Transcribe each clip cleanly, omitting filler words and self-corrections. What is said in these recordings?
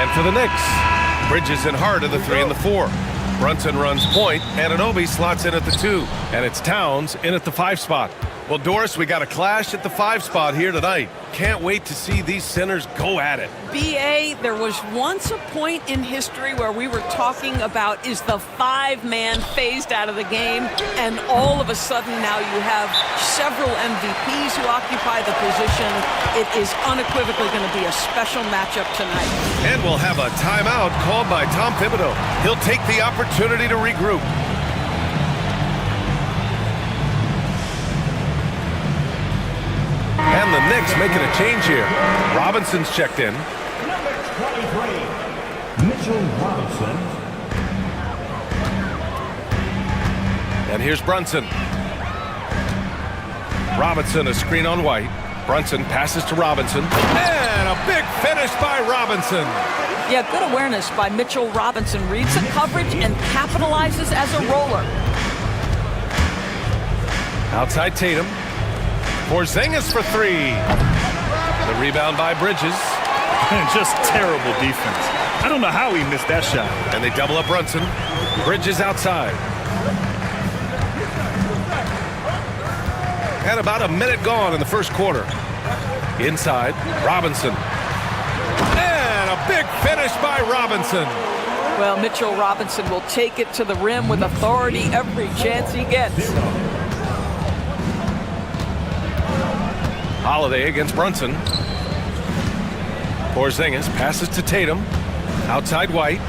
And for the Knicks, Bridges in hard of the 3 and the 4. Brunson runs point, Anunoby slots in at the 2. And it's Towns in at the 5 spot. Well, Doris, we got a clash at the 5 spot here tonight. Can't wait to see these centers go at it. B.A., there was once a point in history where we were talking about, is the 5-man phased out of the game? And all of a sudden now you have several MVPs who occupy the position. It is unequivocally going to be a special matchup tonight. And we'll have a timeout called by Tom Thibodeau. He'll take the opportunity to regroup. And the Knicks making a change here. Robinson's checked in. Number 23, Mitchell Robinson. And here's Brunson. Robinson, a screen on White. Brunson passes to Robinson. And a big finish by Robinson. Yeah, good awareness by Mitchell Robinson. Reads the coverage and capitalizes as a roller. Outside Tatum. Porzingis for 3. The rebound by Bridges. Just terrible defense. I don't know how he missed that shot. And they double up Brunson. Bridges outside. And about a minute gone in the first quarter. Inside, Robinson. And a big finish by Robinson. Well, Mitchell Robinson will take it to the rim with authority every chance he gets. Holiday against Brunson. Porzingis passes to Tatum. Outside White.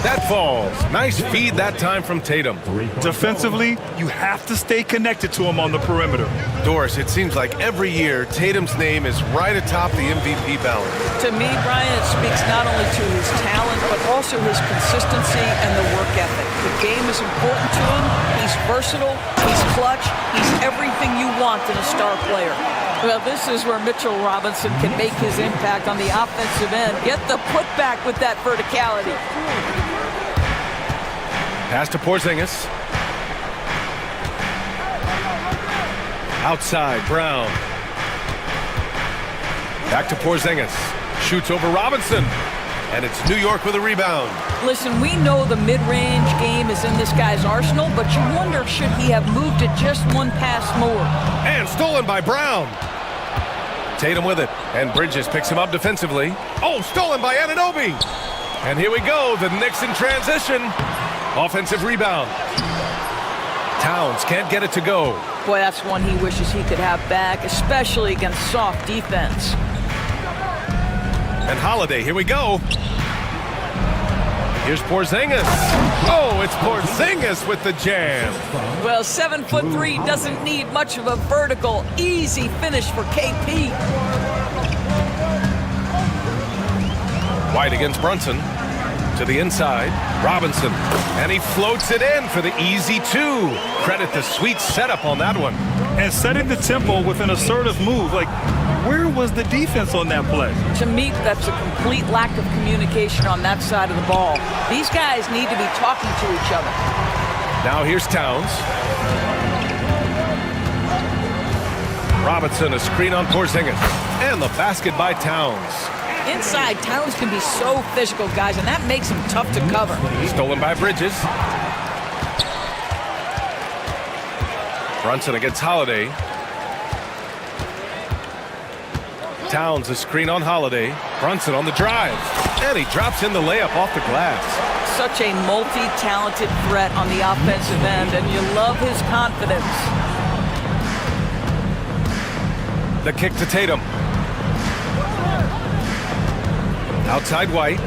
That falls. Nice feed that time from Tatum. Defensively, you have to stay connected to him on the perimeter. Doris, it seems like every year Tatum's name is right atop the MVP ballot. To me, Brian, it speaks not only to his talent, but also his consistency and the work ethic. The game is important to him. He's versatile. He's clutch. He's everything you want in a star player. Well, this is where Mitchell Robinson can make his impact on the offensive end. Get the putback with that verticality. Pass to Porzingis. Outside, Brown. Back to Porzingis. Shoots over Robinson. And it's New York with a rebound. Listen, we know the mid-range game is in this guy's arsenal, but you wonder, should he have moved it just one pass more? And stolen by Brown. Tatum with it. And Bridges picks him up defensively. Oh, stolen by Anunoby. And here we go. The Knicks in transition. Offensive rebound. Towns can't get it to go. Boy, that's one he wishes he could have back, especially against soft defense. And Holiday, here we go. Here's Porzingis. Oh, it's Porzingis with the jam. Well, 7'3" doesn't need much of a vertical. Easy finish for KP. White against Brunson. To the inside, Robinson. And he floats it in for the easy 2. Credit the sweet setup on that one. And setting the tempo with an assertive move. Like, where was the defense on that play? To me, that's a complete lack of communication on that side of the ball. These guys need to be talking to each other. Now here's Towns. Robinson, a screen on Porzingis. And the basket by Towns. Inside, Towns can be so physical, guys, and that makes him tough to cover. Stolen by Bridges. Brunson against Holiday. Towns, a screen on Holiday. Brunson on the drive. And he drops in the layup off the glass. Such a multi-talented threat on the offensive end, and you love his confidence. The kick to Tatum. Outside White.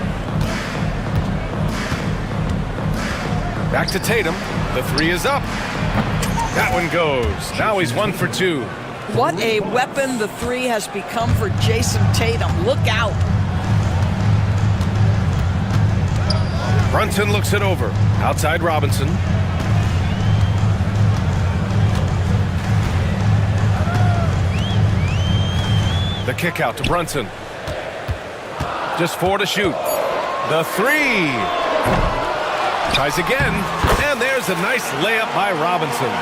Back to Tatum. The 3 is up. That one goes. Now he's 1 for 2. What a weapon the 3 has become for Jason Tatum. Look out. Brunson looks it over. Outside Robinson. The kick out to Brunson. Just 4 to shoot. The 3. Tries again. And there's a nice layup by Robinson.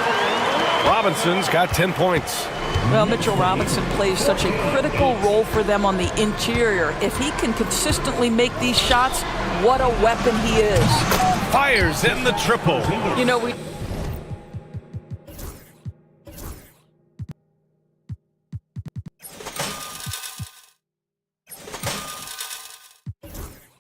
Robinson's got 10 points. Well, Mitchell Robinson plays such a critical role for them on the interior. If he can consistently make these shots, what a weapon he is. Fires in the triple. You know, we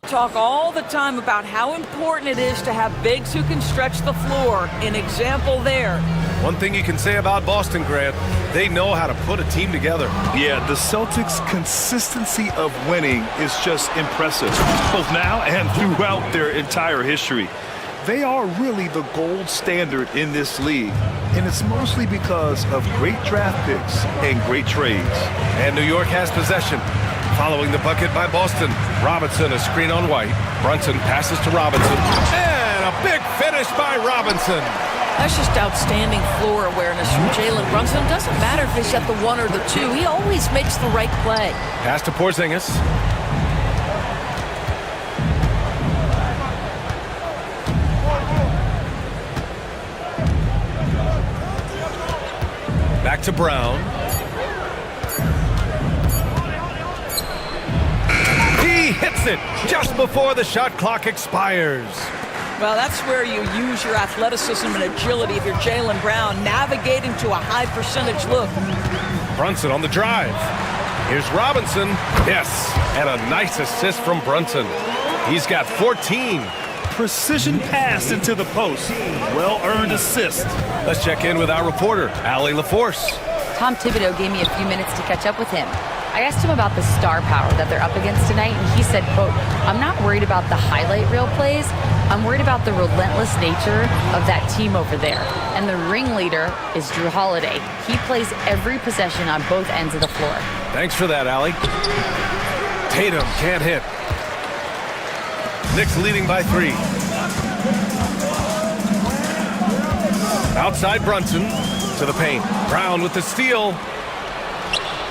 talk all the time about how important it is to have bigs who can stretch the floor. An example there. One thing you can say about Boston, Grant, they know how to put a team together. Yeah, the Celtics' consistency of winning is just impressive, both now and throughout their entire history. They are really the gold standard in this league, and it's mostly because of great draft picks and great trades. And New York has possession. Following the bucket by Boston. Robinson, a screen on White. Brunson passes to Robinson. And a big finish by Robinson. That's just outstanding floor awareness from Jalen Brunson. Doesn't matter if he's at the 1 or the 2. He always makes the right play. Pass to Porzingis. Back to Brown. He hits it just before the shot clock expires. Well, that's where you use your athleticism and agility if you're Jaylen Brown, navigating to a high percentage look. Brunson on the drive. Here's Robinson. Yes, and a nice assist from Brunson. He's got 14. Precision pass into the post. Well-earned assist. Let's check in with our reporter, Allie LaForce. Tom Thibodeau gave me a few minutes to catch up with him. I asked him about the star power that they're up against tonight, and he said, quote, "I'm not worried about the highlight reel plays. I'm worried about the relentless nature of that team over there. And the ringleader is Drew Holiday. He plays every possession on both ends of the floor." Thanks for that, Allie. Tatum can't hit. Knicks leading by 3. Outside Brunson to the paint. Brown with the steal.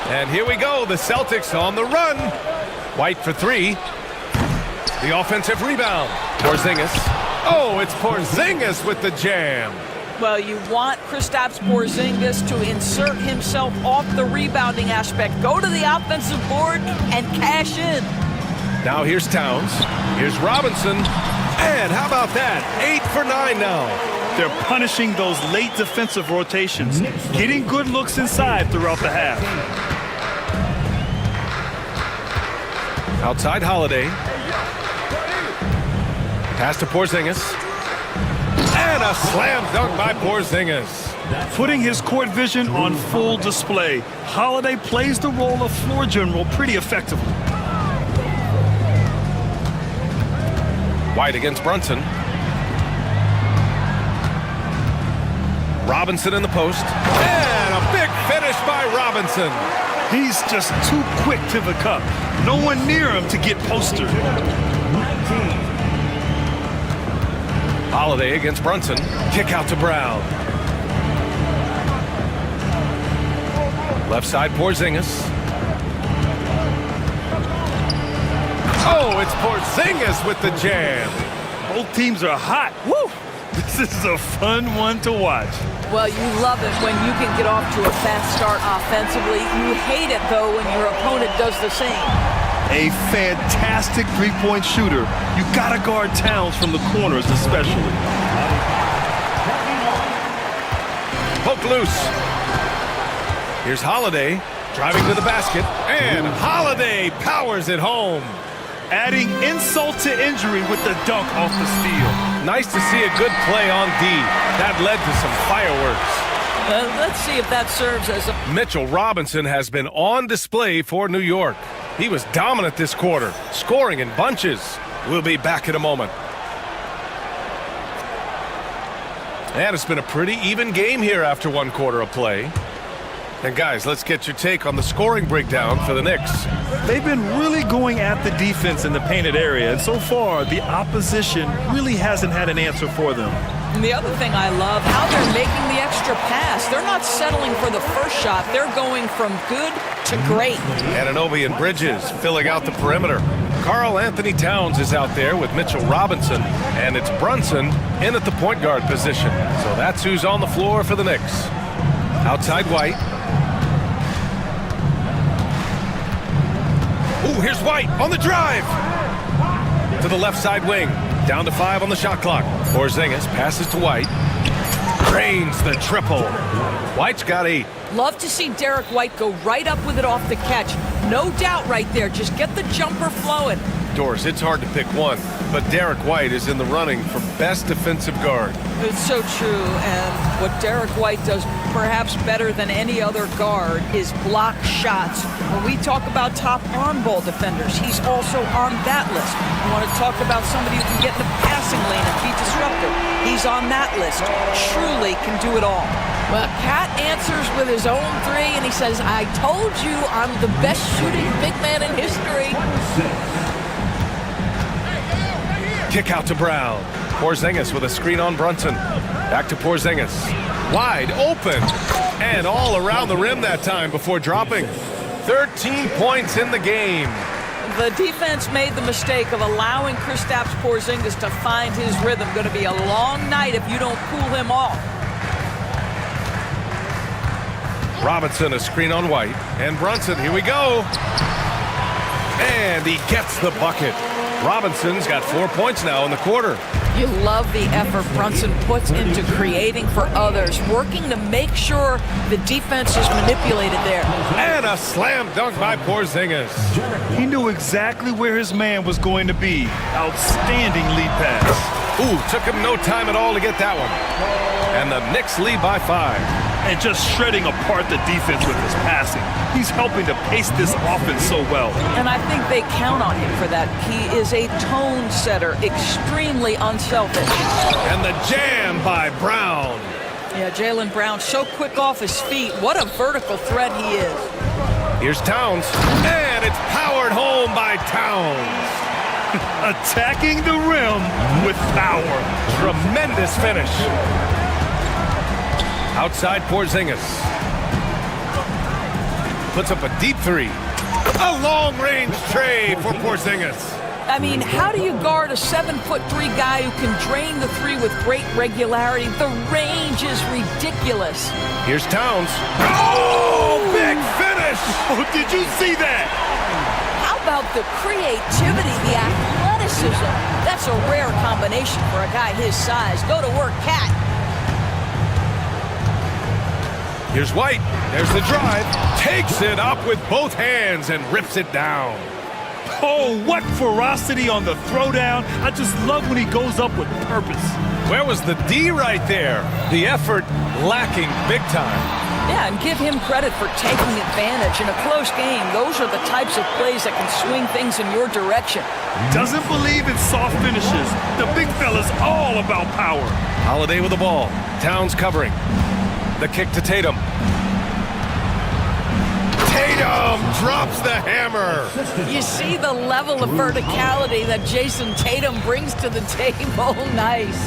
And here we go, the Celtics on the run. White for 3. The offensive rebound. Porzingis. Oh, it's Porzingis with the jam. Well, you want Kristaps Porzingis to insert himself off the rebounding aspect. Go to the offensive board and cash in. Now here's Towns. Here's Robinson. And how about that? 8 for 9 now. They're punishing those late defensive rotations, getting good looks inside throughout the half. Outside Holiday. Pass to Porzingis. And a slam dunk by Porzingis. Putting his court vision on full display. Holiday plays the role of floor general pretty effectively. White against Brunson. Robinson in the post. And a big finish by Robinson. He's just too quick to the cup. No one near him to get postered. Holiday against Brunson. Kick out to Brown. Left side Porzingis. Oh, it's Porzingis with the jam. Both teams are hot. Woo! This is a fun one to watch. Well, you love it when you can get off to a fast start offensively. You hate it, though, when your opponent does the same. A fantastic three-point shooter. You gotta guard Towns from the corners especially. Poke loose. Here's Holiday driving to the basket. And Holiday powers it home. Adding insult to injury with the dunk off the steal. Nice to see a good play on D. That led to some fireworks. Let's see if that serves as a... Mitchell Robinson has been on display for New York. He was dominant this quarter, scoring in bunches. We'll be back in a moment. And it's been a pretty even game here after 1 quarter of play. And guys, let's get your take on the scoring breakdown for the Knicks. They've been really going at the defense in the painted area, and so far, the opposition really hasn't had an answer for them. And the other thing I love, how they're making the extra pass. They're not settling for the first shot. They're going from good to great. Anunoby and Bridges filling out the perimeter. Karl Anthony Towns is out there with Mitchell Robinson, and it's Brunson in at the point guard position. So that's who's on the floor for the Knicks. Outside White. Ooh, here's White on the drive. To the left side wing. Down to 5 on the shot clock. Porzingis passes to White. Drains the triple. White's got 8. Love to see Derek White go right up with it off the catch. No doubt right there. Just get the jumper flowing. Doris, it's hard to pick one, but Derek White is in the running for best defensive guard. It's so true, and what Derek White does perhaps better than any other guard is block shots. When we talk about top on-ball defenders, he's also on that list. You want to talk about somebody who can get in the passing lane and be disruptive. He's on that list. Truly can do it all. Well, Cat answers with his own 3, and he says, I told you I'm the best shooting big man in history. Kick out to Brown. Porzingis with a screen on Brunson. Back to Porzingis. Wide open. And all around the rim that time before dropping. 13 points in the game. The defense made the mistake of allowing Kristaps Porzingis to find his rhythm. Going to be a long night if you don't cool him off. Robinson, a screen on White. And Brunson, here we go. And he gets the bucket. Robinson's got 4 points now in the quarter. You love the effort Brunson puts into creating for others, working to make sure the defense is manipulated there. And a slam dunk by Porzingis. He knew exactly where his man was going to be. Outstanding lead pass. Ooh, took him no time at all to get that one. And the Knicks lead by 5. And just shredding apart the defense with his passing. He's helping to pace this offense so well. And I think they count on him for that. He is a tone setter, extremely unselfish. And the jam by Brown. Yeah, Jaylen Brown so quick off his feet. What a vertical threat he is. Here's Towns. And it's powered home by Towns. Attacking the rim with power. Tremendous finish. Outside Porzingis. Puts up a deep 3. A long-range tray for Porzingis. I mean, how do you guard a 7'3" guy who can drain the 3 with great regularity? The range is ridiculous. Here's Towns. Oh, big finish! Oh, did you see that? How about the creativity, the athleticism? That's a rare combination for a guy his size. Go to work, Cat. Here's White. There's the drive. Takes it up with both hands and rips it down. Oh, what ferocity on the throwdown. I just love when he goes up with purpose. Where was the D right there? The effort lacking big time. Yeah, and give him credit for taking advantage. In a close game, those are the types of plays that can swing things in your direction. Doesn't believe in soft finishes. The big fella's all about power. Holiday with the ball. Towns covering. The kick to Tatum. Tatum drops the hammer. You see the level of verticality that Jason Tatum brings to the table. Nice.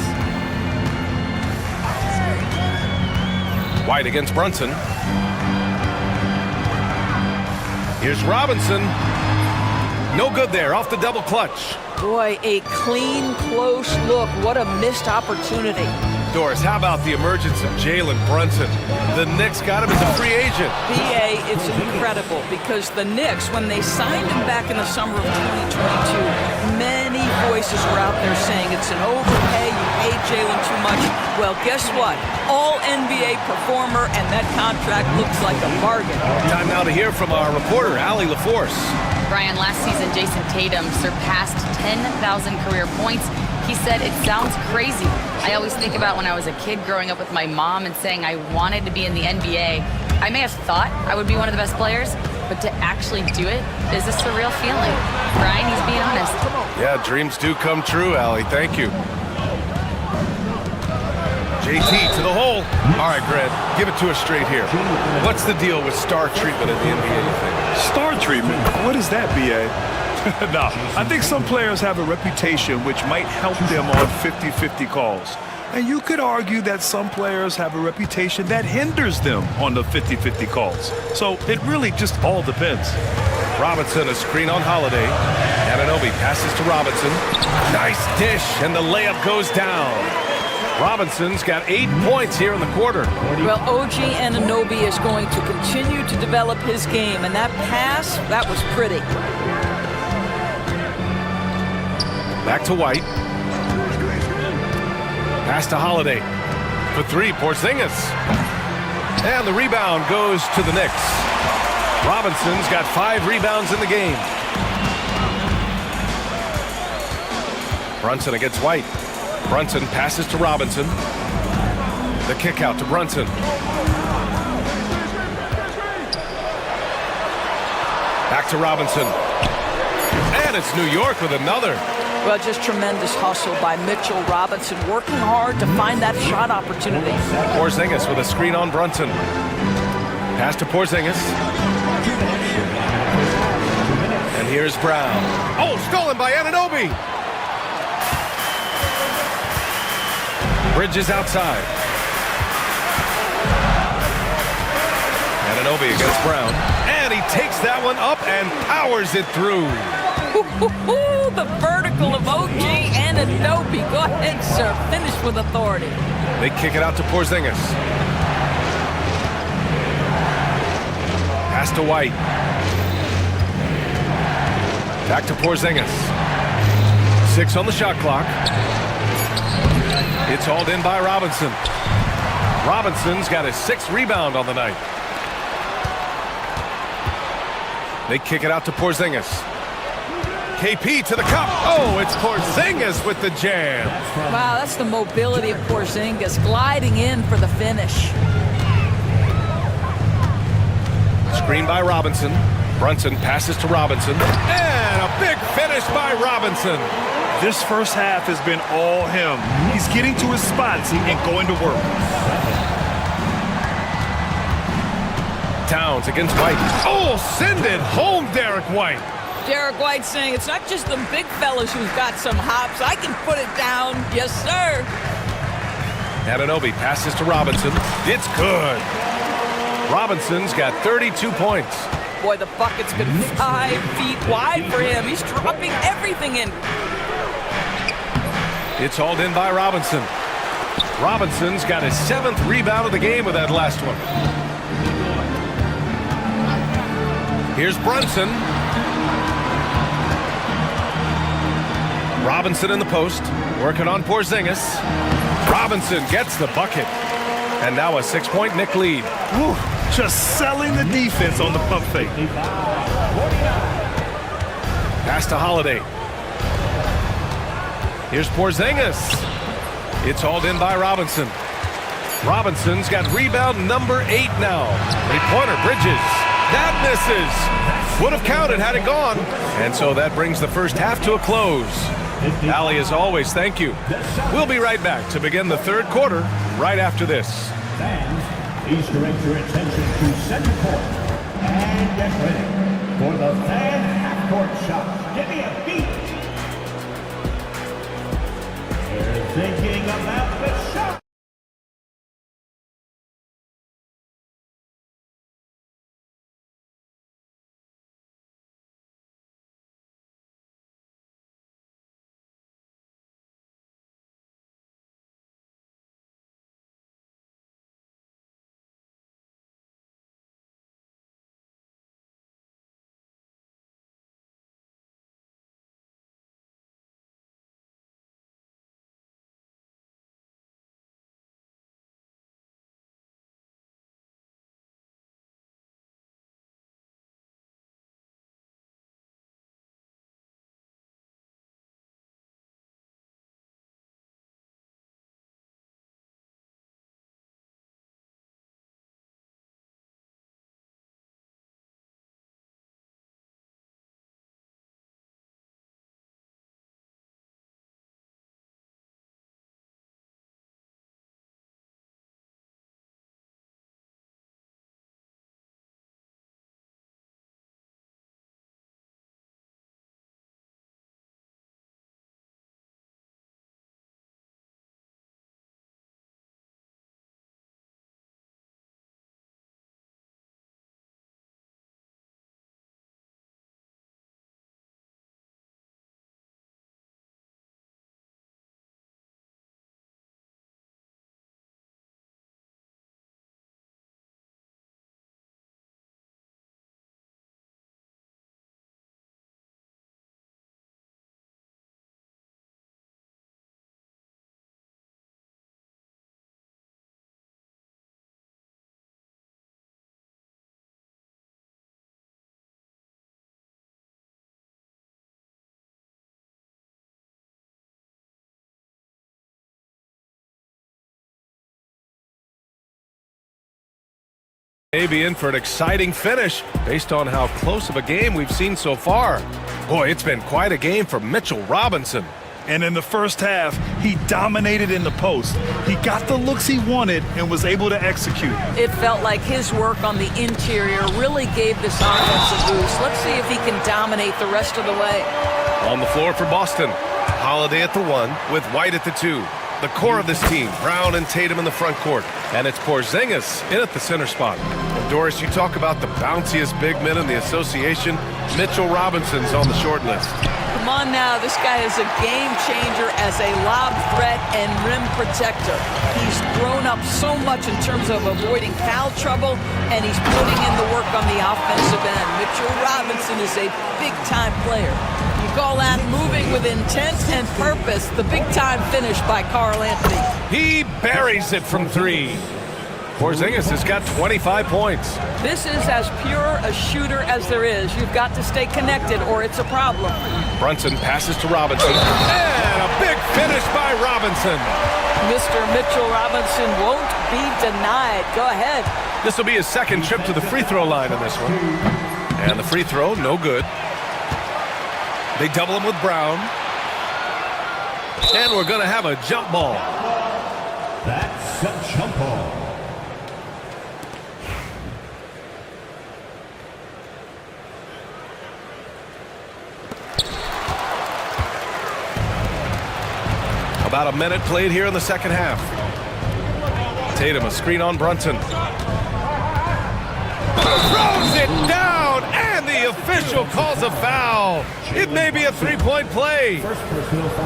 White against Brunson. Here's Robinson. No good there, off the double clutch. Boy, a clean, close look. What a missed opportunity. Doris, how about the emergence of Jalen Brunson? The Knicks got him as a free agent. BA, it's incredible because the Knicks, when they signed him back in the summer of 2022, many voices were out there saying it's an overpay, you paid Jalen too much. Well, guess what? All NBA performer, and that contract looks like a bargain. Time now to hear from our reporter, Allie LaForce. Brian, last season, Jason Tatum surpassed 10,000 career points. He said, it sounds crazy. I always think about when I was a kid growing up with my mom and saying I wanted to be in the NBA. I may have thought I would be one of the best players, but to actually do it is a surreal feeling. Brian, he's being honest. Yeah, dreams do come true, Allie. Thank you. JT to the hole. All right, Greg, give it to us straight here. What's the deal with star treatment in the NBA, you think? Star treatment? What is that, BA? Nah, I think some players have a reputation which might help them on 50-50 calls. And you could argue that some players have a reputation that hinders them on the 50-50 calls. So it really just all depends. Robinson, a screen on Holiday. Anunoby passes to Robinson. Nice dish, and the layup goes down. Robinson's got 8 points here in the quarter. Well, OG Anunoby is going to continue to develop his game, and that pass, that was pretty. Back to White. Pass to Holiday. For three, Porzingis. And the rebound goes to the Knicks. Robinson's got 5 rebounds in the game. Brunson against White. Brunson passes to Robinson. The kick out to Brunson. Back to Robinson. And it's New York with another. Well, just tremendous hustle by Mitchell Robinson, working hard to find that shot opportunity. Porzingis with a screen on Brunson. Pass to Porzingis. And here's Brown. Oh, stolen by Anunoby. Bridges outside. Anunoby against Brown. And he takes that one up and powers it through. The vertical of OG Anunoby. Go ahead, sir. Finish with authority. They kick it out to Porzingis. Pass to White. Back to Porzingis. 6 on the shot clock. It's hauled in by Robinson. Robinson's got his 6th rebound on the night. They kick it out to Porzingis. KP to the cup. Oh, it's Porzingis with the jam. Wow, that's the mobility of Porzingis gliding in for the finish. Screen by Robinson. Brunson passes to Robinson. And a big finish by Robinson. This first half has been all him. He's getting to his spots and going to work. Towns against White. Oh, send it home, Derek White. Derek White saying it's not just the big fellas who've got some hops. I can put it down. Yes, sir. Anunoby passes to Robinson. It's good. Robinson's got 32 points. Boy, the bucket's been 5 feet wide for him. He's dropping everything in. It's hauled in by Robinson. Robinson's got his 7th rebound of the game with that last one. Here's Brunson. Robinson in the post, working on Porzingis. Robinson gets the bucket. And now a 6-point Knick lead. Whew, just selling the defense on the pump fake. Pass to Holiday. Here's Porzingis. It's hauled in by Robinson. Robinson's got rebound number 8 now. 3-pointer, Bridges. That misses. Would have counted had it gone. And so that brings the first half to a close. Allie, as always, thank you. We'll be right back to begin the 3rd quarter right after this. Fans, please direct your attention to center court. And get ready for the fan half-court shot. Give me a beat. They're thinking about the shot. May be in for an exciting finish based on how close of a game we've seen so far. Boy, it's been quite a game for Mitchell Robinson. And in the first half, he dominated in the post. He got the looks he wanted and was able to execute. It felt like his work on the interior really gave this offense a boost. Let's see if he can dominate the rest of the way. On the floor for Boston, Holiday at the 1 with White at the 2. The core of this team, Brown and Tatum in the front court. And it's Porzingis in at the center spot. And Doris, you talk about the bounciest big men in the association. Mitchell Robinson's on the short list. Come on now, this guy is a game changer as a lob threat and rim protector. He's grown up so much in terms of avoiding foul trouble, and he's putting in the work on the offensive end. Mitchell Robinson is a big-time player. You call that moving with intent and purpose, the big-time finish by Karl Anthony. He buries it from 3. Porzingis has got 25 points. This is as pure a shooter as there is. You've got to stay connected or it's a problem. Brunson passes to Robinson. And a big finish by Robinson. Mr. Mitchell Robinson won't be denied. Go ahead. This will be his second trip to the free throw line in this one. And the free throw, no good. They double him with Brown. And we're going to have a jump ball. That's a jump ball. About a minute played here in the second half. Tatum, a screen on Brunson. Throws it down, and the official calls a foul. It may be a three-point play.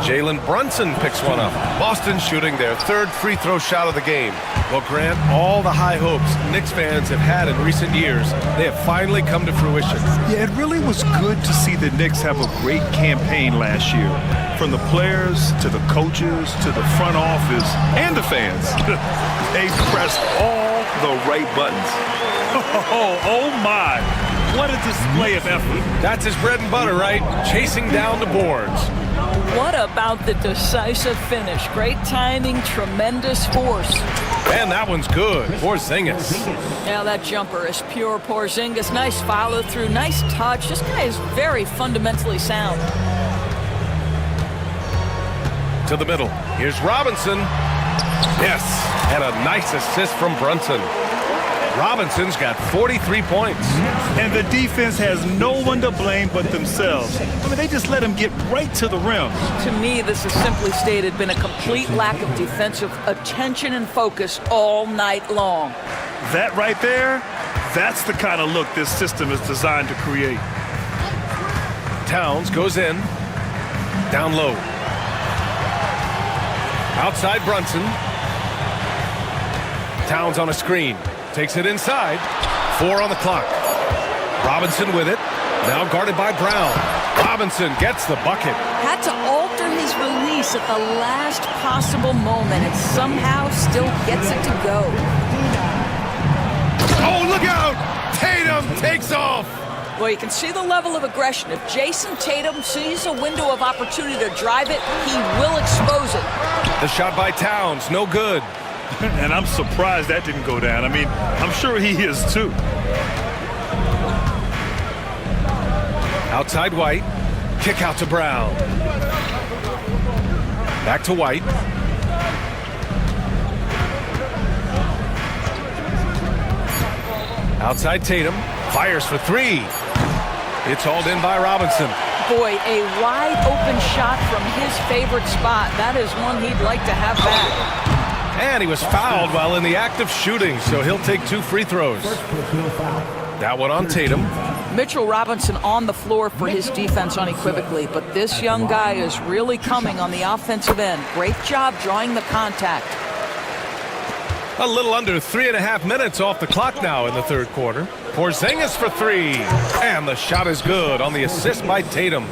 Jalen Brunson picks one up. Boston shooting their third free throw shot of the game. Well, Grant, all the high hopes Knicks fans have had in recent years, they have finally come to fruition. Yeah, it really was good to see the Knicks have a great campaign last year. From the players, to the coaches, to the front office, and the fans. They pressed all the right buttons. Oh my. What a display of effort. That's his bread and butter, right? Chasing down the boards. What about the decisive finish? Great timing, tremendous force. And that one's good. Porzingis. Now that jumper is pure Porzingis. Nice follow through, nice touch. This guy is very fundamentally sound. To the middle. Here's Robinson. Yes, and a nice assist from Brunson. Robinson's got 43 points. And the defense has no one to blame but themselves. I mean, they just let him get right to the rim. To me, this has simply stated been a complete lack of defensive attention and focus all night long. That right there, that's the kind of look this system is designed to create. Towns goes in. Down low. Outside Brunson. Towns on a screen. Takes it inside. 4 on the clock. Robinson with it. Now guarded by Brown. Robinson gets the bucket. Had to alter his release at the last possible moment and somehow still gets it to go. Oh, look out! Tatum takes off! Well, you can see the level of aggression. If Jason Tatum sees a window of opportunity to drive it, he will expose it. The shot by Towns, no good. And I'm surprised that didn't go down. I mean, I'm sure he is too. Outside White. Kick out to Brown. Back to White. Outside Tatum. Fires for 3. It's hauled in by Robinson. Boy, a wide open shot from his favorite spot. That is one he'd like to have back. And he was fouled while in the act of shooting, so he'll take 2 free throws. That one on Tatum. Mitchell Robinson on the floor for his defense unequivocally, but this young guy is really coming on the offensive end. Great job drawing the contact. A little under 3.5 minutes off the clock now in the third quarter. Porzingis for 3. And the shot is good on the assist by Tatum.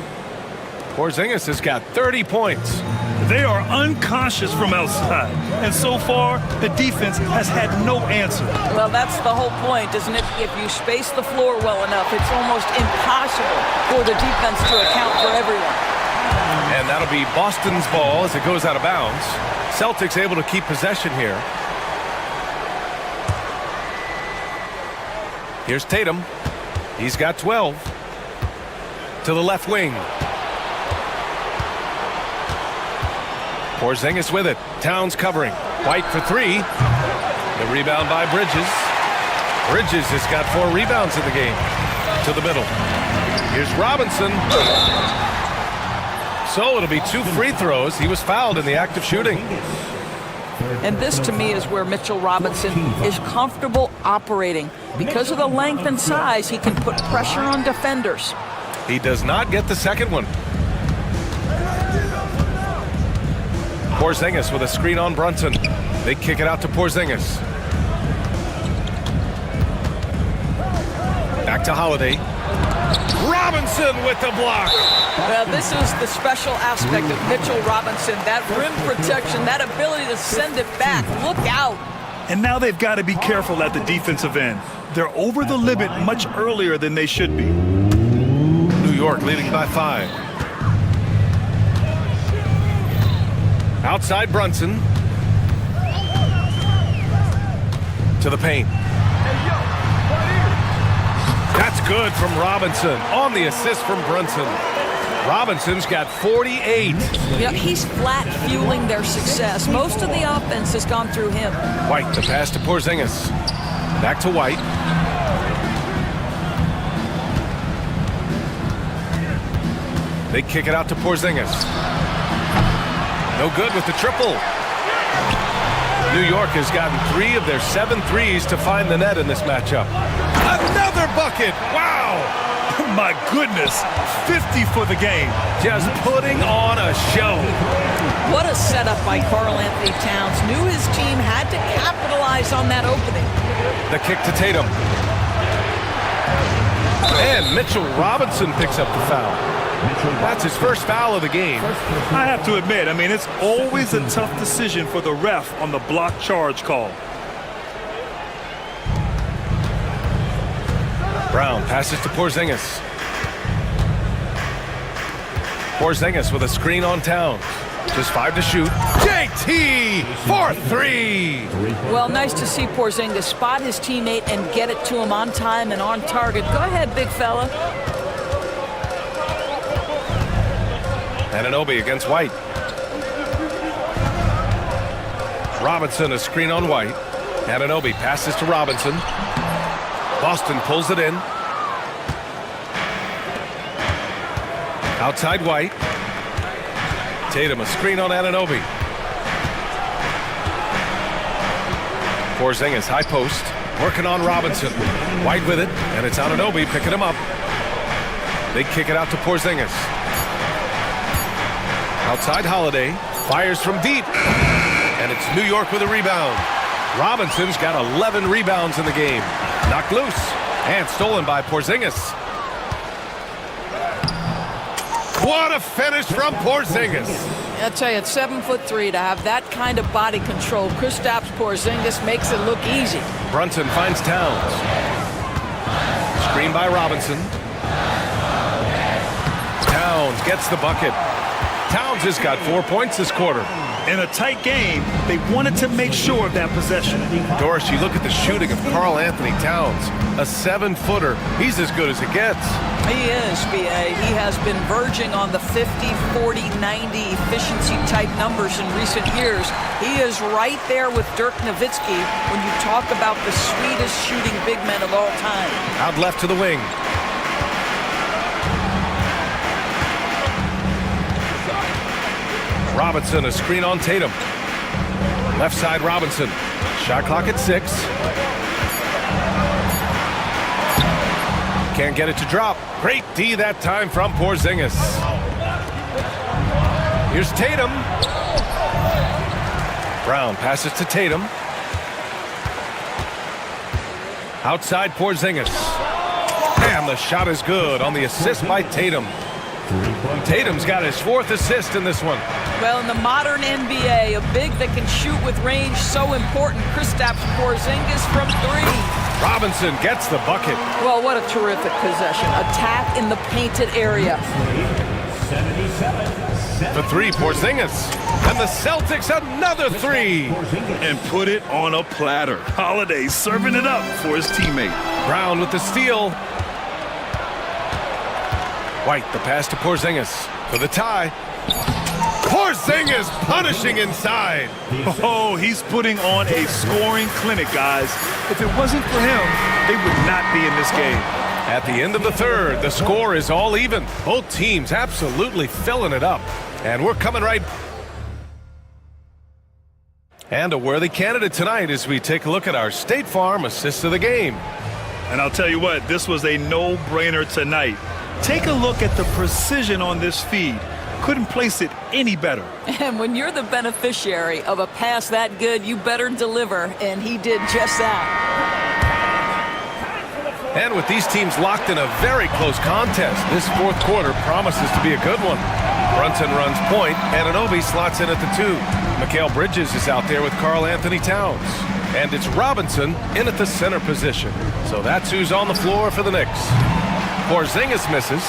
Porzingis has got 30 points. They are unconscious from outside. And so far, the defense has had no answer. Well, that's the whole point, isn't it? If you space the floor well enough, it's almost impossible for the defense to account for everyone. And that'll be Boston's ball as it goes out of bounds. Celtics able to keep possession here. Here's Tatum. He's got 12. To the left wing. Porzingis with it. Towns covering. White for three. The rebound by Bridges. Bridges has got 4 rebounds in the game. To the middle. Here's Robinson. So it'll be 2 free throws. He was fouled in the act of shooting. And this, to me, is where Mitchell Robinson is comfortable operating. Because of the length and size, he can put pressure on defenders. He does not get the second one. Porzingis with a screen on Brunson. They kick it out to Porzingis. Back to Holiday. Robinson with the block. Well, this is the special aspect of Mitchell Robinson. That rim protection, that ability to send it back. Look out. And now they've got to be careful at the defensive end. They're over the limit much earlier than they should be. New York leading by 5. Outside Brunson. To the paint. That's good from Robinson on the assist from Brunson. Robinson's got 48. Yeah, he's flat fueling their success. Most of the offense has gone through him. White, the pass to Porzingis. Back to White. They kick it out to Porzingis. No good with the triple. New York has gotten 3 of their 7 threes to find the net in this matchup. Another bucket! Wow! My goodness, 50 for the game. Just putting on a show. What a setup by Karl Anthony Towns. Knew his team had to capitalize on that opening. The kick to Tatum. And Mitchell Robinson picks up the foul. That's his first foul of the game. I have to admit, it's always a tough decision for the ref on the block charge call. Brown passes to Porzingis. Porzingis with a screen on Towns. Just 5 to shoot. JT for 3. Well, nice to see Porzingis spot his teammate and get it to him on time and on target. Go ahead, big fella. Anunoby against White. Robinson, a screen on White. Anunoby passes to Robinson. Boston pulls it in. Outside White. Tatum, a screen on Anunoby. Porzingis, high post. Working on Robinson. White with it, and it's Anunoby picking him up. They kick it out to Porzingis. Outside Holiday, fires from deep, and it's New York with a rebound. Robinson's got 11 rebounds in the game. Knocked loose, and stolen by Porzingis. What a finish from Porzingis. I'll tell you, at 7'3", to have that kind of body control, Kristaps Porzingis makes it look easy. Brunson finds Towns. Screen by Robinson. Towns gets the bucket. Towns has got 4 points this quarter. In a tight game, they wanted to make sure of that possession. Doris, you look at the shooting of Karl Anthony Towns, a 7-footer. He's as good as it gets. He is, B.A. He has been verging on the 50, 40, 90 efficiency type numbers in recent years. He is right there with Dirk Nowitzki when you talk about the sweetest shooting big men of all time. Out left to the wing. Robinson, a screen on Tatum. Left side Robinson. Shot clock at 6. Can't get it to drop. Great D that time from Porzingis. Here's Tatum. Brown passes to Tatum. Outside Porzingis. And the shot is good on the assist by Tatum. Tatum's got his 4th assist in this one. Well, in the modern NBA, a big that can shoot with range, so important. Kristaps Porzingis from 3. Robinson gets the bucket. Well, what a terrific possession. Attack in the painted area. 77. For three, Porzingis. And the Celtics another three. And put it on a platter. Holiday serving it up for his teammate. Brown with the steal. White, the pass to Porzingis for the tie. Porzingis punishing inside. Oh, he's putting on a scoring clinic, guys. If it wasn't for him, they would not be in this game. At the end of the third, the score is all even. Both teams absolutely filling it up. And we're coming right. And a worthy candidate tonight as we take a look at our State Farm assist of the game. And I'll tell you what, this was a no-brainer tonight. Take a look at the precision on this feed. Couldn't place it any better. And when you're the beneficiary of a pass that good, you better deliver, and he did just that. And with these teams locked in a very close contest, this fourth quarter promises to be a good one. Brunson runs point, and Anunoby slots in at the 2. Mikal Bridges is out there with Karl Anthony Towns. And it's Robinson in at the center position. So that's who's on the floor for the Knicks. Porzingis misses.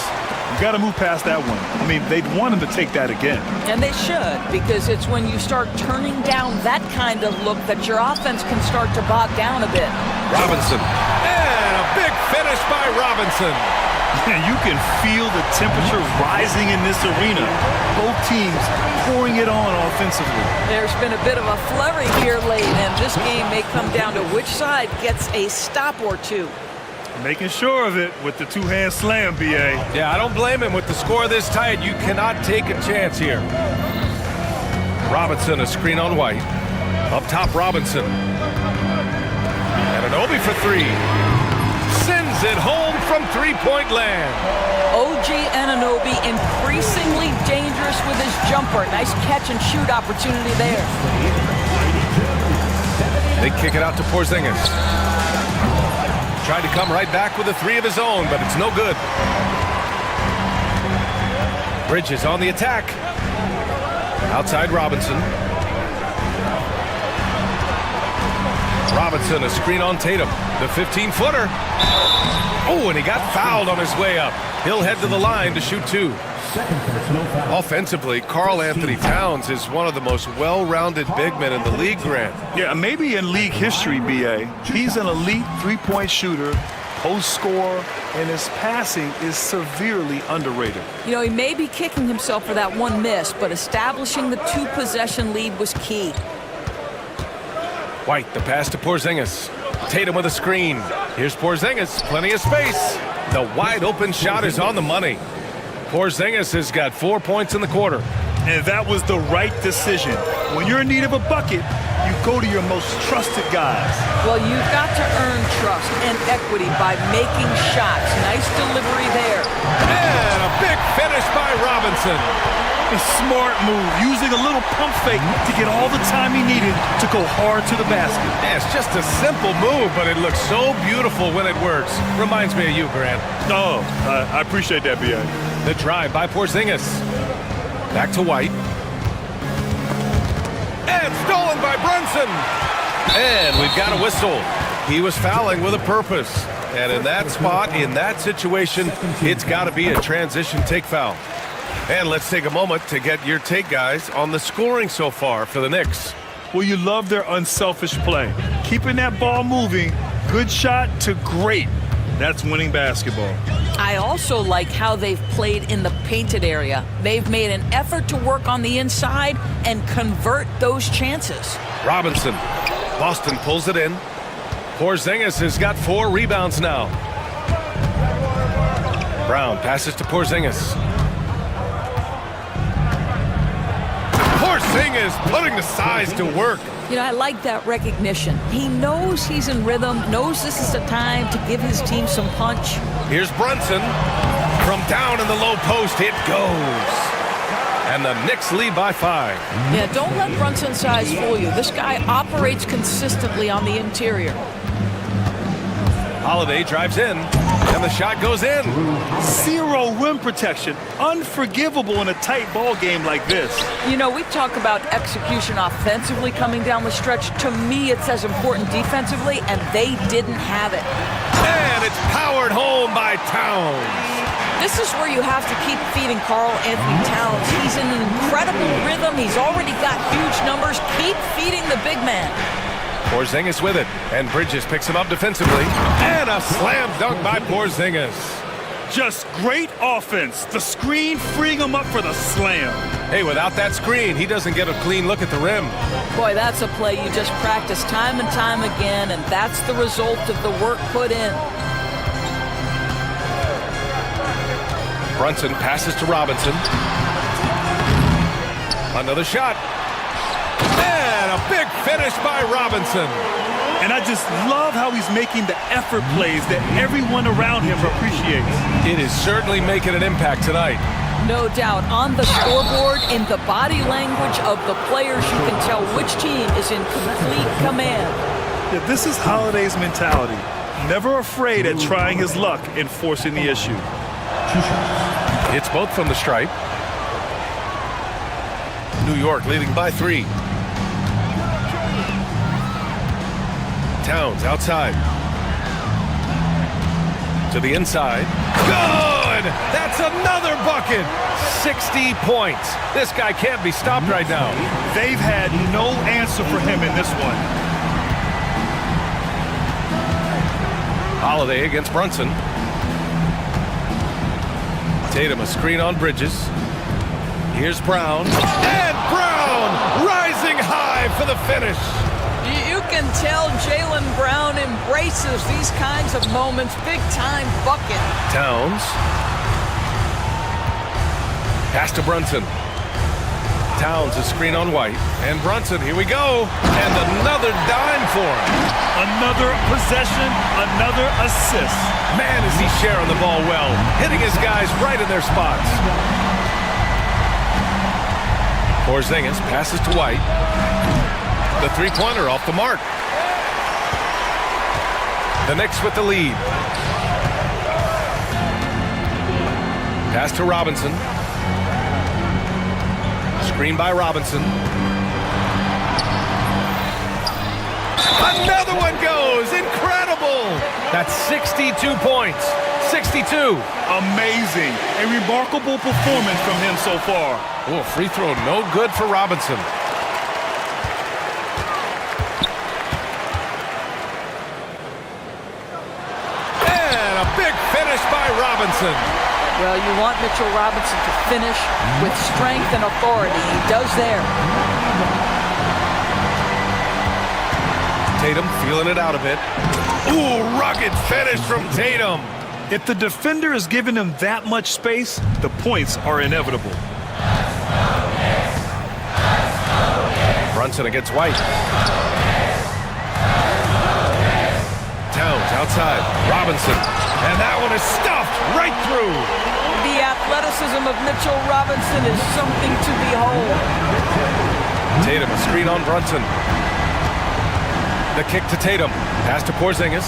You got to move past that one. I mean, they'd want him to take that again. And they should, because it's when you start turning down that kind of look that your offense can start to bog down a bit. Robinson. And a big finish by Robinson. And you can feel the temperature rising in this arena. Both teams pouring it on offensively. There's been a bit of a flurry here late, and this game may come down to which side gets a stop or two. Making sure of it with the two-hand slam, B.A. Yeah, I don't blame him. With the score this tight, you cannot take a chance here. Robinson, a screen on White. Up top, Robinson. And Anunoby for three. Sends it home from three-point land. OG Anunoby increasingly dangerous with his jumper. Nice catch-and-shoot opportunity there. They kick it out to Porzingis. Tried to come right back with a three of his own, but it's no good. Bridges on the attack. Outside Robinson. Robinson, a screen on Tatum. The 15-footer. Oh, and he got fouled on his way up. He'll head to the line to shoot two. Offensively, Karl Anthony Towns is one of the most well-rounded big men in the league, Grant. Yeah, maybe in league history, B.A. He's an elite three-point shooter, post scorer, and his passing is severely underrated. You know, he may be kicking himself for that one miss, but establishing the two-possession lead was key. White, the pass to Porzingis. Tatum with a screen. Here's Porzingis, plenty of space. The wide-open shot is on the money. Porzingis has got 4 points in the quarter. And that was the right decision. When you're in need of a bucket, you go to your most trusted guys. Well, you've got to earn trust and equity by making shots. Nice delivery there. And a big finish by Robinson. A smart move, using a little pump fake to get all the time he needed to go hard to the basket. Yeah, it's just a simple move, but it looks so beautiful when it works. Reminds me of you, Grant. Oh, I appreciate that, B.A. The drive by Porzingis. Back to White. And stolen by Brunson. And we've got a whistle. He was fouling with a purpose. And in that spot, in that situation, it's got to be a transition take foul. And let's take a moment to get your take, guys, on the scoring so far for the Knicks. Well, you love their unselfish play. Keeping that ball moving, good shot to great. That's winning basketball. I also like how they've played in the painted area. They've made an effort to work on the inside and convert those chances. Robinson. Boston pulls it in. Porzingis has got 4 rebounds now. Brown passes to Porzingis. Porzingis putting the size to work. You know, I like that recognition. He knows he's in rhythm, knows this is the time to give his team some punch. Here's Brunson. From down in the low post, it goes. And the Knicks lead by 5. Yeah, don't let Brunson's size fool you. This guy operates consistently on the interior. Holiday drives in, and the shot goes in. Zero rim protection. Unforgivable in a tight ball game like this. You know, we talk about execution offensively coming down the stretch. To me, it's as important defensively, and they didn't have it. And it's powered home by Towns. This is where you have to keep feeding Karl Anthony Towns. He's in an incredible rhythm. He's already got huge numbers. Keep feeding the big man. Porzingis with it, and Bridges picks him up defensively. And a slam dunk by Porzingis. Just great offense. The screen freeing him up for the slam. Hey, without that screen, he doesn't get a clean look at the rim. Boy, that's a play you just practice time and time again, and that's the result of the work put in. Brunson passes to Robinson. Another shot. And a big finish by Robinson. And I just love how he's making the effort plays that everyone around him appreciates. It is certainly making an impact tonight. No doubt. On the scoreboard, in the body language of the players, you can tell which team is in complete command. Yeah, this is Holiday's mentality. Never afraid at trying his luck in forcing the issue. It's both from the stripe. New York leading by 3. Towns outside. To the inside. Good! That's another bucket! 60 points. This guy can't be stopped right now. They've had no answer for him in this one. Holiday against Brunson. Tatum a screen on Bridges. Here's Brown. And Brown rising high for the finish. You can tell Jaylen Brown embraces these kinds of moments. Big-time bucket. Towns. Pass to Brunson. Towns a screen on White. And Brunson, here we go. And another dime for him. Another possession, another assist. Man, is he sharing the ball well. Hitting his guys right in their spots. Porzingis passes to White. The three-pointer off the mark. The Knicks with the lead. Pass to Robinson. Screen by Robinson. Another one goes! Incredible! That's 62 points. 62. Amazing. A remarkable performance from him so far. Oh, free throw no good for Robinson. And a big finish by Robinson. Well, you want Mitchell Robinson to finish with strength and authority. He does there. Tatum feeling it out a bit. Ooh, rugged finish from Tatum. If the defender is giving him that much space, the points are inevitable. Brunson against White. Towns outside. Robinson. And that one is stuffed right through. The athleticism of Mitchell Robinson is something to behold. Tatum, a screen on Brunson. The kick to Tatum. Pass to Porzingis.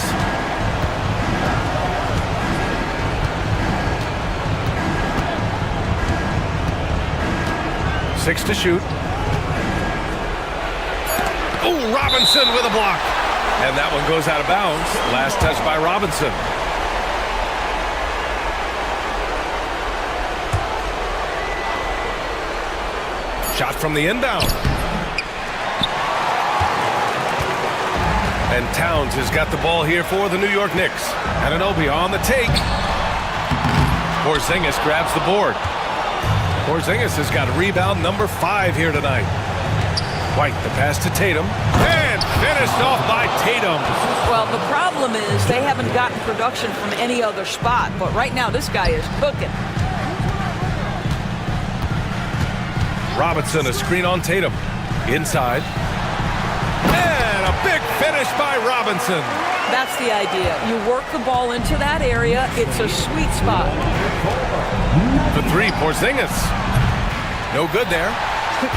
Six to shoot. Oh, Robinson with a block. And that one goes out of bounds. Last touch by Robinson. Shot from the inbound. And Towns has got the ball here for the New York Knicks. Anunoby on the take. Porzingis grabs the board. Porzingis has got rebound number 5 here tonight. White, the pass to Tatum. And finished off by Tatum. Well, the problem is they haven't gotten production from any other spot, but right now this guy is cooking. Robinson, a screen on Tatum. Inside. And a big finish by Robinson. That's the idea. You work the ball into that area. It's a sweet spot. The three, Porzingis. No good there.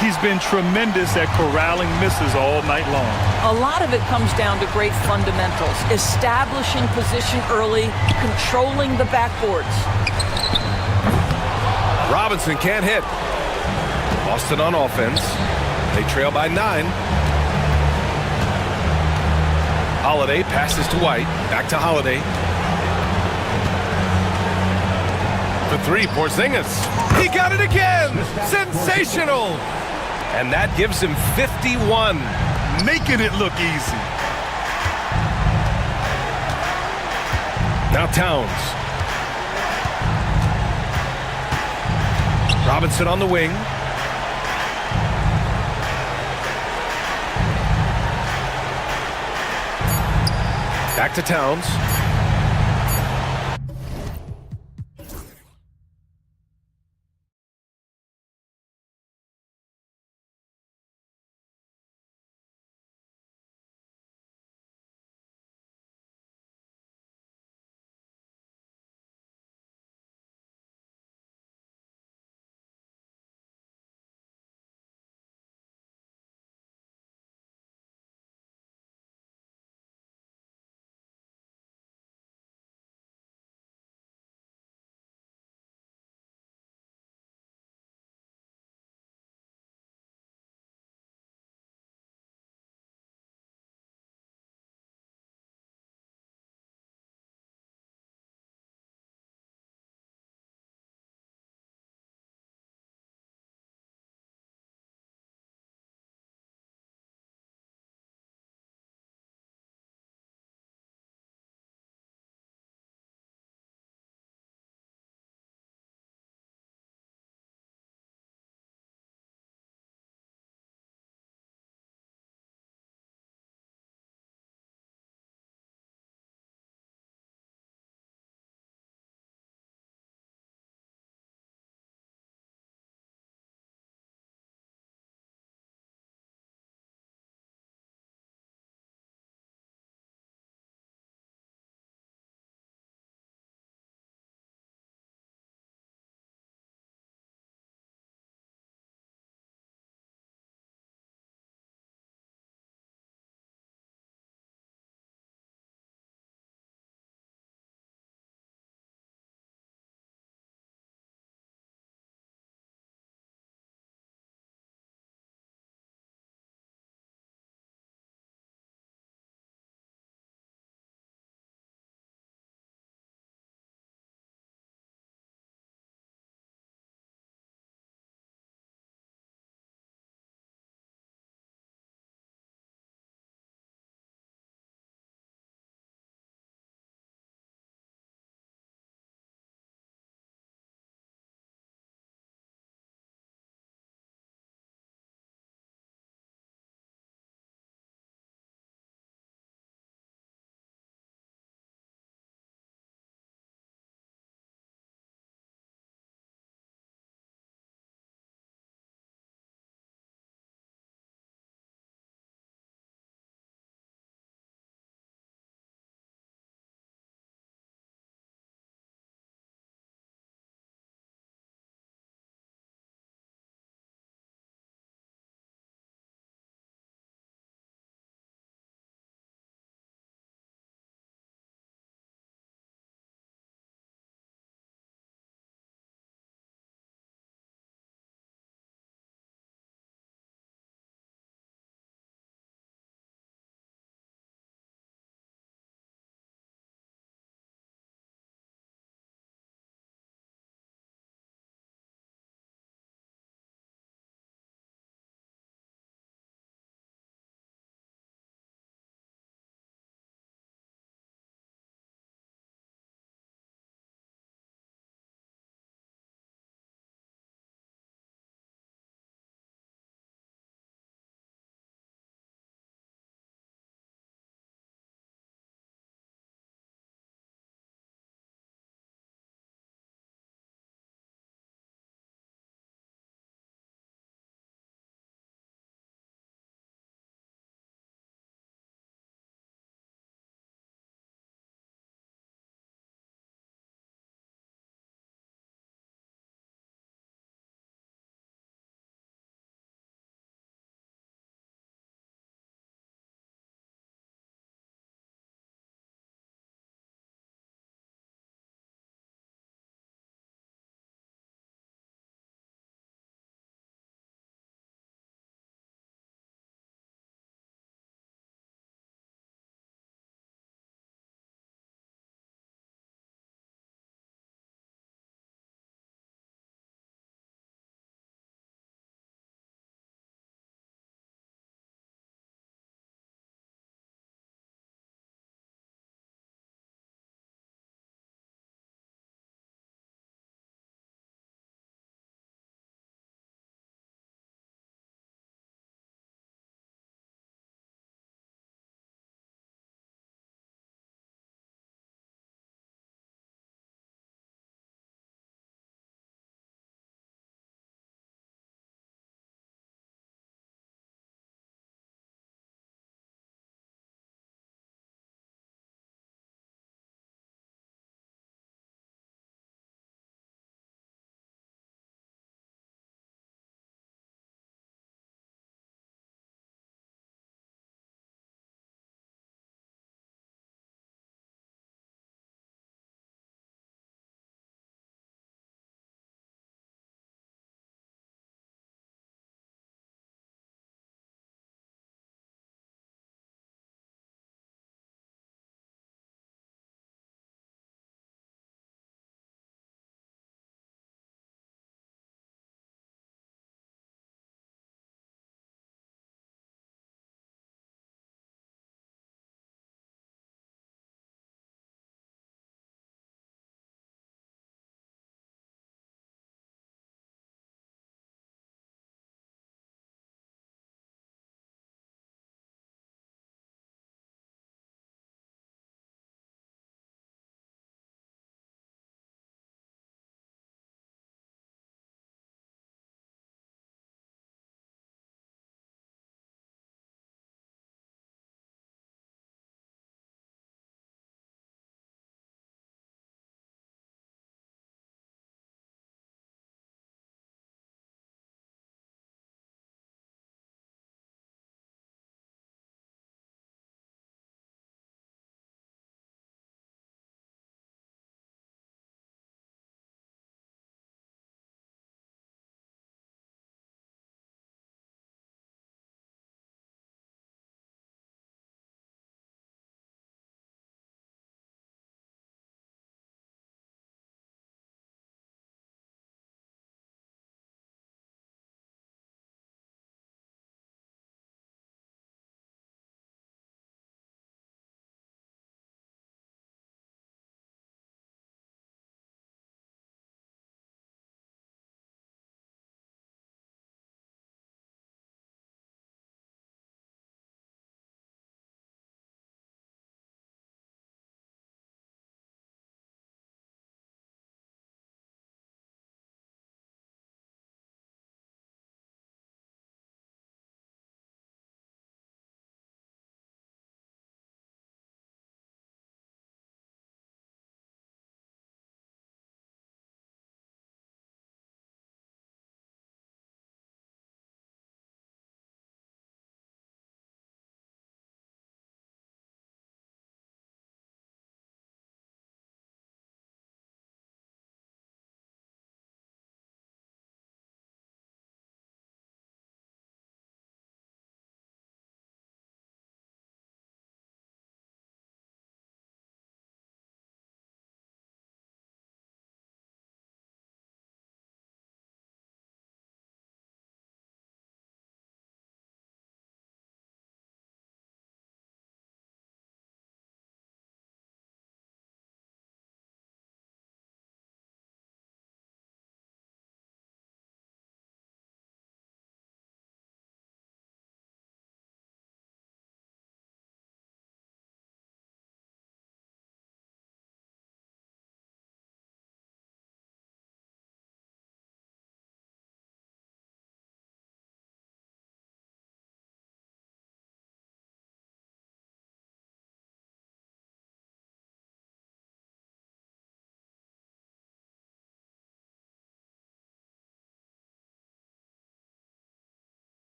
He's been tremendous at corralling misses all night long. A lot of it comes down to great fundamentals. Establishing position early, controlling the backboards. Robinson can't hit. Boston on offense. They trail by 9. Holiday passes to White. Back to Holiday. for three, Porzingis. He got it again! Sensational! And that gives him 51. Making it look easy. Now Towns. Robinson on the wing. Back to Towns.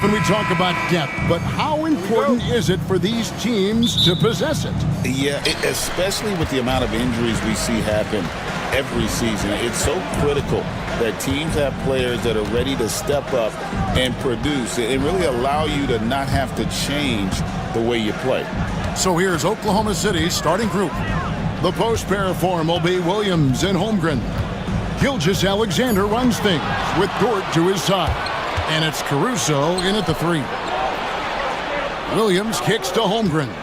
Often we talk about depth, but how important is it for these teams to possess it? Yeah, especially with the amount of injuries we see happen every season. It's so critical that teams have players that are ready to step up and produce and really allow you to not have to change the way you play. So here's Oklahoma City's starting group. The post pair form will be Williams and Holmgren. Gilgeous-Alexander runs things with Dort to his side. And it's Caruso in at the 3. Williams kicks to Holmgren.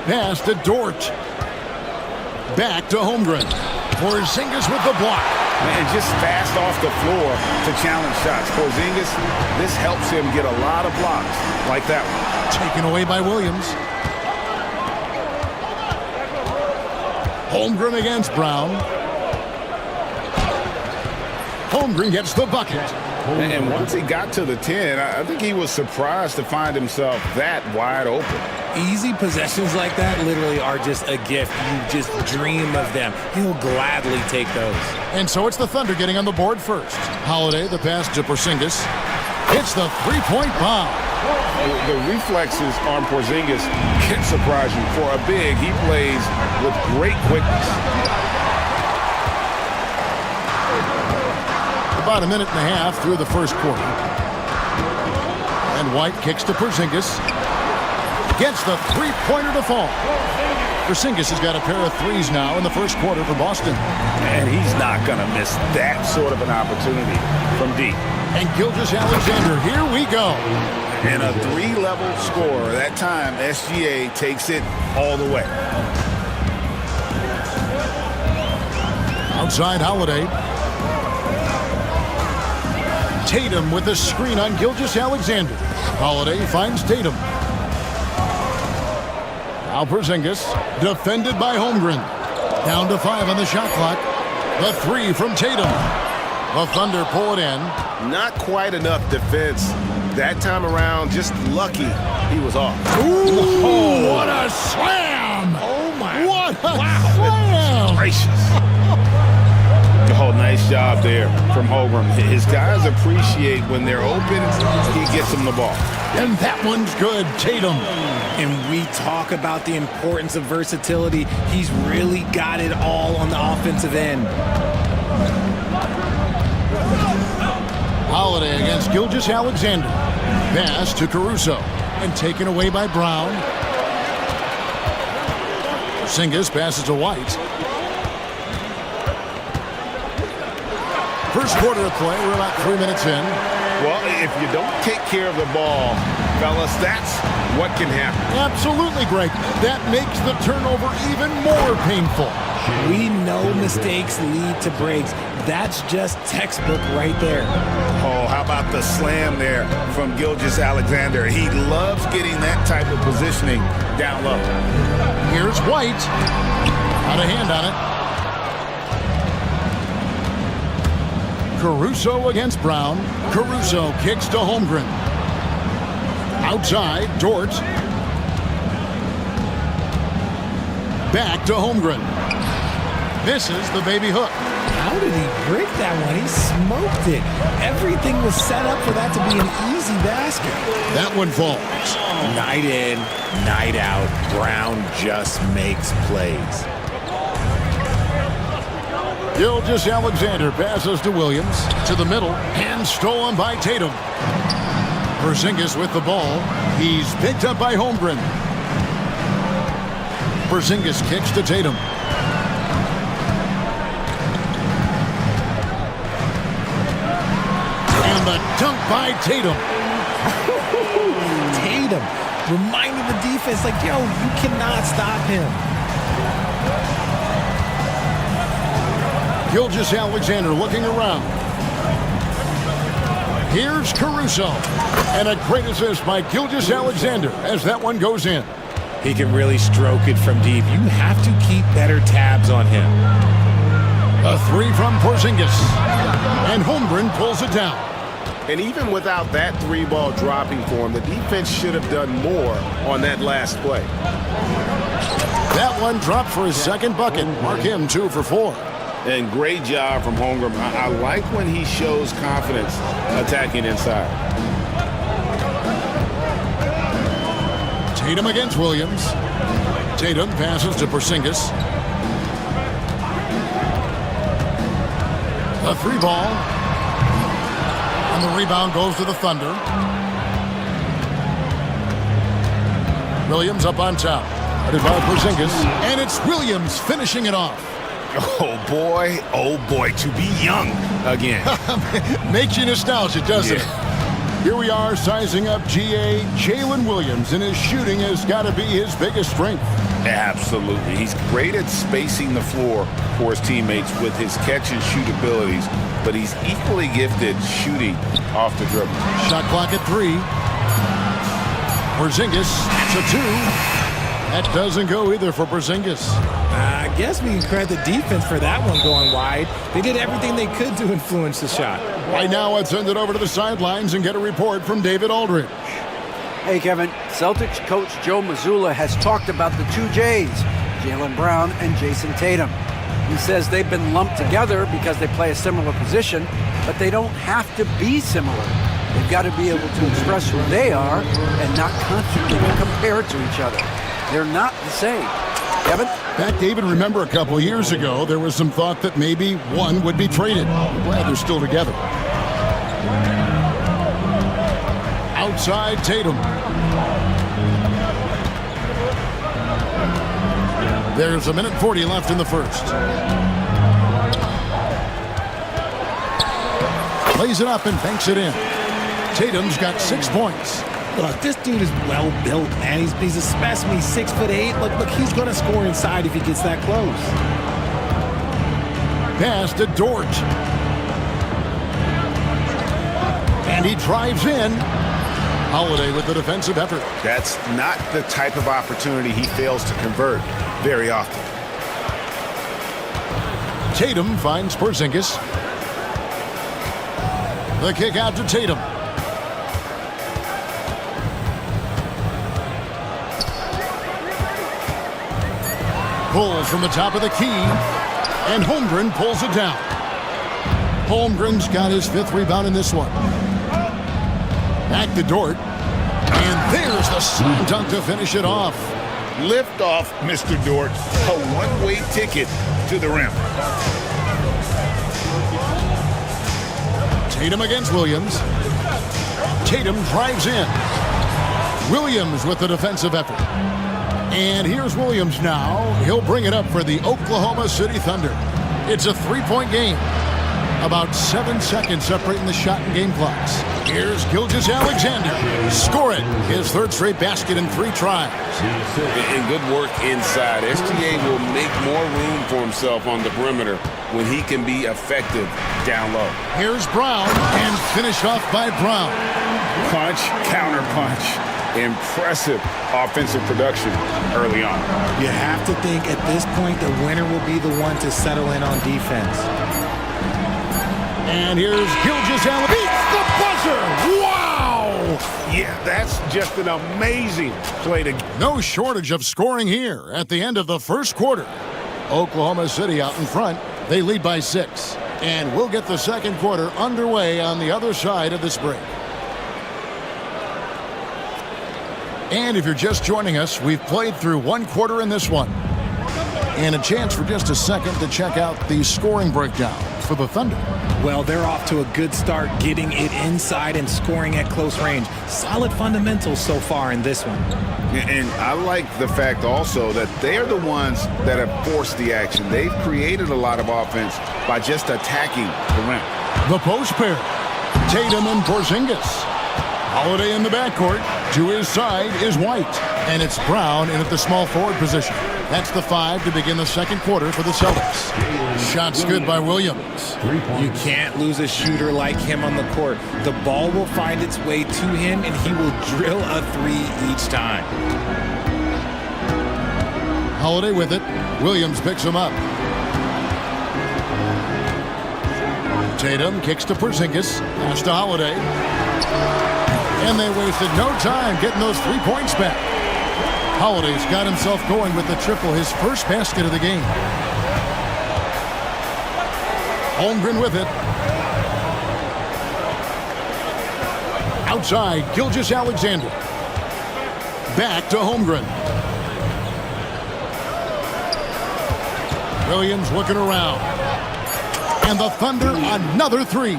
Pass to Dort. Back to Holmgren. Porzingis with the block. And just fast off the floor to challenge shots. Porzingis, this helps him get a lot of blocks like that one. Taken away by Williams. Holmgren against Brown. Holmgren gets the bucket. And once he got to the 10, I think he was surprised to find himself that wide open. Easy possessions like that literally are just a gift. You just dream of them. He'll gladly take those. And so it's the Thunder getting on the board first. Holiday, the pass to Porzingis. It's the three-point bomb. The reflexes on Porzingis can surprise you. For a big, he plays with great quickness. About a minute and a half through the first quarter. And White kicks to Porzingis. Gets the three-pointer to fall. Porzingis has got a pair of threes now in the first quarter for Boston. And he's not going to miss that sort of an opportunity from deep. And Gilgeous-Alexander, here we go. And a three-level scorer. That time, SGA takes it all the way. Outside Holiday. Tatum with the screen on Gilgeous-Alexander. Holiday finds Tatum. Now Porzingis, defended by Holmgren. Down to 5 on the shot clock. The 3 from Tatum. The Thunder pull it in. Not quite enough defense that time around. Just lucky he was off. Ooh, what a slam! Oh my! What a slam! Gracious. Oh, nice job there from Holmgren. His guys appreciate when they're open, he gets them the ball. And that one's good, Tatum. And we talk about the importance of versatility. He's really got it all on the offensive end. Holiday against Gilgeous-Alexander. Pass to Caruso. And taken away by Brown. Porzingis passes to White. First quarter of play, we're about 3 minutes in. Well, if you don't take care of the ball, fellas, that's what can happen. Absolutely, Greg. That makes the turnover even more painful. We know mistakes lead to breaks. That's just textbook right there. Oh, how about the slam there from Gilgeous-Alexander? He loves getting that type of positioning down low. Here's White. Out of hand on it. Caruso against Brown. Caruso kicks to Holmgren. Outside, Dort. Back to Holmgren. Misses the baby hook. How did he break that one? He smoked it. Everything was set up for that to be an easy basket. That one falls. Night in, night out, Brown just makes plays. Gilgeous-Alexander passes to Williams. To the middle, and stolen by Tatum. Porzingis with the ball. He's picked up by Holmgren. Porzingis kicks to Tatum. And the dunk by Tatum. Tatum reminding the defense, like, yo, you cannot stop him. Gilgeous-Alexander looking around. Here's Caruso. And a great assist by Gilgeous-Alexander as that one goes in. He can really stroke it from deep. You have to keep better tabs on him. A 3 from Porzingis. And Holmgren pulls it down. And even without that 3-ball dropping for him, the defense should have done more on that last play. That one dropped for his second bucket. Mark him 2 for 4. And great job from Holmgren. I like when he shows confidence attacking inside. Tatum against Williams. Tatum passes to Porzingis. The three ball. And the rebound goes to the Thunder. Williams up on top. Headed by Porzingis. And it's Williams finishing it off. Oh boy, to be young again. Makes you nostalgic, doesn't it? Here we are sizing up GA Jalen Williams, and his shooting has got to be his biggest strength. Absolutely. He's great at spacing the floor for his teammates with his catch and shoot abilities, but he's equally gifted shooting off the dribble. Shot clock at 3. Porzingis to 2. That doesn't go either for Porzingis. I guess we can credit the defense for that one going wide. They did everything they could to influence the shot. Right now, let's send it over to the sidelines and get a report from David Aldridge. Hey, Kevin. Celtics coach Joe Mazzulla has talked about the two J's, Jaylen Brown and Jason Tatum. He says they've been lumped together because they play a similar position, but they don't have to be similar. They've got to be able to express who they are and not constantly compare to each other. They're not the same. Kevin? Back, David, remember a couple years ago, there was some thought that maybe one would be traded. I'm glad they're still together. Outside Tatum. There's 1:40 left in the first. Plays it up and banks it in. Tatum's got 6 points. Look, this dude is well built, man. He's a specimen. He's 6'8". Look, he's going to score inside if he gets that close. Pass to Dort. And he drives in. Holiday with the defensive effort. That's not the type of opportunity he fails to convert very often. Tatum finds Porzingis. The kick out to Tatum. Pulls from the top of the key, and Holmgren pulls it down. Holmgren's got his 5th rebound in this one. Back to Dort, and there's the slam dunk to finish it off. Lift off, Mr. Dort. A one-way ticket to the rim. Tatum against Williams. Tatum drives in. Williams with the defensive effort. And here's Williams now. He'll bring it up for the Oklahoma City Thunder. It's a 3-point game. About 7 seconds separating the shot and game clocks. Here's Gilgeous-Alexander. Score it. His 3rd straight basket in 3 tries. And good work inside. SGA will make more room for himself on the perimeter when he can be effective down low. Here's Brown, and finished off by Brown. Punch, counter punch. Impressive offensive production early on. You have to think at this point the winner will be the one to settle in on defense. And here's Gilgeous-Alexander. Beats the buzzer! Wow! Yeah, that's just an amazing play to... No shortage of scoring here at the end of the first quarter. Oklahoma City out in front. They lead by 6. And we'll get the second quarter underway on the other side of this break. And if you're just joining us, we've played through 1 quarter in this one. And a chance for just a second to check out the scoring breakdown for the Thunder. Well, they're off to a good start getting it inside and scoring at close range. Solid fundamentals so far in this one. And I like the fact also that they're the ones that have forced the action. They've created a lot of offense by just attacking the rim. The post pair. Tatum and Porzingis. Holiday in the backcourt. To his side is White. And it's Brown in at the small forward position. That's the 5 to begin the second quarter for the Celtics. Shots good by Williams. You can't lose a shooter like him on the court. The ball will find its way to him, and he will drill a 3 each time. Holiday with it. Williams picks him up. Tatum kicks to Porzingis. Pass to Holiday. And they wasted no time getting those 3 points back. Holiday's got himself going with the triple, his first basket of the game. Holmgren with it. Outside, Gilgeous Alexander. Back to Holmgren. Williams looking around. And the Thunder, another three.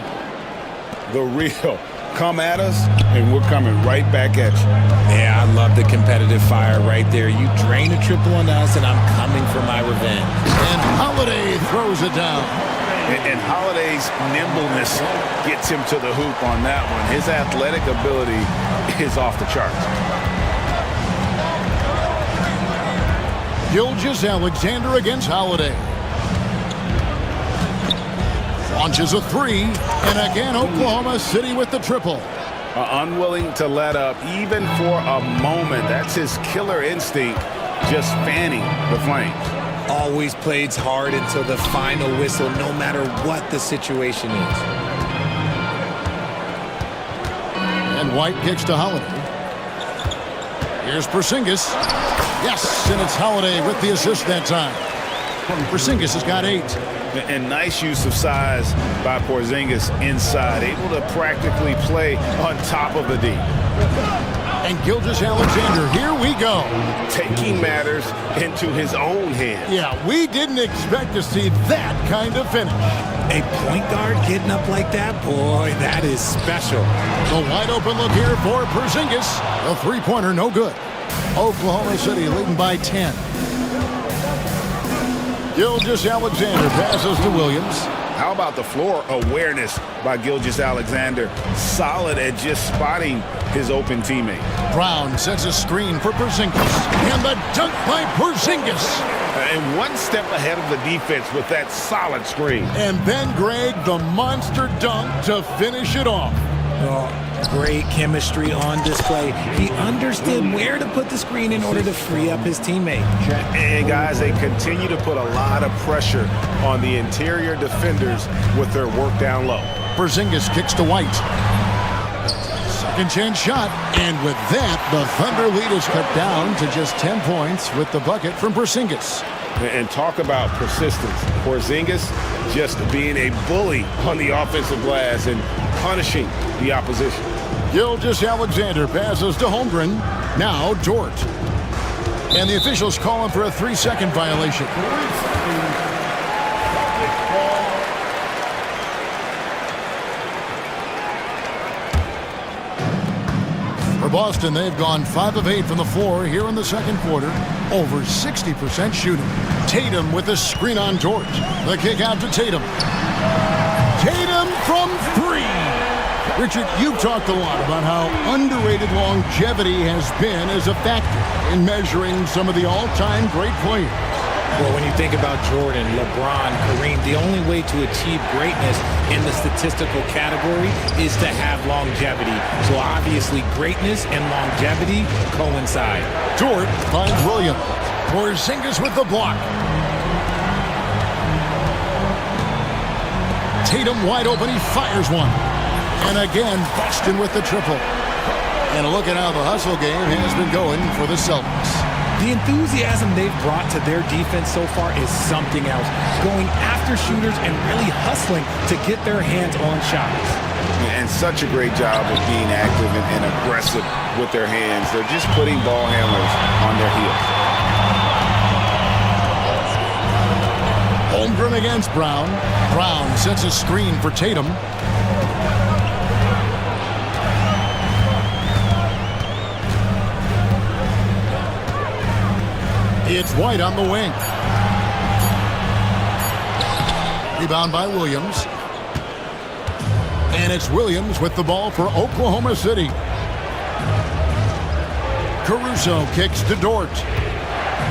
The real. Come at us, and we're coming right back at you. Yeah, I love the competitive fire right there. You drain a triple on us, and I'm coming for my revenge. And Holiday throws it down. And Holiday's nimbleness gets him to the hoop on that one. His athletic ability is off the charts. Gilgeous Alexander against Holiday. Launches a three, and again Oklahoma City with the triple. Unwilling to let up even for a moment. That's his killer instinct, just fanning the flames. Always plays hard until the final whistle, no matter what the situation is. And White kicks to Holiday. Here's Porzingis. Yes, and it's Holiday with the assist that time. Porzingis has got 8. And nice use of size by Porzingis inside, able to practically play on top of the D. And Gilgeous Alexander, here we go. Taking matters into his own hands. Yeah, we didn't expect to see that kind of finish. A point guard getting up like that, boy, that is special. The wide open look here for Porzingis. The three-pointer, no good. Oklahoma City leading by 10. Gilgeous Alexander passes to Williams. How about the floor awareness by Gilgeous Alexander? Solid at just spotting his open teammate. Brown sets a screen for Porzingis. And the dunk by Porzingis. And one step ahead of the defense with that solid screen. And then Greg, the monster dunk to finish it off. Oh, great chemistry on display. He understood where to put the screen in order to free up his teammate. And guys, they continue to put a lot of pressure on the interior defenders with their work down low. Porzingis kicks to White. Second chance shot. And with that, the Thunder lead is cut down to just 10 points with the bucket from Porzingis. And talk about persistence. Porzingis just being a bully on the offensive glass and punishing the opposition. Gilgeous Alexander passes to Holmgren. Now Dort. And the officials call him for a 3-second violation. For Boston, they've gone 5 of 8 from the floor here in the second quarter. Over 60% shooting. Tatum with a screen on Dort. The kick out to Tatum. Tatum from 3. Richard, you've talked a lot about how underrated longevity has been as a factor in measuring some of the all-time great players. Well, when you think about Jordan, LeBron, Kareem, the only way to achieve greatness in the statistical category is to have longevity. So obviously greatness and longevity coincide. Dort finds Williams. Porzingis with the block. Tatum wide open, he fires one. And again, Boston with the triple. And a look at how the hustle game has been going for the Celtics. The enthusiasm they've brought to their defense so far is something else. Going after shooters and really hustling to get their hands on shots. And such a great job of being active and aggressive with their hands. They're just putting ball handlers on their heels. Holmgren against Brown. Brown sets a screen for Tatum. It's White on the wing. Rebound by Williams. And it's Williams with the ball for Oklahoma City. Caruso kicks to Dort.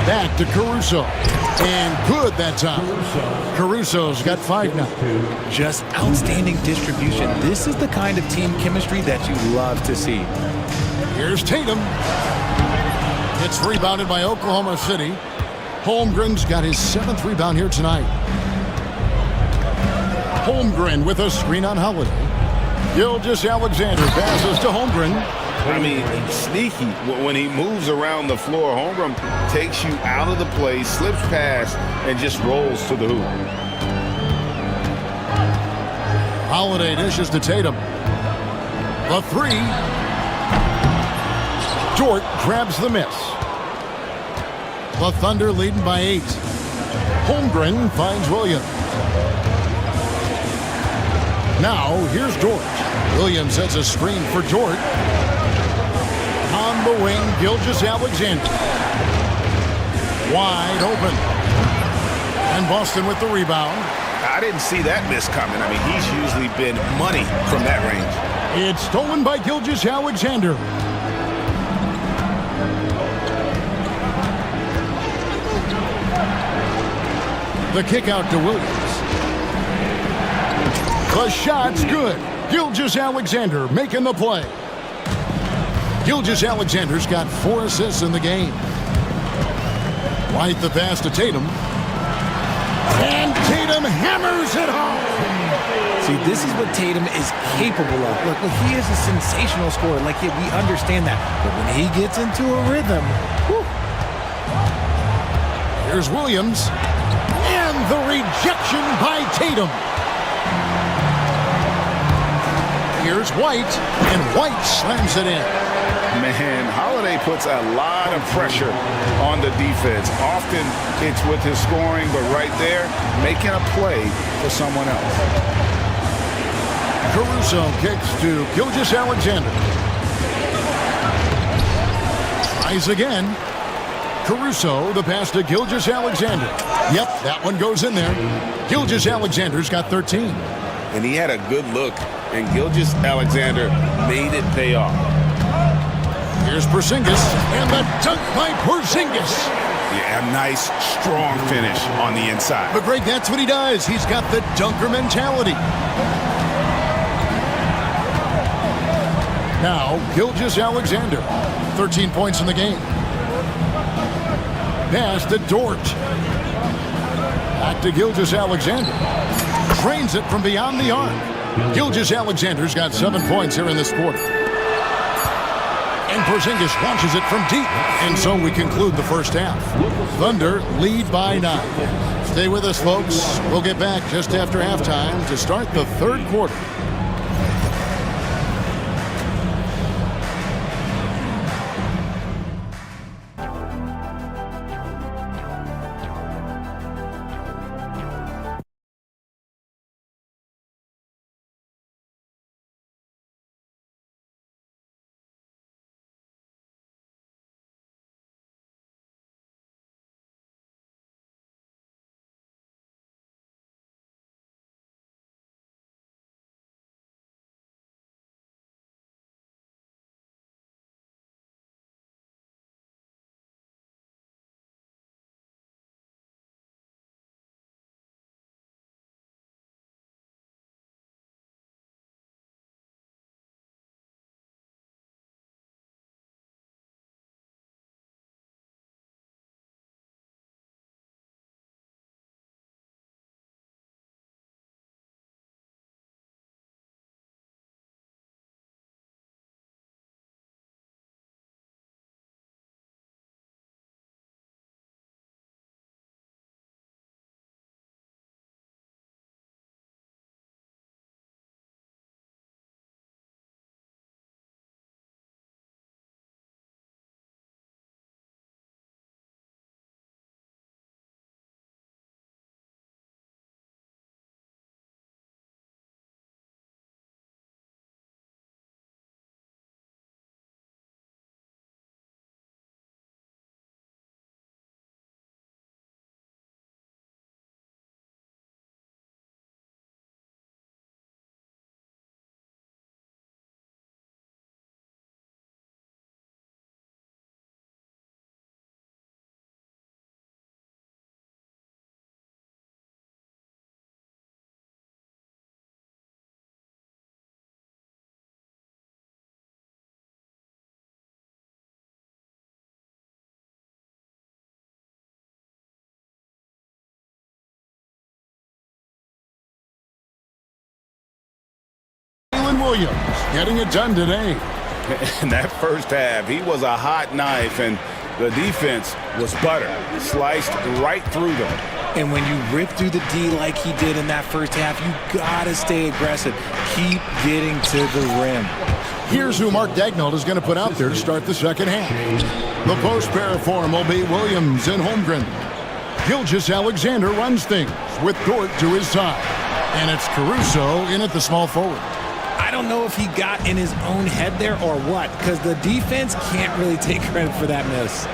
Back to Caruso. And good that time. Caruso's got 5 now. Just outstanding distribution. This is the kind of team chemistry that you love to see. Here's Tatum. It's rebounded by Oklahoma City. Holmgren's got his 7th rebound here tonight. Holmgren with a screen on Holiday. Gilgeous Alexander passes to Holmgren. I mean, sneaky. When he moves around the floor, Holmgren takes you out of the play, slips past, and just rolls to the hoop. Holiday dishes to Tatum. The three. Dort grabs the miss. The Thunder leading by 8. Holmgren finds Williams. Now, here's Dort. Williams sets a screen for Dort. On the wing, Gilgeous-Alexander. Wide open. And Boston with the rebound. I didn't see that miss coming. I mean, he's usually been money from that range. It's stolen by Gilgeous-Alexander. The kick out to Williams. The shot's good. Gilgeous-Alexander making the play. Gilgeous-Alexander's got 4 assists in the game. White the pass to Tatum. And Tatum hammers it home. See, this is what Tatum is capable of. Look, he is a sensational scorer. Like, we understand that. But when he gets into a rhythm, whew. Here's Williams. And the rejection by Tatum. Here's White. And White slams it in. Man, Holiday puts a lot of pressure on the defense. Often it's with his scoring, but right there, making a play for someone else. Caruso kicks to Gilgeous-Alexander. Tries again. Caruso, the pass to Gilgeous-Alexander. Yep, that one goes in there. Gilgeous-Alexander's got 13. And he had a good look, and Gilgeous-Alexander made it pay off. Here's Porzingis, and the dunk by Porzingis. Yeah, a nice, strong finish on the inside. But Greg, that's what he does. He's got the dunker mentality. Now, Gilgeous-Alexander, 13 points in the game. Pass to Dort. Back to Gilgeous-Alexander. Drains it from beyond the arc. Gilgeous-Alexander's got 7 points here in this quarter. And Porzingis launches it from deep. And so we conclude the first half. Thunder lead by 9. Stay with us, folks. We'll get back just after halftime to start the third quarter. Williams getting it done today. In that first half, he was a hot knife, and the defense was butter. Sliced right through them. And when you rip through the D like he did in that first half, you gotta stay aggressive. Keep getting to the rim. Here's who Mark Dagnall is going to put out there to start the second half. The post pair form will be Williams and Holmgren. Gilgeous Alexander runs things with Dort to his side. And it's Caruso in at the small forward. I don't know if he got in his own head there or what, because the defense can't really take credit for that miss.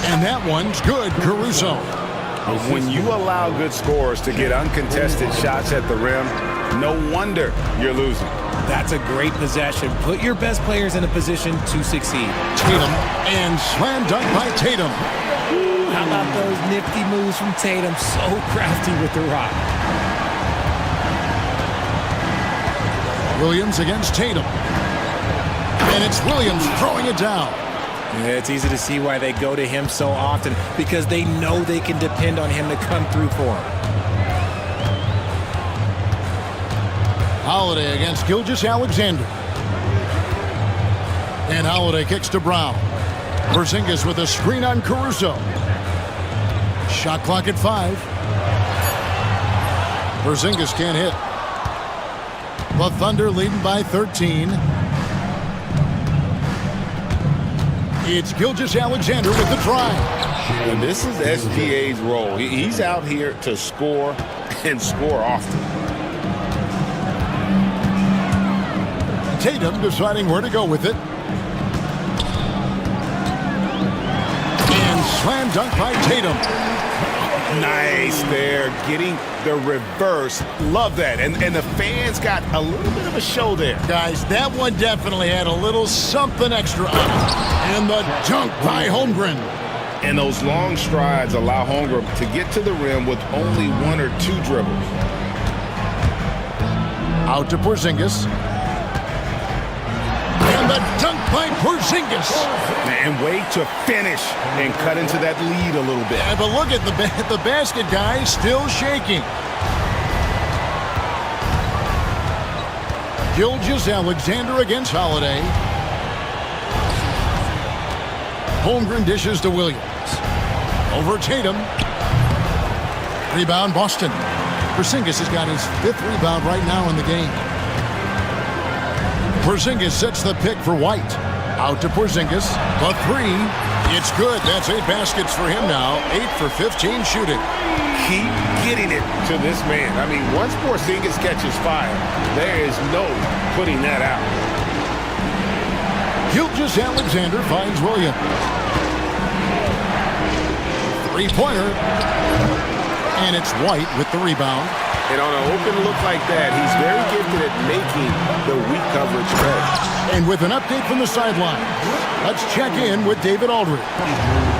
And that one's good, Caruso. When you allow good scorers to get uncontested shots at the rim, no wonder you're losing. That's a great possession. Put your best players in a position to succeed. Tatum and slam dunk by Tatum. How about those nifty moves from Tatum? So crafty with the rock. Williams against Tatum. And it's Williams throwing it down. Yeah, it's easy to see why they go to him so often, because they know they can depend on him to come through for them. Holiday against Gilgeous Alexander. And Holiday kicks to Brown. Porzingis with a screen on Caruso. Shot clock at 5. Porzingis can't hit. The Thunder leading by 13. It's Gilgeous Alexander with the drive. And this is SGA's role. He's out here to score and score often. Tatum deciding where to go with it. And slam dunk by Tatum. Nice there, getting the reverse. Love that. And the fans got a little bit of a show there. Guys, that one definitely had a little something extra on it. And the dunk by Holmgren. And those long strides allow Holmgren to get to the rim with only 1 or 2 dribbles. Out to Porzingis. And the dunk by Porzingis. And way to finish and cut into that lead a little bit. Yeah, but look at the basket, guys, still shaking. Gilgeous Alexander against Holiday. Holmgren dishes to Williams. Over Tatum. Rebound Boston. Porzingis has got his 5th rebound right now in the game. Porzingis sets the pick for White. Out to Porzingis. The 3. It's good. That's 8 baskets for him now. 8 for 15 shooting. Keep getting it to this man. I mean, once Porzingis catches fire, there is no putting that out. Gilgeous Alexander finds Williams. 3-pointer. And it's White with the rebound. And on an open look like that, he's very gifted at making the weak coverage better. And with an update from the sideline, let's check in with David Aldridge.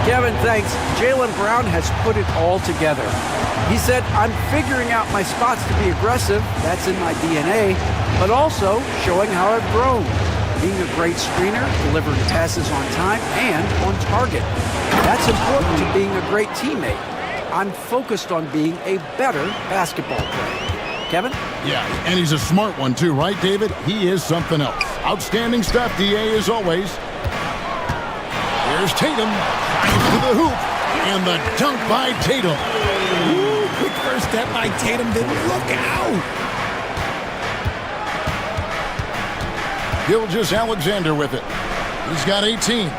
Kevin, thanks. Jaylen Brown has put it all together. He said, I'm figuring out my spots to be aggressive. That's in my DNA. But also showing how I've grown. Being a great screener, delivering passes on time and on target. That's important to being a great teammate. I'm focused on being a better basketball player. Kevin? Yeah, and he's a smart one too, right, David? He is something else. Outstanding stuff, DA, as always. Here's Tatum. Drives to the hoop. And the dunk by Tatum. Ooh, quick first step by Tatum. Then look out. Gilgeous Alexander with it. He's got 18.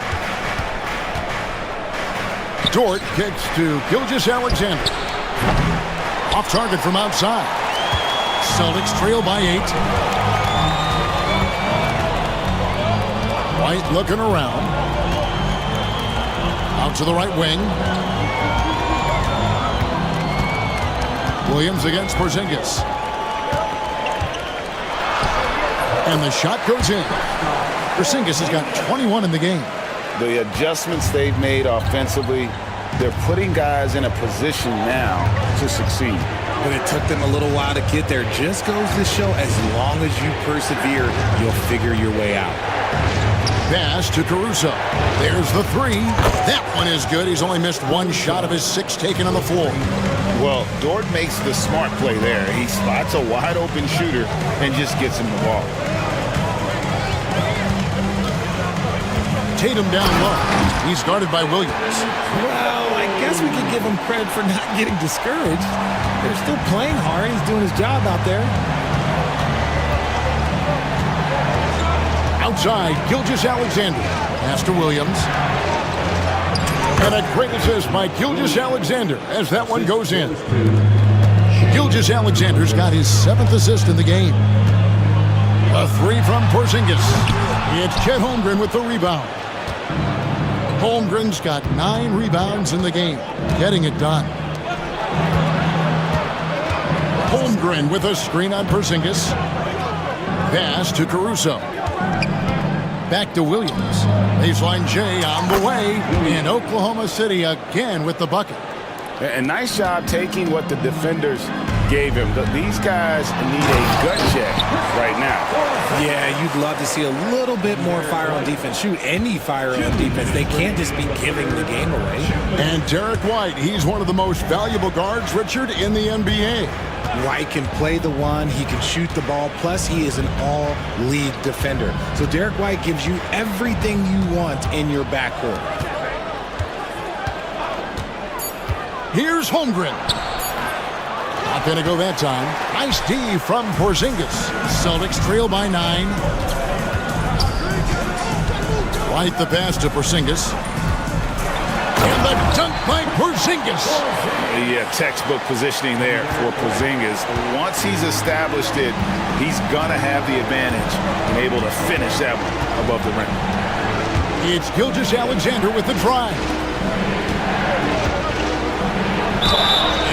Dort kicks to Gilgeous Alexander. Off target from outside. Celtics trail by 8. White looking around. Out to the right wing. Williams against Porzingis. And the shot goes in. Porzingis has got 21 in the game. The adjustments they've made offensively, they're putting guys in a position now to succeed. But it took them a little while to get there. Just goes to show, as long as you persevere, you'll figure your way out. Pass to Caruso. There's the 3. That one is good. He's only missed 1 shot of his 6 taken on the floor. Well, Dort makes the smart play there. He spots a wide open shooter and just gets him the ball. Tatum down low. He's guarded by Williams. Well, I guess we could give him credit for not getting discouraged. They're still playing hard. He's doing his job out there. Outside, Gilgeous-Alexander. Pass to Williams. And a great assist by Gilgeous-Alexander as that one goes in. Gilgeous-Alexander's got his 7th assist in the game. A 3 from Porzingis. It's Chet Holmgren with the rebound. Holmgren's got 9 rebounds in the game, getting it done. Holmgren with a screen on Porzingis. Pass to Caruso. Back to Williams. Baseline J on the way. And Oklahoma City again with the bucket. And nice job taking what the defenders gave him. These guys need a gut check right now. Yeah, you'd love to see a little bit more fire on defense. Shoot, any fire on defense. They can't just be giving the game away. And Derek White, he's one of the most valuable guards, Richard, in the NBA. White can play the one, he can shoot the ball, plus he is an all-league defender. So Derek White gives you everything you want in your backcourt. Here's Holmgren. Not going to go that time. Nice D from Porzingis. Celtics trail by 9. White the pass to Porzingis. And the dunk by Porzingis. Yeah, textbook positioning there for Porzingis. Once he's established it, he's going to have the advantage and able to finish that one above the rim. It's Gilgeous-Alexander with the drive.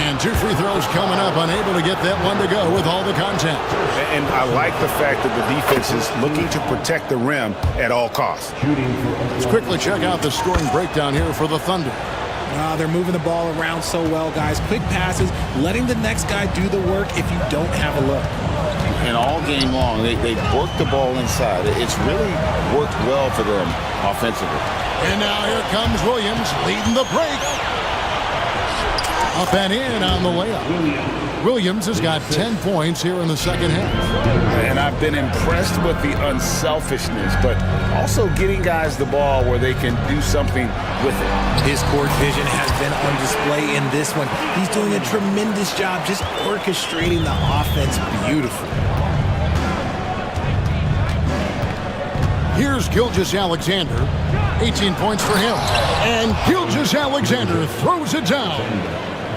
And 2 free throws coming up, unable to get that one to go with all the contact. And I like the fact that the defense is looking to protect the rim at all costs. Let's quickly check out the scoring breakdown here for the Thunder. They're moving the ball around so well, guys. Quick passes, letting the next guy do the work if you don't have a look. And all game long, they worked the ball inside. It's really worked well for them offensively. And now here comes Williams leading the break. Up and in on the layup. Williams has got 10 points here in the second half. And I've been impressed with the unselfishness, but also getting guys the ball where they can do something with it. His court vision has been on display in this one. He's doing a tremendous job just orchestrating the offense beautifully. Here's Gilgeous-Alexander. 18 points for him. And Gilgeous-Alexander throws it down.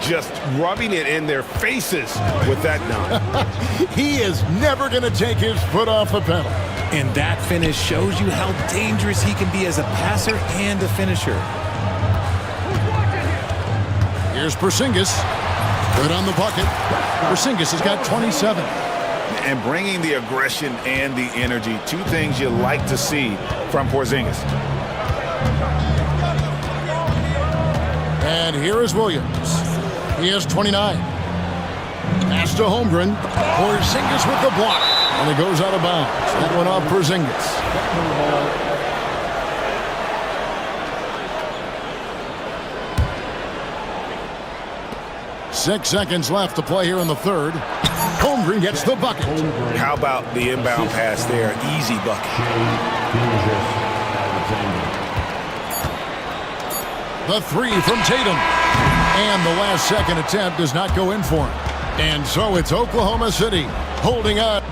Just rubbing it in their faces with that dunk. He is never going to take his foot off the pedal. And that finish shows you how dangerous he can be as a passer and a finisher. Here's Porzingis. Good on the bucket. Porzingis has got 27. And bringing the aggression and the energy, 2 things you like to see from Porzingis. And here is Williams. He has 29. Pass to Holmgren. Porzingis with the block. And it goes out of bounds. That one off Porzingis. 6 seconds left to play here in the third. Holmgren gets the bucket. How about the inbound pass there? Easy bucket. The 3 from Tatum. And the last second attempt does not go in for him. And so it's Oklahoma City holding on.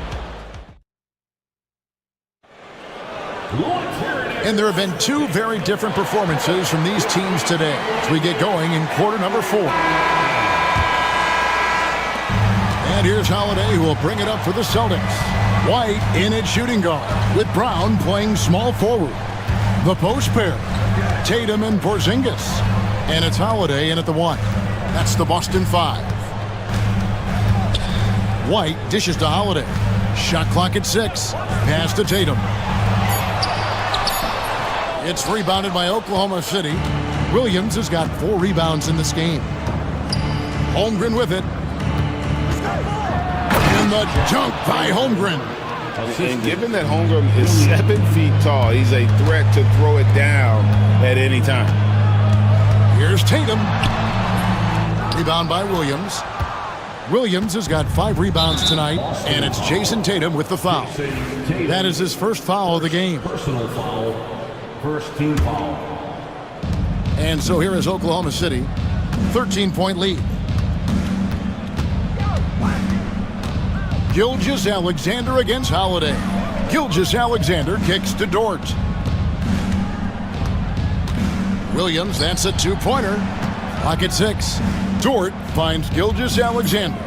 And there have been 2 very different performances from these teams today as we get going in quarter number 4. And here's Holiday, who will bring it up for the Celtics. White in at shooting guard, with Brown playing small forward. The post pair, Tatum and Porzingis. And it's Holiday in at the 1. That's the Boston 5. White dishes to Holiday. Shot clock at 6. Pass to Tatum. It's rebounded by Oklahoma City. Williams has got 4 rebounds in this game. Holmgren with it. And the dunk by Holmgren. And given that Holmgren is 7 feet tall, he's a threat to throw it down at any time. Here's Tatum. Rebound by Williams. Williams has got 5 rebounds tonight, and it's Jason Tatum with the foul. That is his first foul of the game. Personal foul, First team foul. And so here is Oklahoma City, 13-point lead. Gilgeous-Alexander against Holiday. Gilgeous-Alexander kicks to Dort. Williams, that's a two-pointer. Clock at 6. Dort finds Gilgeous-Alexander.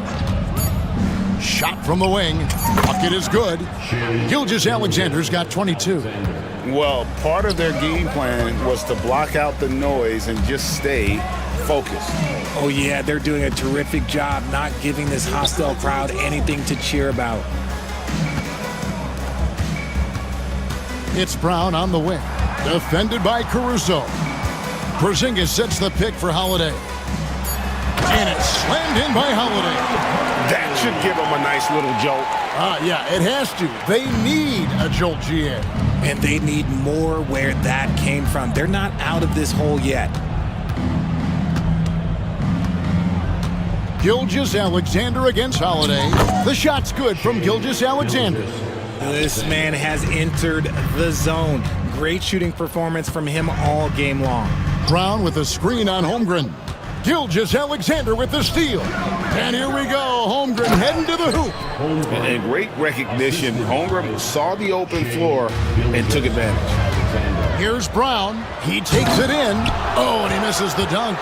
Shot from the wing. Bucket is good. Gilgeous-Alexander's got 22. Well, part of their game plan was to block out the noise and just stay focused. Oh, yeah, they're doing a terrific job not giving this hostile crowd anything to cheer about. It's Brown on the wing. Defended by Caruso. Porzingis sets the pick for Holiday. And it's slammed in by Holiday. That should give them a nice little jolt. Yeah, it has to. They need a jolt, GA. And they need more where that came from. They're not out of this hole yet. Gilgeous-Alexander against Holiday. The shot's good from Gilgeous-Alexander. This man has entered the zone. Great shooting performance from him all game long. Brown with a screen on Holmgren. Gilgeous-Alexander with the steal. And here we go. Holmgren heading to the hoop. And great recognition. Holmgren saw the open floor and took advantage. Here's Brown. He takes it in. Oh, and he misses the dunk.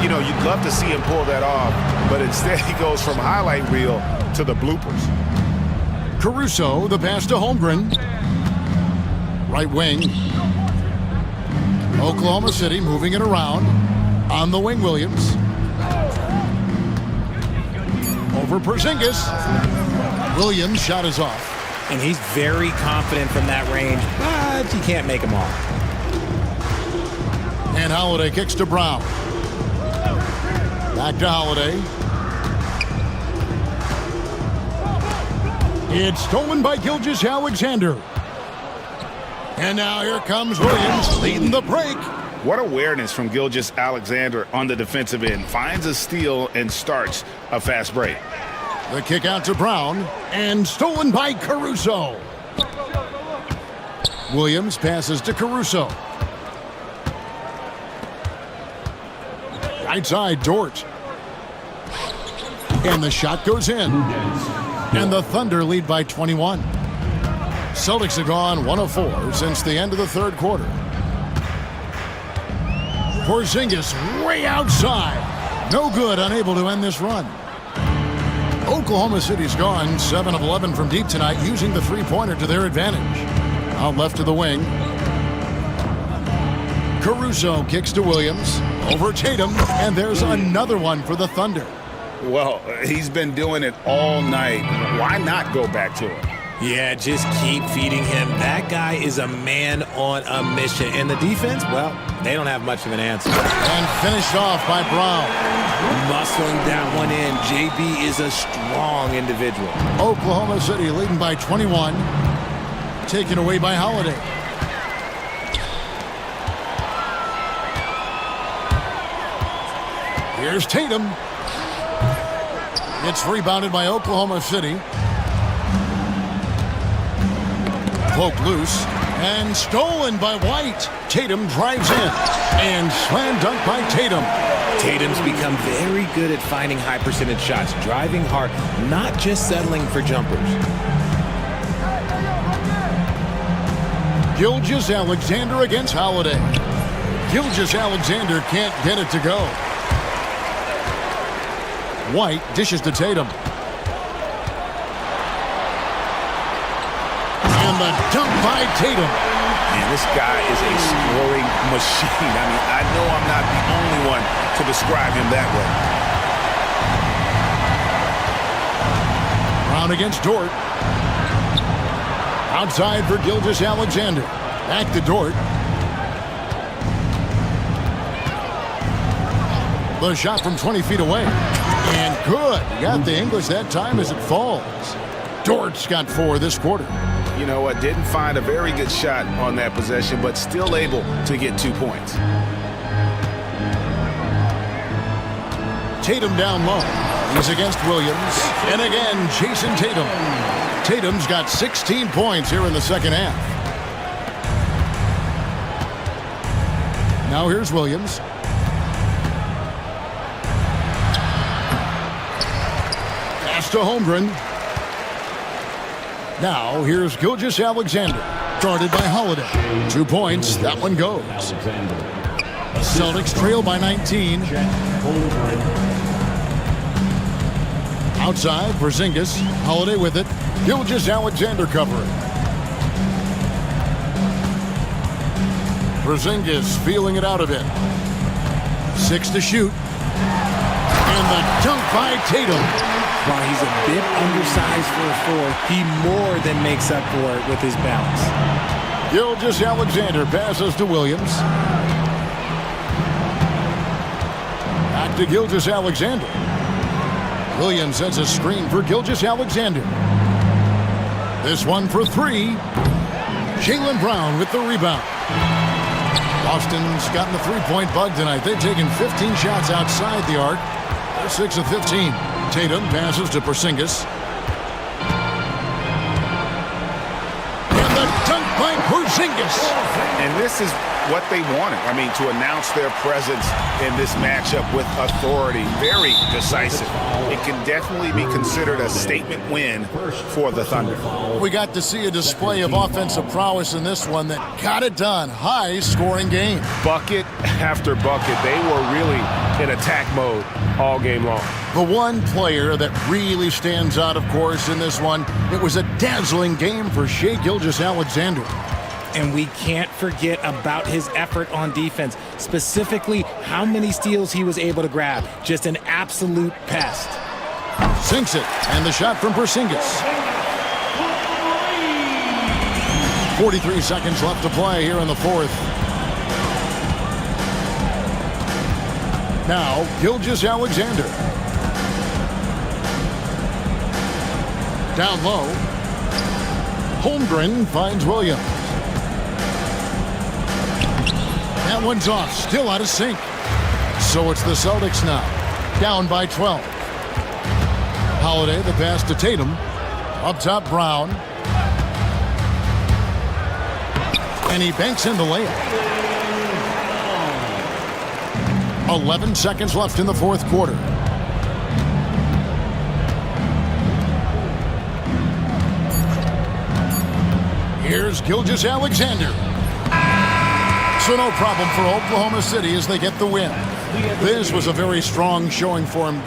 You know, you'd love to see him pull that off, but instead he goes from highlight reel to the bloopers. Caruso, the pass to Holmgren. Right wing. Oklahoma City moving it around. On the wing, Williams. Over Porzingis. Williams' shot is off. And he's very confident from that range, but you can't make him all. And Holiday kicks to Brown. Back to Holiday. It's stolen by Gilgeous-Alexander. And now here comes Williams leading the break. What awareness from Gilgeous-Alexander on the defensive end. Finds a steal and starts a fast break. The kick out to Brown and stolen by Caruso. Williams passes to Caruso. Right side, Dort. And the shot goes in. And the Thunder lead by 21. Celtics have gone 1 of 4 since the end of the third quarter. Porzingis way outside. No good, unable to end this run. Oklahoma City's gone 7 of 11 from deep tonight, using the three-pointer to their advantage. Out left to the wing. Caruso kicks to Williams. Over Tatum, and there's another one for the Thunder. Well, he's been doing it all night. Why not go back to it? Yeah, just keep feeding him. That guy is a man on a mission. And the defense, well, they don't have much of an answer. And finished off by Brown. Muscling that one in. JB is a strong individual. Oklahoma City leading by 21. Taken away by Holiday. Here's Tatum. It's rebounded by Oklahoma City. Poked loose and stolen by White. Tatum drives in and slam dunk by Tatum. Tatum's become very good at finding high percentage shots, driving hard, not just settling for jumpers. Gilgeous-Alexander against Holiday. Gilgeous-Alexander can't get it to go. White dishes to Tatum. And the dunk by Tatum. Man, this guy is a scoring machine. I mean, I know I'm not the only one to describe him that way. Brown against Dort. Outside for Gilgeous-Alexander. Back to Dort. The shot from 20 feet away. And good. He got the English that time as it falls. Dort's got 4 this quarter. You know what? Didn't find a very good shot on that possession, but still able to get 2 points. Tatum down low. He's against Williams. And again, Jason Tatum. Tatum's got 16 points here in the second half. Now here's Williams. Pass to Holmgren. Now here's Gilgeous-Alexander. Guarded by Holiday. 2 points. That one goes. Celtics trail by 19. Outside, Porzingis. Holiday with it. Gilgeous-Alexander covering. Porzingis feeling it out a bit. 6 to shoot. And the dunk by Tatum. While he's a bit undersized for a 4, he more than makes up for it with his balance. Gilgeous-Alexander passes to Williams. Back to Gilgeous-Alexander. Williams sets a screen for Gilgeous-Alexander. This one for 3. Jaylen Brown with the rebound. Boston's gotten the three-point bug tonight. They've taken 15 shots outside the arc. They're 6 of 15. Tatum passes to Porzingis. And the dunk by Porzingis. And this is what they wanted. I mean, to announce their presence in this matchup with authority. Very decisive. It can definitely be considered a statement win for the Thunder. We got to see a display of offensive prowess in this one that got it done. High-scoring game. Bucket after bucket. They were really in attack mode all game long. The one player that really stands out, of course, in this one, it was a dazzling game for Shai Gilgeous-Alexander. And we can't forget about his effort on defense, specifically how many steals he was able to grab. Just an absolute pest. Sinks it, and the shot from Porzingis. 43 seconds left to play here in the fourth. Now, Gilgeous-Alexander. Down low. Holmgren finds Williams. That one's off, still out of sync. So it's the Celtics now, down by 12. Holiday, the pass to Tatum. Up top, Brown. And he banks in the layup. 11 seconds left in the fourth quarter. Here's Gilgeous-Alexander. So no problem for Oklahoma City as they get the win. This was a very strong showing for him.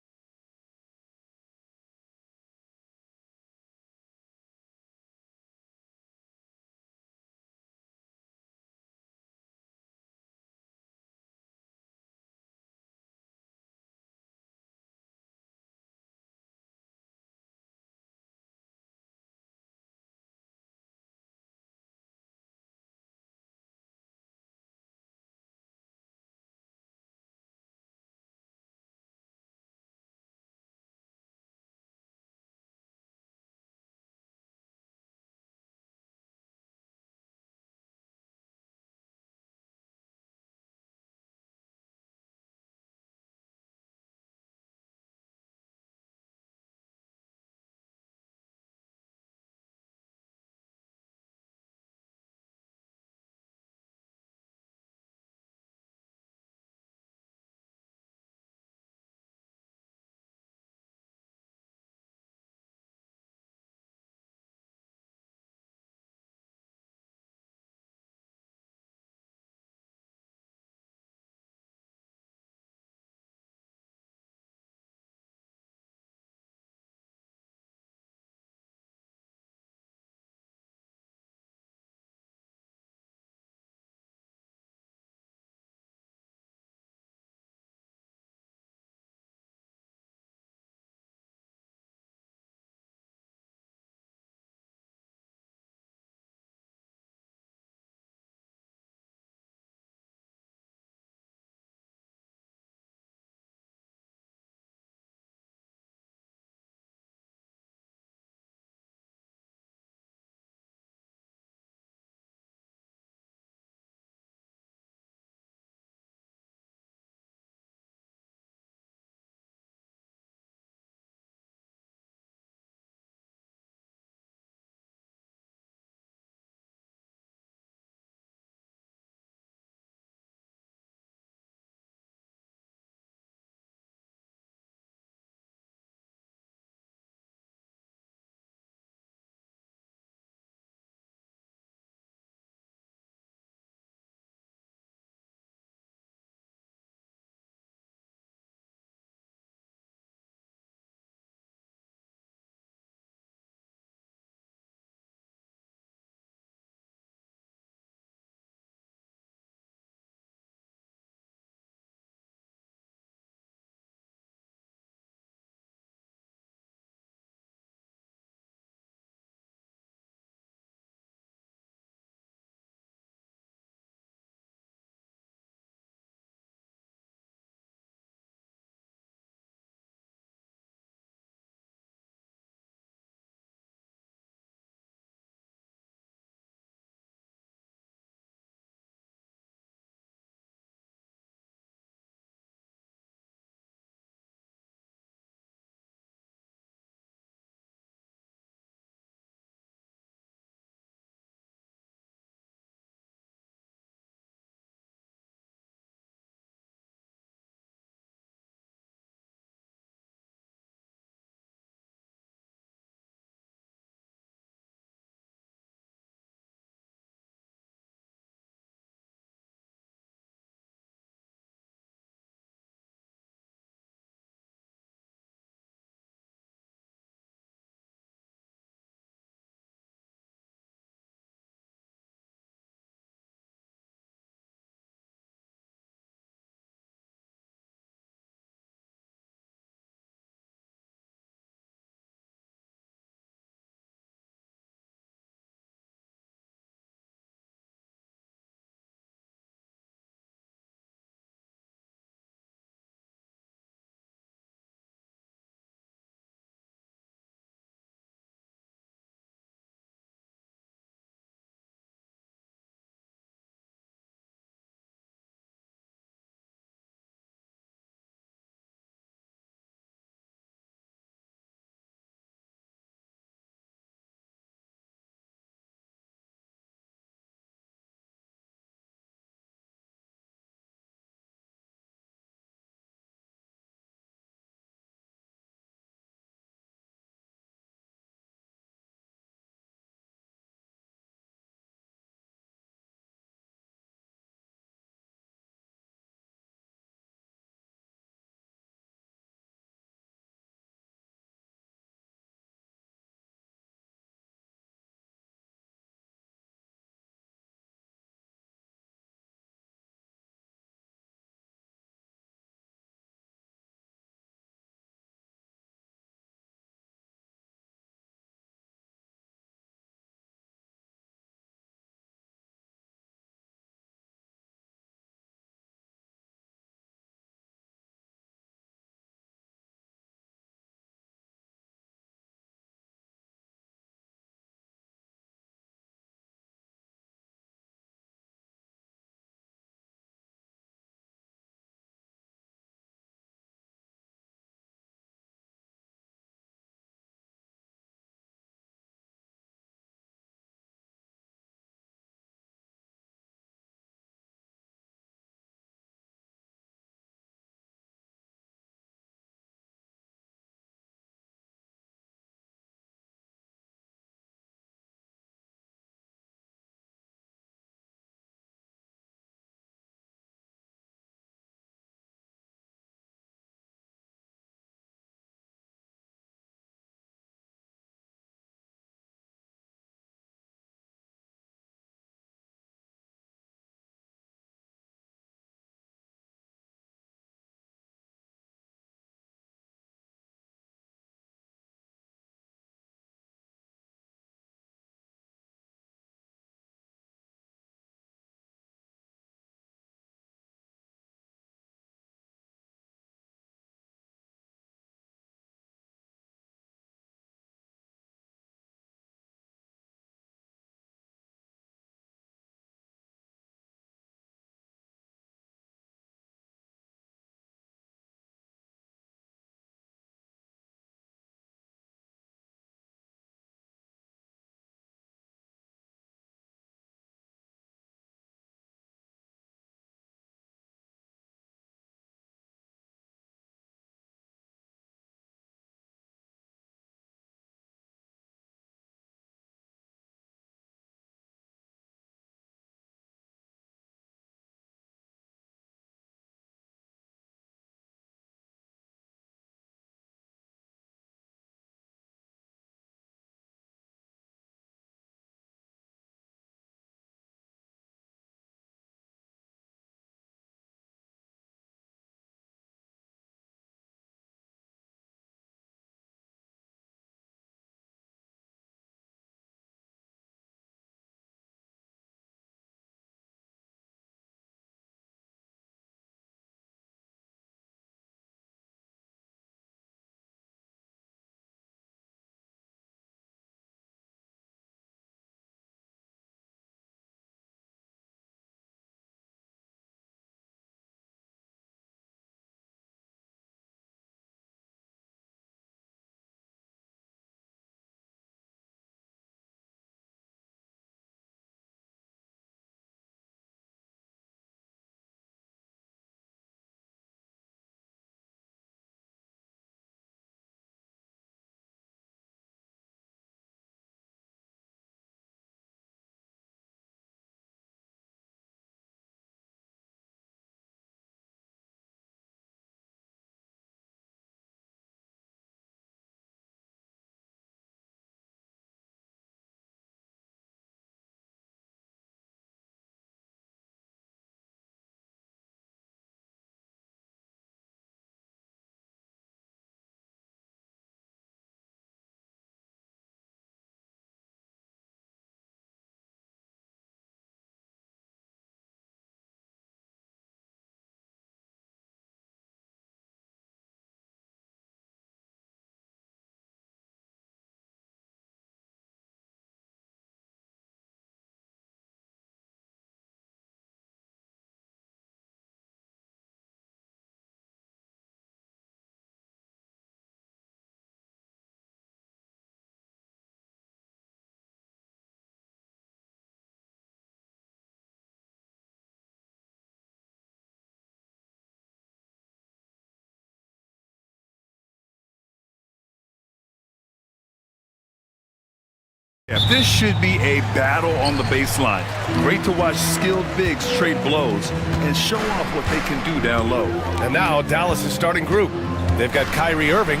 This should be a battle on the baseline. Great to watch skilled bigs trade blows and show off what they can do down low. And now Dallas' starting group. They've got Kyrie Irving.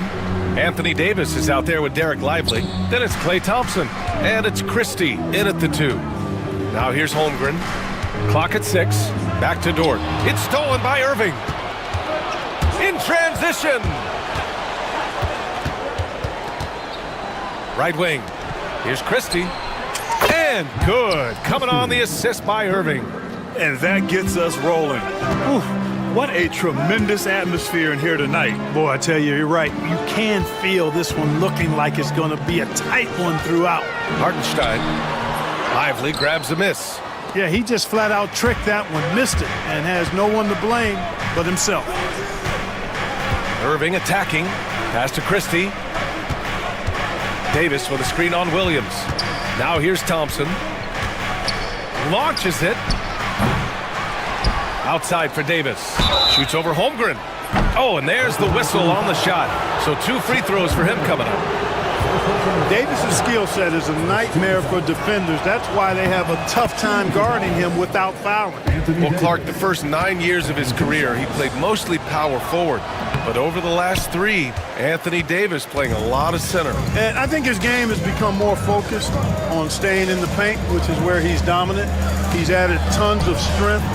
Anthony Davis is out there with Derek Lively. Then it's Klay Thompson. And it's Christie in at the 2. Now here's Holmgren. Clock at 6. Back to Dort. It's stolen by Irving. In transition. Right wing. Here's Christie. And good. Coming on the assist by Irving. And that gets us rolling. Whew, what a tremendous atmosphere in here tonight. Boy, I tell you, you're right. You can feel this one looking like it's going to be a tight one throughout. Hartenstein. Lively grabs a miss. Yeah, he just flat out tricked that one, missed it, and has no one to blame but himself. Irving attacking. Pass to Christie. Davis with a screen on Williams. Now here's Thompson. Launches it. Outside for Davis. Shoots over Holmgren. Oh, and there's the whistle on the shot. So 2 free throws for him coming up. Davis's skill set is a nightmare for defenders. That's why they have a tough time guarding him without fouling. Well, Clark, the first 9 years of his career, he played mostly power forward. But over the last 3, Anthony Davis playing a lot of center. And I think his game has become more focused on staying in the paint, which is where he's dominant. He's added tons of strength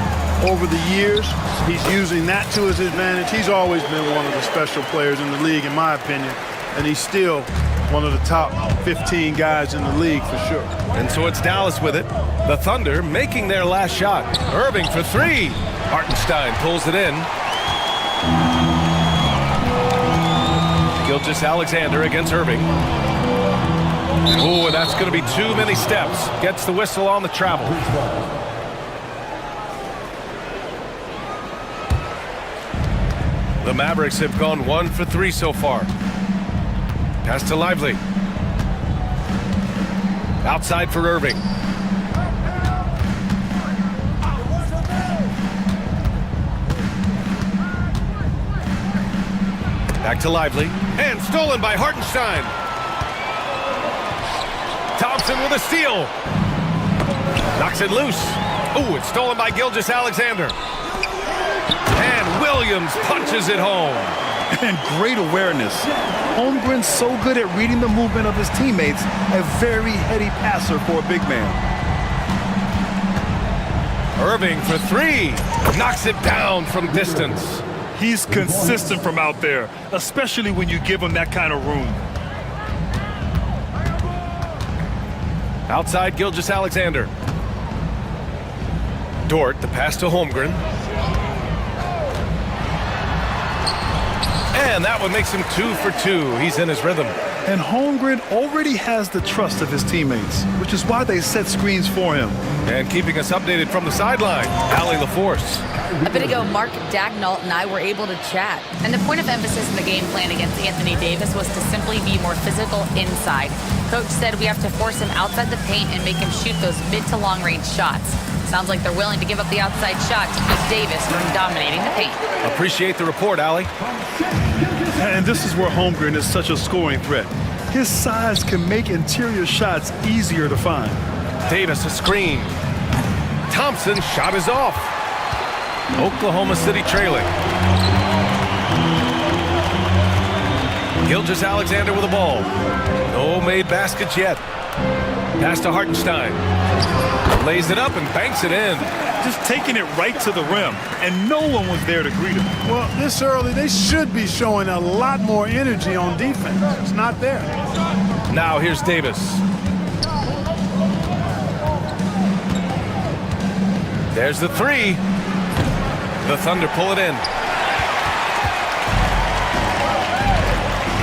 over the years. He's using that to his advantage. He's always been one of the special players in the league, in my opinion. And he's still one of the top 15 guys in the league for sure. And so it's Dallas with it. The Thunder making their last shot. Irving for 3. Hartenstein pulls it in. Gilgeous-Alexander against Irving. Ooh, and that's going to be too many steps. Gets the whistle on the travel. The Mavericks have gone 1 for 3 so far. Pass to Lively. Outside for Irving. Back to Lively. And stolen by Hartenstein. Thompson with a steal. Knocks it loose. Ooh, it's stolen by Gilgeous-Alexander. And Williams punches it home. And great awareness. Holmgren's so good at reading the movement of his teammates. A very heady passer for a big man. Irving for 3. Knocks it down from distance. He's consistent from out there, especially when you give him that kind of room. Outside Gilgeous-Alexander. Dort, the pass to Holmgren. And that one makes him 2 for 2. He's in his rhythm. And Holmgren already has the trust of his teammates, which is why they set screens for him. And keeping us updated from the sideline, Allie LaForce. A bit ago, Mark Dagnall and I were able to chat. And the point of emphasis in the game plan against Anthony Davis was to simply be more physical inside. Coach said we have to force him outside the paint and make him shoot those mid to long range shots. Sounds like they're willing to give up the outside shot to keep Davis from dominating the paint. Appreciate the report, Allie. And this is where Holmgren is such a scoring threat. His size can make interior shots easier to find. Davis a screen. Thompson shot is off. Oklahoma City trailing. Gilgeous-Alexander with the ball. No made baskets yet. Pass to Hartenstein. Lays it up and banks it in. Just taking it right to the rim, and no one was there to greet him. Well, this early, they should be showing a lot more energy on defense. It's not there. Now here's Davis. There's the 3. The Thunder pull it in.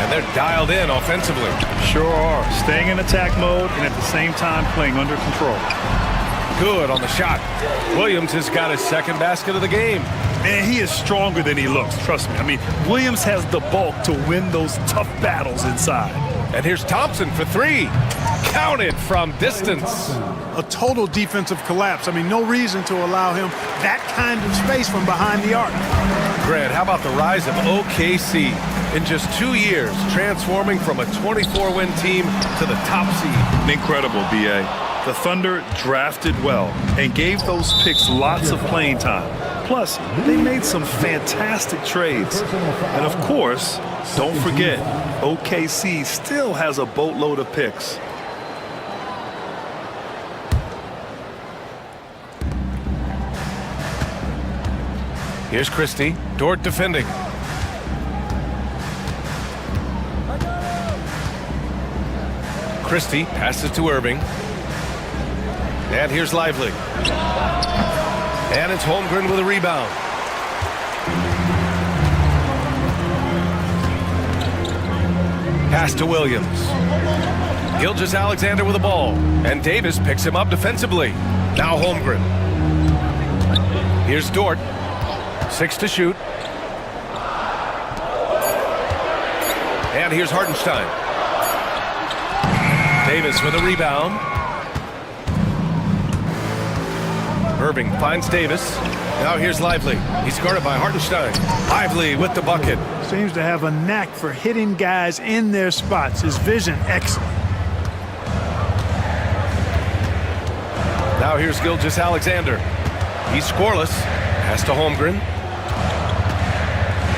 And they're dialed in offensively. Sure are. Staying in attack mode and at the same time playing under control. Good on the shot. Williams has got his second basket of the game. Man, he is stronger than he looks, trust me. I mean, Williams has the bulk to win those tough battles inside. And here's Thompson for 3. Counted from distance. A total defensive collapse. I mean, no reason to allow him that kind of space from behind the arc. Grant, how about the rise of OKC? in just 2 years, transforming from a 24-win team to the top seed. Incredible, B.A. The Thunder drafted well and gave those picks lots of playing time. Plus, they made some fantastic trades. And of course, don't forget, OKC still has a boatload of picks. Here's Christie, Dort defending. Christie passes to Irving. And here's Lively. And it's Holmgren with a rebound. Pass to Williams. Gilgeous-Alexander with the ball. And Davis picks him up defensively. Now Holmgren. Here's Dort. 6 to shoot. And here's Hartenstein. Davis with a rebound. Irving finds Davis. Now here's Lively. He's guarded by Hartenstein. Lively with the bucket. Seems to have a knack for hitting guys in their spots. His vision, excellent. Now here's Gilgeous-Alexander. He's scoreless. Pass to Holmgren.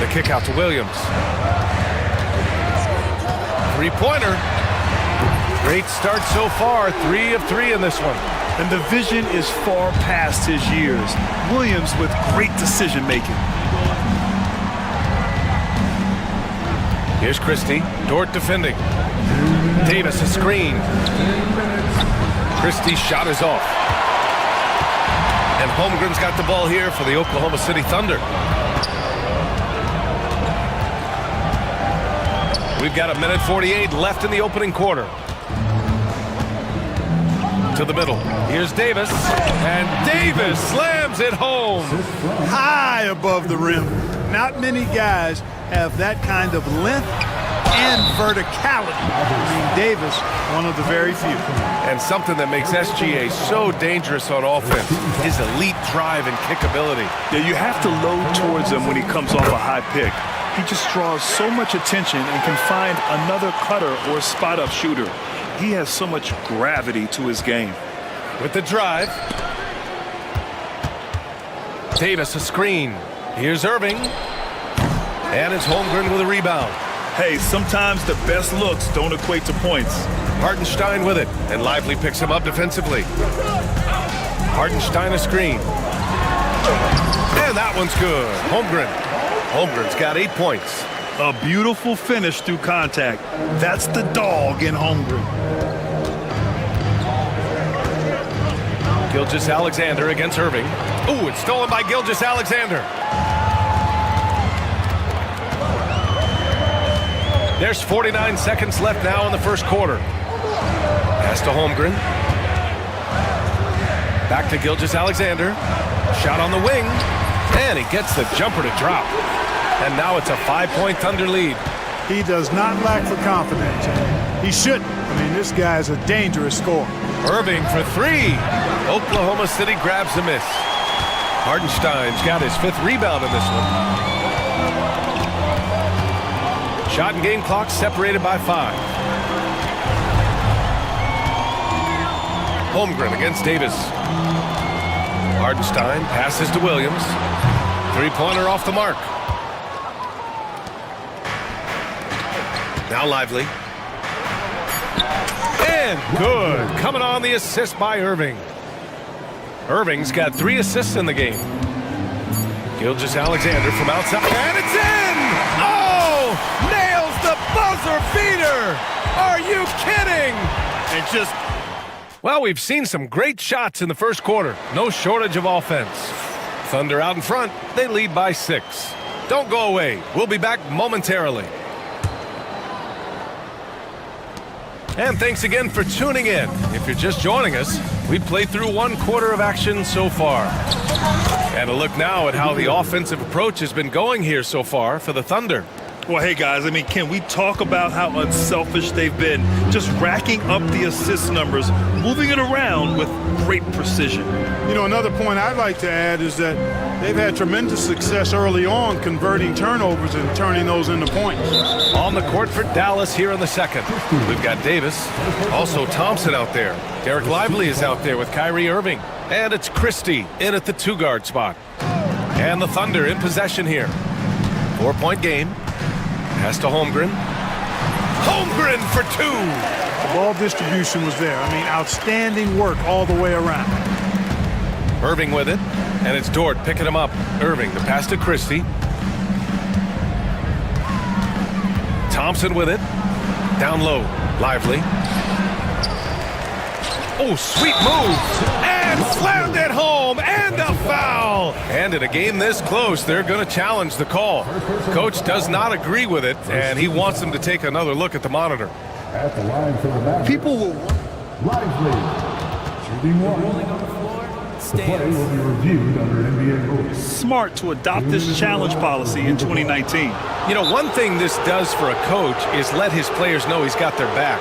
The kick out to Williams. Three-pointer. Great start so far. 3 of 3 in this one. And the vision is far past his years. Williams with great decision-making. Here's Christie. Dort defending. Davis a screen. Christie's shot is off. And Holmgren's got the ball here for the Oklahoma City Thunder. We've got 1:48 left in the opening quarter. To the middle. Here's Davis. And Davis slams it home. High above the rim. Not many guys have that kind of length and verticality. I mean, Davis, one of the very few. And something that makes SGA so dangerous on offense, his elite drive and kick ability. Yeah, you have to load towards him when he comes off a high pick. He just draws so much attention and can find another cutter or spot-up shooter. He has so much gravity to his game. With the drive. Davis a screen. Here's Irving. And it's Holmgren with a rebound. Hey, sometimes the best looks don't equate to points. Hartenstein with it. And Lively picks him up defensively. Hartenstein a screen. And that one's good. Holmgren. Holmgren's got 8 points. A beautiful finish through contact. That's the dog in Holmgren. Gilgeous-Alexander against Irving. Ooh, it's stolen by Gilgeous-Alexander. There's 49 seconds left now in the first quarter. Pass to Holmgren. Back to Gilgeous-Alexander. Shot on the wing. And he gets the jumper to drop. And now it's a 5-point Thunder lead. He does not lack for confidence. He shouldn't. I mean, this guy's a dangerous scorer. Irving for 3. Oklahoma City grabs the miss. Hartenstein's got his 5th rebound in this one. Shot and game clock separated by 5. Holmgren against Davis. Hartenstein passes to Williams. 3-pointer off the mark. Now Lively. And good. Coming on the assist by Irving. Irving's got 3 assists in the game. Gilgeous-Alexander from outside. And it's in! Oh! Nails the buzzer beater! Are you kidding? It's just... Well, we've seen some great shots in the first quarter. No shortage of offense. Thunder out in front. They lead by 6. Don't go away. We'll be back momentarily. And thanks again for tuning in. If you're just joining us, we played through 1 quarter of action so far. And a look now at how the offensive approach has been going here so far for the Thunder. Well, hey, guys, I mean, can we talk about how unselfish they've been? Just racking up the assist numbers, moving it around with great precision. You know, another point I'd like to add is that they've had tremendous success early on converting turnovers and turning those into points. On the court for Dallas here in the second. We've got Davis, also Thompson out there. Derek Lively is out there with Kyrie Irving. And it's Christie in at the 2-guard spot. And the Thunder in possession here. 4-point game. Pass to Holmgren. Holmgren for 2! The ball distribution was there. I mean, outstanding work all the way around. Irving with it. And it's Dort picking him up. Irving, the pass to Christie. Thompson with it. Down low. Lively. Oh, sweet move. And slammed it home. And a foul. And in a game this close, they're going to challenge the call. Coach does not agree with it, and he wants them to take another look at the monitor. At the line for the Mavericks, People will... Lively, shooting one. The play will be reviewed under NBA rules. smart to adopt this challenge policy in 2019. You know, one thing this does for a coach is let his players know he's got their back.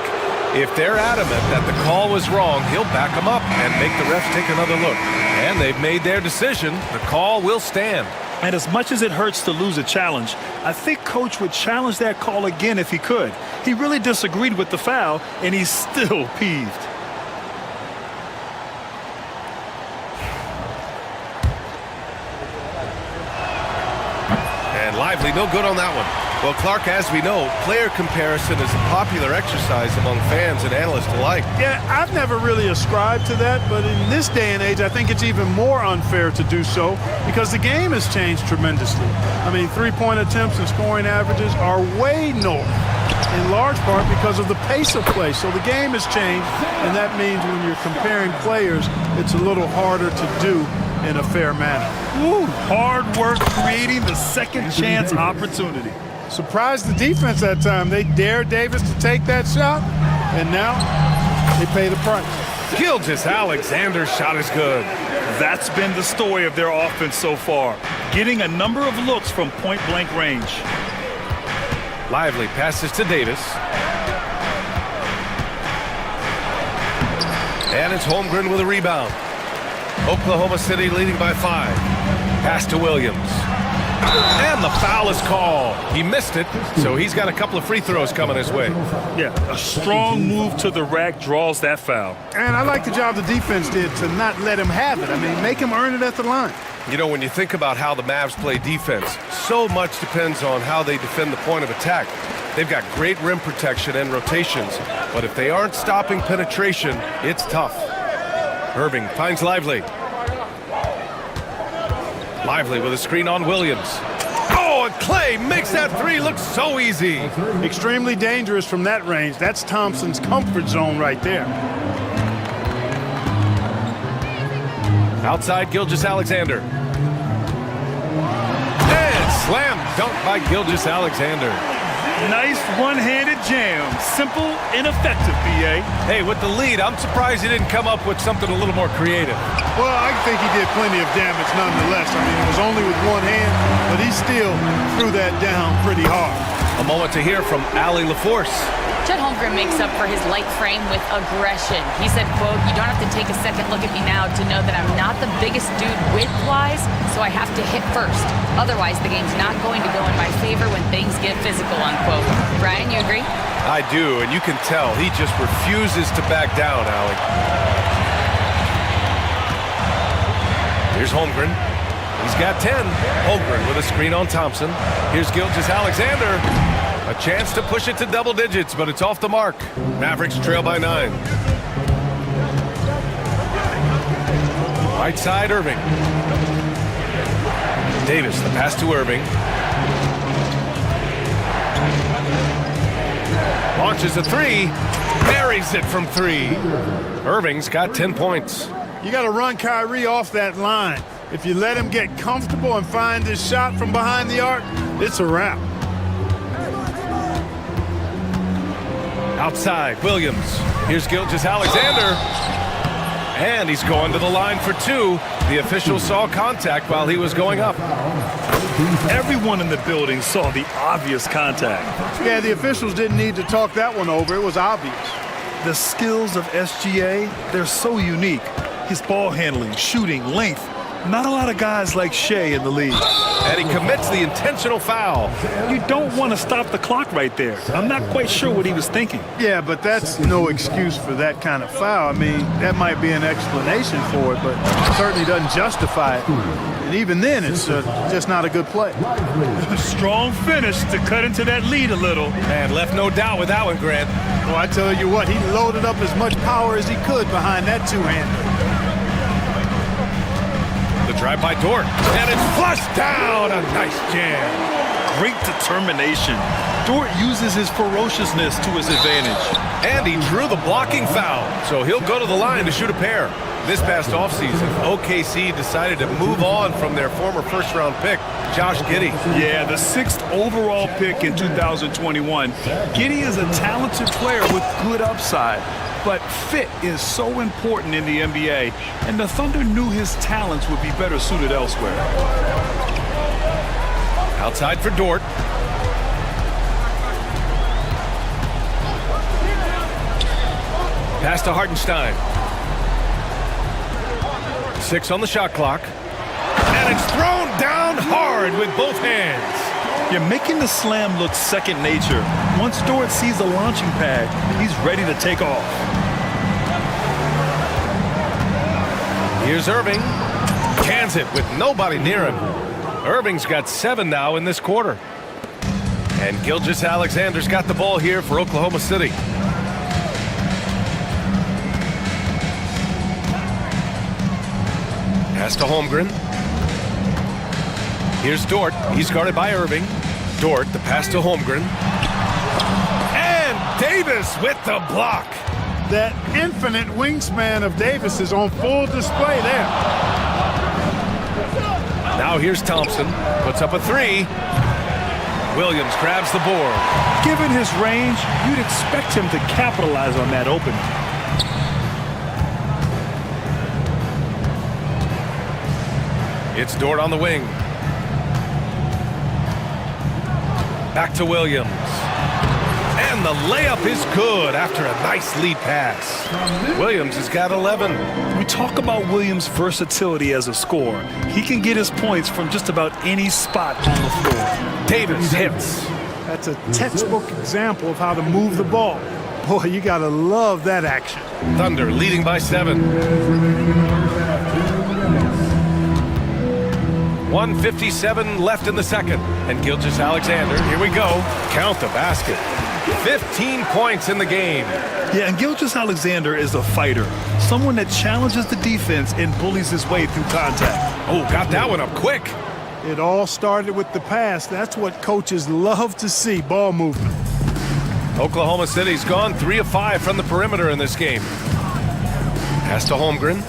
If they're adamant that the call was wrong, he'll back them up and make the refs take another look. And they've made their decision. The call will stand. And as much as it hurts to lose a challenge, I think Coach would challenge that call again if he could. He really disagreed with the foul, and he's still peeved. And Lively, no good on that one. Well, Clark, as we know, player comparison is a popular exercise among fans and analysts alike. Yeah, I've never really ascribed to that, but in this day and age, I think it's even more unfair to do so because the game has changed tremendously. I mean, three-point attempts and scoring averages are way north, in large part because of the pace of play. So the game has changed, and that means when you're comparing players, it's a little harder to do in a fair manner. Woo, hard work creating the second chance opportunity. Surprised the defense that time. They dared Davis to take that shot, and now they pay the price. Gilgeous-Alexander's shot is good. That's been the story of their offense so far, getting a number of looks from point-blank range. Lively passes to Davis. And it's Holmgren with a rebound. Oklahoma City leading by 5. Pass to Williams. And the foul is called. He missed it, so he's got a couple of free throws coming his way. Yeah, a strong move to the rack draws that foul. And I like the job the defense did to not let him have it. I mean, make him earn it at the line. You know, when you think about how the Mavs play defense, so much depends on how they defend the point of attack. They've got great rim protection and rotations, but if they aren't stopping penetration, it's tough. Irving finds Lively. Lively with a screen on Williams. Oh, and Clay makes that three look so easy. Extremely dangerous from that range. That's Thompson's comfort zone right there. Outside, Gilgeous-Alexander. And slam dunk by Gilgeous-Alexander. Nice one-handed jam. Simple and effective, B.A. Hey, with the lead, I'm surprised he didn't come up with something a little more creative. Well, I think he did plenty of damage nonetheless. I mean, it was only with one hand, but he still threw that down pretty hard. A moment to hear from Allie LaForce. Chet Holmgren makes up for his light frame with aggression. He said, quote, "You don't have to take a second look at me now to know that I'm not the biggest dude width-wise, so I have to hit first. Otherwise, the game's not going to go in my favor when things get physical," unquote. Brian, you agree? I do, and you can tell he just refuses to back down, Allie. Here's Holmgren. He's got 10. Holmgren with a screen on Thompson. Here's Gilgeous-Alexander. A chance to push it to double digits, but it's off the mark. Mavericks trail by 9. Right side, Irving. Davis, the pass to Irving. Launches a three. Buries it from 3. Irving's got 10 points. You got to run Kyrie off that line. If you let him get comfortable and find his shot from behind the arc, it's a wrap. Outside, Williams. Here's Gilgeous-Alexander. And he's going to the line for 2. The official saw contact while he was going up. Everyone in the building saw the obvious contact. Yeah, the officials didn't need to talk that one over. It was obvious. The skills of SGA, they're so unique. His ball handling, shooting, length. Not a lot of guys like Shea in the league. And he commits the intentional foul. You don't want to stop the clock right there. I'm not quite sure what he was thinking. Yeah, but that's no excuse for that kind of foul. I mean, that might be an explanation for it, but it certainly doesn't justify it. And even then, it's just not a good play. Strong finish to cut into that lead a little. And left no doubt with that one, Grant. Well, I tell you what, he loaded up as much power as he could behind that two-hander. The drive by Dort, and it's flushed down. A nice jam. Great determination. Dort uses his ferociousness to his advantage. And he drew the blocking foul, so he'll go to the line to shoot a pair. This past offseason, OKC decided to move on from their former first-round pick, Josh Giddey. Yeah, the 6th overall pick in 2021. Giddey is a talented player with good upside. But fit is so important in the NBA, and the Thunder knew his talents would be better suited elsewhere. Outside for Dort. Pass to Hartenstein. 6 on the shot clock. And it's thrown down hard with both hands. You're making the slam look second nature. Once Dort sees the launching pad, he's ready to take off. Here's Irving. Cans it with nobody near him. Irving's got 7 now in this quarter. And Gilgeous-Alexander's got the ball here for Oklahoma City. Pass to Holmgren. Here's Dort. He's guarded by Irving. Dort, the pass to Holmgren. And Davis with the block. That infinite wingspan of Davis is on full display there. Now here's Thompson. Puts up a 3. Williams grabs the board. Given his range, you'd expect him to capitalize on that opening. It's Dort on the wing. Back to Williams. And the layup is good after a nice lead pass. Williams has got 11. We talk about Williams' versatility as a scorer. He can get his points from just about any spot on the floor. Davis hits. That's a textbook example of how to move the ball. Boy, you gotta love that action. Thunder leading by 7. 1:57 left in the second. And Gilgeous-Alexander, here we go. Count the basket. 15 points in the game. Yeah, and Gilgeous-Alexander is a fighter. Someone that challenges the defense and bullies his way through contact. Oh, got that one up quick. It all started with the pass. That's what coaches love to see, ball movement. Oklahoma City's gone 3 of 5 from the perimeter in this game. Pass to Holmgren.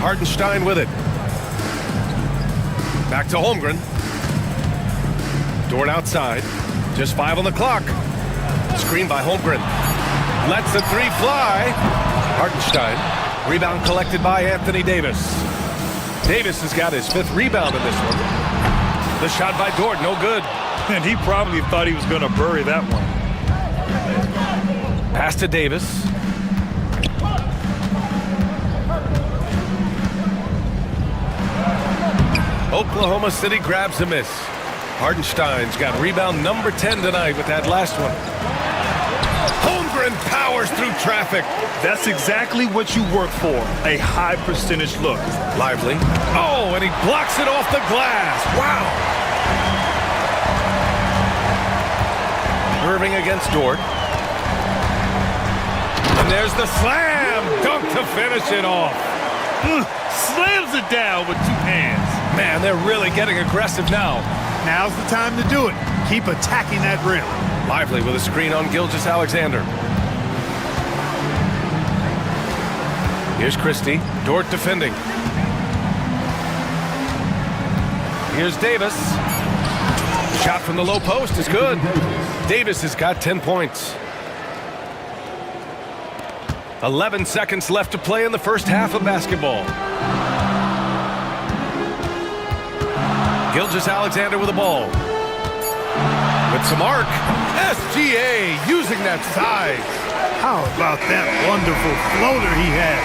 Hartenstein with it. Back to Holmgren. Dort outside. Just 5 on the clock. Screen by Holmgren. Lets the 3 fly. Hartenstein. Rebound collected by Anthony Davis. Davis has got his 5th rebound in this one. The shot by Dort, no good. And he probably thought he was going to bury that one. Pass to Davis. Oklahoma City grabs a miss. Hartenstein's got rebound number 10 tonight with that last one. Holmgren powers through traffic. That's exactly what you work for, a high percentage look. Lively. Oh, and he blocks it off the glass. Wow. Irving against Dort. And there's the slam dunk to finish it off. Slams it down with 2 hands. Man, they're really getting aggressive now. Now's the time to do it. Keep attacking that rim. Lively with a screen on Gilgeous-Alexander. Here's Christie. Dort defending. Here's Davis. Shot from the low post is good. Davis has got 10 points. 11 seconds left to play in the first half of basketball. Gilgeous-Alexander with the ball. With some arc. SGA using that size. How about that wonderful floater he has,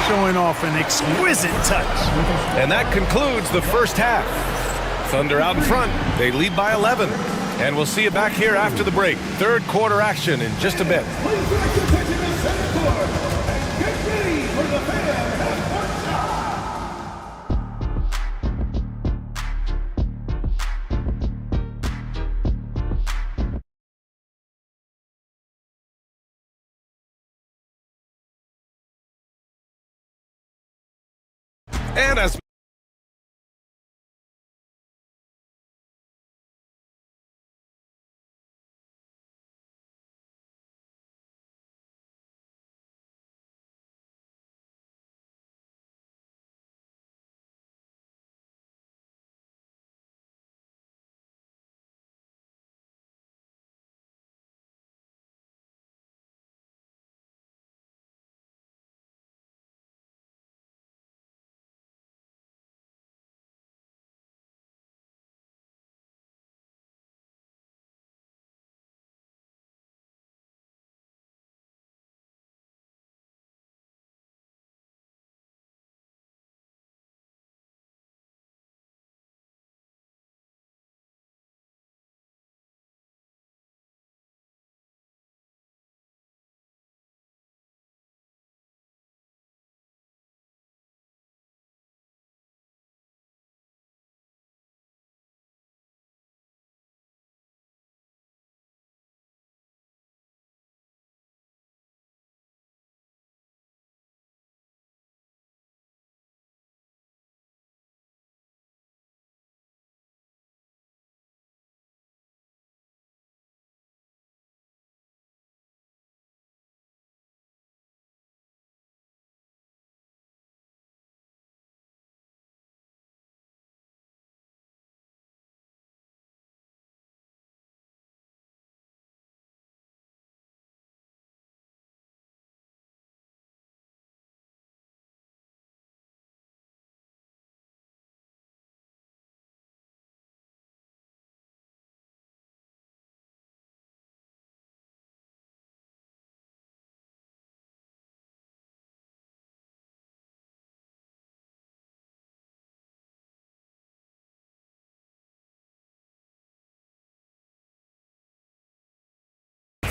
showing off an exquisite touch. And that concludes the first half. Thunder out in front. They lead by 11. And we'll see you back here after the break. Third quarter action in just a bit. And as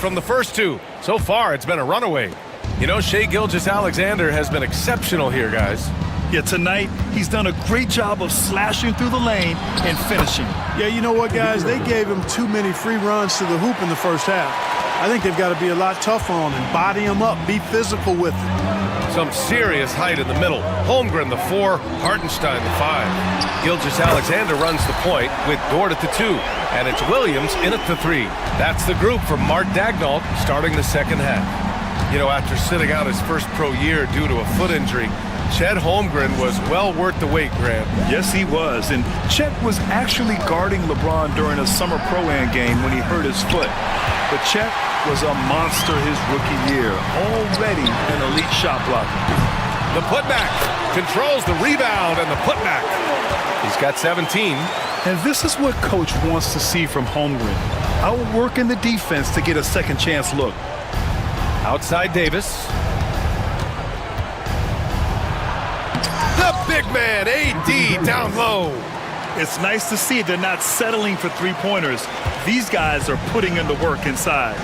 from the first two. So far, it's been a runaway. You know, Shai Gilgeous-Alexander has been exceptional here, guys. Yeah, tonight, he's done a great job of slashing through the lane and finishing. Yeah, you know what, guys? They gave him too many free runs to the hoop in the first half. I think they've got to be a lot tougher on him. Body him up. Be physical with him. Some serious height in the middle. Holmgren, the 4. Hartenstein, the 5. Gilgeous-Alexander runs the point with Dort at the 2. And it's Williams in at the 3. That's the group from Mark Daignault starting the second half. You know, after sitting out his first pro year due to a foot injury, Chet Holmgren was well worth the wait, Graham. Yes, he was. And Chet was actually guarding LeBron during a summer pro-am game when he hurt his foot. But Chet was a monster his rookie year, already an elite shot blocker. The putback controls the rebound and the putback. He's got 17. And this is what Coach wants to see from Holmgren. Outworking the defense to get a second chance look. Outside Davis. The big man, AD, down low. It's nice to see they're not settling for three-pointers. These guys are putting in the work inside.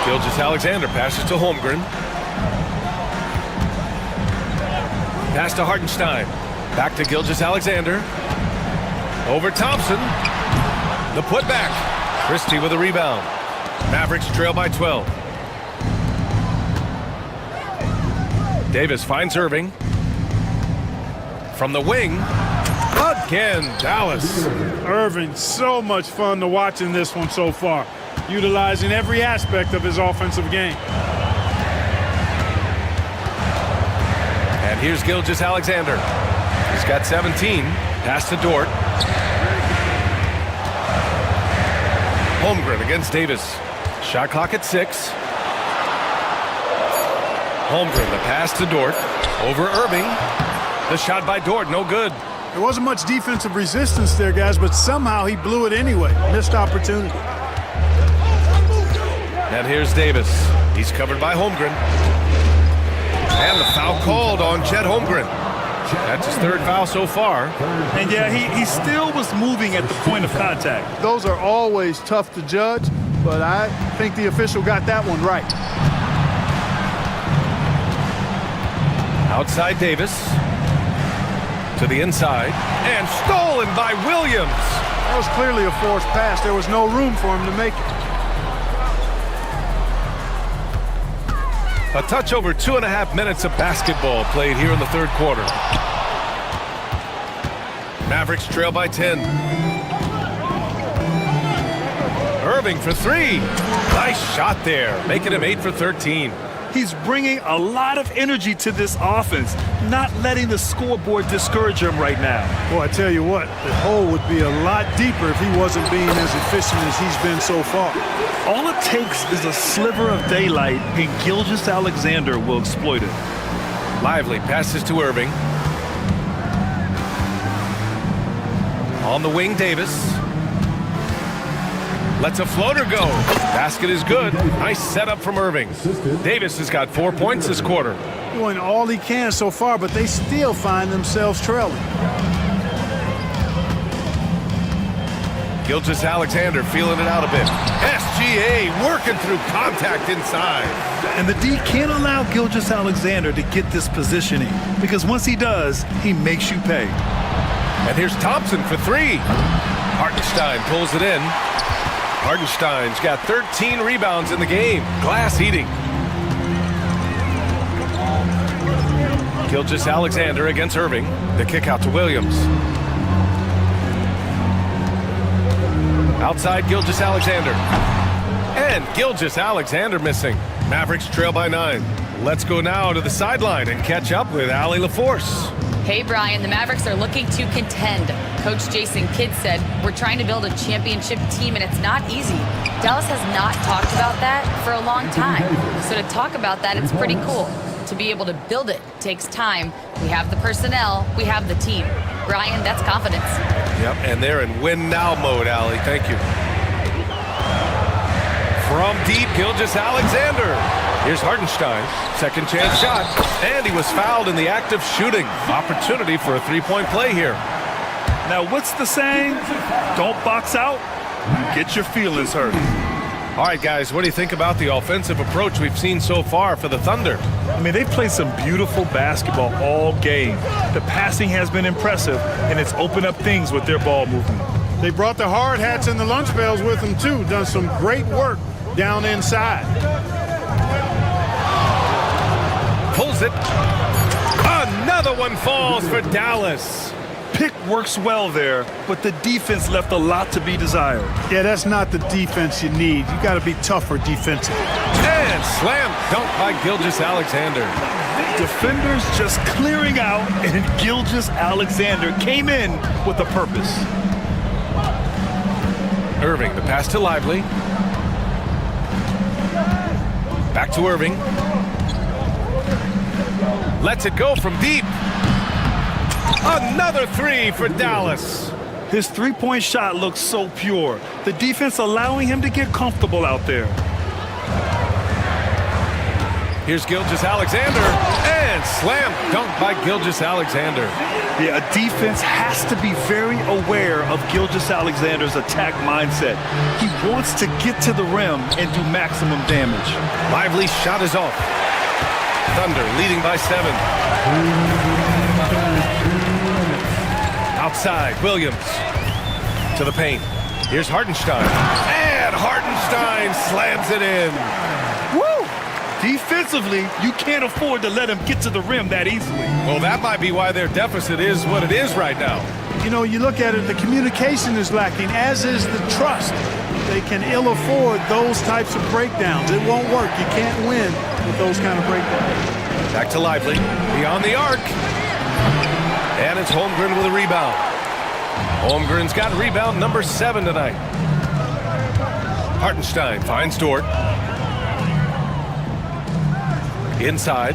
Gilgeous-Alexander passes to Holmgren. Pass to Hartenstein. Back to Gilgeous-Alexander. Over Thompson. The putback. Christie with a rebound. Mavericks trail by 12. Davis finds Irving. From the wing. Again, Dallas. Irving, so much fun to watch in this one so far. Utilizing every aspect of his offensive game. And here's Gilgeous-Alexander. He's got 17. Pass to Dort. Holmgren against Davis. Shot clock at 6. Holmgren, the pass to Dort. Over Irving. The shot by Dort, no good. There wasn't much defensive resistance there, guys, but somehow he blew it anyway. Missed opportunity. And here's Davis. He's covered by Holmgren. And the foul called on Chet Holmgren. That's his third foul so far. And yeah, he still was moving at the point of contact. Those are always tough to judge, but I think the official got that one right. Outside Davis. To the inside. And stolen by Williams. That was clearly a forced pass. There was no room for him to make it. A touch over 2.5 minutes of basketball played here in the third quarter. Mavericks trail by 10. Irving for three. Nice shot there, making him 8 for 13. He's bringing a lot of energy to this offense, not letting the scoreboard discourage him right now. Well, I tell you what, the hole would be a lot deeper if he wasn't being as efficient as he's been so far. All it takes is a sliver of daylight, and Gilgeous-Alexander will exploit it. Lively passes to Irving. On the wing, Davis. Lets a floater go. Basket is good. Nice setup from Irving. Davis has got 4 points this quarter. Doing all he can so far, but they still find themselves trailing. Gilgeous-Alexander feeling it out a bit. SGA working through contact inside. And the D can't allow Gilgeous-Alexander to get this positioning, because once he does, he makes you pay. And here's Thompson for three. Hartenstein pulls it in. Hartenstein's got 13 rebounds in the game. Glass eating. Gilgeous-Alexander against Irving. The kick out to Williams. Outside Gilgeous-Alexander. And Gilgeous-Alexander missing. Mavericks trail by 9. Let's go now to the sideline and catch up with Allie LaForce. Hey, Brian, the Mavericks are looking to contend. Coach Jason Kidd said, we're trying to build a championship team, and it's not easy. Dallas has not talked about that for a long time. So to talk about that, it's pretty cool. To be able to build it takes time. We have the personnel, we have the team. Brian, that's confidence. Yep, and they're in win now mode, Allie. Thank you. From deep, Gilgeous-Alexander. Here's Hartenstein. Second chance shot. And he was fouled in the act of shooting. Opportunity for a three-point play here. Now, what's the saying? Don't box out, get your feelings hurt. All right, guys, what do you think about the offensive approach we've seen so far for the Thunder? I mean, they've played some beautiful basketball all game. The passing has been impressive, and it's opened up things with their ball movement. They brought the hard hats and the lunch bells with them, too. Done some great work down inside. Pulls it. Another one falls for Dallas. Pick works well there, but the defense left a lot to be desired. Yeah, that's not the defense you need. You got to be tougher defensively. And slam dunk by Gilgeous-Alexander. Defenders just clearing out, and Gilgeous-Alexander came in with a purpose. Irving, the pass to Lively. Back to Irving. Lets it go from deep. Another three for Dallas. His three-point shot looks so pure. The defense allowing him to get comfortable out there. Here's Gilgeous-Alexander. And slam dunk by Gilgeous-Alexander. Yeah, a defense has to be very aware of Gilgeous-Alexander's attack mindset. He wants to get to the rim and do maximum damage. Lively's shot is off. Thunder leading by 7. Outside, Williams to the paint. Here's Hartenstein. And Hartenstein slams it in. Woo! Defensively, you can't afford to let him get to the rim that easily. Well, that might be why their deficit is what it is right now. You know, you look at it, the communication is lacking, as is the trust. They can ill afford those types of breakdowns. It won't work. You can't win with those kind of breakdowns. Back to Lively. Beyond the arc. And it's Holmgren with a rebound. Holmgren's got rebound number 7 tonight. Hartenstein finds Dort. Inside.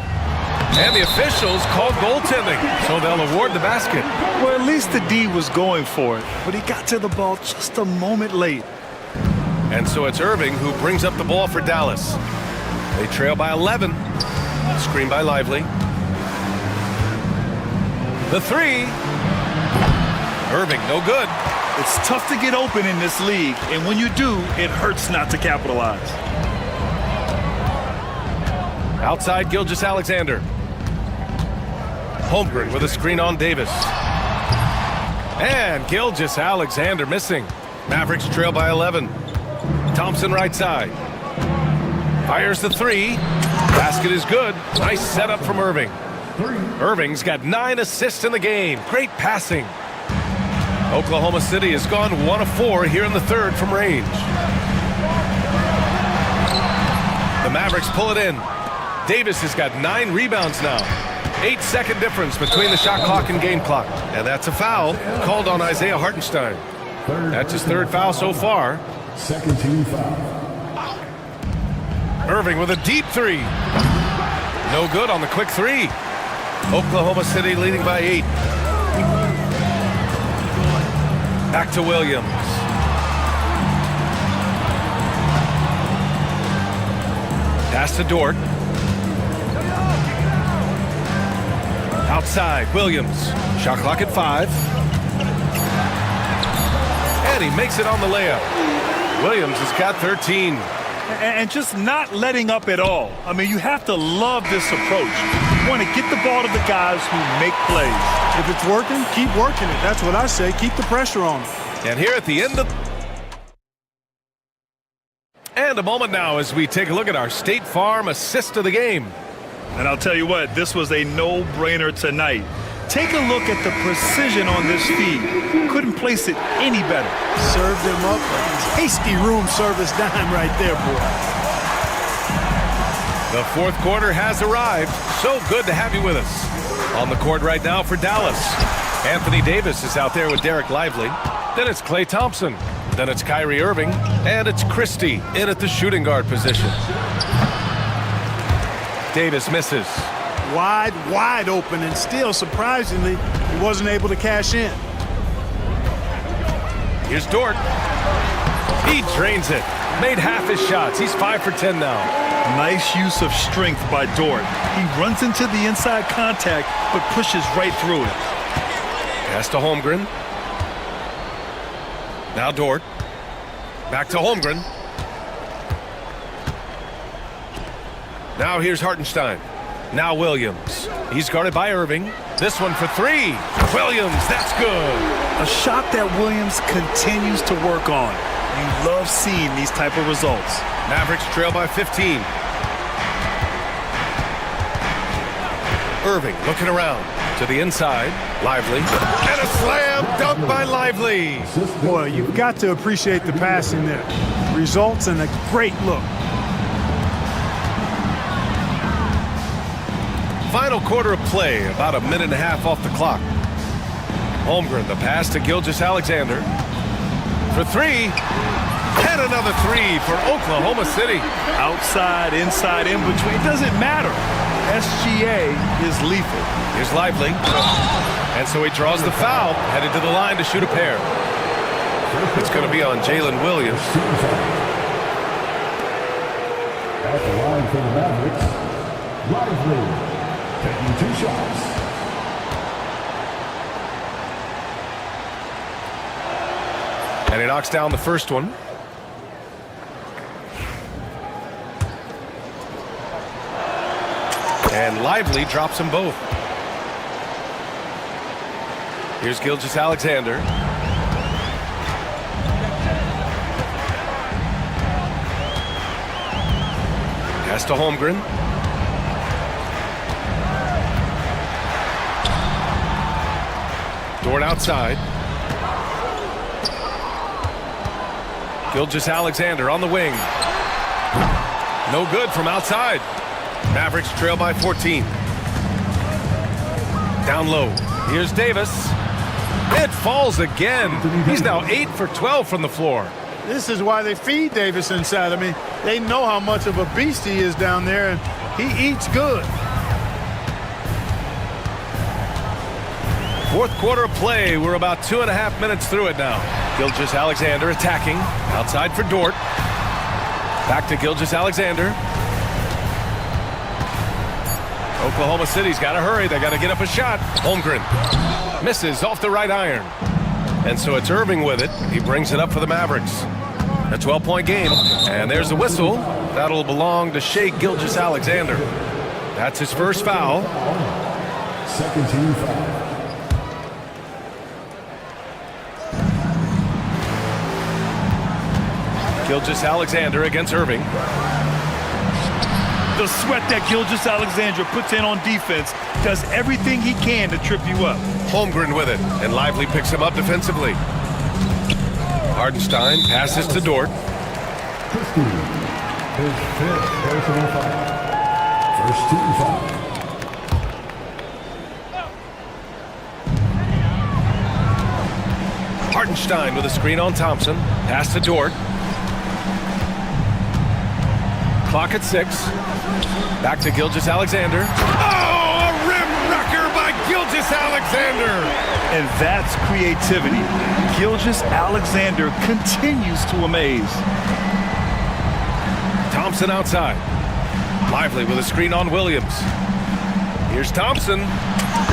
And the officials called goaltending, so they'll award the basket. Well, at least the D was going for it, but he got to the ball just a moment late. And so it's Irving who brings up the ball for Dallas. They trail by 11. Screen by Lively. The three. Irving, no good. It's tough to get open in this league, and when you do, it hurts not to capitalize. Outside Gilgeous-Alexander. Holmgren with a screen on Davis. And Gilgeous-Alexander missing. Mavericks trail by 11. Thompson right side. Fires the three. Basket is good. Nice setup from Irving. Irving's got 9 assists in the game. Great passing. Oklahoma City has gone 1 of 4 here in the third from range. The Mavericks pull it in. Davis has got 9 rebounds now. 8-second difference between the shot clock and game clock. And that's a foul called on Isaiah Hartenstein. That's his 3rd foul so far. Second team foul. Irving with a deep three. No good on the quick three. Oklahoma City leading by 8. Back to Williams. Pass to Dort. Outside, Williams. Shot clock at 5. And he makes it on the layup. Williams has got 13. And just not letting up at all. I mean, you have to love this approach. You want to get the ball to the guys who make plays. If it's working, keep working it. That's what I say. Keep the pressure on them. And here at the end of... And a moment now as we take a look at our State Farm assist of the game. And I'll tell you what, this was a no-brainer tonight. Take a look at the precision on this feed. Couldn't place it any better. Served him up a tasty room service dime right there, boy. The fourth quarter has arrived. So good to have you with us. On the court right now for Dallas. Anthony Davis is out there with Derek Lively. Then it's Klay Thompson. Then it's Kyrie Irving. And it's Christie in at the shooting guard position. Davis misses. Wide open, and still, surprisingly, he wasn't able to cash in. Here's Dort. He drains it. Made half his shots. He's 5 for 10 now. Nice use of strength by Dort. He runs into the inside contact, but pushes right through it. Pass to Holmgren. Now Dort. Back to Holmgren. Now here's Hartenstein. Now Williams. He's guarded by Irving. This one for 3. Williams, that's good. A shot that Williams continues to work on. You love seeing these type of results. Mavericks trail by 15. Irving looking around to the inside. Lively. And a slam dunk by Lively. Boy, you've got to appreciate the passing there. Results in a great look. Final quarter of play, about a minute and a half off the clock. Holmgren, the pass to Gilgeous-Alexander. For 3. And another 3 for Oklahoma City. Outside, inside, in between, it doesn't matter. SGA is lethal. Here's Lively. And so he draws the foul, headed to the line to shoot a pair. It's going to be on Jalen Williams. At the line for the Mavericks, Lively. Taking 2 shots. And he knocks down the first one. And Lively drops them both. Here's Gilgeous-Alexander. Pass to Holmgren. Dort outside. Gilgeous-Alexander on the wing. No good from outside. Mavericks trail by 14. Down low. Here's Davis. It falls again. He's now 8 for 12 from the floor. This is why they feed Davis inside. I mean, they know how much of a beast he is down there, and he eats good. Fourth quarter of play. We're about 2.5 minutes through it now. Gilgeous-Alexander attacking. Outside for Dort. Back to Gilgeous-Alexander. Oklahoma City's got to hurry. They got to get up a shot. Holmgren misses off the right iron. And so it's Irving with it. He brings it up for the Mavericks. A 12-point game. And there's a whistle. That'll belong to Shai Gilgeous-Alexander. That's his first foul. Second team foul. Gilgeous-Alexander against Irving. The sweat that Gilgeous-Alexander puts in on defense does everything he can to trip you up. Holmgren with it, and Lively picks him up defensively. Hardenstein passes to Dort. Christie, his fifth personal foul. First team foul. Hardenstein with a screen on Thompson. Pass to Dort. Clock at 6. Back to Gilgeous-Alexander. Oh, a rim wrecker by Gilgeous-Alexander. And that's creativity. Gilgeous-Alexander continues to amaze. Thompson outside. Lively with a screen on Williams. Here's Thompson.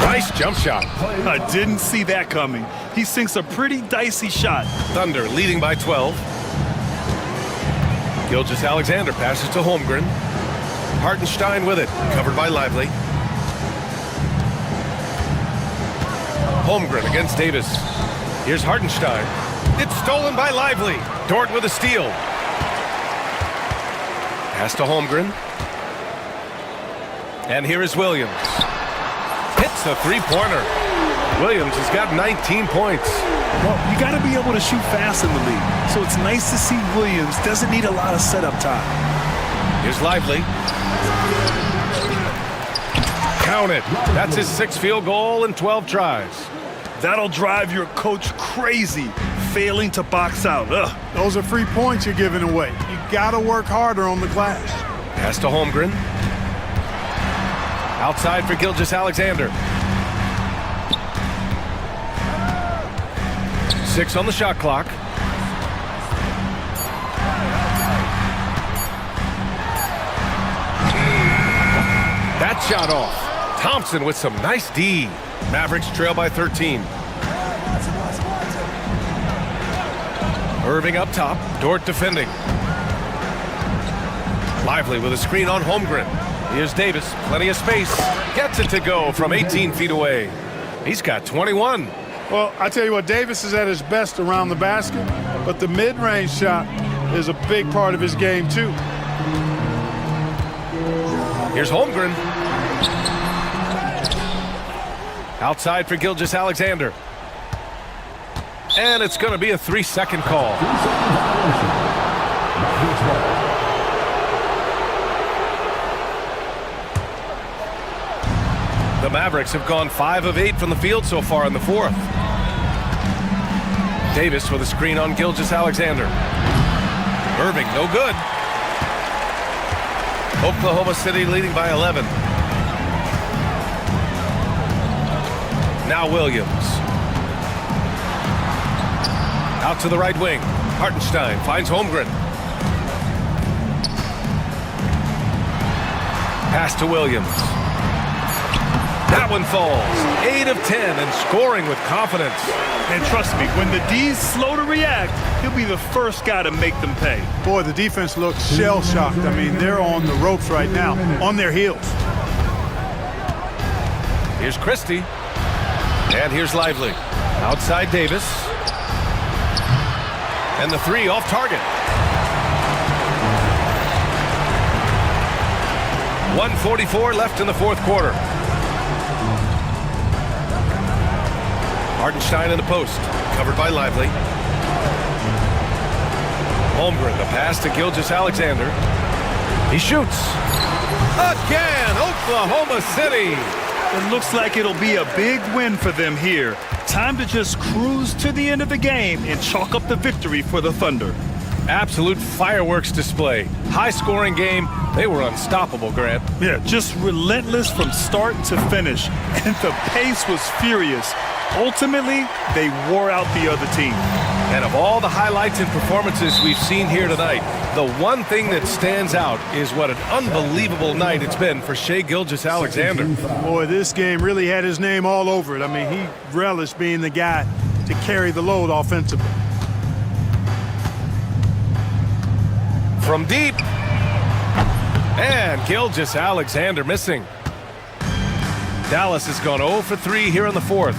Nice jump shot. I didn't see that coming. He sinks a pretty dicey shot. Thunder leading by 12. Gilgeous-Alexander passes to Holmgren. Hartenstein with it, covered by Lively. Holmgren against Davis. Here's Hartenstein. It's stolen by Lively. Dort with a steal. Pass to Holmgren. And here is Williams. Hits a three-pointer. Williams has got 19 points. Well, you got to be able to shoot fast in the league. So it's nice to see Williams doesn't need a lot of setup time. Here's Lively. Count it. That's his 6th field goal in 12 tries. That'll drive your coach crazy, failing to box out. Ugh. Those are free points you're giving away. You got to work harder on the glass. Pass to Holmgren. Outside for Gilgeous-Alexander. 6 on the shot clock. That shot off. Thompson with some nice D. Mavericks trail by 13. Irving up top. Dort defending. Lively with a screen on Holmgren. Here's Davis. Plenty of space. Gets it to go from 18 feet away. He's got 21. Well, I tell you what, Davis is at his best around the basket, but the mid-range shot is a big part of his game, too. Here's Holmgren. Outside for Gilgeous-Alexander. And it's going to be a 3-second call. The Mavericks have gone 5 of 8 from the field so far in the 4th. Davis with a screen on Gilgeous-Alexander. Irving, no good. Oklahoma City leading by 11. Now Williams. Out to the right wing. Hartenstein finds Holmgren. Pass to Williams. That one falls. 8 of 10 and scoring with confidence. And trust me, when the D's slow to react, he'll be the first guy to make them pay. Boy, the defense looks shell-shocked. I mean, they're on the ropes right now, on their heels. Here's Christie. And here's Lively. Outside Davis. And the 3 off target. 1:44 left in the 4th quarter. Hartenstein in the post, covered by Lively. Holmgren, the pass to Gilgeous-Alexander. He shoots. Again, Oklahoma City. It looks like it'll be a big win for them here. Time to just cruise to the end of the game and chalk up the victory for the Thunder. Absolute fireworks display. High-scoring game. They were unstoppable, Grant. Yeah, just relentless from start to finish. And the pace was furious. Ultimately, they wore out the other team. And of all the highlights and performances we've seen here tonight, the one thing that stands out is what an unbelievable night it's been for Shai Gilgeous-Alexander. Boy, this game really had his name all over it. I mean, he relished being the guy to carry the load offensively. From deep. And Gilgeous-Alexander missing. Dallas has gone 0 for 3 here in the fourth.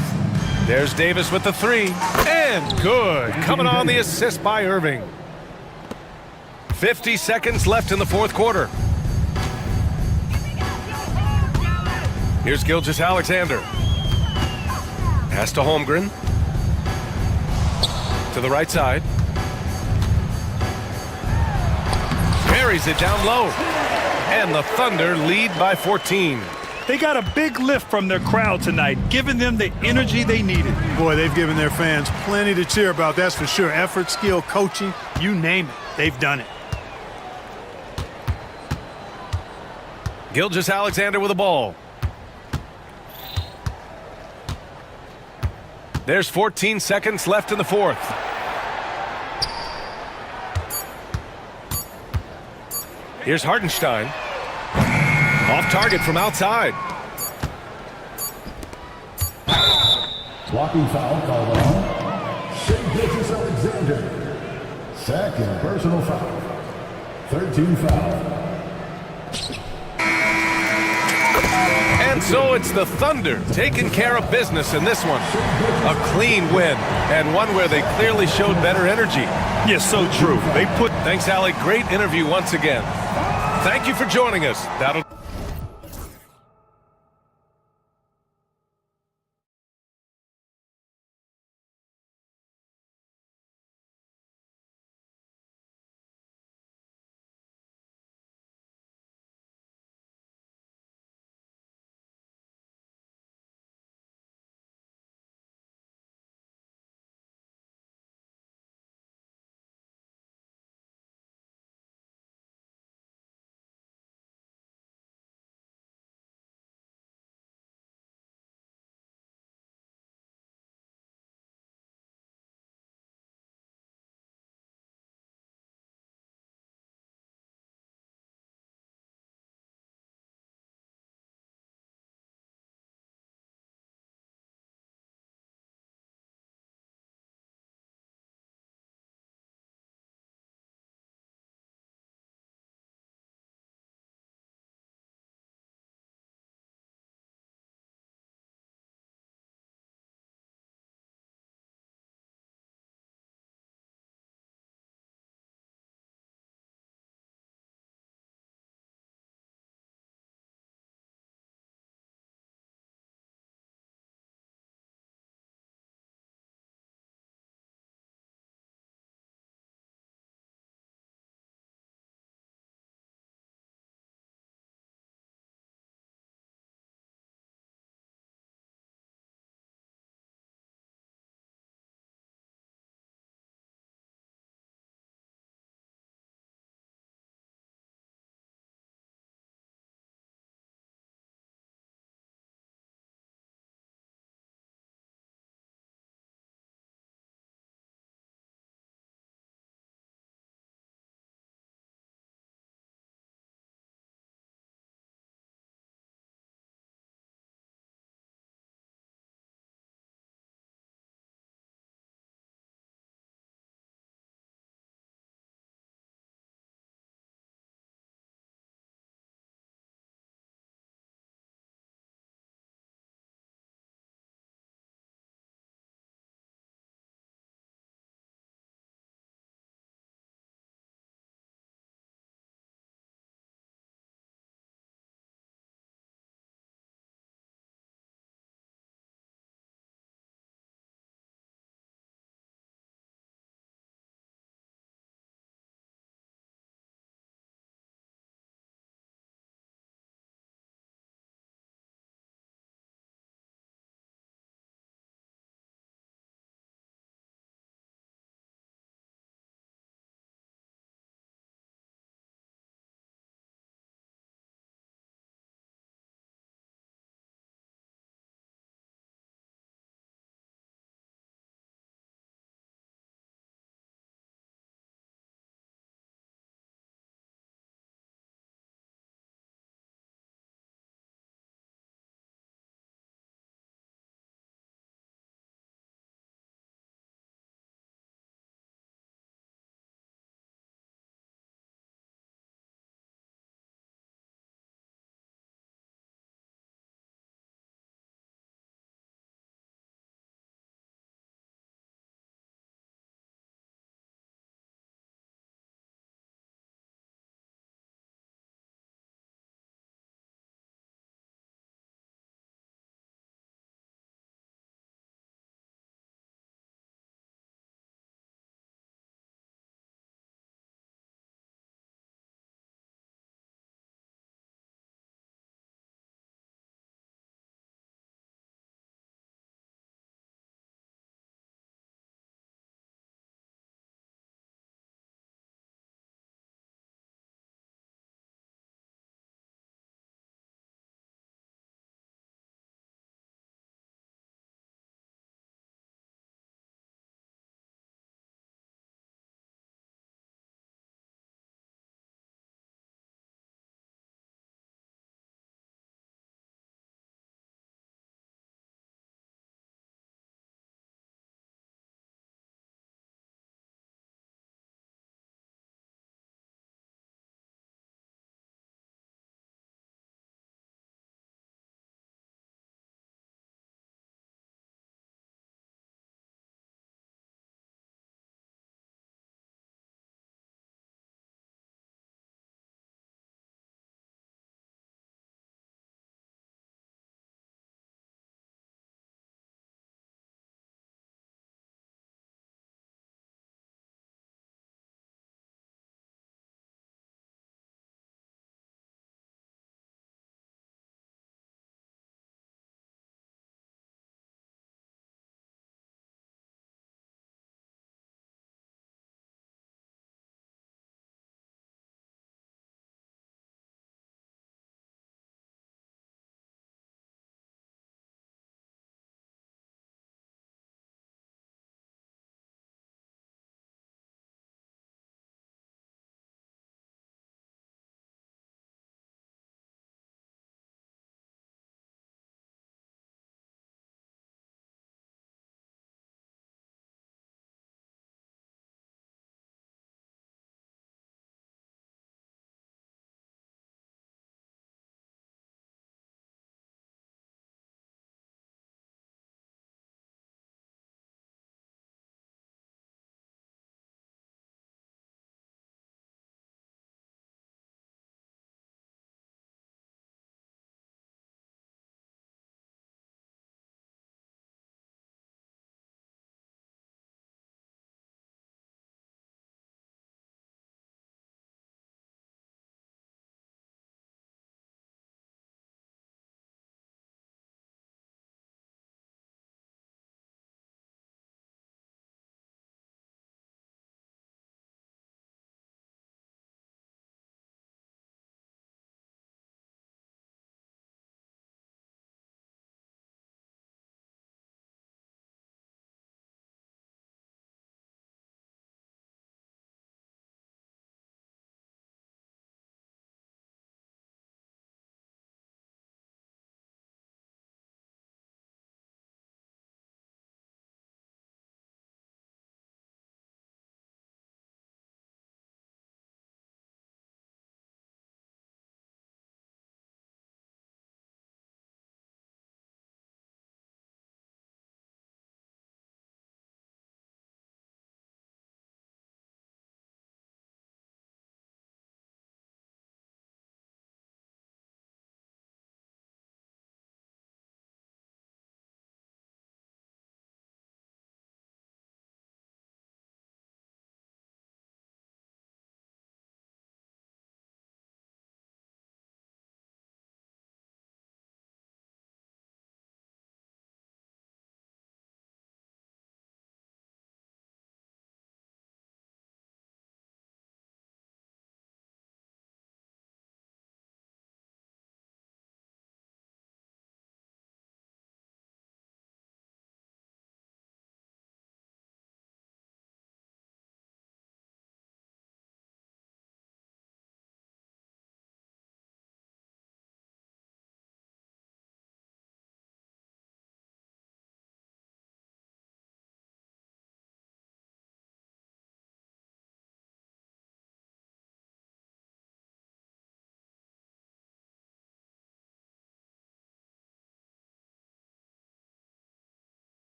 There's Davis with the three. And good. Coming on the assist by Irving. 50 seconds left in the fourth quarter. Here's Gilgeous-Alexander. Pass to Holmgren. To the right side. Carries it down low. And the Thunder lead by 14. They got a big lift from their crowd tonight, giving them the energy they needed. Boy, they've given their fans plenty to cheer about, that's for sure. Effort, skill, coaching, you name it, they've done it. Gilgeous-Alexander with the ball. There's 14 seconds left in the fourth. Here's Hartenstein. Off target from outside. Blocking foul called on Shai Gilgeous-Alexander. Second personal foul. 13 foul. And so it's the Thunder taking care of business in this one. A clean win, and one where they clearly showed better energy. Yes, so true. Thanks, Alec. Great interview once again. Thank you for joining us. That'll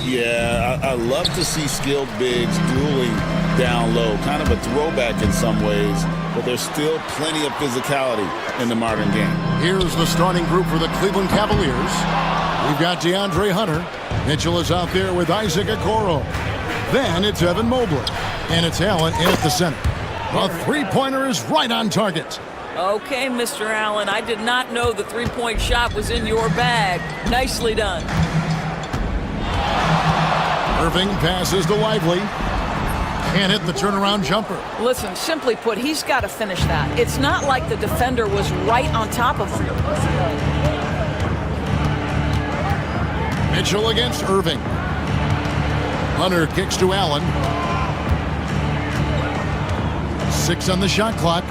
Yeah, I love to see skilled bigs dueling down low, kind of a throwback in some ways, but there's still plenty of physicality in the modern game. Here's the starting group for the Cleveland Cavaliers. We've got DeAndre Hunter. Mitchell is out there with Isaac Okoro. Then it's Evan Mobley. And it's Allen in at the center. The three-pointer is right on target. Okay, Mr. Allen, I did not know the three-point shot was in your bag. Nicely done. Irving passes to Lively. Can't hit the turnaround jumper. Listen, simply put, he's got to finish that. It's not like the defender was right on top of him. Mitchell against Irving. Hunter kicks to Allen. 6 on the shot clock.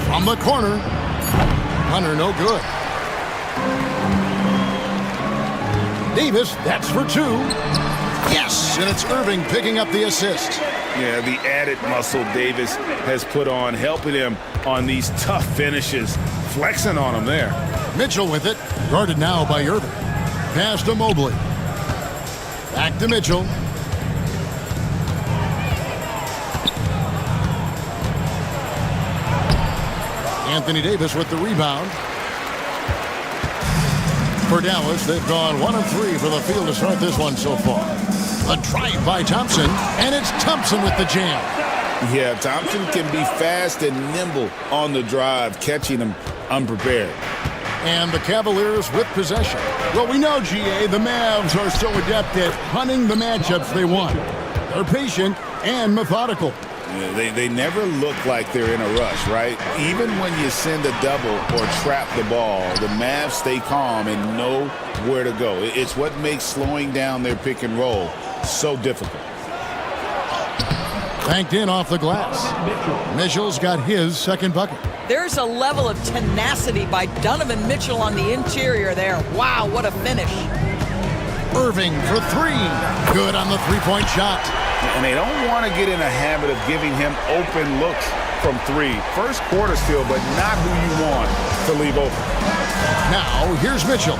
From the corner. Hunter no good. Davis, that's for 2. Yes, and it's Irving picking up the assist. Yeah, the added muscle Davis has put on, helping him on these tough finishes, flexing on him there. Mitchell with it, guarded now by Irving. Pass to Mobley. Back to Mitchell. Anthony Davis with the rebound. For Dallas, they've gone 1 of 3 for the field to start this one so far. A drive by Thompson, and it's Thompson with the jam. Yeah, Thompson can be fast and nimble on the drive, catching him unprepared. And the Cavaliers with possession. Well, we know, GA, the Mavs are so adept at hunting the matchups they want. They're patient and methodical. Yeah, they never look like they're in a rush, right? Even when you send a double or trap the ball, the Mavs stay calm and know where to go. It's what makes slowing down their pick and roll so difficult. Banked in off the glass. Mitchell's got his second bucket. There's a level of tenacity by Donovan Mitchell on the interior there. Wow, what a finish. Irving for 3. Good on the three-point shot. And they don't want to get in a habit of giving him open looks from 3. First quarter still, but not who you want to leave open. Now, here's Mitchell.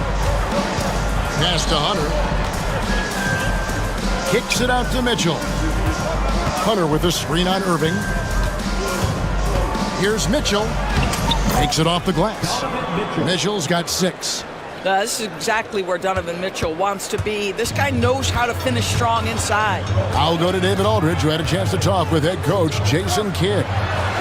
Pass to Hunter. Kicks it out to Mitchell. Hunter with a screen on Irving. Here's Mitchell. Takes it off the glass. Mitchell's got 6. This is exactly where Donovan Mitchell wants to be. This guy knows how to finish strong inside. I'll go to David Aldridge, who had a chance to talk with head coach Jason Kidd.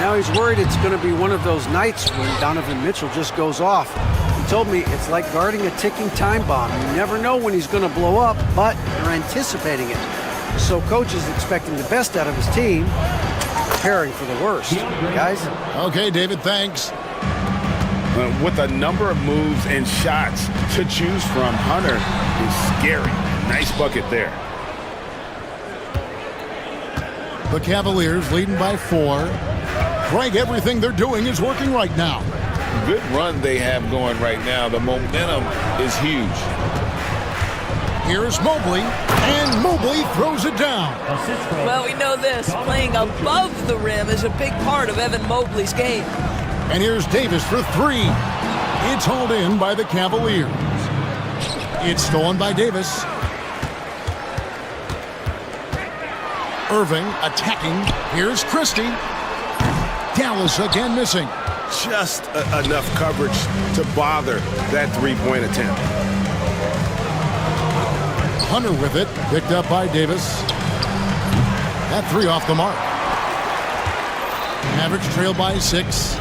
Now he's worried it's going to be one of those nights when Donovan Mitchell just goes off. He told me it's like guarding a ticking time bomb. You never know when he's going to blow up, but you're anticipating it. So coach is expecting the best out of his team, preparing for the worst. Guys? Okay, David, thanks. With a number of moves and shots to choose from, Hunter is scary. Nice bucket there. The Cavaliers leading by 4. Greg, everything they're doing is working right now. Good run they have going right now. The momentum is huge. Here's Mobley, and Mobley throws it down. Well, we know this. Playing above the rim is a big part of Evan Mobley's game. And here's Davis for 3. It's hauled in by the Cavaliers. It's stolen by Davis. Irving attacking. Here's Christie. Dallas again missing. Just enough coverage to bother that three-point attempt. Hunter with it. Picked up by Davis. That 3 off the mark. Mavericks trail by 6.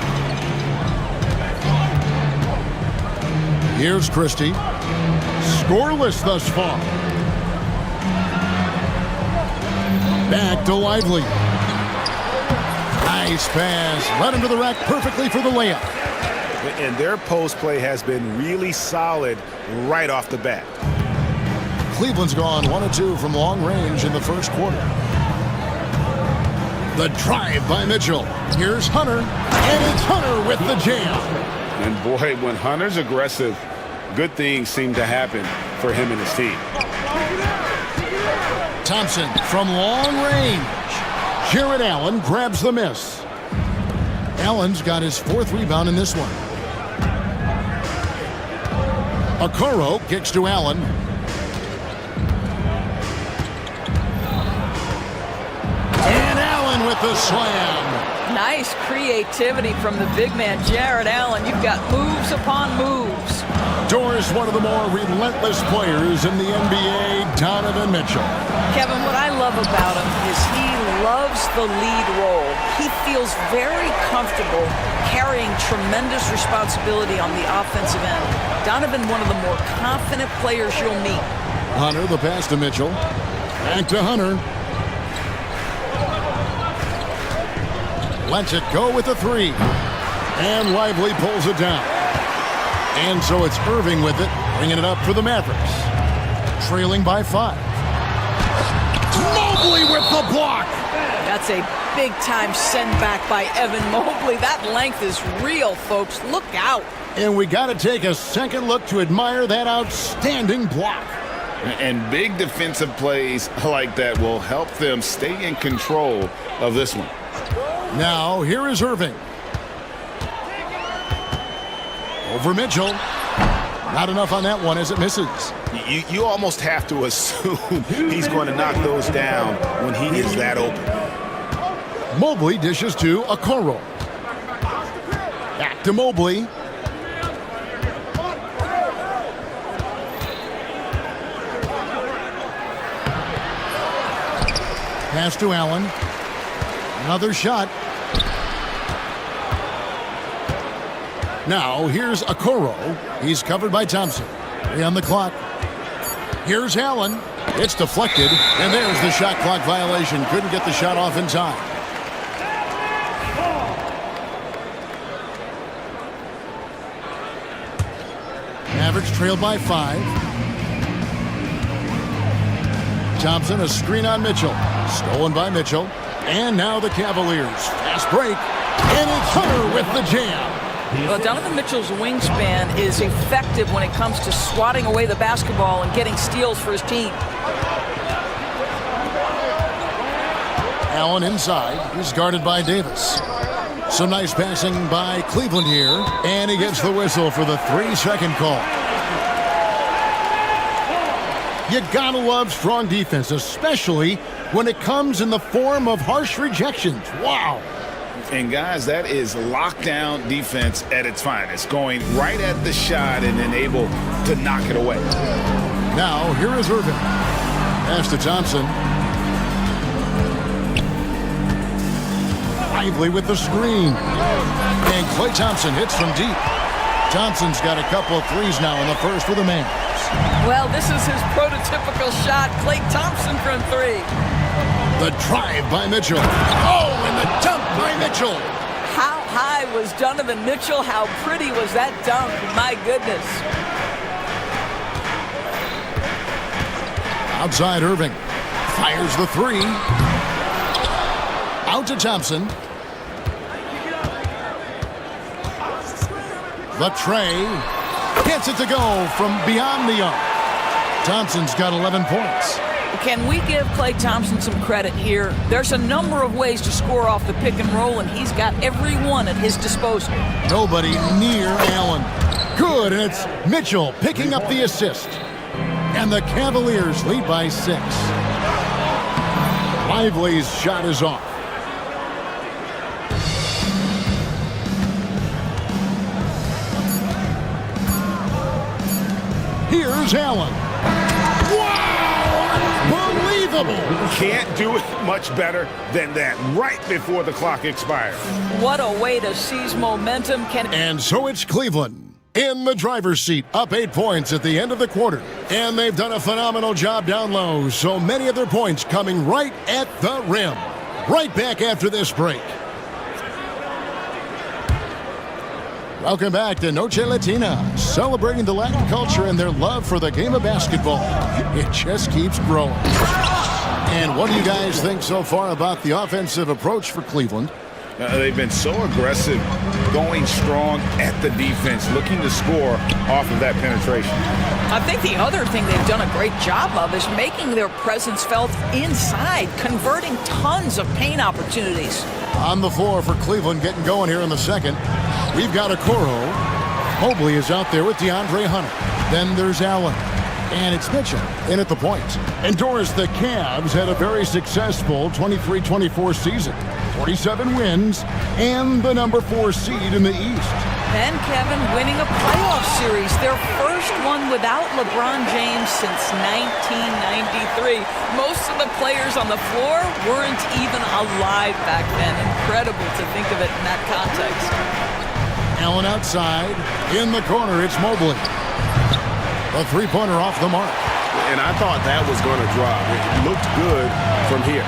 Here's Christie. Scoreless thus far. Back to Lively. Nice pass. Led him to the rack perfectly for the layup. And their post play has been really solid right off the bat. Cleveland's gone 1 of 2 from long range in the first quarter. The drive by Mitchell. Here's Hunter. And it's Hunter with the jam. And boy, when Hunter's aggressive, good things seem to happen for him and his team. Thompson from long range. Jared Allen grabs the miss. Allen's got his 4th rebound in this one. Okoro kicks to Allen. And Allen with the slam. Nice creativity from the big man, Jared Allen. You've got moves upon moves. Doors one of the more relentless players in the NBA, Donovan Mitchell. Kevin, what I love about him is he loves the lead role. He feels very comfortable carrying tremendous responsibility on the offensive end. Donovan, one of the more confident players you'll meet. Hunter, the pass to Mitchell. Back to Hunter. Lets it go with a three. And Lively pulls it down. And so it's Irving with it, bringing it up for the Mavericks. Trailing by 5. Mobley with the block. That's a big-time send back by Evan Mobley. That length is real, folks. Look out. And we got to take a second look to admire that outstanding block. And big defensive plays like that will help them stay in control of this one. Now, here is Irving. Over Mitchell. Not enough on that one as it misses. You almost have to assume he's going to knock those down when he is that open. Mobley dishes to Okoro. Back to Mobley. Pass to Allen. Another shot. Now, here's Okoro. He's covered by Thompson. 3 on the clock. Here's Allen. It's deflected, and there's the shot clock violation. Couldn't get the shot off in time. Mavericks trailed by 5. Thompson, a screen on Mitchell. Stolen by Mitchell. And now the Cavaliers. Fast break. And it's Hunter with the jam. Well, Donovan Mitchell's wingspan is effective when it comes to swatting away the basketball and getting steals for his team. Allen inside. He's guarded by Davis. Some nice passing by Cleveland here. And he gets the whistle for the 3-second call. You gotta love strong defense, especially when it comes in the form of harsh rejections. Wow. And guys, that is lockdown defense at its finest. Going right at the shot and then able to knock it away. Now, here is Irving. Pass to Thompson. Lively with the screen. And Klay Thompson hits from deep. Thompson's got a couple of threes now in the first for the Mavs. Well, this is his prototypical shot. Klay Thompson from 3. The drive by Mitchell. Oh, and the dunk by Mitchell. How high was Donovan Mitchell? How pretty was that dunk? My goodness. Outside Irving. Fires the 3. Out to Thompson. The tray. Gets it to go from beyond the arc. Thompson's got 11 points. Can we give Klay Thompson some credit here? There's a number of ways to score off the pick and roll, and he's got every one at his disposal. Nobody near Allen. Good, and it's Mitchell picking up the assist. And the Cavaliers lead by 6. Lively's shot is off. Here's Allen. Unbelievable. Can't do it much better than that right before the clock expires. What a way to seize momentum. And so it's Cleveland in the driver's seat, up 8 points at the end of the quarter. And they've done a phenomenal job down low, so many of their points coming right at the rim. Right back after this break. Welcome back to Noche Latina, celebrating the Latin culture and their love for the game of basketball. It just keeps growing. And what do you guys think so far about the offensive approach for Cleveland? They've been so aggressive, going strong at the defense, looking to score off of that penetration. I think the other thing they've done a great job of is making their presence felt inside, converting tons of paint opportunities. On the floor for Cleveland, getting going here in the second. We've got Okoro. Mobley is out there with DeAndre Hunter. Then there's Allen. And it's Mitchell in at the point. And Doris, the Cavs had a very successful 23-24 season. 47 wins and the number 4 seed in the East. And Kevin winning a playoff series, their first one without LeBron James since 1993. Most of the players on the floor weren't even alive back then. Incredible to think of it in that context. Allen outside. In the corner, it's Mobley. A three-pointer off the mark. And I thought that was going to drop. It looked good from here.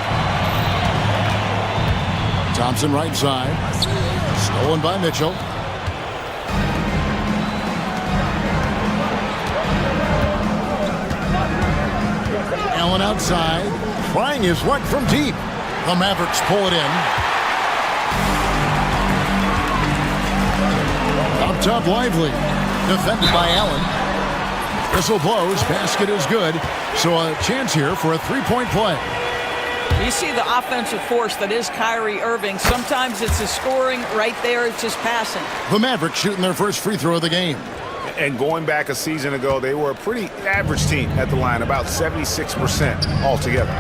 Thompson right side. Stolen by Mitchell. Allen outside. Trying his luck from deep. The Mavericks pull it in. Up top, Lively. Defended by Allen. Whistle blows. Basket is good. So a chance here for a three-point play. You see the offensive force that is Kyrie Irving. Sometimes it's his scoring. Right there, it's his passing. The Mavericks shooting their first free throw of the game. And going back a season ago, they were a pretty average team at the line, about 76% altogether.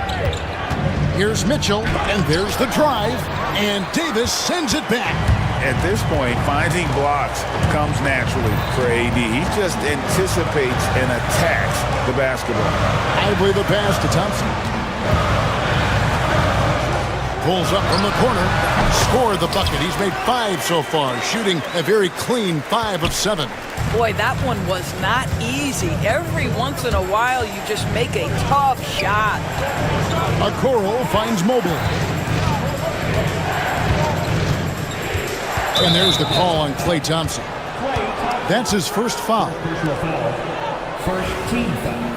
Here's Mitchell, and there's the drive, and Davis sends it back. At this point, finding blocks comes naturally for AD. He just anticipates and attacks the basketball. Lively the pass to Thompson. Pulls up from the corner, scored the bucket. He's made 5 so far, shooting a very clean 5 of 7. Boy, that one was not easy. Every once in a while, you just make a tough shot. Okoro finds Mobley. And there's the call on Klay Thompson. That's his first foul. First team foul.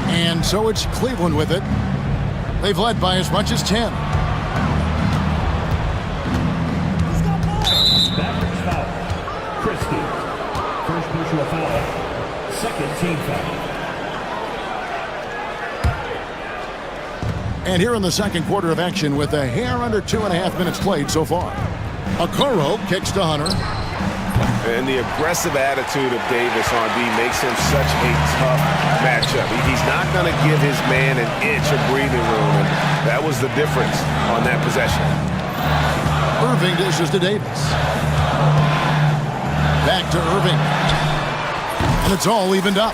And so it's Cleveland with it. They've led by as much as 10. Mavericks foul. Christie. First personal foul. Second team foul. And here in the second quarter of action with a hair under 2.5 minutes played so far. Okoro kicks to Hunter. And the aggressive attitude of Davis on D makes him such a tough matchup. He's not going to give his man an inch of breathing room, and that was the difference on that possession. Irving dishes to Davis. Back to Irving. And it's all evened up.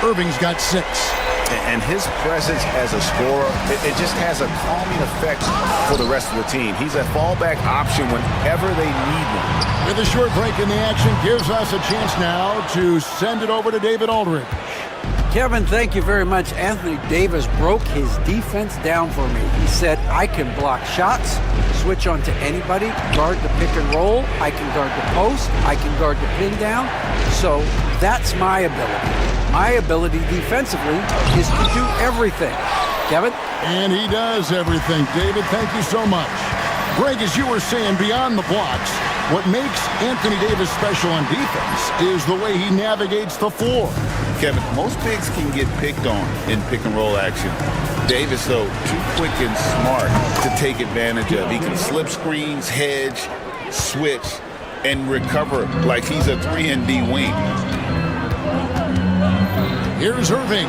Irving's got 6. And his presence as a scorer, it just has a calming effect for the rest of the team. He's a fallback option whenever they need one. With a short break in the action, gives us a chance now to send it over to David Aldridge. Kevin, thank you very much. Anthony Davis broke his defense down for me. He said, I can block shots, switch on to anybody, guard the pick and roll, I can guard the post, I can guard the pin down. So that's my ability. My ability defensively is to do everything. Kevin? And he does everything. David, thank you so much. Greg, as you were saying, beyond the blocks, what makes Anthony Davis special on defense is the way he navigates the floor. Kevin, most bigs can get picked on in pick and roll action. Davis, though, too quick and smart to take advantage of. He can slip screens, hedge, switch, and recover like he's a 3-and-D wing. Here's Irving.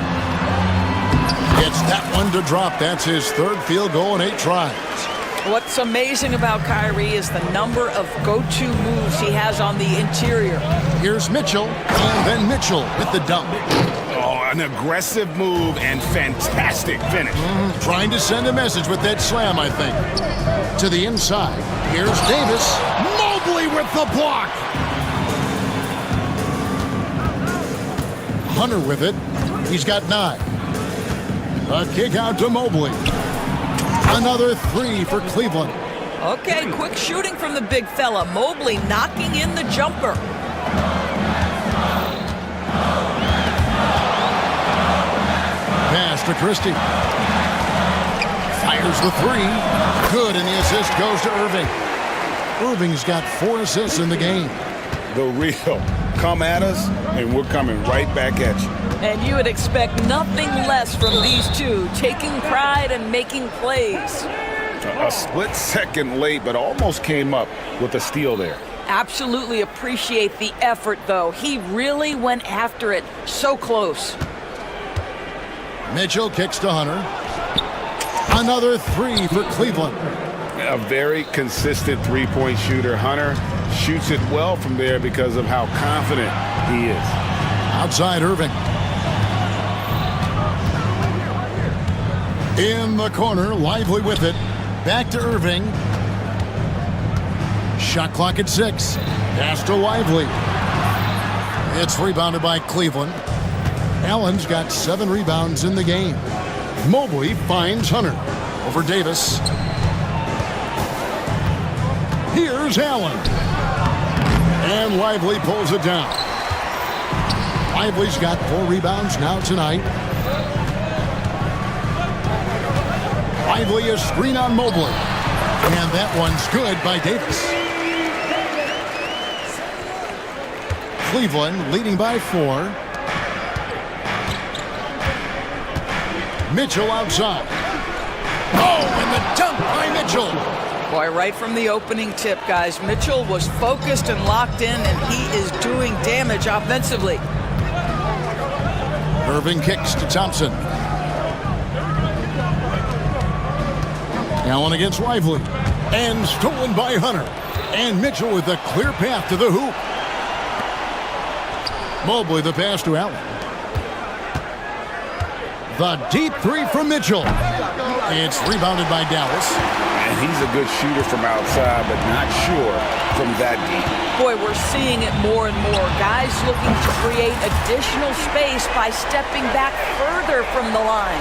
Gets that one to drop. That's his third field goal in 8 tries. What's amazing about Kyrie is the number of go-to moves he has on the interior. Here's Mitchell, and then Mitchell with the dunk. Oh, an aggressive move and fantastic finish. Trying to send a message with that slam, I think. To the inside. Here's Davis. Mobley with the block. Hunter with it. He's got 9. A kick out to Mobley. Another 3 for Cleveland. Okay, quick shooting from the big fella. Mobley knocking in the jumper. Pass to Christie. Fires the 3. Good, and the assist goes to Irving. Irving's got 4 assists in the game. The real. Come at us, and we're coming right back at you. And you would expect nothing less from these two, taking pride and making plays. A split second late, but almost came up with a steal there. Absolutely appreciate the effort, though. He really went after it. So close. Mitchell kicks to Hunter. Another three for Cleveland. A very consistent three-point shooter. Hunter shoots it well from there because of how confident he is. Outside Irving. In the corner, Lively with it. Back to Irving. Shot clock at 6. Pass to Lively. It's rebounded by Cleveland. Allen's got 7 rebounds in the game. Mobley finds Hunter. Over Davis. Here's Allen. And Lively pulls it down. Lively's got 4 rebounds now tonight. Lively a screen on Mobley. And that one's good by Davis. Cleveland leading by 4. Mitchell outside. Oh, and the dunk by Mitchell. Boy, right from the opening tip, guys, Mitchell was focused and locked in, and he is doing damage offensively. Irving kicks to Thompson. Allen against Lively. And stolen by Hunter. And Mitchell with a clear path to the hoop. Mobley the pass to Allen. The deep three from Mitchell. It's rebounded by Dallas. And he's a good shooter from outside, but not sure from that deep. Boy, we're seeing it more and more. Guys looking to create additional space by stepping back further from the line.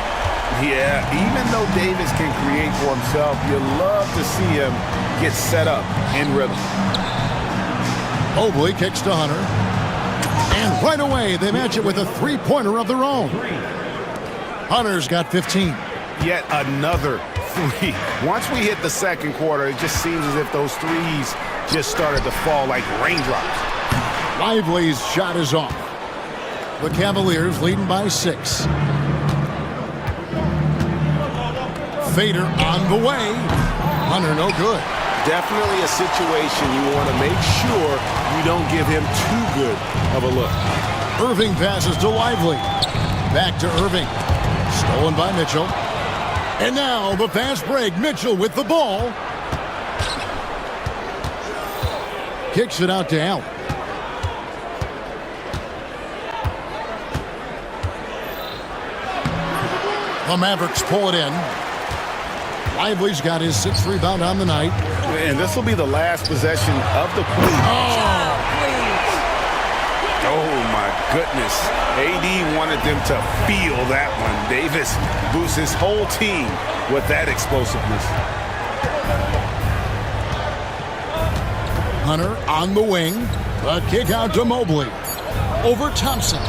Yeah, even though Davis can create for himself, you love to see him get set up in rhythm. Mobley kicks to Hunter. And right away, they match it with a three-pointer of their own. Hunter's got 15. Yet another three. Once we hit the second quarter, it just seems as if those threes just started to fall like raindrops. Lively's shot is off. The Cavaliers leading by 6. Fader on the way. Hunter no good. Definitely a situation you want to make sure you don't give him too good of a look. Irving passes to Lively. Back to Irving. Stolen by Mitchell. And now the fast break. Mitchell with the ball. Kicks it out to Allen. The Mavericks pull it in. Lively's got his 6th rebound on the night. And this will be the last possession of the play. Oh, my goodness. AD wanted them to feel that one. Davis boosts his whole team with that explosiveness. Hunter on the wing. A kick out to Mobley. Over Thompson.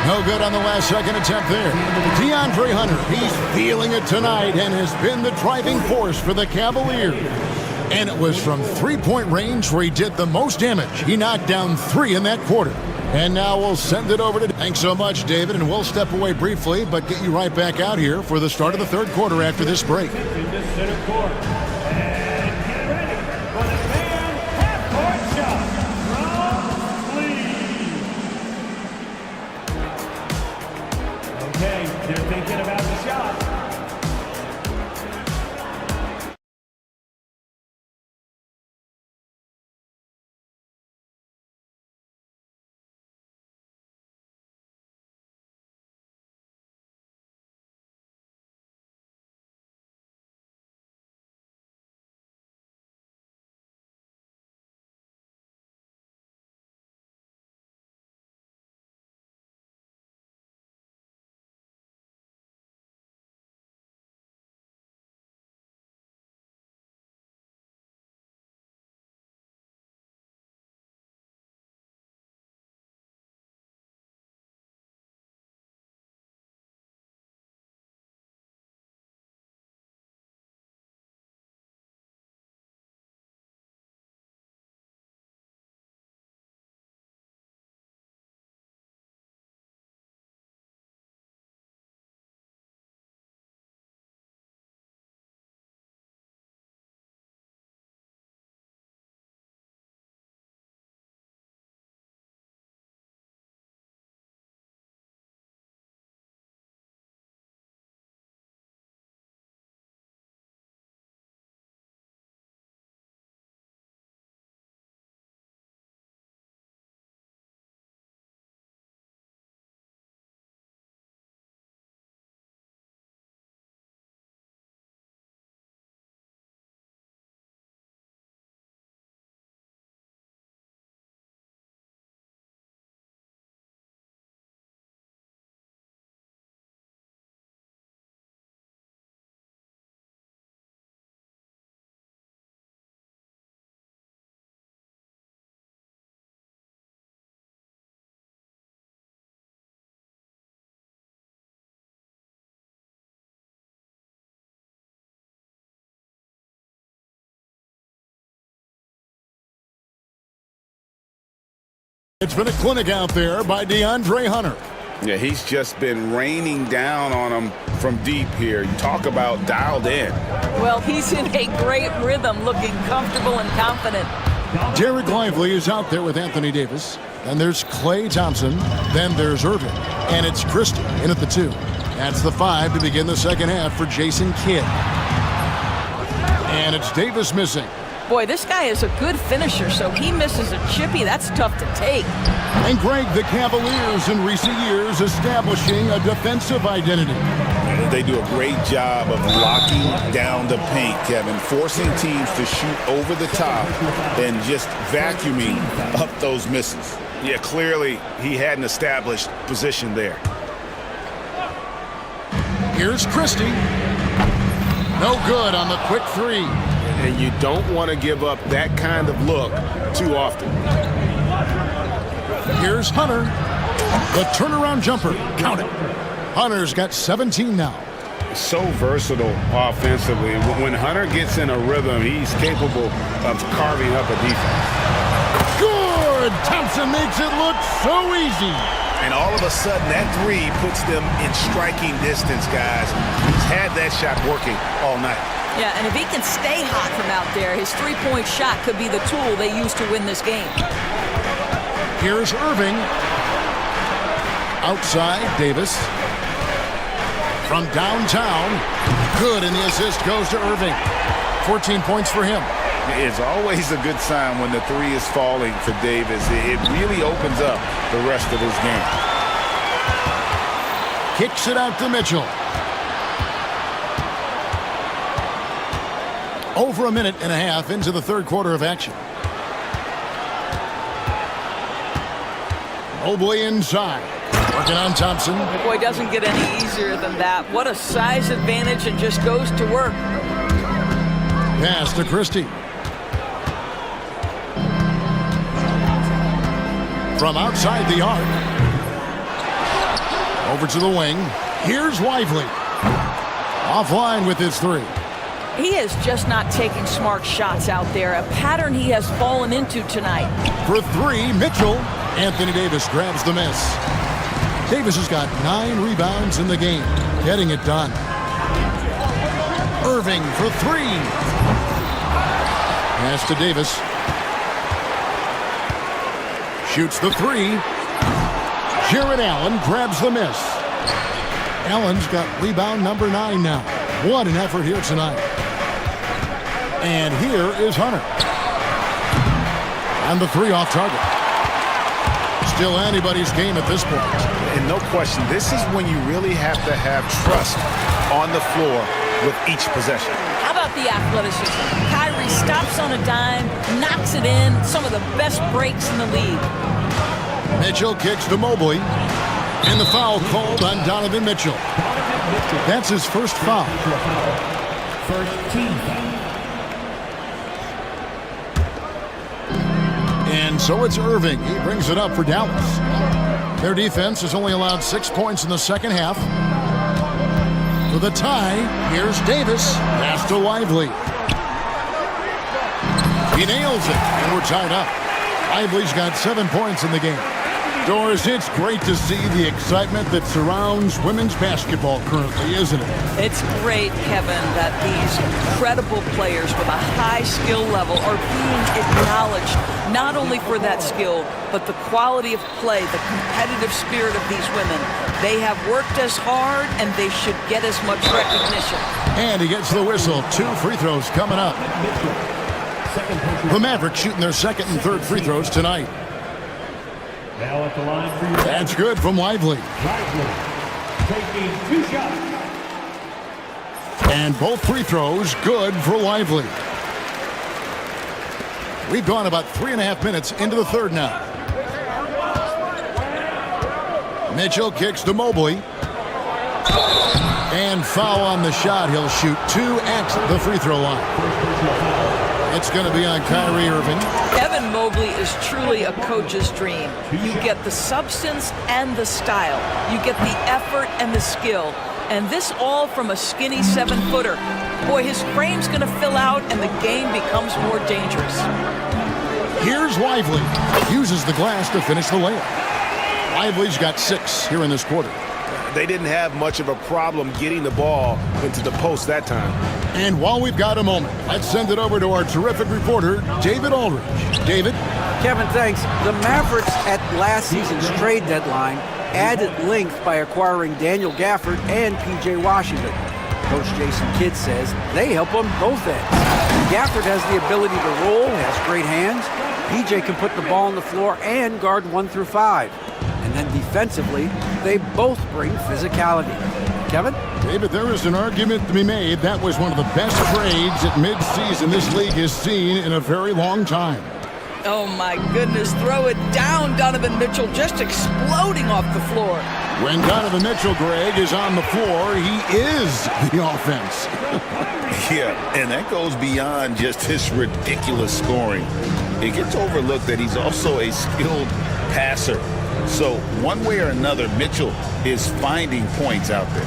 No good on the last second attempt there. DeAndre Hunter, he's feeling it tonight and has been the driving force for the Cavaliers. And it was from three-point range where he did the most damage. He knocked down 3 in that quarter. And now we'll send it over to... Thanks so much, David, and we'll step away briefly, but get you right back out here for the start of the third quarter after this break. In the center court. And get ready for the fan half-court shot from Lee. Okay, they're thinking about the shot. It's been a clinic out there by DeAndre Hunter. Yeah, he's just been raining down on him from deep here. You talk about dialed in. Well, he's in a great rhythm, looking comfortable and confident. Derek Lively is out there with Anthony Davis. Then there's Klay Thompson. Then there's Irving. And it's Christie in at the 2. That's the 5 to begin the second half for Jason Kidd. And it's Davis missing. Boy, this guy is a good finisher, so he misses a chippy. That's tough to take. And Greg, the Cavaliers in recent years establishing a defensive identity. They do a great job of locking down the paint, Kevin, forcing teams to shoot over the top and just vacuuming up those misses. Yeah, clearly he had an established position there. Here's Christie. No good on the quick 3. And you don't want to give up that kind of look too often. Here's Hunter. The turnaround jumper. Count it. Hunter's got 17 now. So versatile offensively. When Hunter gets in a rhythm, he's capable of carving up a defense. Good! Thompson makes it look so easy. And all of a sudden, that 3 puts them in striking distance, guys. He's had that shot working all night. Yeah, and if he can stay hot from out there, his three-point shot could be the tool they use to win this game. Here's Irving. Outside, Davis. From downtown. Good, and the assist goes to Irving. 14 points for him. It's always a good sign when the 3 is falling for Davis. It really opens up the rest of his game. Kicks it out to Mitchell. Over a minute and a half into the third quarter of action. Mobley inside. Working on Thompson. Boy, doesn't get any easier than that. What a size advantage, and just goes to work. Pass to Christie. From outside the arc. Over to the wing. Here's Lively. Offline with his 3. He is just not taking smart shots out there, a pattern he has fallen into tonight. For 3, Mitchell. Anthony Davis grabs the miss. Davis has got 9 rebounds in the game, getting it done. Irving for 3. Pass to Davis. Shoots the 3. Jared Allen grabs the miss. Allen's got rebound number 9 now. What an effort here tonight. And here is Hunter. And the 3 off target. Still anybody's game at this point. And no question, this is when you really have to have trust on the floor with each possession. How about the athleticism? Kyrie stops on a dime, knocks it in. Some of the best breaks in the league. Mitchell kicks to Mobley. And the foul called on Donovan Mitchell. That's his first foul. First team foul. And so it's Irving. He brings it up for Dallas. Their defense has only allowed 6 points in the second half. For the tie, here's Davis. Pass to Lively. He nails it, and we're tied up. Lively's got 7 points in the game. Doris, it's great to see the excitement that surrounds women's basketball currently, isn't it? It's great, Kevin, that these incredible players with a high skill level are being acknowledged, not only for that skill, but the quality of play, the competitive spirit of these women. They have worked as hard, and they should get as much recognition. And he gets the whistle. 2 free throws coming up. The Mavericks shooting their second and third free throws tonight. Now at the line for your That's good from Lively. Lively taking 2 shots. And both free throws good for Lively. We've gone about 3.5 minutes into the third now. Mitchell kicks to Mobley. And foul on the shot. He'll shoot 2 at the free throw line. It's going to be on Kyrie Irving. Evan Mobley is truly a coach's dream. You get the substance and the style. You get the effort and the skill. And this all from a skinny 7-footer. Boy, his frame's going to fill out and the game becomes more dangerous. Here's Lively. Uses the glass to finish the layup. Lively's got 6 here in this quarter. They didn't have much of a problem getting the ball into the post that time. And while we've got a moment, let's send it over to our terrific reporter, David Aldridge. David? Kevin, thanks. The Mavericks at last season's trade deadline added length by acquiring Daniel Gafford and P.J. Washington. Coach Jason Kidd says they help on both ends. Gafford has the ability to roll, has great hands. P.J. can put the ball on the floor and guard 1 through 5. And then defensively, they both bring physicality. Kevin? David, there is an argument to be made. That was one of the best trades at midseason this league has seen in a very long time. Oh my goodness, throw it down, Donovan Mitchell, just exploding off the floor. When Donovan Mitchell, Greg, is on the floor, he is the offense. Yeah, and that goes beyond just his ridiculous scoring. It gets overlooked that he's also a skilled passer. So one way or another, Mitchell is finding points out there.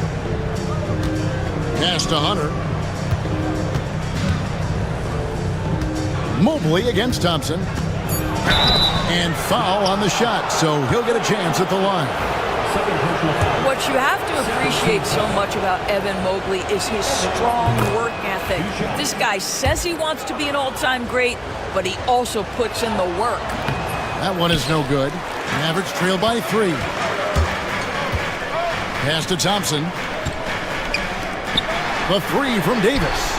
Pass to Hunter. Mobley against Thompson. And foul on the shot, so he'll get a chance at the line. What you have to appreciate so much about Evan Mobley is his strong work ethic. This guy says he wants to be an all-time great, but he also puts in the work. That one is no good. Mavericks trail by 3. Pass to Thompson. The 3 from Davis.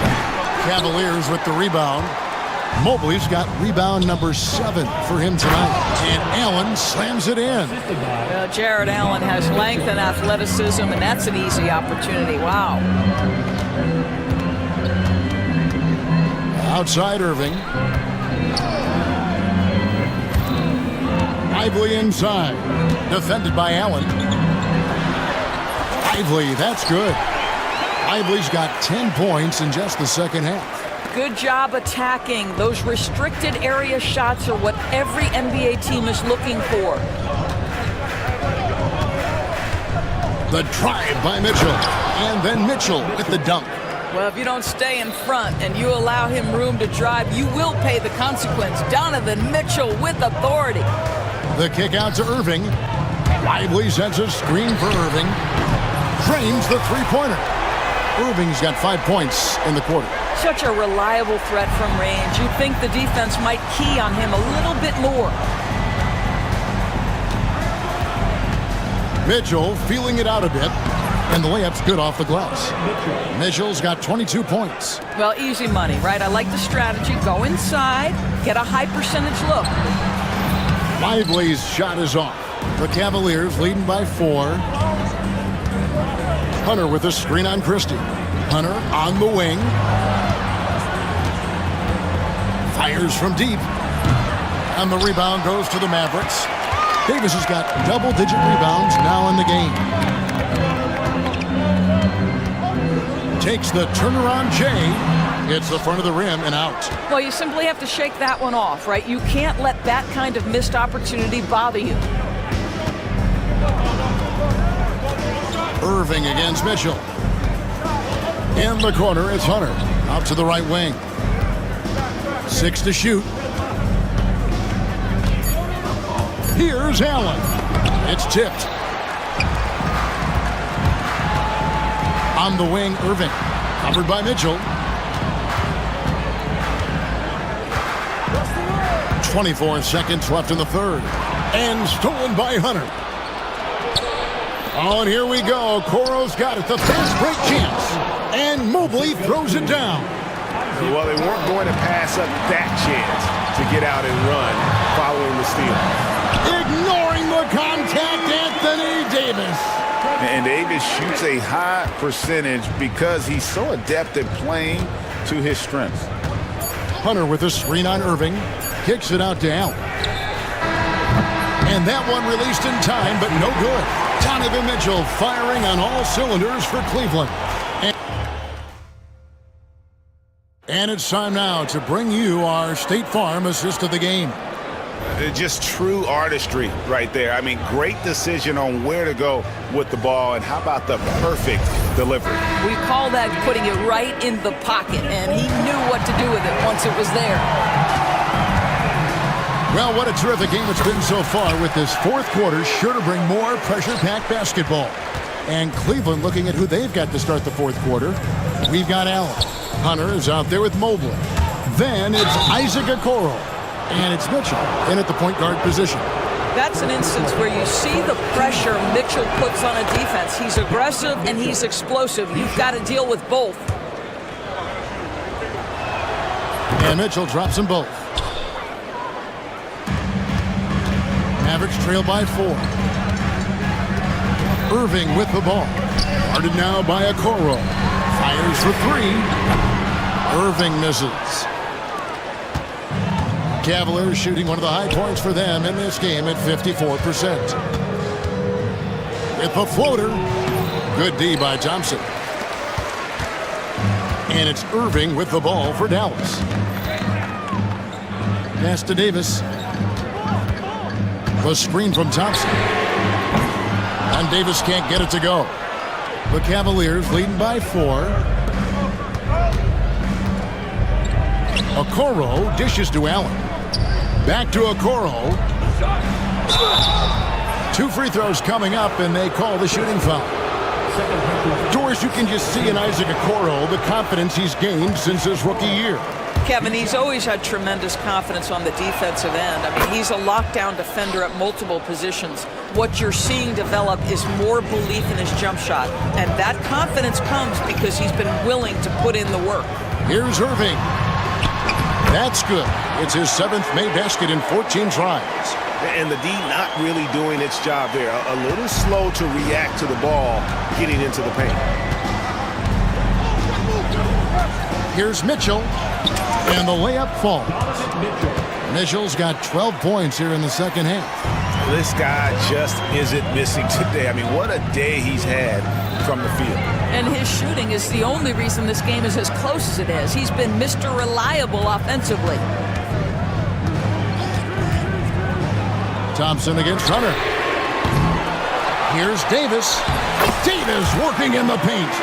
Cavaliers with the rebound. Mobley's got rebound number 7 for him tonight. And Allen slams it in. Jared Allen has length and athleticism, and that's an easy opportunity. Wow. Outside Irving. Lively inside. Defended by Allen. Lively, that's good. Lively's got 10 points in just the second half. Good job attacking. Those restricted area shots are what every NBA team is looking for. The drive by Mitchell. And then Mitchell with the dunk. Well, if you don't stay in front and you allow him room to drive, you will pay the consequence. Donovan Mitchell with authority. The kick out to Irving. Lively sends a screen for Irving. Frames the three-pointer. Irving's got 5 points in the quarter. Such a reliable threat from range. You'd think the defense might key on him a little bit more. Mitchell feeling it out a bit, and the layup's good off the glass. Mitchell's got 22 points. Well, easy money, right? I like the strategy. Go inside, get a high percentage look. Lively's shot is off. The Cavaliers leading by 4. Hunter with a screen on Christie. Hunter on the wing. Fires from deep. And the rebound goes to the Mavericks. Davis has got double-digit rebounds now in the game. Takes the turnaround J. Hits the front of the rim and out. Well, you simply have to shake that one off, right? You can't let that kind of missed opportunity bother you. Irving against Mitchell. In the corner, it's Hunter. Out to the right wing. 6 to shoot. Here's Allen. It's tipped. On the wing, Irving. Covered by Mitchell. 24 seconds left in the third. And stolen by Hunter. Oh, and here we go. Coro's got it. The fast break chance. And Mobley throws it down. Well, they weren't going to pass up that chance to get out and run following the steal. Ignoring the contact, Anthony Davis. And Davis shoots a high percentage because he's so adept at playing to his strengths. Hunter with a screen on Irving. Kicks it out to Allen. And that one released in time, but no good. Donovan Mitchell firing on all cylinders for Cleveland. And it's time now to bring you our State Farm assist of the game. Just true artistry right there. I mean, great decision on where to go with the ball, and how about the perfect delivery? We call that putting it right in the pocket, and he knew what to do with it once it was there. Well, what a terrific game it's been so far, with this fourth quarter sure to bring more pressure-packed basketball. And Cleveland looking at who they've got to start the fourth quarter. We've got Allen. Hunter is out there with Mobley. Then it's Isaac Okoro. And it's Mitchell in at the point guard position. That's an instance where you see the pressure Mitchell puts on a defense. He's aggressive and he's explosive. You've got to deal with both. And Mitchell drops them both. Mavericks trail by 4. Irving with the ball. Guarded now by Okoro. Fires for 3. Irving misses. Cavaliers shooting one of the high points for them in this game at 54%. With the floater. Good D by Thompson. And it's Irving with the ball for Dallas. Pass to Davis. The screen from Thompson. And Davis can't get it to go. The Cavaliers leading by 4. Okoro dishes to Allen. Back to Okoro. 2 free throws coming up, and they call the shooting foul. Doris, you can just see in Isaac Okoro the confidence he's gained since his rookie year. Kevin, he's always had tremendous confidence on the defensive end. I mean, he's a lockdown defender at multiple positions. What you're seeing develop is more belief in his jump shot. And that confidence comes because he's been willing to put in the work. Here's Irving. That's good. It's his 7th made basket in 14 tries. And the D not really doing its job there. A little slow to react to the ball getting into the paint. Here's Mitchell. And the layup falls. Mitchell's got 12 points here in the second half. This guy just isn't missing today. I mean, what a day he's had from the field. And his shooting is the only reason this game is as close as it is. He's been Mr. Reliable offensively. Thompson against Hunter. Here's Davis. Davis working in the paint.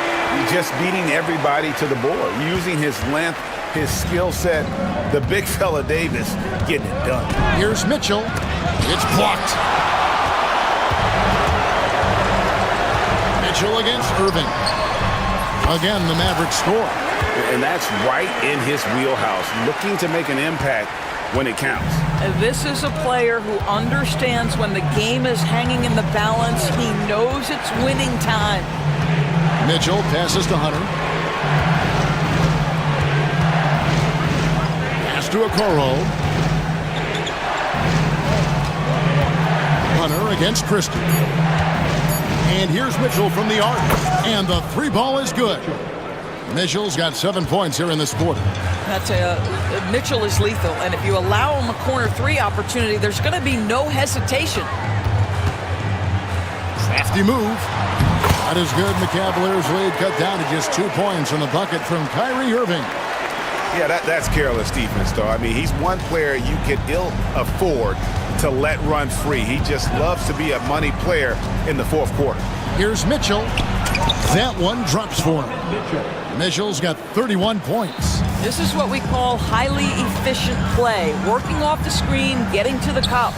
Just beating everybody to the board, using his length, his skill set. The big fella Davis getting it done. Here's Mitchell. It's blocked. Mitchell against Irving. Again, the Mavericks score. And that's right in his wheelhouse, looking to make an impact when it counts. This is a player who understands when the game is hanging in the balance. He knows it's winning time. Mitchell passes to Hunter. Pass to Okoro. Hunter against Christie. And here's Mitchell from the arc. And the 3 ball is good. Mitchell's got 7 points here in this quarter. Mitchell is lethal, and if you allow him a corner 3 opportunity, there's going to be no hesitation. Crafty move. That is good. The Cavaliers lead cut down to just 2 points on the bucket from Kyrie Irving. Yeah, that's careless defense, though. I mean, he's one player you can ill afford to let run free. He just loves to be a money player in the fourth quarter. Here's Mitchell. That one drops for him. Mitchell's got 31 points. This is what we call highly efficient play. Working off the screen, getting to the cup.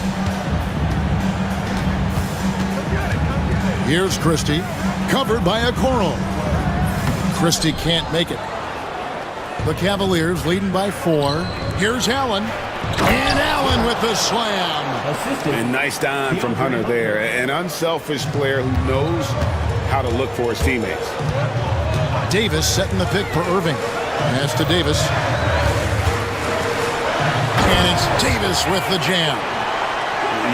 Here's Christie. Covered by Okoro. Christie can't make it. The Cavaliers leading by 4. Here's Allen. And Allen with the slam. And nice dime from Hunter there. An unselfish player who knows how to look for his teammates. Davis setting the pick for Irving. Pass to Davis. And it's Davis with the jam.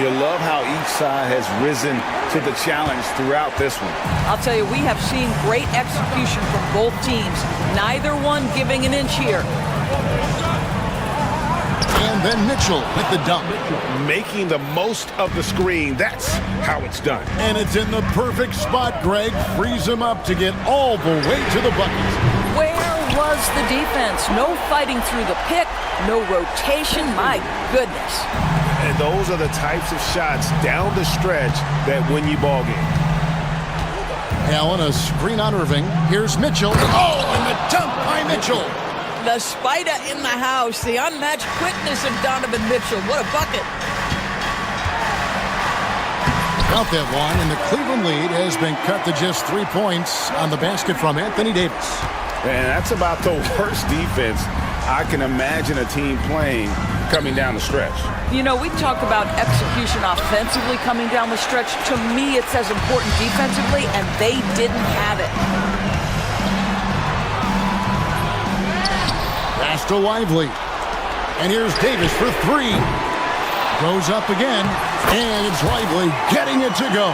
You love how each side has risen to the challenge throughout this one. I'll tell you, we have seen great execution from both teams. Neither one giving an inch here. And then Mitchell with the dunk. Making the most of the screen. That's how it's done. And it's in the perfect spot. Greg frees him up to get all the way to the bucket. Where was the defense? No fighting through the pick, no rotation. My goodness. And those are the types of shots down the stretch that win you ball game. Allen, a screen on Irving. Here's Mitchell. Oh, and the dunk by Mitchell. the spider in the house. The unmatched quickness of Donovan Mitchell. What a bucket. About that one, and the Cleveland lead has been cut to just 3 points on the basket from Anthony Davis. And that's about the worst defense I can imagine a team playing coming down the stretch. You know, we talk about execution offensively coming down the stretch. To me, it's as important defensively, and they didn't have it. Pass to Lively. And here's Davis for three. Goes up again, and it's Lively getting it to go.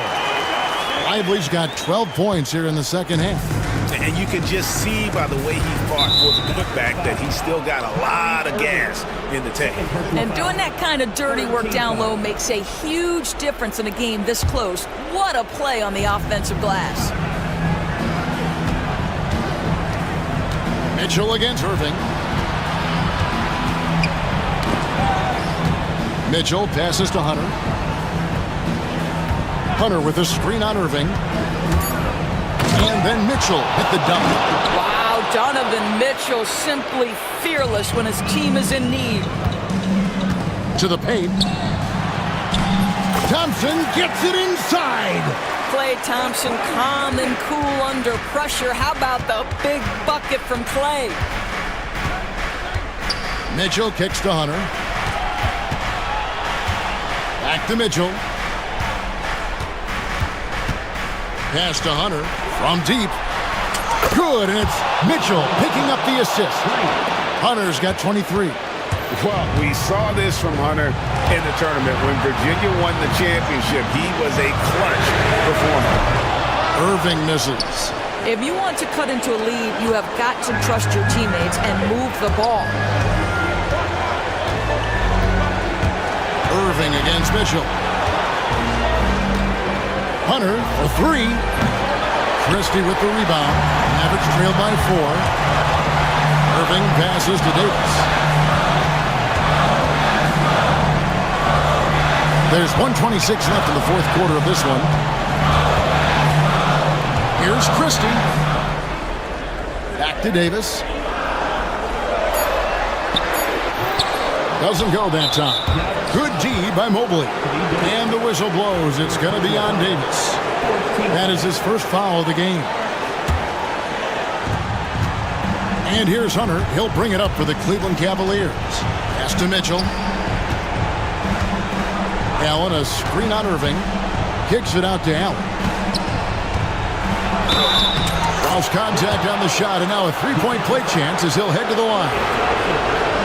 Lively's got 12 points here in the second half. And you can just see by the way he fought for the putback that he's still got a lot of gas in the tank. And doing that kind of dirty work down low makes a huge difference in a game this close. What a play on the offensive glass. Mitchell against Irving. Mitchell passes to Hunter. Hunter with a screen on Irving. And then Mitchell hit the dunk. Wow, Donovan Mitchell simply fearless when his team is in need. To the paint. Thompson gets it inside. Klay Thompson calm and cool under pressure. How about the big bucket from Klay? Mitchell kicks to Hunter. Back to Mitchell. Pass to Hunter from deep. Good, and it's Mitchell picking up the assist. Hunter's got 23. Well, we saw this from Hunter in the tournament. When Virginia won the championship, he was a clutch performer. Irving misses. If you want to cut into a lead, you have got to trust your teammates and move the ball. Irving against Mitchell. Hunter for three. Christie with the rebound. Mavericks trailed by 4. Irving passes to Davis. There's 1:26 left in the fourth quarter of this one. Here's Christie. Back to Davis. Doesn't go that time. Good D by Mobley. And the whistle blows. It's going to be on Davis. That is his first foul of the game. And here's Hunter. He'll bring it up for the Cleveland Cavaliers. Pass to Mitchell. Allen, a screen on Irving. Kicks it out to Allen. Lost contact on the shot, and now a three-point play chance as he'll head to the line.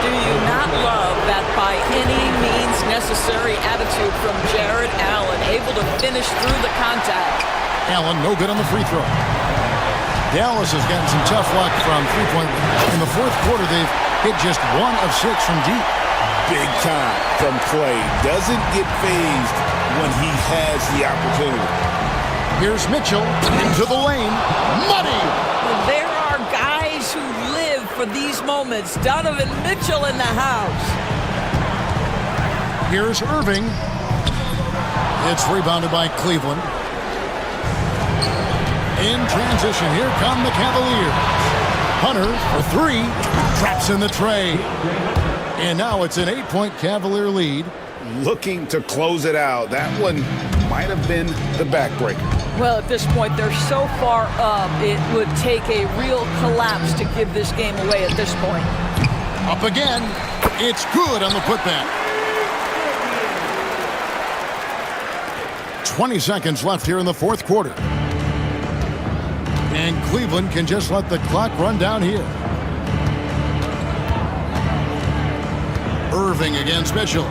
Do you not love that by any means necessary attitude from Jared Allen, able to finish through the contact? Allen, no good on the free throw. Dallas has gotten some tough luck from three-point range. In the fourth quarter, they've hit just 1 of 6 from deep. Big time from Klay. Doesn't get phased when he has the opportunity. Here's Mitchell into the lane. Money! There are guys who live for these moments. Donovan Mitchell in the house. Here's Irving. It's rebounded by Cleveland. In transition, here come the Cavaliers. Hunter for 3. Traps in the tray. And now it's an 8-point Cavalier lead. Looking to close it out. That one might have been the backbreaker. Well, at this point, they're so far up, it would take a real collapse to give this game away at this point. Up again. It's good on the putback. 20 seconds left here in the fourth quarter. And Cleveland can just let the clock run down here. Irving against Mitchell.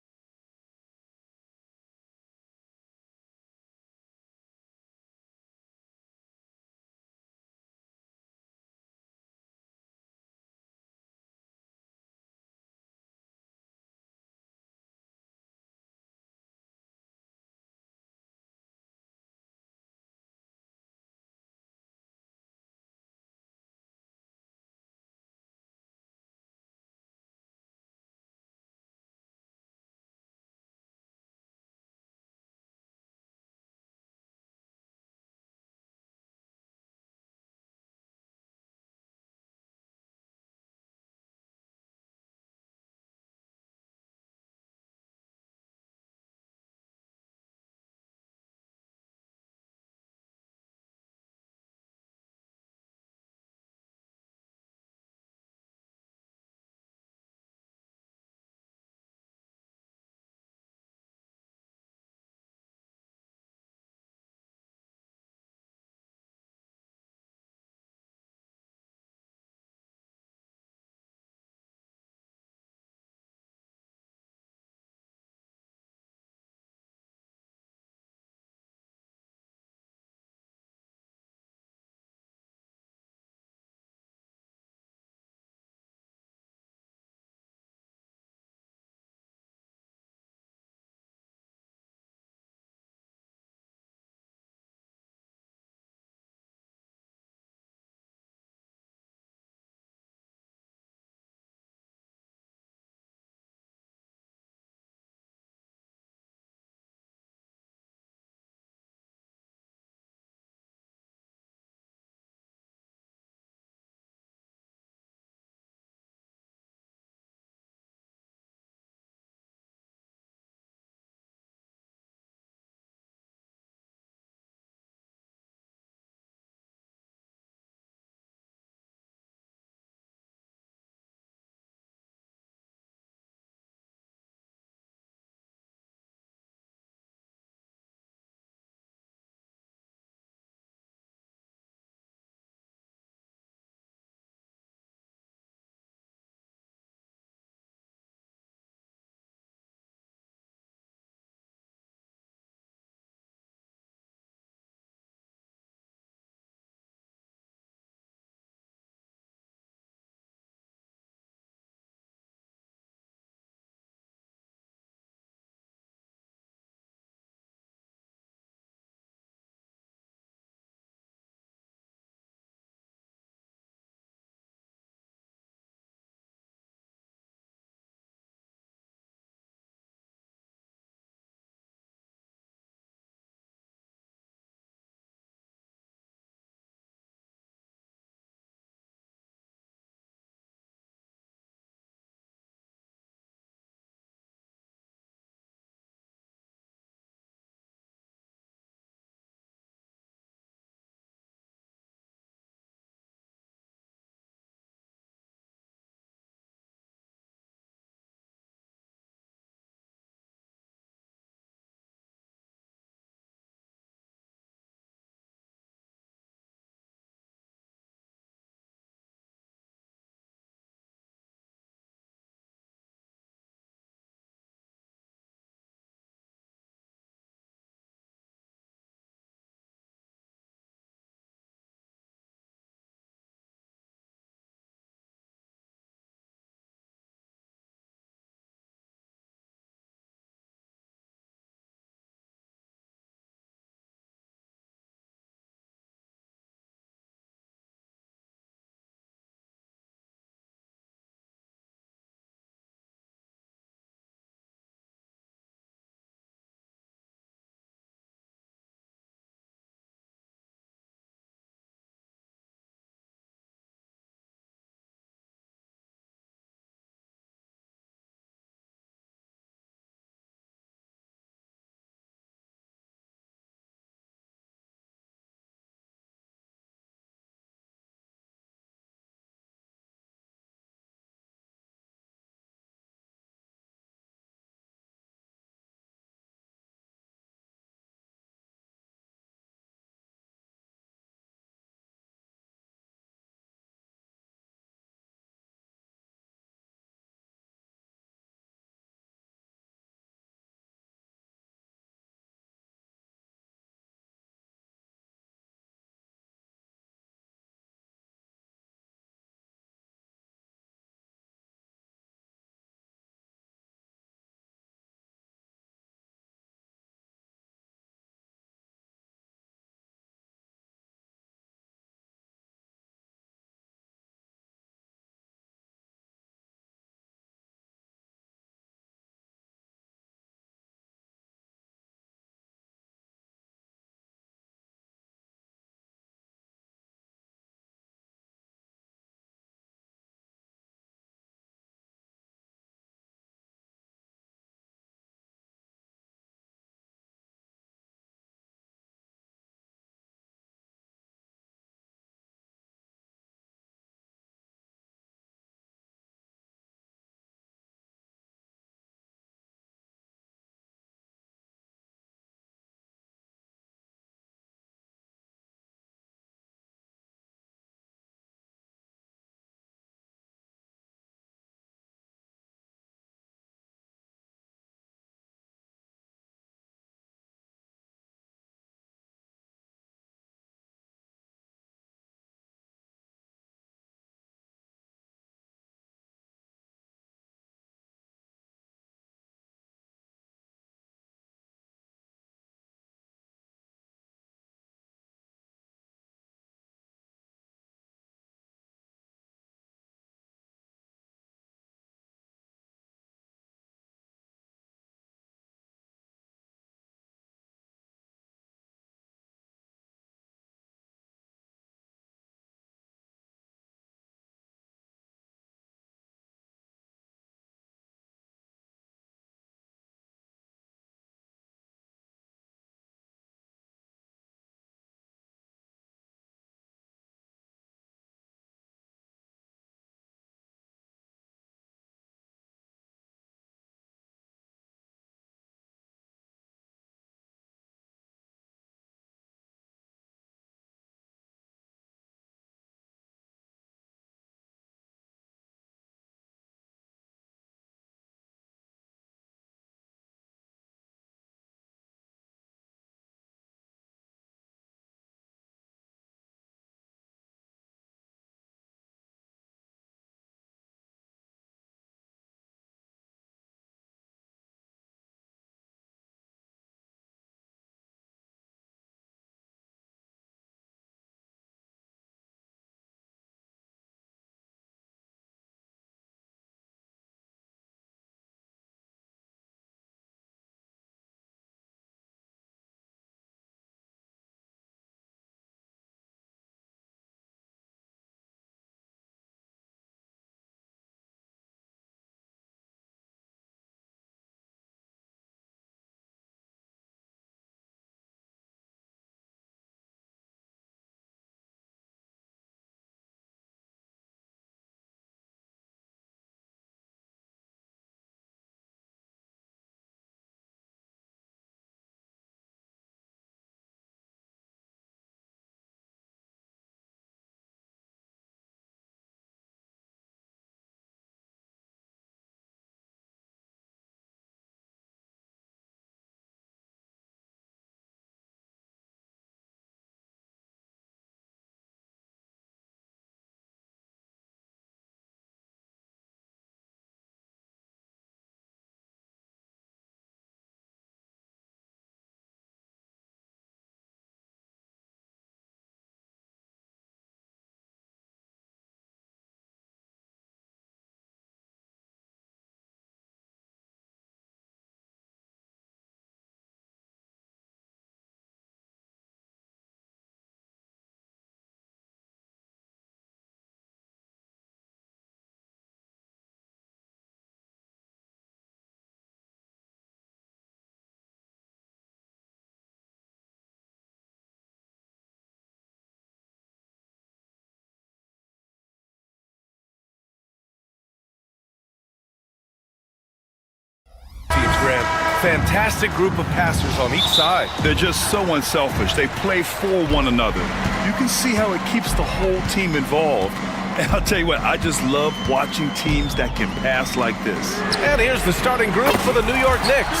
fantastic group of passers on each side. They're just so unselfish. They play for one another. You can see how it keeps the whole team involved. And I'll tell you what, I just love watching teams that can pass like this. And here's the starting group for the New York Knicks.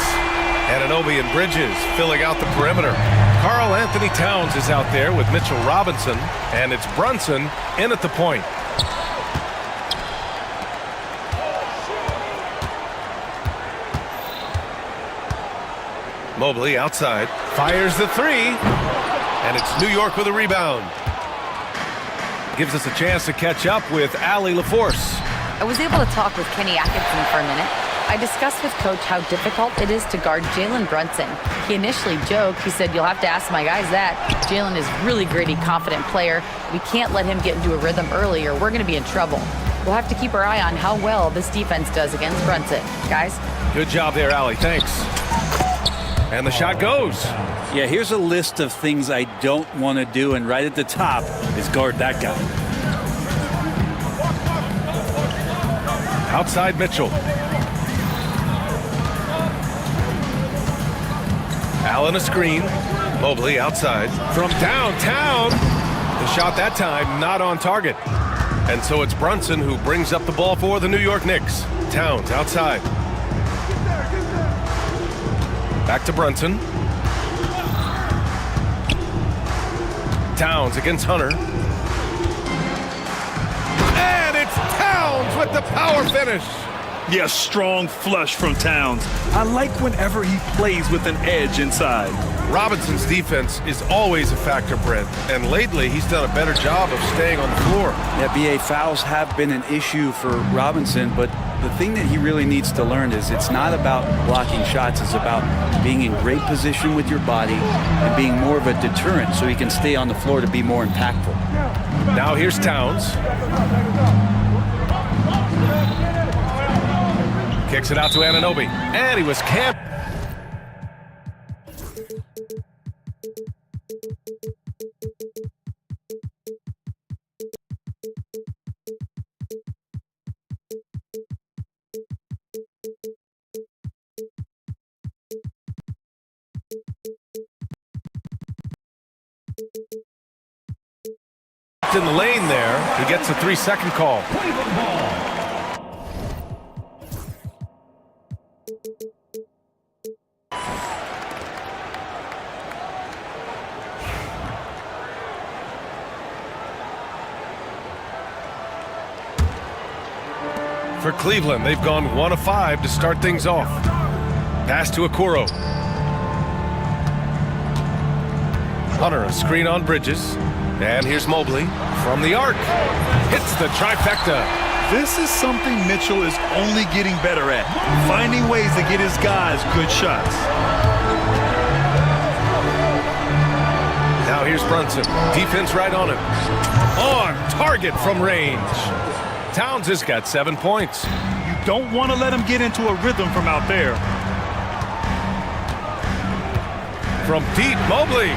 Anunoby and Bridges filling out the perimeter. Karl Anthony Towns is out there with Mitchell Robinson, and it's Brunson in at the point. Mobley outside, fires the three, and it's New York with a rebound. Gives us a chance to catch up with Allie LaForce. I was able to talk with Kenny Atkinson for a minute. I discussed with Coach how difficult it is to guard Jalen Brunson. He initially joked. He said, "You'll have to ask my guys that." Jalen is really gritty, confident player. We can't let him get into a rhythm early or we're going to be in trouble. We'll have to keep our eye on how well this defense does against Brunson. Guys? Good job there, Allie. Thanks. And the shot goes. Yeah, here's a list of things I don't want to do, and right at the top is guard that guy. Outside Mitchell. Allen a screen. Mobley outside. From downtown. The shot that time not on target. And so it's Brunson who brings up the ball for the New York Knicks. Towns outside. Back to Brunson. Towns against Hunter. And it's Towns with the power finish. Yeah, strong flush from Towns. I like whenever he plays with an edge inside. Robinson's defense is always a factor, Brent, and lately he's done a better job of staying on the floor. Yeah, BA, fouls have been an issue for Robinson, but the thing that he really needs to learn is it's not about blocking shots, it's about being in great position with your body and being more of a deterrent so he can stay on the floor to be more impactful. Now here's Towns. Kicks it out to Anunoby, and he was camped. In the lane there, he gets a 3-second call. For Cleveland, they've gone 1 of 5 to start things off. Pass to Okoro. Hunter, a screen on Bridges. And here's Mobley from the arc. Hits the trifecta. This is something Mitchell is only getting better at. Finding ways to get his guys good shots. Now here's Brunson. Defense right on him. On target from range. Towns has got 7 points. You don't want to let him get into a rhythm from out there. From deep, Mobley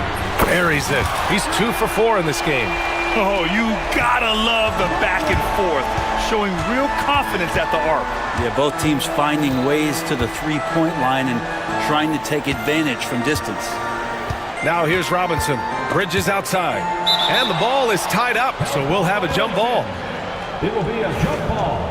buries it. He's 2 for 4 in this game. Oh, you gotta love the back and forth, showing real confidence at the arc. Yeah, both teams finding ways to the three-point line and trying to take advantage from distance. Now here's Robinson. Bridges outside. And the ball is tied up, so we'll have a jump ball. It will be a jump ball.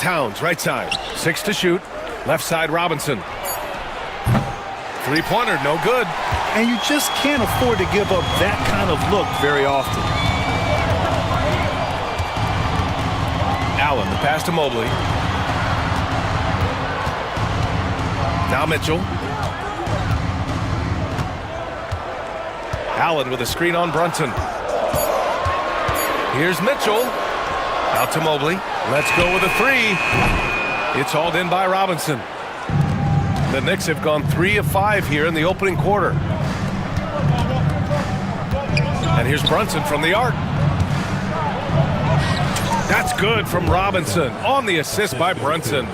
Towns, right side. 6 to shoot. Left side, Robinson. Three-pointer, no good. And you just can't afford to give up that kind of look very often. Allen, the pass to Mobley. Now Mitchell. Allen with a screen on Brunson. Here's Mitchell. Out to Mobley. Let's go with a 3. It's hauled in by Robinson. The Knicks have gone 3 of 5 here in the opening quarter. And here's Brunson from the arc. That's good from Robinson on the assist by Brunson.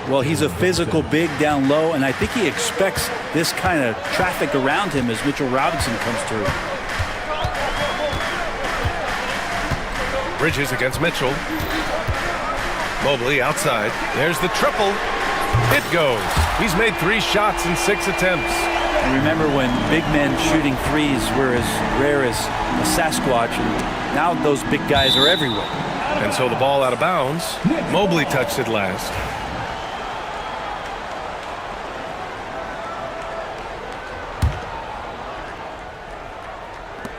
Well, he's a physical big down low, and I think he expects this kind of traffic around him as Mitchell Robinson comes through. Bridges against Mitchell. Mobley outside. There's the triple. It goes. He's made 3 shots in 6 attempts. And remember when big men shooting threes were as rare as a Sasquatch, and now those big guys are everywhere. And so the ball out of bounds. Mobley touched it last.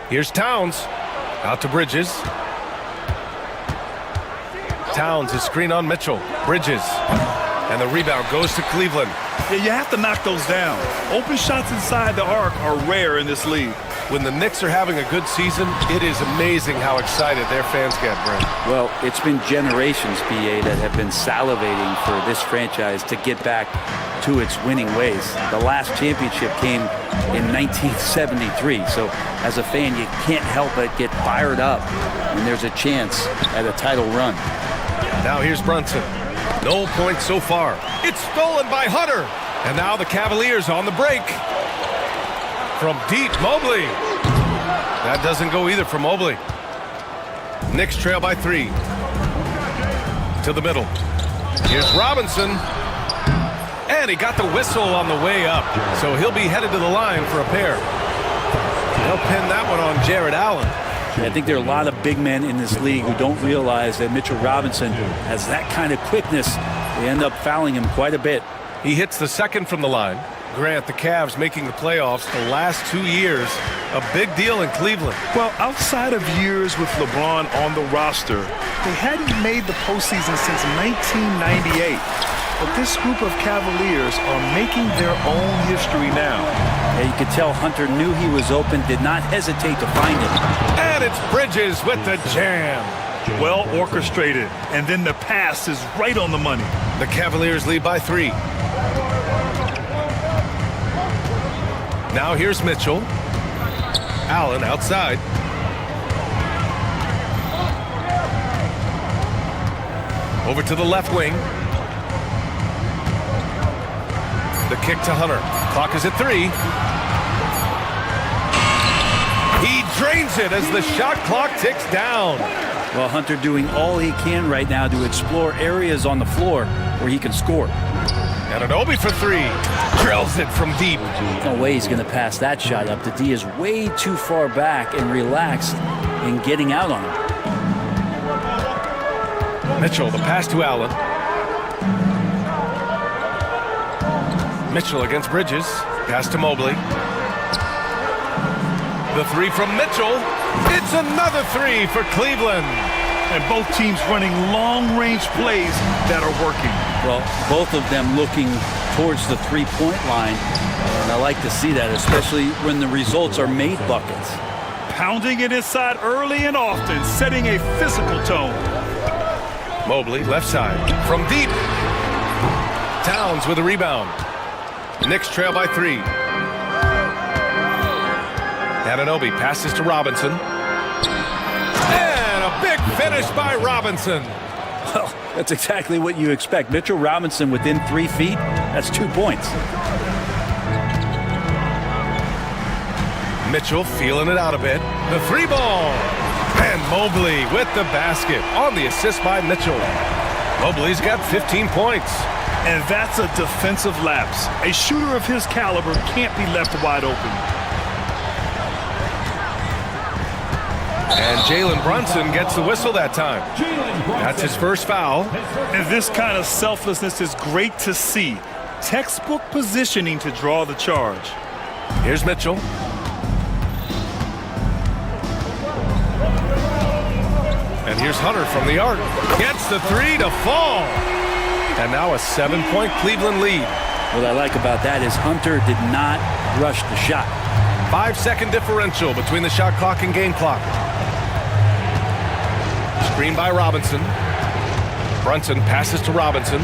Here's Towns. Out to Bridges. Towns is screen on Mitchell. Bridges. And the rebound goes to Cleveland. Yeah, you have to knock those down. Open shots inside the arc are rare in this league. When the Knicks are having a good season, it is amazing how excited their fans get, Brent. Well, it's been generations, BA, that have been salivating for this franchise to get back to its winning ways. The last championship came in 1973, so as a fan, you can't help but get fired up when there's a chance at a title run. Now here's Brunson. No points so far. It's stolen by Hunter. And now the Cavaliers on the break. From deep, Mobley. That doesn't go either for Mobley. Knicks trail by 3. To the middle. Here's Robinson. And he got the whistle on the way up. So he'll be headed to the line for a pair. They'll pin that one on Jared Allen. I think there are a lot of big men in this league who don't realize that Mitchell Robinson has that kind of quickness. They end up fouling him quite a bit. He hits the second from the line. Grant, the Cavs making the playoffs the last 2 years. A big deal in Cleveland. Well, outside of years with LeBron on the roster, they hadn't made the postseason since 1998. But this group of Cavaliers are making their own history now. Yeah, you could tell Hunter knew he was open, did not hesitate to find him. And it's Bridges with the jam. Well orchestrated, and then the pass is right on the money. The Cavaliers lead by 3. Now here's Mitchell. Allen outside. Over to the left wing. The kick to Hunter. Clock is at 3. He drains it as the shot clock ticks down. Well, Hunter doing all he can right now to explore areas on the floor where he can score. And Anunoby for 3. Drills it from deep. No way he's going to pass that shot up. The D is way too far back and relaxed in getting out on him. Mitchell, the pass to Allen. Mitchell against Bridges. Pass to Mobley. The 3 from Mitchell. It's another 3 for Cleveland. And both teams running long-range plays that are working. Well, both of them looking towards the three-point line. And I like to see that, especially when the results are made buckets. Pounding it inside early and often, setting a physical tone. Mobley, left side. From deep. Towns with a rebound. Knicks trail by 3. Anunoby passes to Robinson. And a big finish by Robinson. Well, that's exactly what you expect. Mitchell Robinson within 3 feet, that's 2 points. Mitchell feeling it out a bit. The 3 ball. And Mobley with the basket on the assist by Mitchell. Mobley's got 15 points. And that's a defensive lapse. A shooter of his caliber can't be left wide open. And Jalen Brunson gets the whistle that time. That's his first foul. And this kind of selflessness is great to see. Textbook positioning to draw the charge. Here's Mitchell. And here's Hunter from the arc. Gets the 3 to fall. And now a 7-point Cleveland lead. What I like about that is Hunter did not rush the shot. 5-second differential between the shot clock and game clock. Screen by Robinson. Brunson passes to Robinson.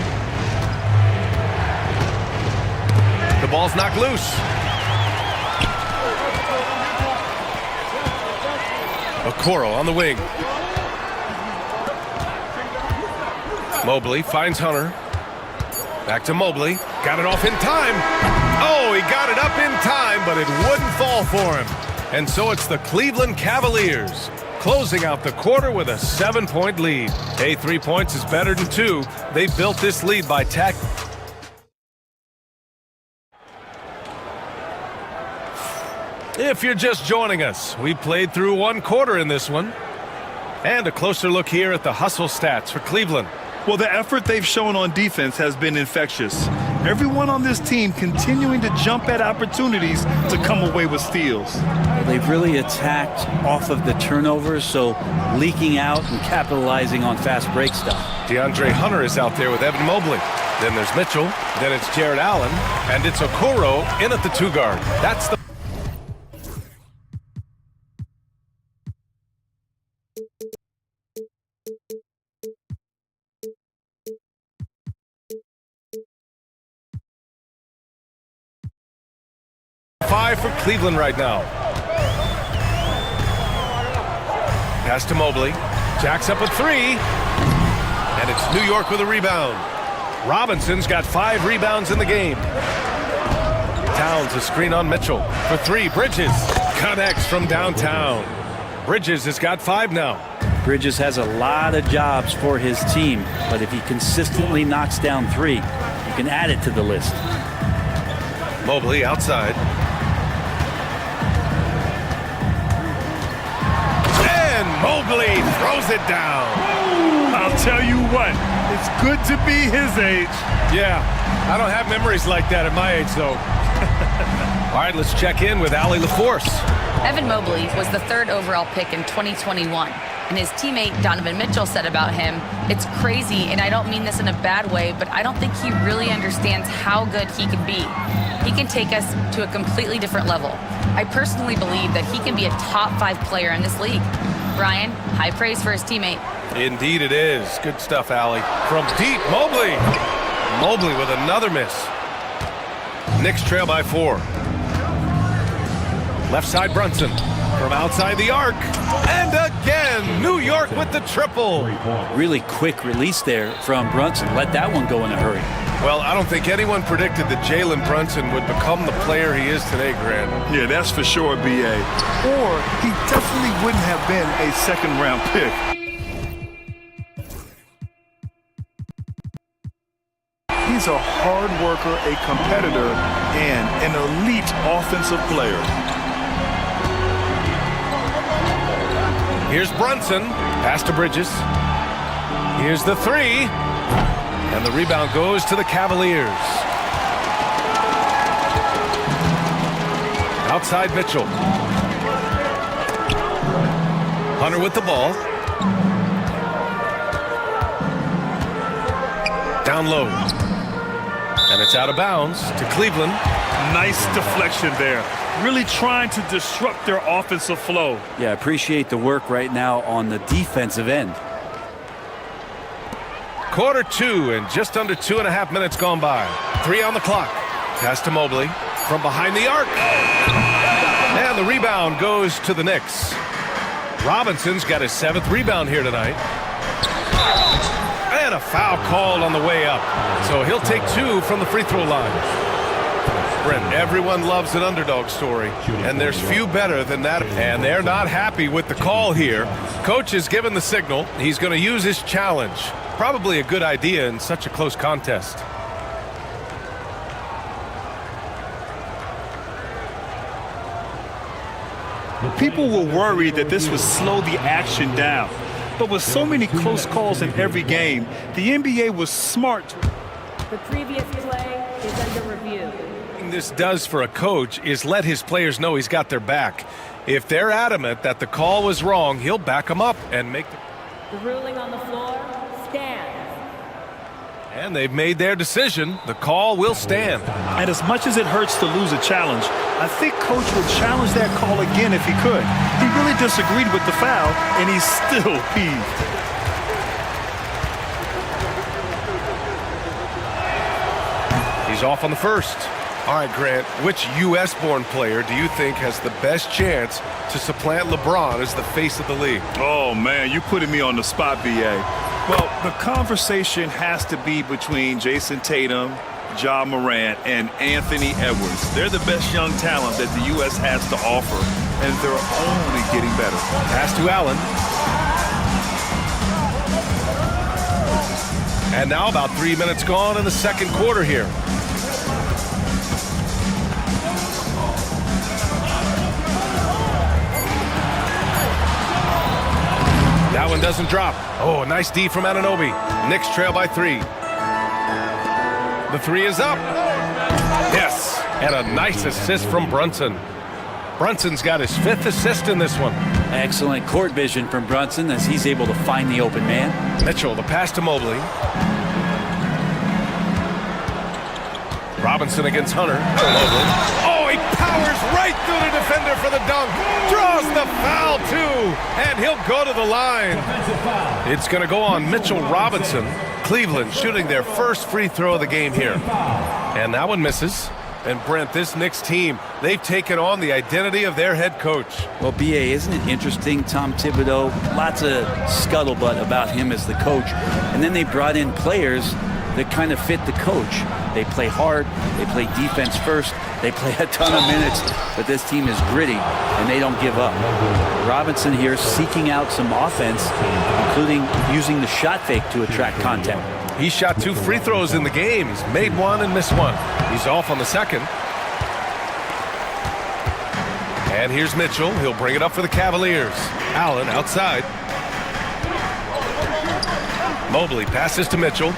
The ball's knocked loose. Okoro on the wing. Mobley finds Hunter. Back to Mobley. Got it off in time. Oh, he got it up in time, but it wouldn't fall for him. And so it's the Cleveland Cavaliers closing out the quarter with a 7-point lead. Hey, 3 points is better than 2. They built this lead by tack. If you're just joining us, we played through 1 quarter in this one. And a closer look here at the hustle stats for Cleveland. Well, the effort they've shown on defense has been infectious. Everyone on this team continuing to jump at opportunities to come away with steals. They've really attacked off of the turnovers, so leaking out and capitalizing on fast break stuff. DeAndre Hunter is out there with Evan Mobley. Then there's Mitchell. Then it's Jared Allen. And it's Okoro in at the 2 guard. That's the... Five for Cleveland right now. Pass to Mobley. Jacks up a 3. And it's New York with a rebound. Robinson's got 5 rebounds in the game. Towns a screen on Mitchell. For 3, Bridges connects from downtown. Bridges has got 5 now. Bridges has a lot of jobs for his team, but if he consistently knocks down 3, you can add it to the list. Mobley outside. And Mobley throws it down. I'll tell you what, it's good to be his age. Yeah, I don't have memories like that at my age, though. All right, let's check in with Allie LaForce. Evan Mobley was the 3rd overall pick in 2021. And his teammate Donovan Mitchell said about him, "It's crazy, and I don't mean this in a bad way, but I don't think he really understands how good he can be. He can take us to a completely different level. I personally believe that he can be a top 5 player in this league." Brian, high praise for his teammate. Indeed it is. Good stuff, Allie. From deep, Mobley. Mobley with another miss. Knicks trail by 4. Left side, Brunson. From outside the arc. And again, New York with the triple. Really quick release there from Brunson. Let that one go in a hurry. Well, I don't think anyone predicted that Jalen Brunson would become the player he is today, Grant. Yeah, that's for sure, B.A. Or he definitely wouldn't have been a 2nd-round pick. He's a hard worker, a competitor, and an elite offensive player. Here's Brunson. Pass to Bridges. Here's the 3. And the rebound goes to the Cavaliers. Outside Mitchell. Hunter with the ball. Down low. And it's out of bounds to Cleveland. Nice deflection there. Really trying to disrupt their offensive flow. Yeah, appreciate the work right now on the defensive end. Quarter 2 and just under 2.5 minutes gone by. 3 on the clock. Pass to Mobley from behind the arc. And the rebound goes to the Knicks. Robinson's got his 7th rebound here tonight. And a foul called on the way up. So he'll take 2 from the free throw line. Brent, everyone loves an underdog story, and there's few better than that. And they're not happy with the call here. Coach has given the signal. He's going to use his challenge. Probably a good idea in such a close contest. People were worried that this would slow the action down. But with so many close calls in every game, the NBA was smart. The previous play is under review. What this does for a coach is let his players know he's got their back. If they're adamant that the call was wrong, he'll back them up and make the ruling on the floor stands. And they've made their decision. The call will stand. And as much as it hurts to lose a challenge, I think Coach would challenge that call again if he could. He really disagreed with the foul, and he's still peeved. He's off on the first. All right, Grant, which U.S.-born player do you think has the best chance to supplant LeBron as the face of the league? Oh, man, you're putting me on the spot, B.A. Well, the conversation has to be between Jason Tatum, Ja Morant, and Anthony Edwards. They're the best young talent that the U.S. has to offer. and they're only getting better. Pass to Allen. And now about 3 minutes gone in the second quarter here. That one doesn't drop. Oh, a nice D from Anunoby. Knicks trail by 3. The 3 is up. Yes, and a nice assist from Brunson. Brunson's got his 5th assist in this one. Excellent court vision from Brunson as he's able to find the open man. Mitchell, the pass to Mobley. Robinson against Hunter. Mobley. Oh, he powers right through the defender for the dunk. Draws the foul, too. And he'll go to the line. It's going to go on Mitchell Robinson. Cleveland shooting their first free throw of the game here. And that one misses. And Brent, this Knicks team, they've taken on the identity of their head coach. Well, B.A., isn't it interesting, Tom Thibodeau? Lots of scuttlebutt about him as the coach. And then they brought in players that kind of fit the coach. They play hard, they play defense first, they play a ton of minutes, but this team is gritty, and they don't give up. Robinson here seeking out some offense, including using the shot fake to attract contact. He shot 2 free throws in the game. He's made 1 and missed 1. He's off on the second. And here's Mitchell. He'll bring it up for the Cavaliers. Allen outside. Mobley passes to Mitchell.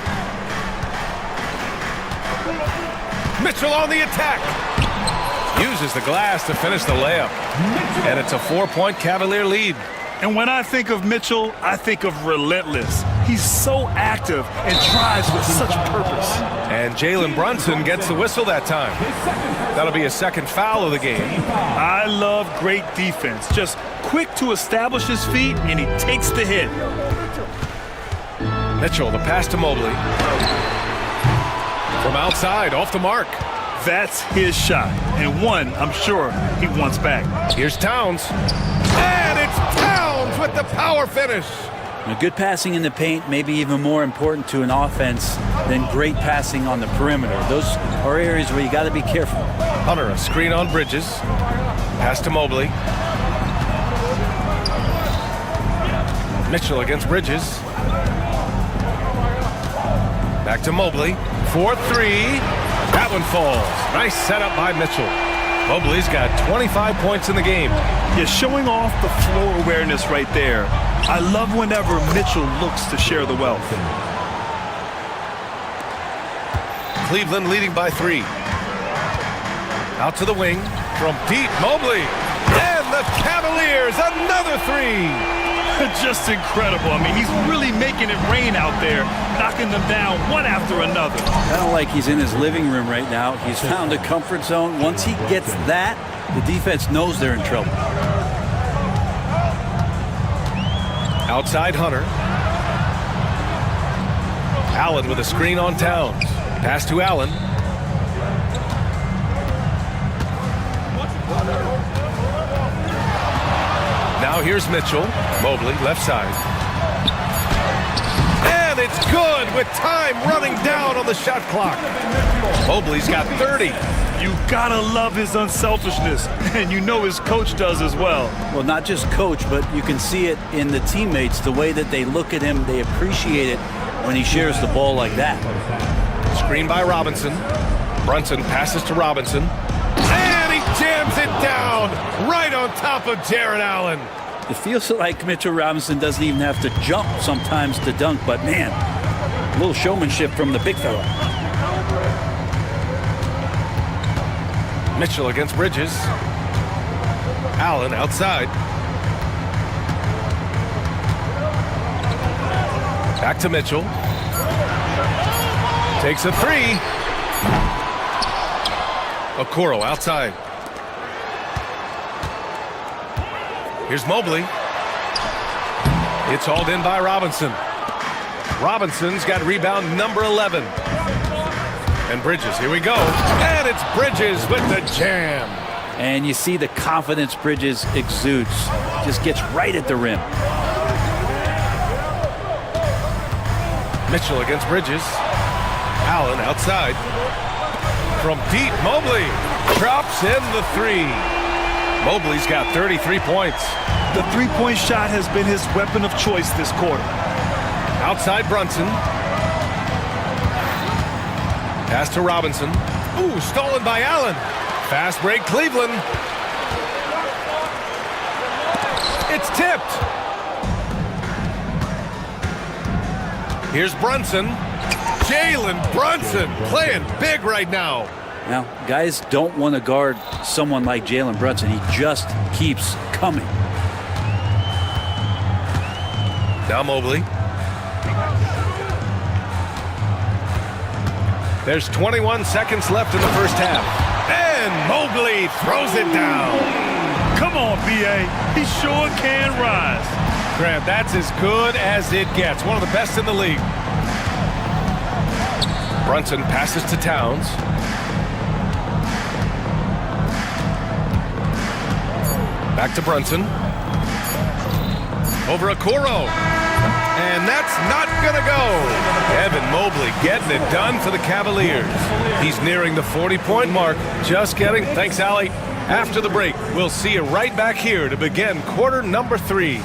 Mitchell on the attack. Uses the glass to finish the layup. And it's a 4-point Cavalier lead. And when I think of Mitchell, I think of relentless. He's so active and drives with such purpose. And Jalen Brunson gets the whistle that time. That'll be a second foul of the game. I love great defense. Just quick to establish his feet, and he takes the hit. Mitchell, the pass to Mobley. From outside, off the mark. That's his shot, and one I'm sure he wants back. Here's Towns. And it's Towns with the power finish. Now, good passing in the paint may be even more important to an offense than great passing on the perimeter. Those are areas where you got to be careful. Hunter, a screen on Bridges. Pass to Mobley. Mitchell against Bridges. Back to Mobley. 4-3. That one falls. Nice setup by Mitchell. Mobley's got 25 points in the game. Yeah, showing off the floor awareness right there. I love whenever Mitchell looks to share the wealth. Cleveland leading by 3. Out to the wing from deep. Mobley. And the Cavaliers, another 3. Just incredible. I mean, he's really making it rain out there, knocking them down one after another. Kind of like he's in his living room right now. He's found a comfort zone. Once he gets that, the defense knows they're in trouble. Outside Hunter. Allen with a screen on Towns. Pass to Allen. Now here's Mitchell. Mobley, left side. And it's good with time running down on the shot clock. Mobley's got 30. You gotta love his unselfishness, and you know his coach does as well. Well, not just coach, but you can see it in the teammates, the way that they look at him. They appreciate it when he shares the ball like that. Screen by Robinson. Brunson passes to Robinson. And he jams it down right on top of Jared Allen. It feels like Mitchell Robinson doesn't even have to jump sometimes to dunk, but man, a little showmanship from the big fella. Mitchell against Bridges. Allen outside. Back to Mitchell. Takes a 3. Okoro outside. Here's Mobley. It's hauled in by Robinson. Robinson's got rebound number 11. And Bridges, here we go. And it's Bridges with the jam. And you see the confidence Bridges exudes. Just gets right at the rim. Mitchell against Bridges. Allen outside. From deep, Mobley drops in the 3. Mobley's got 33 points. The three-point shot has been his weapon of choice this quarter. Outside Brunson. Pass to Robinson. Ooh, stolen by Allen. Fast break, Cleveland. It's tipped. Here's Brunson. Jalen Brunson playing big right now. Now, guys don't want to guard someone like Jalen Brunson. He just keeps coming. Now Mobley. There's 21 seconds left in the first half. And Mobley throws it down. Come on, B.A. He sure can rise. Grant, that's as good as it gets. One of the best in the league. Brunson passes to Towns. Back to Brunson. Over Okoro. And that's not going to go. Evan Mobley getting it done for the Cavaliers. He's nearing the 40-point mark. Just kidding. Thanks, Allie. After the break, we'll see you right back here to begin quarter number 3.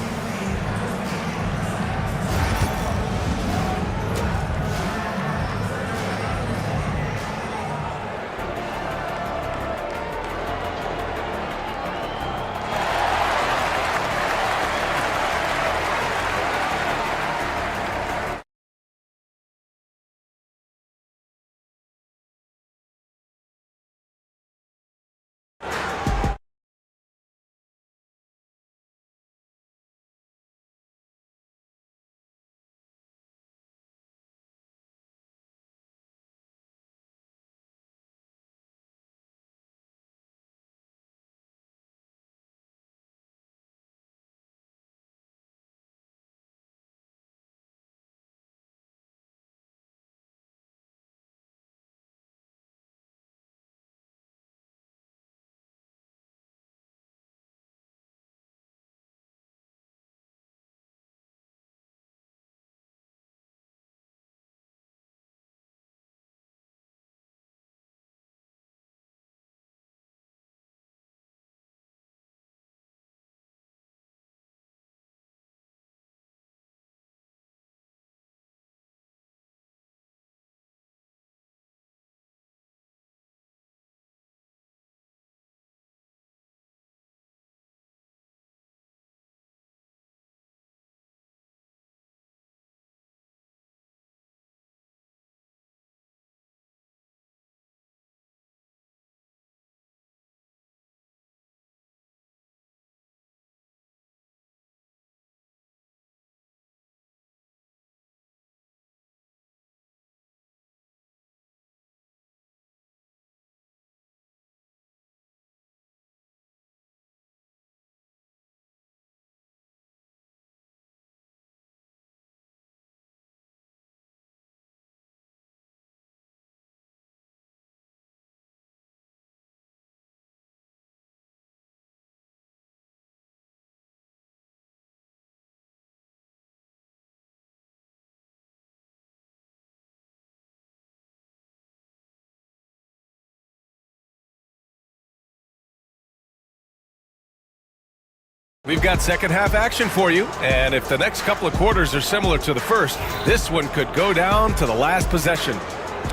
We've got second half action for you, and if the next couple of quarters are similar to the first, this one could go down to the last possession.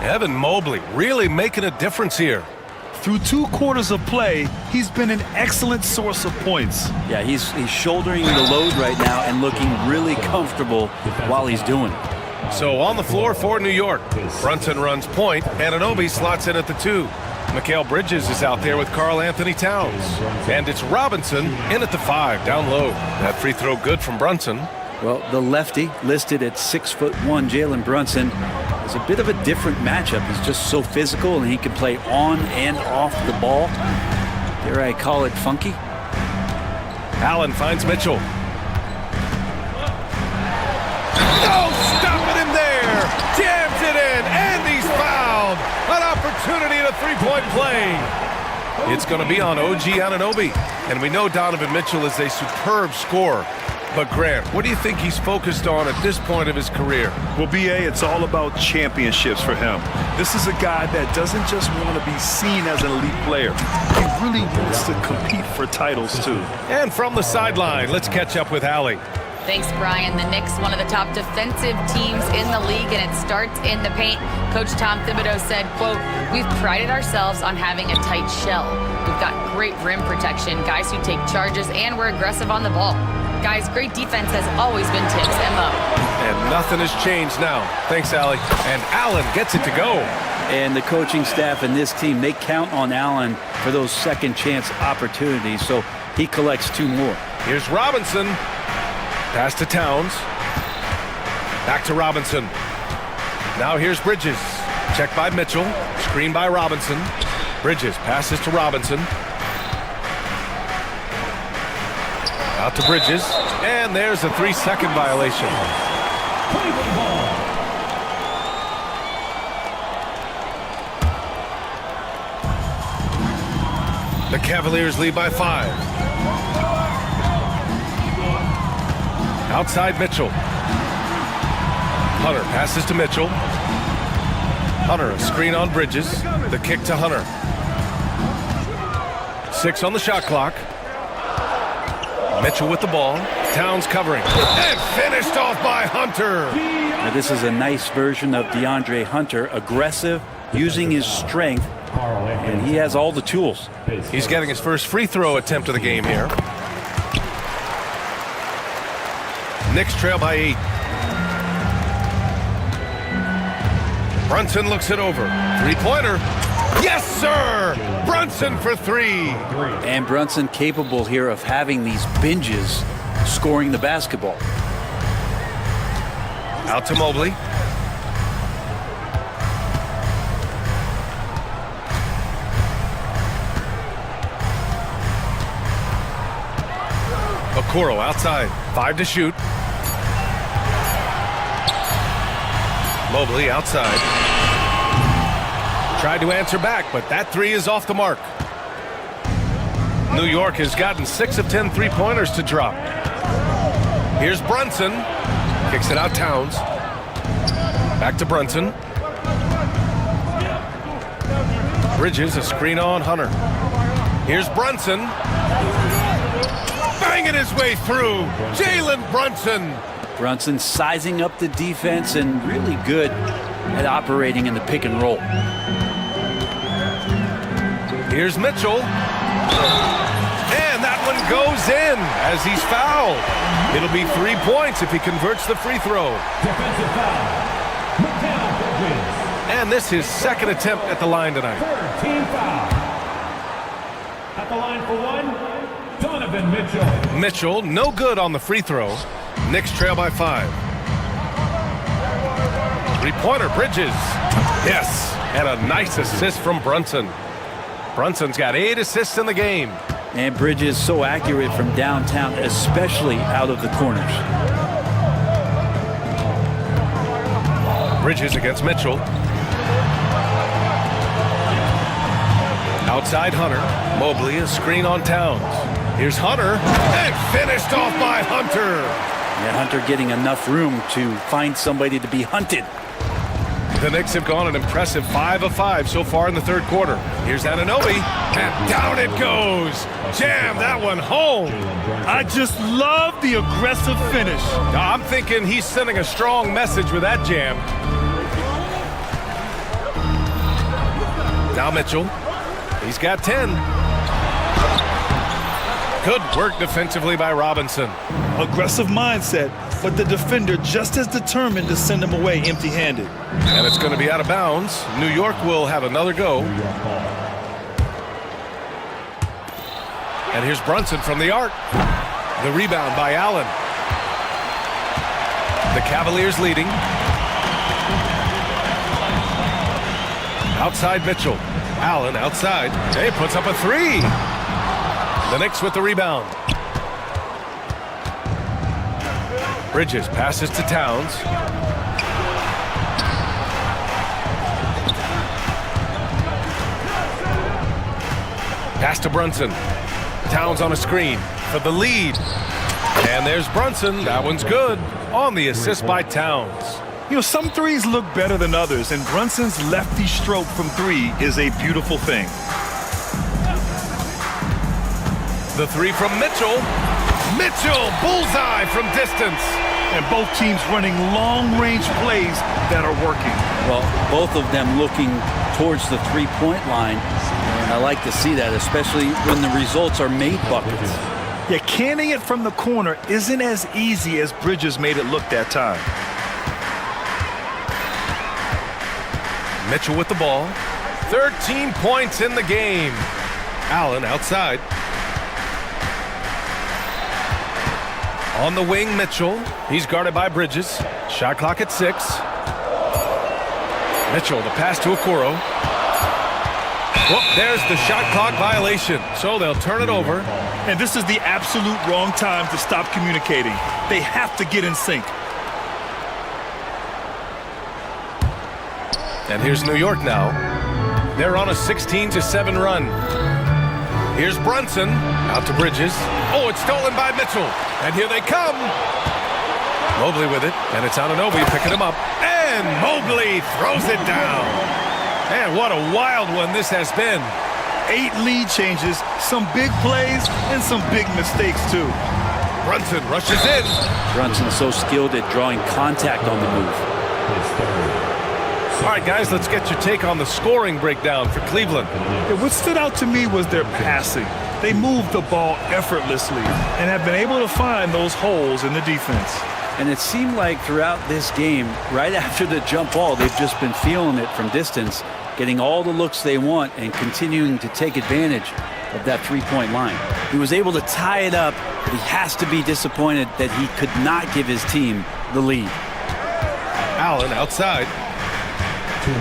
Evan Mobley really making a difference here. Through 2 quarters of play, he's been an excellent source of points. Yeah, he's shouldering the load right now and looking really comfortable while he's doing it. So on the floor for New York, Brunson runs point, Anunoby slots in at the 2. Mikal Bridges is out there with Karl Anthony Towns. And it's Robinson in at the 5, down low. That free throw good from Brunson. Well, the lefty listed at 6'1", Jalen Brunson, is a bit of a different matchup. He's just so physical and he can play on and off the ball. Dare I call it funky? Allen finds Mitchell. Oh, stopping him there. Jams it in, and he's fouled. An opportunity at a three-point play. It's going to be on OG Anunoby. And we know Donovan Mitchell is a superb scorer. But Grant, what do you think he's focused on at this point of his career? Well, BA, it's all about championships for him. This is a guy that doesn't just want to be seen as an elite player. He really wants to compete for titles, too. And from the sideline, let's catch up with Allie. Thanks, Brian. The Knicks, one of the top defensive teams in the league, and it starts in the paint. Coach Tom Thibodeau said, quote, "We've prided ourselves on having a tight shell. We've got great rim protection, guys who take charges, and we're aggressive on the ball. Guys, great defense has always been Tim's MO." And nothing has changed now. Thanks, Allie. And Allen gets it to go. And the coaching staff and this team, they count on Allen for those second chance opportunities, so he collects 2 more. Here's Robinson. Pass to Towns. Back to Robinson. Now here's Bridges. Check by Mitchell. Screen by Robinson. Bridges passes to Robinson. Out to Bridges. And there's a 3-second violation. The Cavaliers lead by 5. Outside Mitchell. Hunter passes to Mitchell. Hunter, a screen on Bridges. The kick to Hunter. 6 on the shot clock. Mitchell with the ball. Towns covering. And finished off by Hunter. Now, this is a nice version of DeAndre Hunter, aggressive, using his strength, and he has all the tools. He's getting his first free throw attempt of the game here. Knicks trail by 8. Brunson looks it over. 3-pointer. Yes, sir! Brunson for 3. And Brunson capable here of having these binges, scoring the basketball. Out to Mobley. Okoro outside. 5 to shoot. Mobley outside. Tried to answer back, but that 3 is off the mark. New York has gotten 6 of 10 3-pointers to drop. Here's Brunson. Kicks it out Towns. Back to Brunson. Bridges, a screen on Hunter. Here's Brunson. Banging his way through. Jalen Brunson. Brunson sizing up the defense and really good at operating in the pick and roll. Here's Mitchell. And that one goes in as he's fouled. It'll be 3 points if he converts the free throw. Defensive foul. And this is his second attempt at the line tonight. Third team foul. At the line for 1, Donovan Mitchell. Mitchell, no good on the free throw. Knicks trail by 5. 3-pointer, Bridges. Yes, and a nice assist from Brunson. Brunson's got 8 assists in the game. And Bridges so accurate from downtown, especially out of the corners. Bridges against Mitchell. Outside Hunter. Mobley, a screen on Towns. Here's Hunter. And finished off by Hunter. Yeah, Hunter getting enough room to find somebody to be hunted. The Knicks have gone an impressive 5 of 5 so far in the third quarter. Here's Anunoby, and down it goes. Jam that one home. I just love the aggressive finish. I'm thinking he's sending a strong message with that jam. Now Mitchell. He's got 10. Good work defensively by Robinson. Aggressive mindset, but the defender just as determined to send him away empty-handed. And it's going to be out of bounds. New York will have another go. And here's Brunson from the arc. The rebound by Allen. The Cavaliers leading. Outside Mitchell. Allen outside. He puts up a 3. The Knicks with the rebound. Bridges passes to Towns. Pass to Brunson. Towns on a screen for the lead. And there's Brunson. That one's good. On the assist by Towns. You know, some threes look better than others, and Brunson's lefty stroke from three is a beautiful thing. The three from Mitchell. Mitchell, bullseye from distance. And both teams running long-range plays that are working. Well, both of them looking towards the three-point line. And I like to see that, especially when the results are made buckets. Yeah, canning it from the corner isn't as easy as Bridges made it look that time. Mitchell with the ball. 13 points in the game. Allen outside. On the wing, Mitchell. He's guarded by Bridges. Shot clock at 6. Mitchell, the pass to Okoro. Well, there's the shot clock violation. So they'll turn it over. And this is the absolute wrong time to stop communicating. They have to get in sync. And here's New York now. They're on a 16-7 run. Here's Brunson, out to Bridges. Oh, it's stolen by Mitchell. And here they come. Mobley with it, and it's Anunoby picking him up. And Mobley throws it down. Man, what a wild one this has been. 8 lead changes, some big plays, and some big mistakes, too. Brunson rushes in. Brunson's so skilled at drawing contact on the move. All right, guys, let's get your take on the scoring breakdown for Cleveland. Yeah, what stood out to me was their passing. They moved the ball effortlessly and have been able to find those holes in the defense. And it seemed like throughout this game, right after the jump ball, they've just been feeling it from distance, getting all the looks they want and continuing to take advantage of that three-point line. He was able to tie it up, but he has to be disappointed that he could not give his team the lead. Allen outside.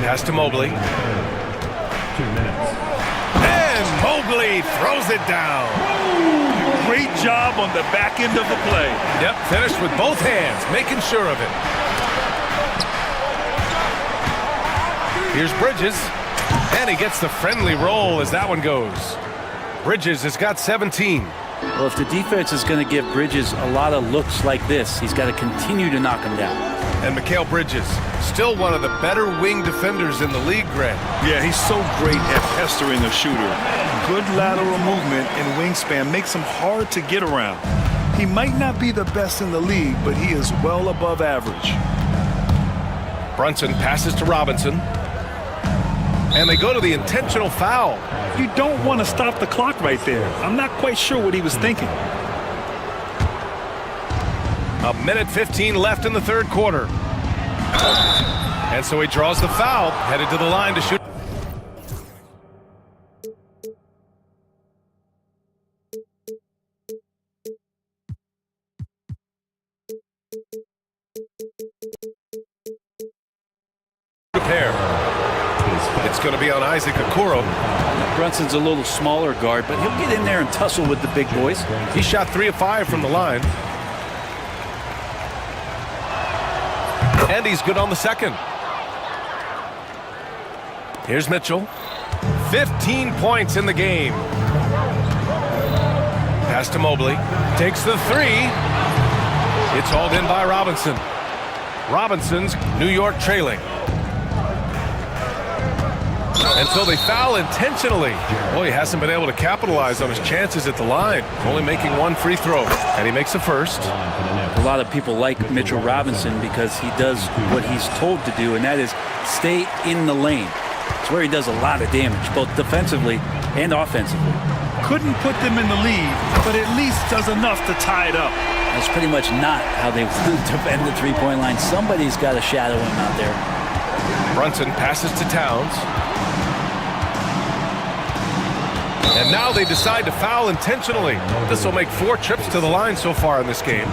Pass to Mobley. 2 minutes. And Mobley throws it down. Great job on the back end of the play. Yep, finished with both hands, making sure of it. Here's Bridges, and he gets the friendly roll as that one goes. Bridges has got 17. Well, if the defense is going to give Bridges a lot of looks like this, he's got to continue to knock him down. And Mikal Bridges, still one of the better wing defenders in the league, Grant. Yeah, he's so great at pestering a shooter. Good lateral movement and wingspan makes him hard to get around. He might not be the best in the league, but he is well above average. Brunson passes to Robinson. And they go to the intentional foul. You don't want to stop the clock right there. I'm not quite sure what he was thinking. 1:15 left in the third quarter. And so he draws the foul, headed to the line to shoot. Pair. It's going to be on Isaac Okoro. Brunson's a little smaller guard, but he'll get in there and tussle with the big boys. He shot 3 of 5 from the line. And he's good on the second. Here's Mitchell. 15 points in the game. Pass to Mobley. Takes the 3. It's hauled in by Robinson. Robinson's New York trailing. And so they foul intentionally. Boy, he hasn't been able to capitalize on his chances at the line. Only making 1 free throw. And he makes the first. A lot of people like Mitchell Robinson because he does what he's told to do, and that is stay in the lane. It's where he does a lot of damage, both defensively and offensively. Couldn't put them in the lead, but at least does enough to tie it up. That's pretty much not how they defend the three-point line. Somebody's got to shadow him out there. Brunson passes to Towns. And now they decide to foul intentionally. This will make 4 trips to the line so far in this game.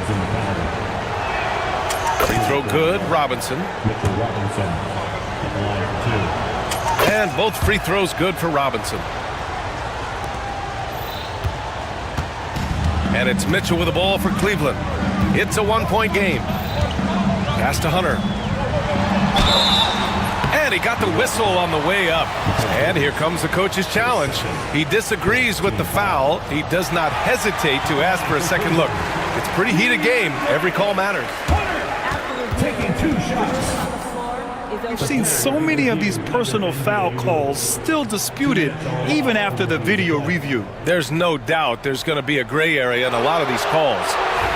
Free throw good, Robinson. And both free throws good for Robinson. And it's Mitchell with the ball for Cleveland. It's a 1-point game. Pass to Hunter. And he got the whistle on the way up. And here comes the coach's challenge. He disagrees with the foul. He does not hesitate to ask for a second look. It's a pretty heated game. Every call matters. Taking 2 shots. We've seen so many of these personal foul calls still disputed even after the video review. There's no doubt there's going to be a gray area in a lot of these calls.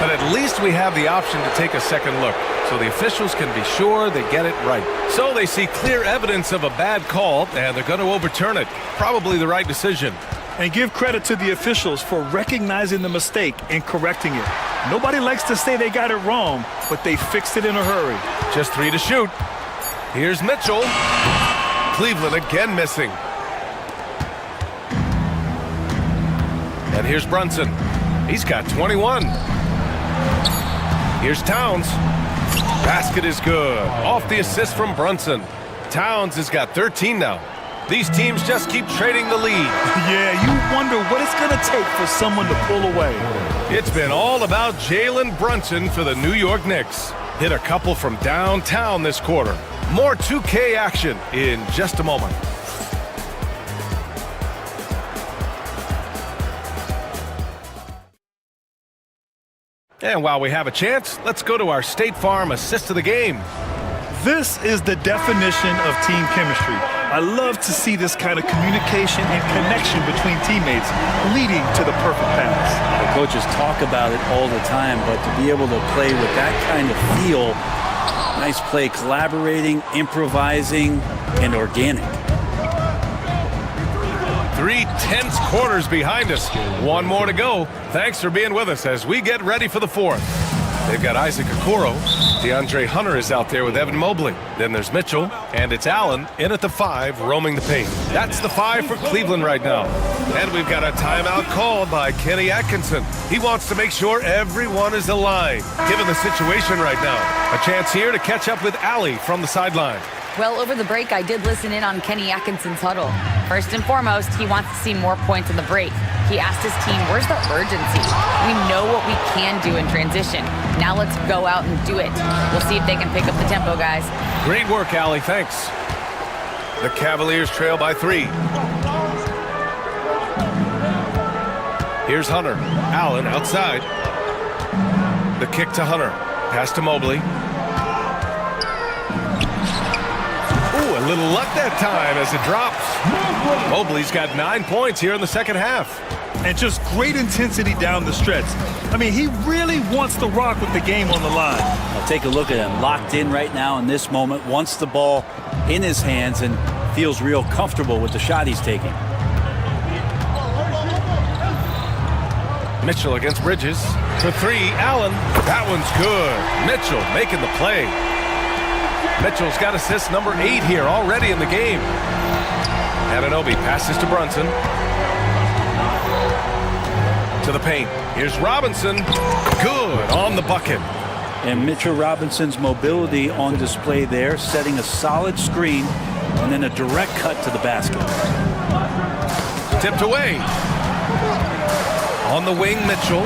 But at least we have the option to take a second look, so the officials can be sure they get it right. So they see clear evidence of a bad call, and they're going to overturn it. Probably the right decision. And give credit to the officials for recognizing the mistake and correcting it. Nobody likes to say they got it wrong, but they fixed it in a hurry. Just 3 to shoot. Here's Mitchell. Cleveland again missing. And here's Brunson. He's got 21. Here's Towns. Basket is good. Off the assist from Brunson. Towns has got 13 now. These teams just keep trading the lead. Yeah, you wonder what it's going to take for someone to pull away. It's been all about Jalen Brunson for the New York Knicks. Hit a couple from downtown this quarter. More 2K action in just a moment. And while we have a chance, let's go to our State Farm assist of the game. This is the definition of team chemistry. I love to see this kind of communication and connection between teammates leading to the perfect pass. The coaches talk about it all the time, but to be able to play with that kind of feel, nice play, collaborating, improvising, and organic. 3 tense quarters behind us. 1 more to go. Thanks for being with us as we get ready for the 4th. They've got Isaac Okoro. DeAndre Hunter is out there with Evan Mobley. Then there's Mitchell, and it's Allen in at the 5, roaming the paint. That's the 5 for Cleveland right now. And we've got a timeout called by Kenny Atkinson. He wants to make sure everyone is aligned, given the situation right now. A chance here to catch up with Allie from the sideline. Well, over the break, I did listen in on Kenny Atkinson's huddle. First and foremost, he wants to see more points in the break. He asked his team, where's the urgency? We know what we can do in transition. Now let's go out and do it. We'll see if they can pick up the tempo, guys. Great work, Allie. Thanks. The Cavaliers trail by 3. Here's Hunter. Allen outside. The kick to Hunter. Pass to Mobley. Ooh, a little luck that time as it drops. Mobley's got 9 points here in the second half. And just great intensity down the stretch. I mean, he really wants to rock with the game on the line. Now take a look at him, locked in right now in this moment, wants the ball in his hands and feels real comfortable with the shot he's taking. Mitchell against Bridges. For 3, Allen. That one's good. Mitchell making the play. Mitchell's got assist number 8 here already in the game. Anunoby passes to Brunson. To the paint. Here's Robinson. Good on the bucket. And Mitchell Robinson's mobility on display there, setting a solid screen and then a direct cut to the basket. Tipped away. On the wing, Mitchell.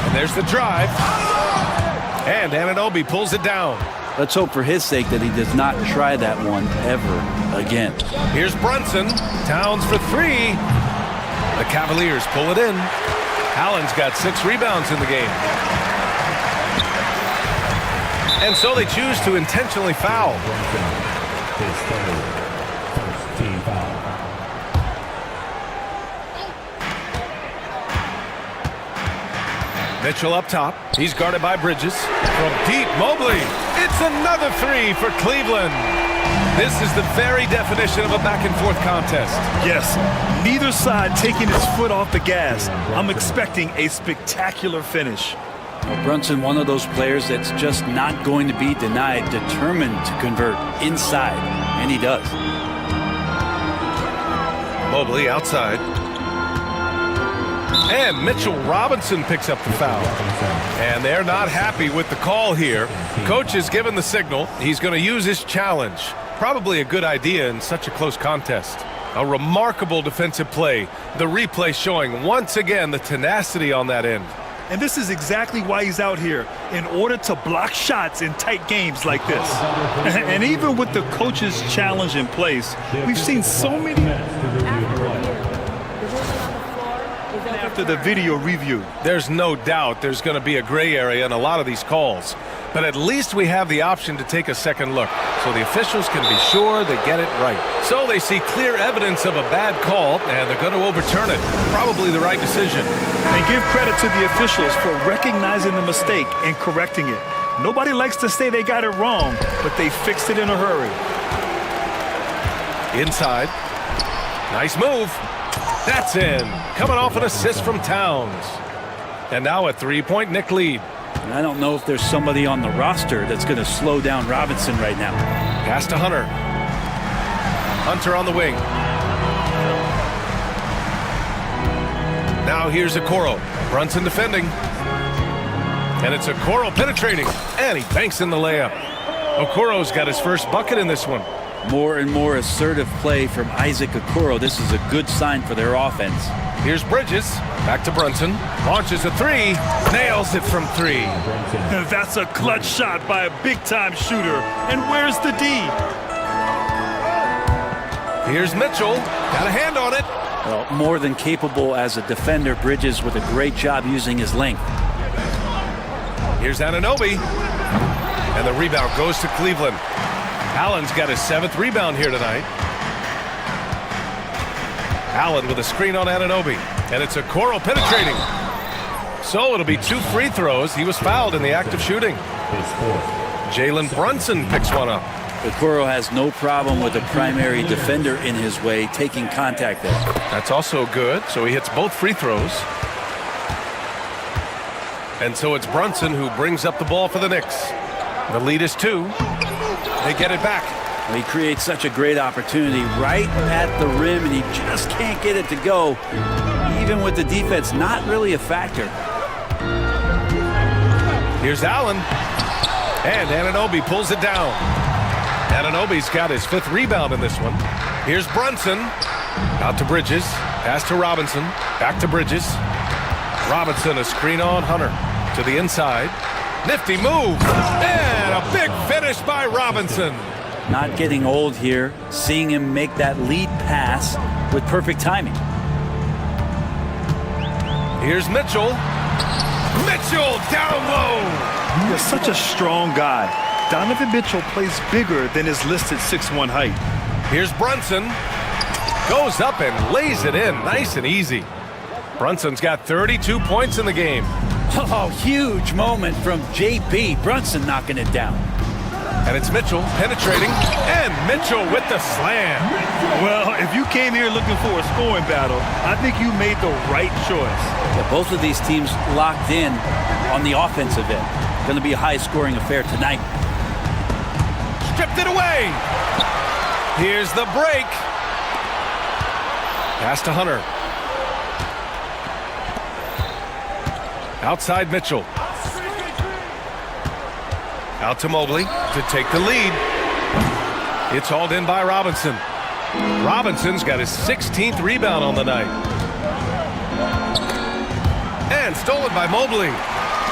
And there's the drive. And Anunoby pulls it down. Let's hope for his sake that he does not try that one ever again. Here's Brunson. Towns for 3. The Cavaliers pull it in. Allen's got 6 rebounds in the game. And so they choose to intentionally foul. Mitchell up top. He's guarded by Bridges. From deep, Mobley. It's another 3 for Cleveland. This is the very definition of a back-and-forth contest. Yes, neither side taking its foot off the gas. I'm expecting a spectacular finish. Well, Brunson, one of those players that's just not going to be denied, determined to convert inside, and he does. Mobley outside. And Mitchell Robinson picks up the foul. And they're not happy with the call here. Coach has given the signal. He's going to use his challenge. Probably a good idea in such a close contest. A remarkable defensive play. The replay showing once again the tenacity on that end. And this is exactly why he's out here, in order to block shots in tight games like this. And even with the coach's challenge in place, we've seen so many... After review, the ruling on the floor after the video review. There's no doubt there's going to be a gray area in a lot of these calls. But at least we have the option to take a second look, so the officials can be sure they get it right. So they see clear evidence of a bad call, and they're going to overturn it. Probably the right decision. And give credit to the officials for recognizing the mistake and correcting it. Nobody likes to say they got it wrong, but they fixed it in a hurry. Inside. Nice move. That's in. Coming off an assist from Towns. And now a three-point Knick lead. And I don't know if there's somebody on the roster that's going to slow down Robinson right now. Pass to Hunter. Hunter on the wing. Now here's Okoro. Brunson defending. And it's Okoro penetrating. And he banks in the layup. Okoro's got his first bucket in this one. More and more assertive play from Isaac Okoro. This is a good sign for their offense. Here's Bridges. Back to Brunson. Launches a three. Nails it from three. That's a clutch shot by a big-time shooter. And where's the D? Here's Mitchell. Got a hand on it. Well, more than capable as a defender, Bridges with a great job using his length. Here's Anunoby. And the rebound goes to Cleveland. Allen's got his 7th rebound here tonight. Allen with a screen on Anunoby. And it's Okoro penetrating. So it'll be 2 free throws. He was fouled in the act of shooting. Jalen Brunson picks one up. Okoro has no problem with a primary defender in his way taking contact there. That's also good. So he hits both free throws. And so it's Brunson who brings up the ball for the Knicks. The lead is 2. They get it back. He creates such a great opportunity right at the rim, and he just can't get it to go. Even with the defense not really a factor. Here's Allen. And Anunoby pulls it down. Anunoby's got his 5th rebound in this one. Here's Brunson. Out to Bridges. Pass to Robinson. Back to Bridges. Robinson, a screen on Hunter. To the inside. Nifty move. And a big finish by Robinson. Not getting old here. Seeing him make that lead pass with perfect timing. Here's Mitchell. Mitchell down low. You're such a strong guy. Donovan Mitchell plays bigger than his listed 6'1" height. Here's Brunson. Goes up and lays it in. Nice and easy. Brunson's got 32 points in the game. Oh, huge moment from JB. Brunson knocking it down. And it's Mitchell penetrating. And Mitchell with the slam. Well, if you came here looking for a scoring battle, I think you made the right choice. Yeah, both of these teams locked in on the offensive end. Going to be a high-scoring affair tonight. Stripped it away. Here's the break. Pass to Hunter. Outside Mitchell. Out to Mobley to take the lead. It's hauled in by Robinson. Robinson's got his 16th rebound on the night. And stolen by Mobley.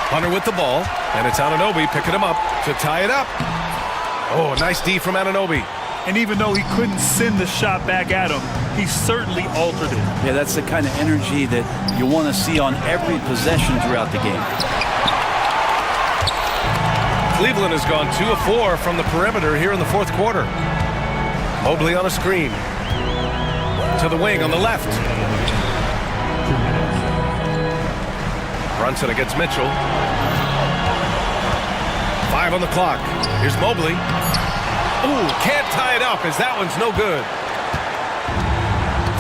Hunter with the ball. And it's Anunoby picking him up to tie it up. Oh, nice D from Anunoby. And even though he couldn't send the shot back at him, he certainly altered it. Yeah, that's the kind of energy that you want to see on every possession throughout the game. Cleveland has gone 2 of 4 from the perimeter here in the 4th quarter. Mobley on a screen. To the wing on the left. Brunson against Mitchell. 5 on the clock. Here's Mobley. Ooh, can't tie it up as that one's no good.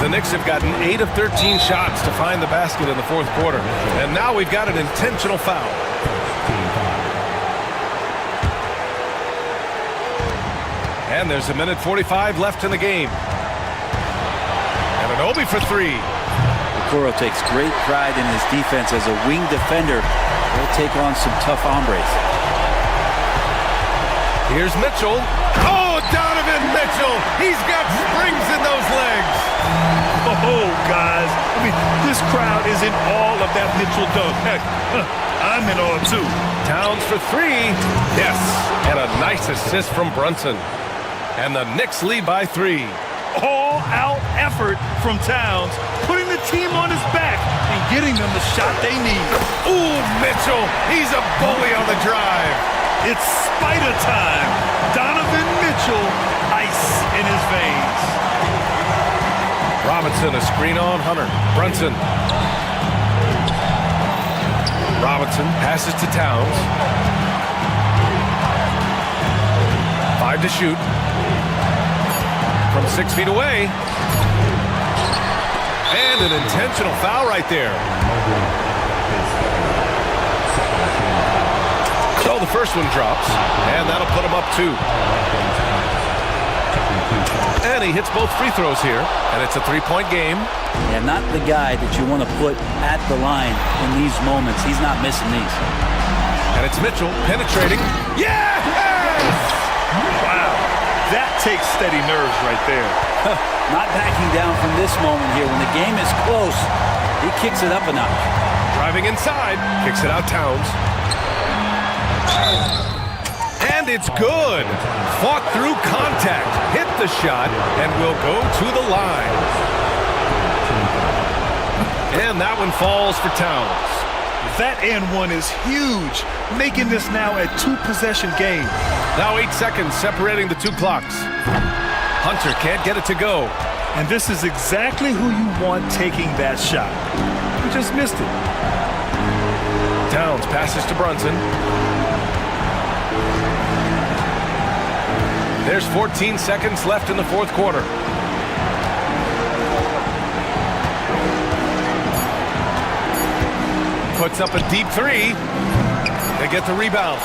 The Knicks have gotten 8 of 13 shots to find the basket in the 4th quarter. And now we've got an intentional foul. And there's 1:45 left in the game. Anunoby for 3. Okoro takes great pride in his defense as a wing defender. He'll take on some tough hombres. Here's Mitchell. Oh, Donovan Mitchell. He's got springs in those legs. Oh, guys. I mean, this crowd is in awe of that Mitchell dunk. Heck, I'm in awe, too. Towns for 3. Yes. And a nice assist from Brunson. And the Knicks lead by 3. all-out effort from Towns, putting the team on his back and getting them the shot they need. Ooh, Mitchell, he's a bully on the drive. It's spider time. Donovan Mitchell, ice in his veins. Robinson, a screen on Hunter. Brunson. Robinson passes to Towns. 5 to shoot. From 6 feet away. And an intentional foul right there. So the first one drops, and that'll put him up 2. And he hits both free throws here, and it's a 3-point game. Yeah, not the guy that you want to put at the line in these moments. He's not missing these. And it's Mitchell penetrating. Yes! Wow, that takes steady nerves right there. Not backing down from this moment here. When the game is close, he kicks it up a notch. Driving inside, kicks it out Towns. And it's good. Fought through contact, hit the shot, and will go to the line. And that one falls for Towns. That and one is huge, making this now a 2-possession game. Now 8 seconds separating the 2 clocks. Hunter can't get it to go. And this is exactly who you want taking that shot. He just missed it. Towns passes to Brunson. There's 14 seconds left in the 4th quarter. Puts up a deep 3. They get the rebound.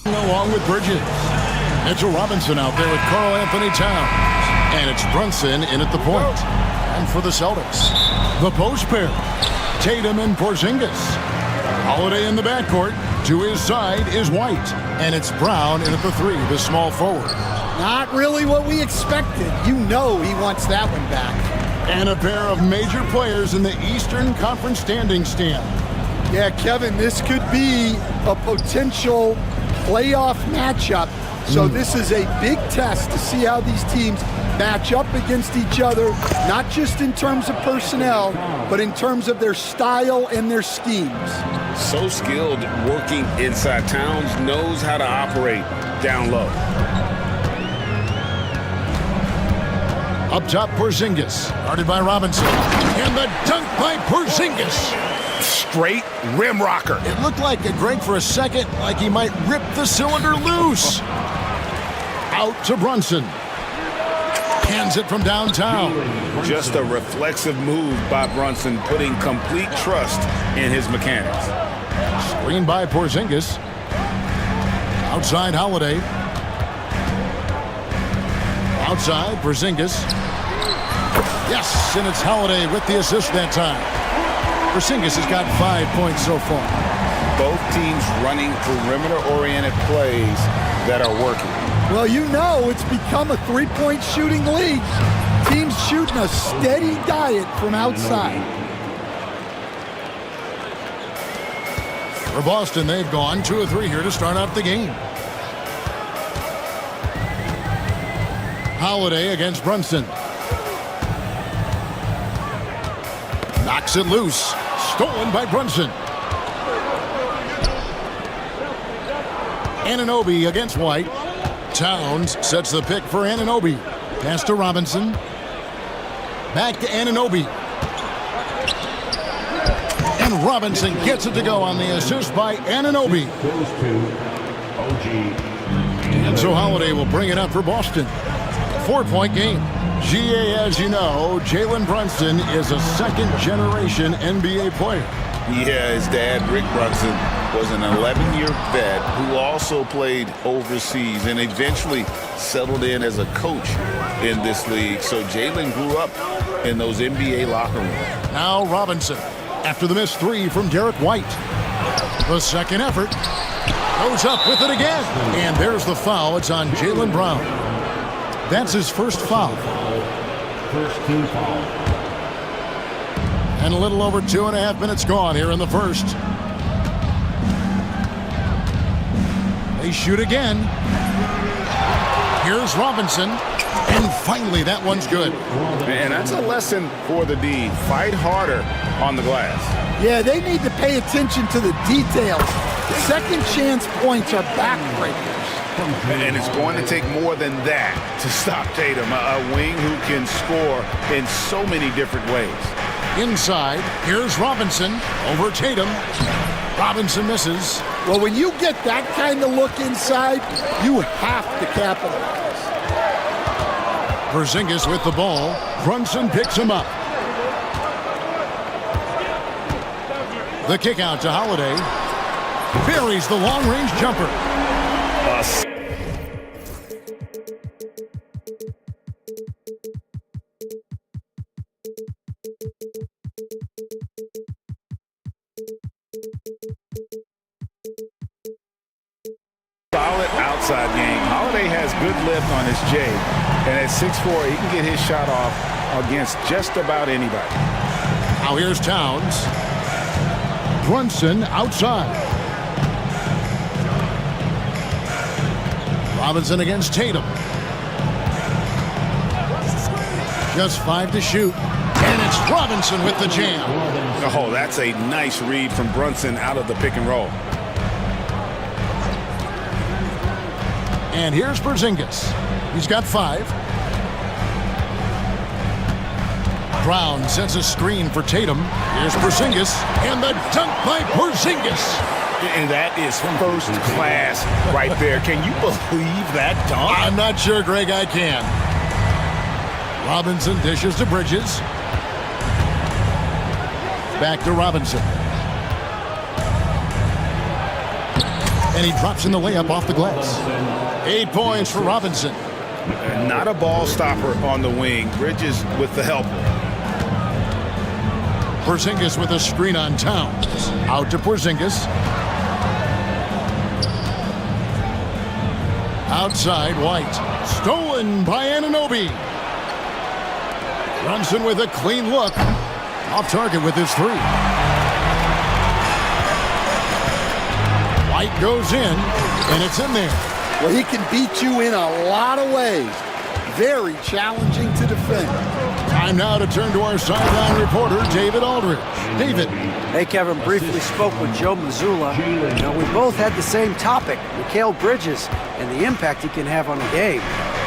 Along with Bridges. Mitchell Robinson out there with Karl Anthony Towns. And it's Brunson in at the point. And for the Celtics, the post pair, Tatum and Porzingis. Holiday in the backcourt. To his side is White. And it's Brown in at the three, the small forward. Not really what we expected. You know he wants that one back. And a pair of major players in the Eastern Conference standing stand. Yeah, Kevin, this could be a potential playoff matchup. So this is a big test to see how these teams match up against each other, not just in terms of personnel, but in terms of their style and their schemes. So skilled working inside. Towns knows how to operate down low. Up top, Porzingis, guarded by Robinson. And the dunk by Porzingis. Straight rim rocker. It looked like Greg for a second, like he might rip the cylinder loose. Out to Brunson. Hands it from downtown. Just a reflexive move by Brunson, putting complete trust in his mechanics. Screen by Porzingis. Outside Holiday. Outside Porzingis. Yes, and it's Holiday with the assist that time. Porzingis has got 5 points so far. Both teams running perimeter-oriented plays that are working. Well, you know it's become a three-point shooting league. Teams shooting a steady diet from outside. For Boston, they've gone 2 of 3 here to start out the game. Holiday against Brunson. Knocks it loose. Stolen by Brunson. Anunoby against White. Towns sets the pick for Anunoby. Pass to Robinson. Back to Anunoby. And Robinson gets it to go on the assist by Anunoby. And so Holiday will bring it up for Boston. 4-point game. GA, as you know, Jalen Brunson is a second-generation NBA player. Yeah, his dad, Rick Brunson, was an 11-year vet who also played overseas and eventually settled in as a coach in this league. So Jalen grew up in those NBA locker rooms. Now Robinson, after the missed 3 from Derek White. The second effort goes up with it again. And there's the foul. It's on Jaylen Brown. That's his first foul. First team foul. And a little over 2.5 minutes gone here in the first. They shoot again. Here's Robinson. And finally, that one's good. And that's a lesson for the D. Fight harder on the glass. Yeah, they need to pay attention to the details. Second chance points are backbreakers. And it's going to take more than that to stop Tatum, a wing who can score in so many different ways. Inside, here's Robinson over Tatum. Robinson misses. Well, when you get that kind of look inside, you have to capitalize. Porzingis with the ball. Brunson picks him up. The kick out to Holiday. Buries the long-range jumper. Solid outside game. Holiday has good lift on his J, and at 6'4", he can get his shot off against just about anybody. Now here's Towns. Brunson outside. Robinson against Tatum. Just 5 to shoot. And it's Robinson with the jam. Oh, that's a nice read from Brunson out of the pick and roll. And here's Porzingis. He's got 5. Brown sets a screen for Tatum. Here's Porzingis. And the dunk by Porzingis. And that is first class right there. Can you believe that dunk? I'm not sure, Greg, I can. Robinson dishes to Bridges. Back to Robinson. And he drops in the layup off the glass. 8 points for Robinson. Not a ball stopper on the wing. Bridges with the help. Porzingis with a screen on Towns. Out to Porzingis. Outside, White. Stolen by Anunoby. Brunson with a clean look. Off target with his three. White goes in, and it's in there. Well, he can beat you in a lot of ways. Very challenging to defend. Time now to turn to our sideline reporter, David Aldridge. David. Hey, Kevin, briefly spoke with Joe Mazzulla. Now, we both had the same topic, Mikal Bridges, and the impact he can have on the game.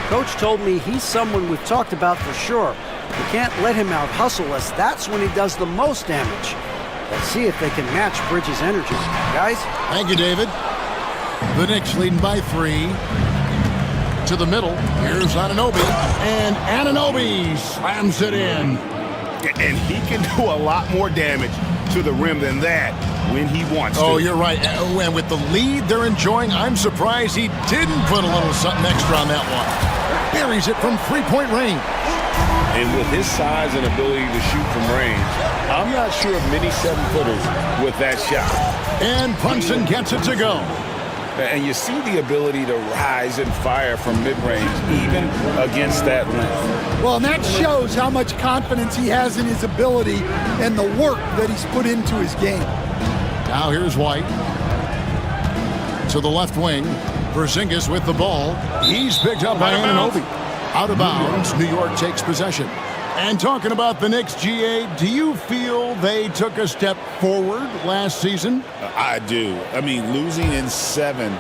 Coach told me he's someone we've talked about for sure. We can't let him out-hustle us. That's when he does the most damage. Let's see if they can match Bridges' energy. Guys? Thank you, David. The Knicks leading by 3. To the middle. Here's Anunoby. And Anunoby slams it in. And he can do a lot more damage to the rim than that when he wants to. Oh, you're right. And with the lead they're enjoying, I'm surprised he didn't put a little something extra on that one. Buries it from three-point range. And with his size and ability to shoot from range, I'm not sure of many 7-footers with that shot. And Brunson gets it to go. And you see the ability to rise and fire from mid-range, even against that length. Well, and that shows how much confidence he has in his ability and the work that he's put into his game. Now here's White. To the left wing. Porzingis with the ball. He's picked up by Anunoby. Out of bounds. New York takes possession. And talking about the Knicks, GA, do you feel they took a step forward last season? I do. I mean, losing in 7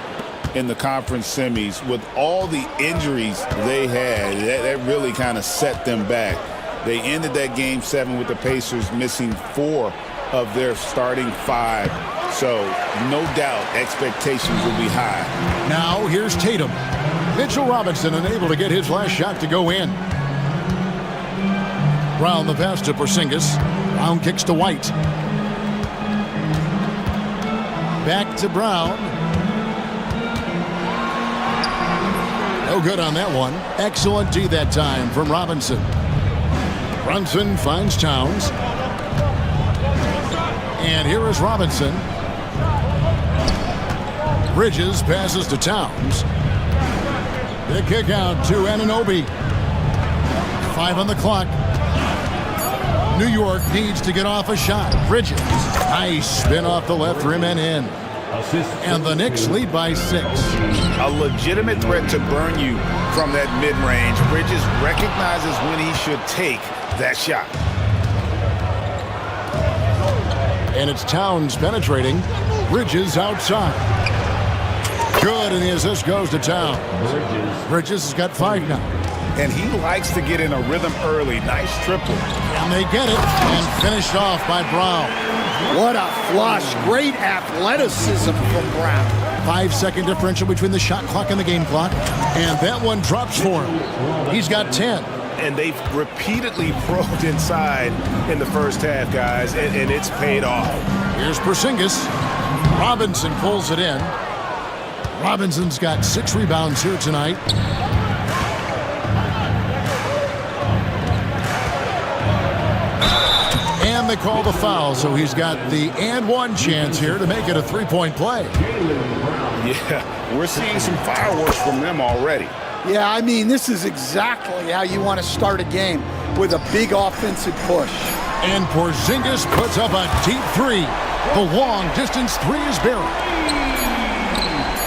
in the conference semis with all the injuries they had, that really kind of set them back. They ended that game 7 with the Pacers missing 4 of their starting 5. So, no doubt, expectations will be high. Now, here's Tatum. Mitchell Robinson unable to get his last shot to go in. Brown the pass to Porzingis. Brown kicks to White. Back to Brown. No good on that one. Excellent D that time from Robinson. Brunson finds Towns. And here is Robinson. Bridges passes to Towns. The kick out to Anunoby. 5 on the clock. New York needs to get off a shot. Bridges. Nice spin off the left rim and in. And the Knicks lead by 6. A legitimate threat to burn you from that mid-range. Bridges recognizes when he should take that shot. And it's Towns penetrating. Bridges outside. Good, and the assist goes to Towns. Bridges has got 5 now. And he likes to get in a rhythm early. Nice triple. And they get it, and finished off by Brown. What a flush. Great athleticism from Brown. 5-second differential between the shot clock and the game clock. And that one drops for him. He's got 10. And they've repeatedly probed inside in the first half, guys, and it's paid off. Here's Porzingis. Robinson pulls it in. Robinson's got 6 rebounds here tonight. And they call the foul, so he's got the and one chance here to make it a 3-point play. Yeah, we're seeing some fireworks from them already. Yeah, I mean, this is exactly how you want to start a game, with a big offensive push. And Porzingis puts up a deep 3. The long-distance 3 is buried.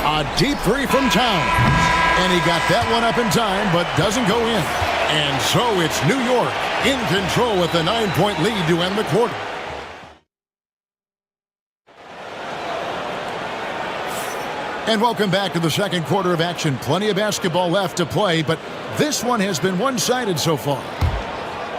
A deep 3 from Towns. And he got that one up in time, but doesn't go in. And so it's New York in control with a 9-point lead to end the quarter. And welcome back to the second quarter of action. Plenty of basketball left to play, but this one has been one-sided so far.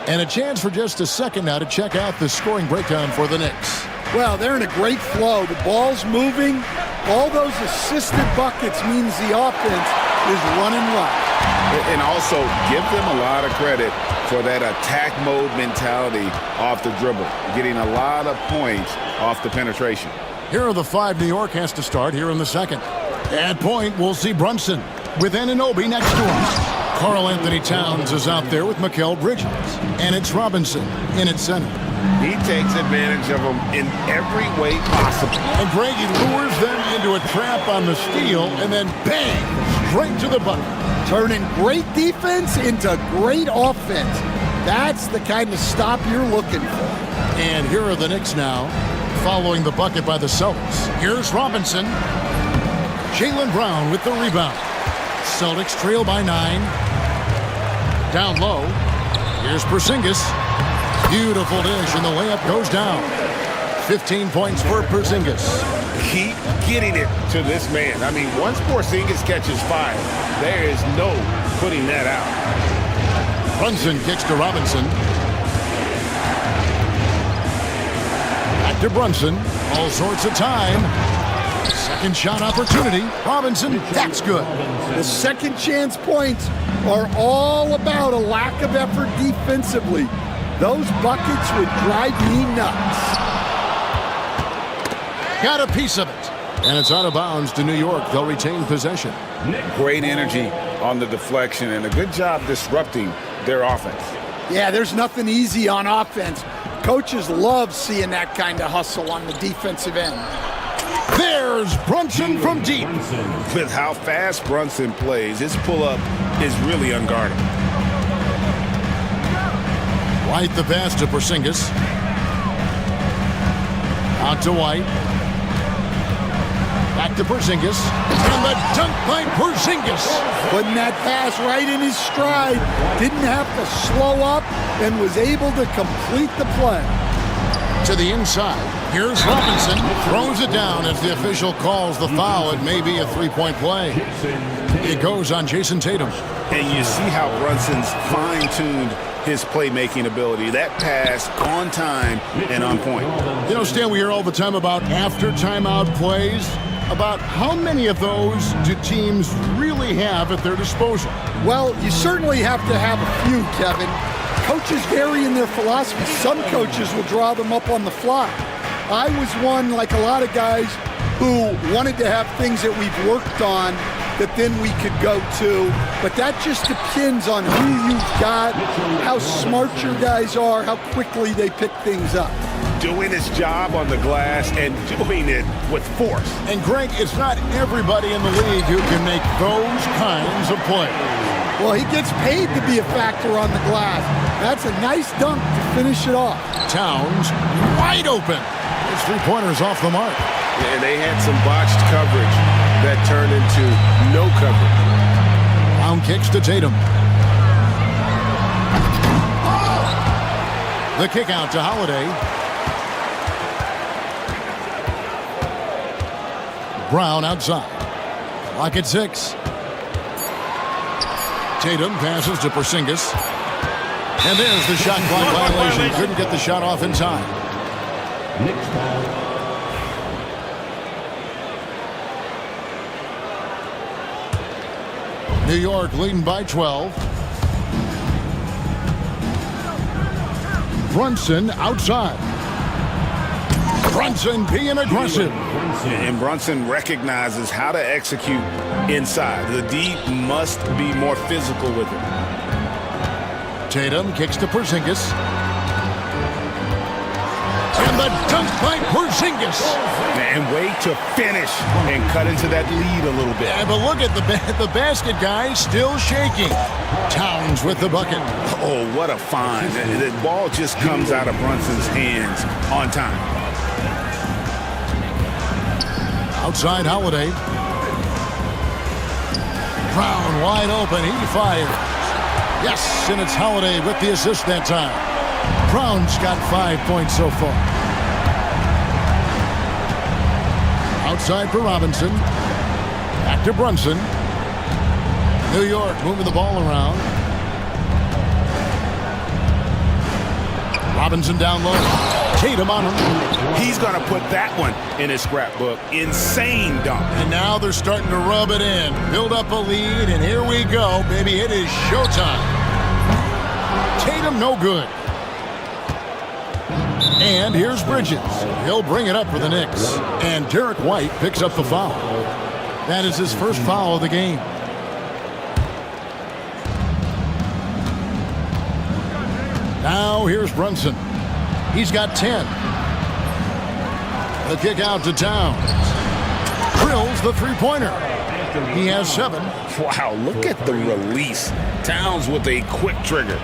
And a chance for just a second now to check out the scoring breakdown for the Knicks. Well, they're in a great flow. The ball's moving. All those assisted buckets means the offense is running well. And also, give them a lot of credit for that attack mode mentality off the dribble, getting a lot of points off the penetration. Here are the 5 New York has to start here in the second. At point, we'll see Brunson with Anunoby next to him. Karl Anthony Towns is out there with Mikal Bridges. And it's Robinson in at center. He takes advantage of them in every way possible. And Greg, he lures them into a trap on the steal, and then bang, straight to the bucket. Turning great defense into great offense. That's the kind of stop you're looking for. And here are the Knicks now, following the bucket by the Celtics. Here's Robinson. Jaylen Brown with the rebound. Celtics trail by 9. Down low. Here's Porzingis. Beautiful dish, and the layup goes down. 15 points for Porzingis. Keep getting it to this man. I mean, once Porzingis catches fire, there is no putting that out. Brunson kicks to Robinson. Back to Brunson. All sorts of time. Second shot opportunity. Robinson, that's good. The second chance points are all about a lack of effort defensively. Those buckets would drive me nuts. Got a piece of it. And it's out of bounds to New York. They'll retain possession. Great energy on the deflection and a good job disrupting their offense. Yeah, there's nothing easy on offense. Coaches love seeing that kind of hustle on the defensive end. There's Brunson from deep. With how fast Brunson plays, his pull-up is really unguardable. White the pass to Porzingis. Out to White. Back to Porzingis. And the dunk by Porzingis. Putting that pass right in his stride. Didn't have to slow up and was able to complete the play. To the inside. Here's Robinson. Throws it down as the official calls the foul. It may be a three-point play. It goes on Jason Tatum. And you see how Brunson's fine-tuned his playmaking ability. That pass on time and on point. You know, Stan, we hear all the time about after timeout plays. About how many of those do teams really have at their disposal? Well, you certainly have to have a few, Kevin. Coaches vary in their philosophy. Some coaches will draw them up on the fly. I was one, like a lot of guys, who wanted to have things that we've worked on that then we could go to. But that just depends on who you've got, how smart your guys are, how quickly they pick things up. Doing his job on the glass and doing it with force. And Greg, it's not everybody in the league who can make those kinds of plays. Well, he gets paid to be a factor on the glass. That's a nice dunk to finish it off. Towns wide open. His three-pointers off the mark. And they had some botched coverage that turned into no coverage. Brown kicks to Tatum. The kick out to Holiday. Brown outside. Clock at 6. Tatum passes to Porzingis. And there's the shot clock violation. Couldn't get the shot off in time. Next ball. New York leading by 12. Brunson outside. Brunson being aggressive. And Brunson recognizes how to execute inside. The D must be more physical with it. Tatum kicks to Porzingis. And the dunk by Porzingis. And way to finish and cut into that lead a little bit. Yeah, but look at the basket guy still shaking. Towns with the bucket. Oh, what a find. The ball just comes out of Brunson's hands on time. Outside Holiday. Brown wide open. He fires. Yes, and it's Holiday with the assist that time. Brown's got 5 points so far. Outside for Robinson. Back to Brunson. New York moving the ball around. Robinson down low. Tatum on him. He's going to put that one in his scrapbook. Insane dunk. And now they're starting to rub it in. Build up a lead, and here we go, baby. It is showtime. Tatum no good. And here's Bridges. He'll bring it up for the Knicks. And Derek White picks up the foul. That is his first foul of the game. Now here's Brunson. He's got 10. The kick out to Towns. Drills the three-pointer. He has 7. Wow, look at the release. Towns with a quick trigger.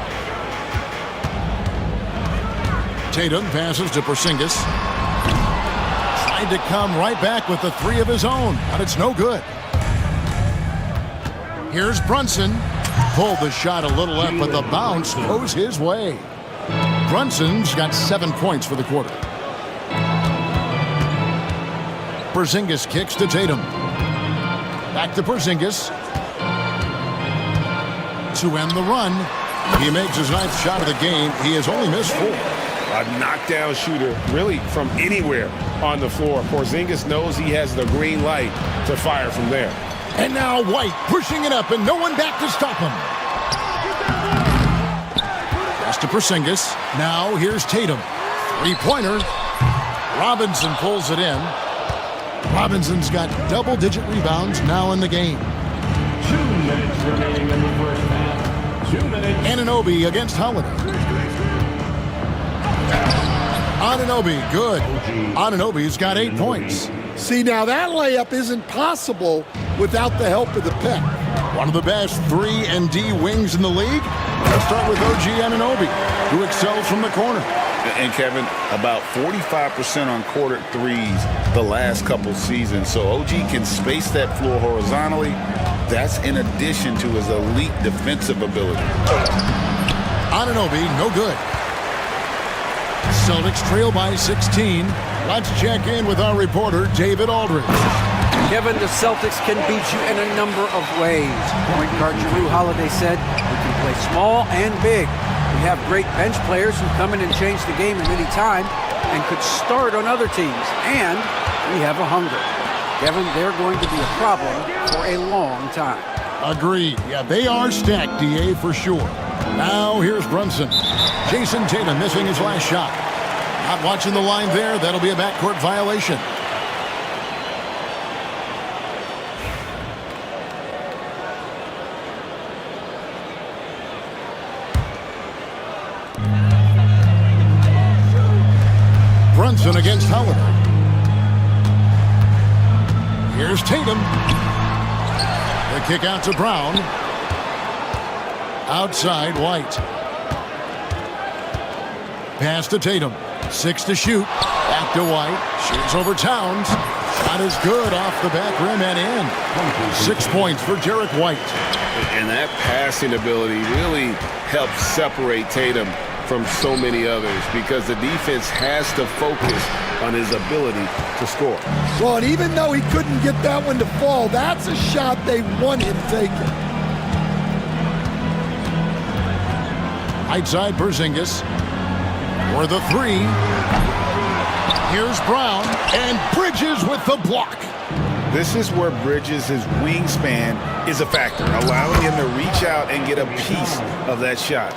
Tatum passes to Porzingis. Tried to come right back with the 3 of his own, but it's no good. Here's Brunson. Pulled the shot a little up, but the bounce goes his way. Brunson's got 7 points for the quarter. Porzingis kicks to Tatum. Back to Porzingis. To end the run, he makes his 9th shot of the game. He has only missed 4. A knockdown shooter, really from anywhere on the floor. Porzingis knows he has the green light to fire from there. And now White pushing it up and no one back to stop him. Pass to Porzingis. Now here's Tatum. 3-pointer. Robinson pulls it in. Robinson's got double-digit rebounds now in the game. 2 minutes remaining in the first half. 2 minutes. Anunoby against Holiday. Anunoby, good. Anunoby's got 8 points. See, now that layup isn't possible without the help of the pick. One of the best 3 and D wings in the league. Let's start with OG Anunoby, who excels from the corner. And Kevin, about 45% on quarter threes the last couple seasons. So OG can space that floor horizontally. That's in addition to his elite defensive ability. Anunoby, no good. Celtics trail by 16. Let's check in with our reporter, David Aldridge. Kevin, the Celtics can beat you in a number of ways. Point guard Jrue Holiday said, we can play small and big. We have great bench players who come in and change the game at any time and could start on other teams. And we have a hunger. Kevin, they're going to be a problem for a long time. Agreed. Yeah, they are stacked, DA, for sure. Now here's Brunson. Jason Tatum missing his last shot. Not watching the line there. That'll be a backcourt violation. Brunson against Holiday. Here's Tatum. The kick out to Brown. Outside, White. Pass to Tatum. 6 to shoot. Back to White. Shoots over Towns. Shot is good off the back rim and in. 6 points for Derek White. And that passing ability really helps separate Tatum from so many others because the defense has to focus on his ability to score. Well, and even though he couldn't get that one to fall, that's a shot they want him taking. Right side, Porzingis. For the 3. Here's Brown, and Bridges with the block. This is where Bridges' wingspan is a factor, allowing him to reach out and get a piece of that shot.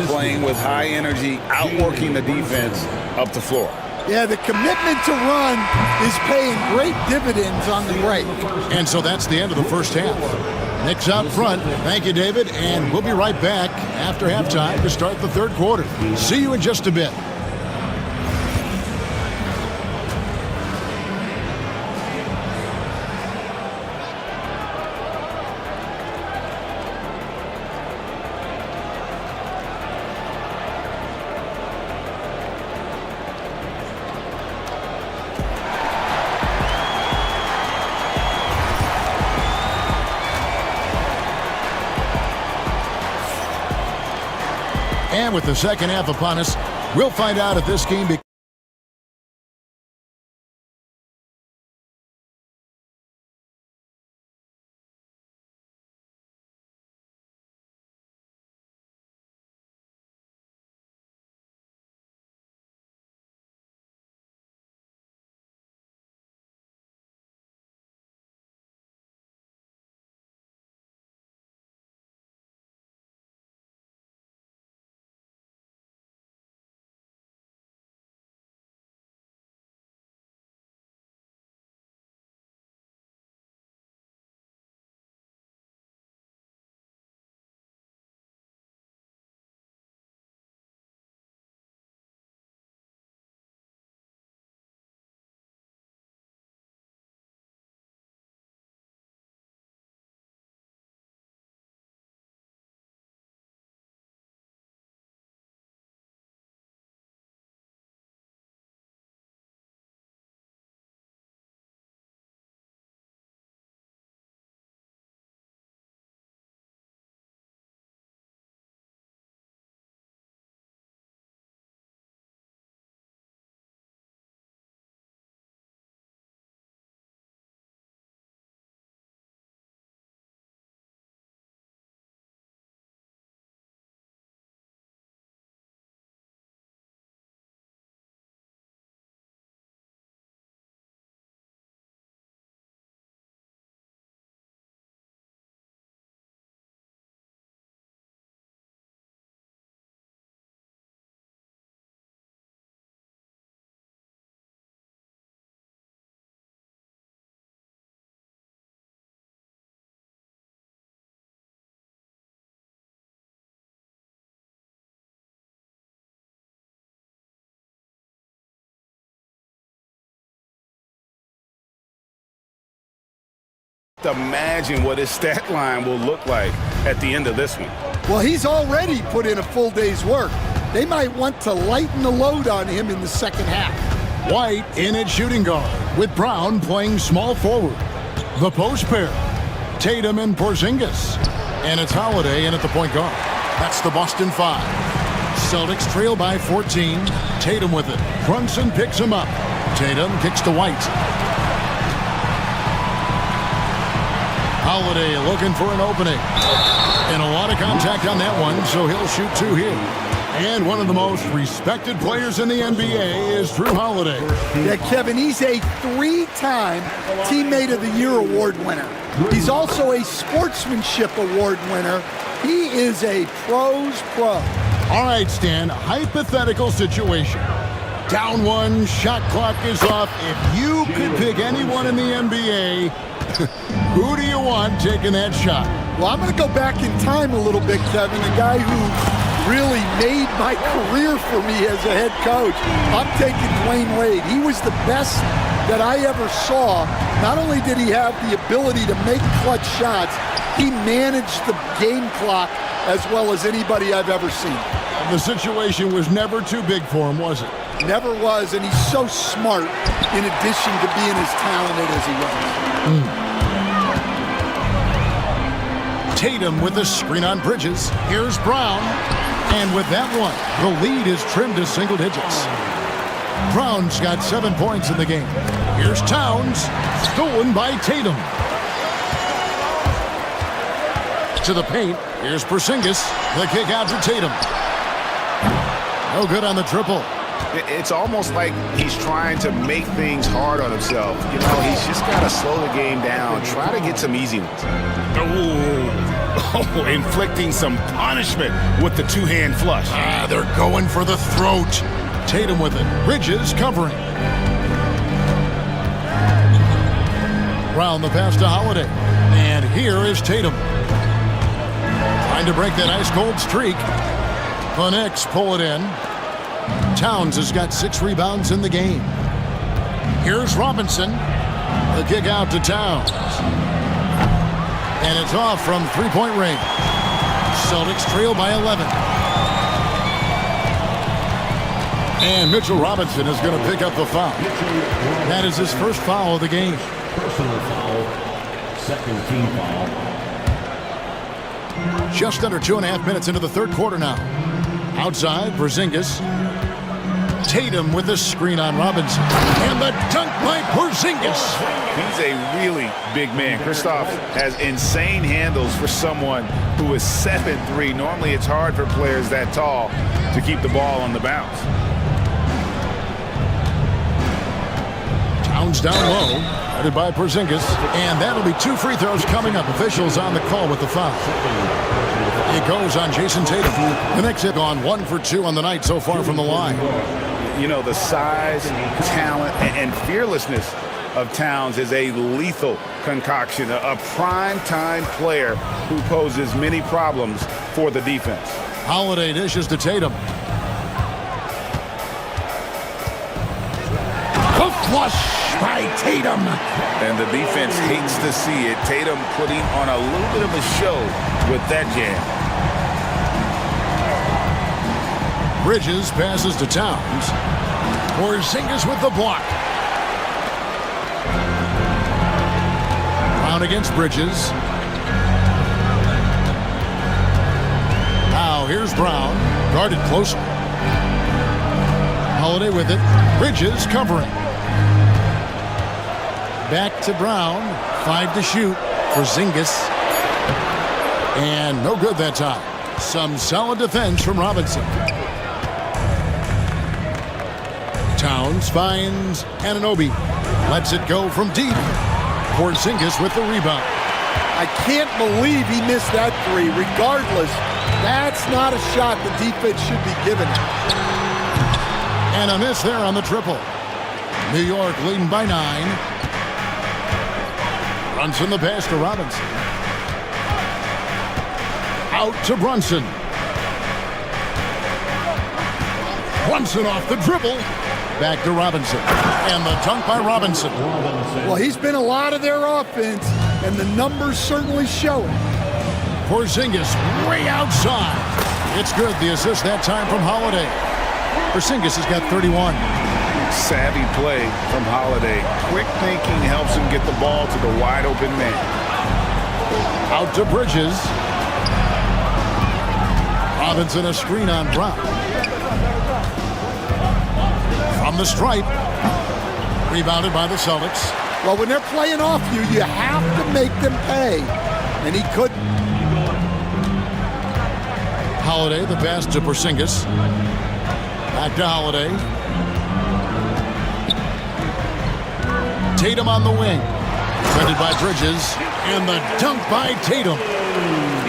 Playing with high energy, outworking the defense up the floor. Yeah, the commitment to run is paying great dividends on the break. And so that's the end of the first half. Knicks out front. Thank you, David. And we'll be right back after halftime to start the third quarter. See you in just a bit. And with the second half upon us, we'll find out if this game Imagine what his stat line will look like at the end of this one. Well, he's already put in a full day's work. They might want to lighten the load on him in the second half. White in at shooting guard, with Brown playing small forward. The post pair, Tatum and Porzingis. And it's Holiday in at the point guard. That's the Boston 5. Celtics trail by 14. Tatum with it. Brunson picks him up. Tatum kicks to White. Holiday looking for an opening. And a lot of contact on that one, so he'll shoot two here. And one of the most respected players in the NBA is Drew Holiday. Yeah, Kevin, he's a three-time Teammate of the Year award winner. He's also a Sportsmanship Award winner. He is a pro's pro. All right, Stan, hypothetical situation. Down one, shot clock is off. If you could pick anyone in the NBA, who do you want taking that shot? Well, I'm going to go back in time a little bit, Kevin. A guy who really made my career for me as a head coach. I'm taking Dwayne Wade. He was the best that I ever saw. Not only did he have the ability to make clutch shots, he managed the game clock as well as anybody I've ever seen. The situation was never too big for him, was it? Never was, and he's so smart in addition to being as talented as he was. Tatum with a screen on Bridges. Here's Brown. And with that one, the lead is trimmed to single digits. Brown's got 7 points in the game. Here's Towns, stolen by Tatum. To the paint, here's Porzingis. The kick out to Tatum. No good on the triple. It's almost like he's trying to make things hard on himself. You know, he's just got to slow the game down, try to get some easy ones. Oh, inflicting some punishment with the two-hand flush. They're going for the throat. Tatum with it. Bridges covering. Brown the pass to Holiday. And here is Tatum. Trying to break that ice-cold streak. The Knicks pull it in. Towns has got 6 rebounds in the game. Here's Robinson. The kick out to Towns. And it's off from three-point range. Celtics trail by 11. And Mitchell Robinson is going to pick up the foul. That is his first foul of the game. Personal foul, second team foul. Just under 2.5 minutes into the third quarter now. Outside, Porzingis. Tatum with the screen on Robinson. And the dunk by Porzingis. He's a really big man. Kristaps has insane handles for someone who is 7'3". Normally it's hard for players that tall to keep the ball on the bounce. Towns down low, headed by Porzingis. And that'll be 2 free throws coming up. Officials on the call with the foul. It goes on Jason Tatum. The Knicks have gone 1 for 2 on the night so far from the line. You know, the size, talent, and fearlessness of Towns is a lethal concoction, a prime-time player who poses many problems for the defense. Holiday dishes to Tatum. The flush by Tatum. And the defense hates to see it. Tatum putting on a little bit of a show with that jam. Bridges passes to Towns. Porzingis with the block. Brown against Bridges. Now here's Brown, guarded closely. Holiday with it. Bridges covering. Back to Brown. 5 to shoot. Porzingis. And no good that time. Some solid defense from Robinson. Towns finds Anunoby. Lets it go from deep. Porzingis with the rebound. I can't believe he missed that 3. Regardless, that's not a shot the defense should be given. And a miss there on the triple. New York leading by 9. Brunson the pass to Robinson. Out to Brunson. Brunson off the dribble. Back to Robinson. And the dunk by Robinson. Well, he's been a lot of their offense, and the numbers certainly show it. Porzingis way outside. It's good. The assist that time from Holiday. Porzingis has got 31. Savvy play from Holiday. Quick thinking helps him get the ball to the wide open man. Out to Bridges. Robinson a screen on Brown. From the stripe. Rebounded by the Celtics. Well, when they're playing off you, you have to make them pay. And he couldn't. Holiday, the pass to Porzingis. Back to Holiday. Tatum on the wing. Defended by Bridges. And the dunk by Tatum.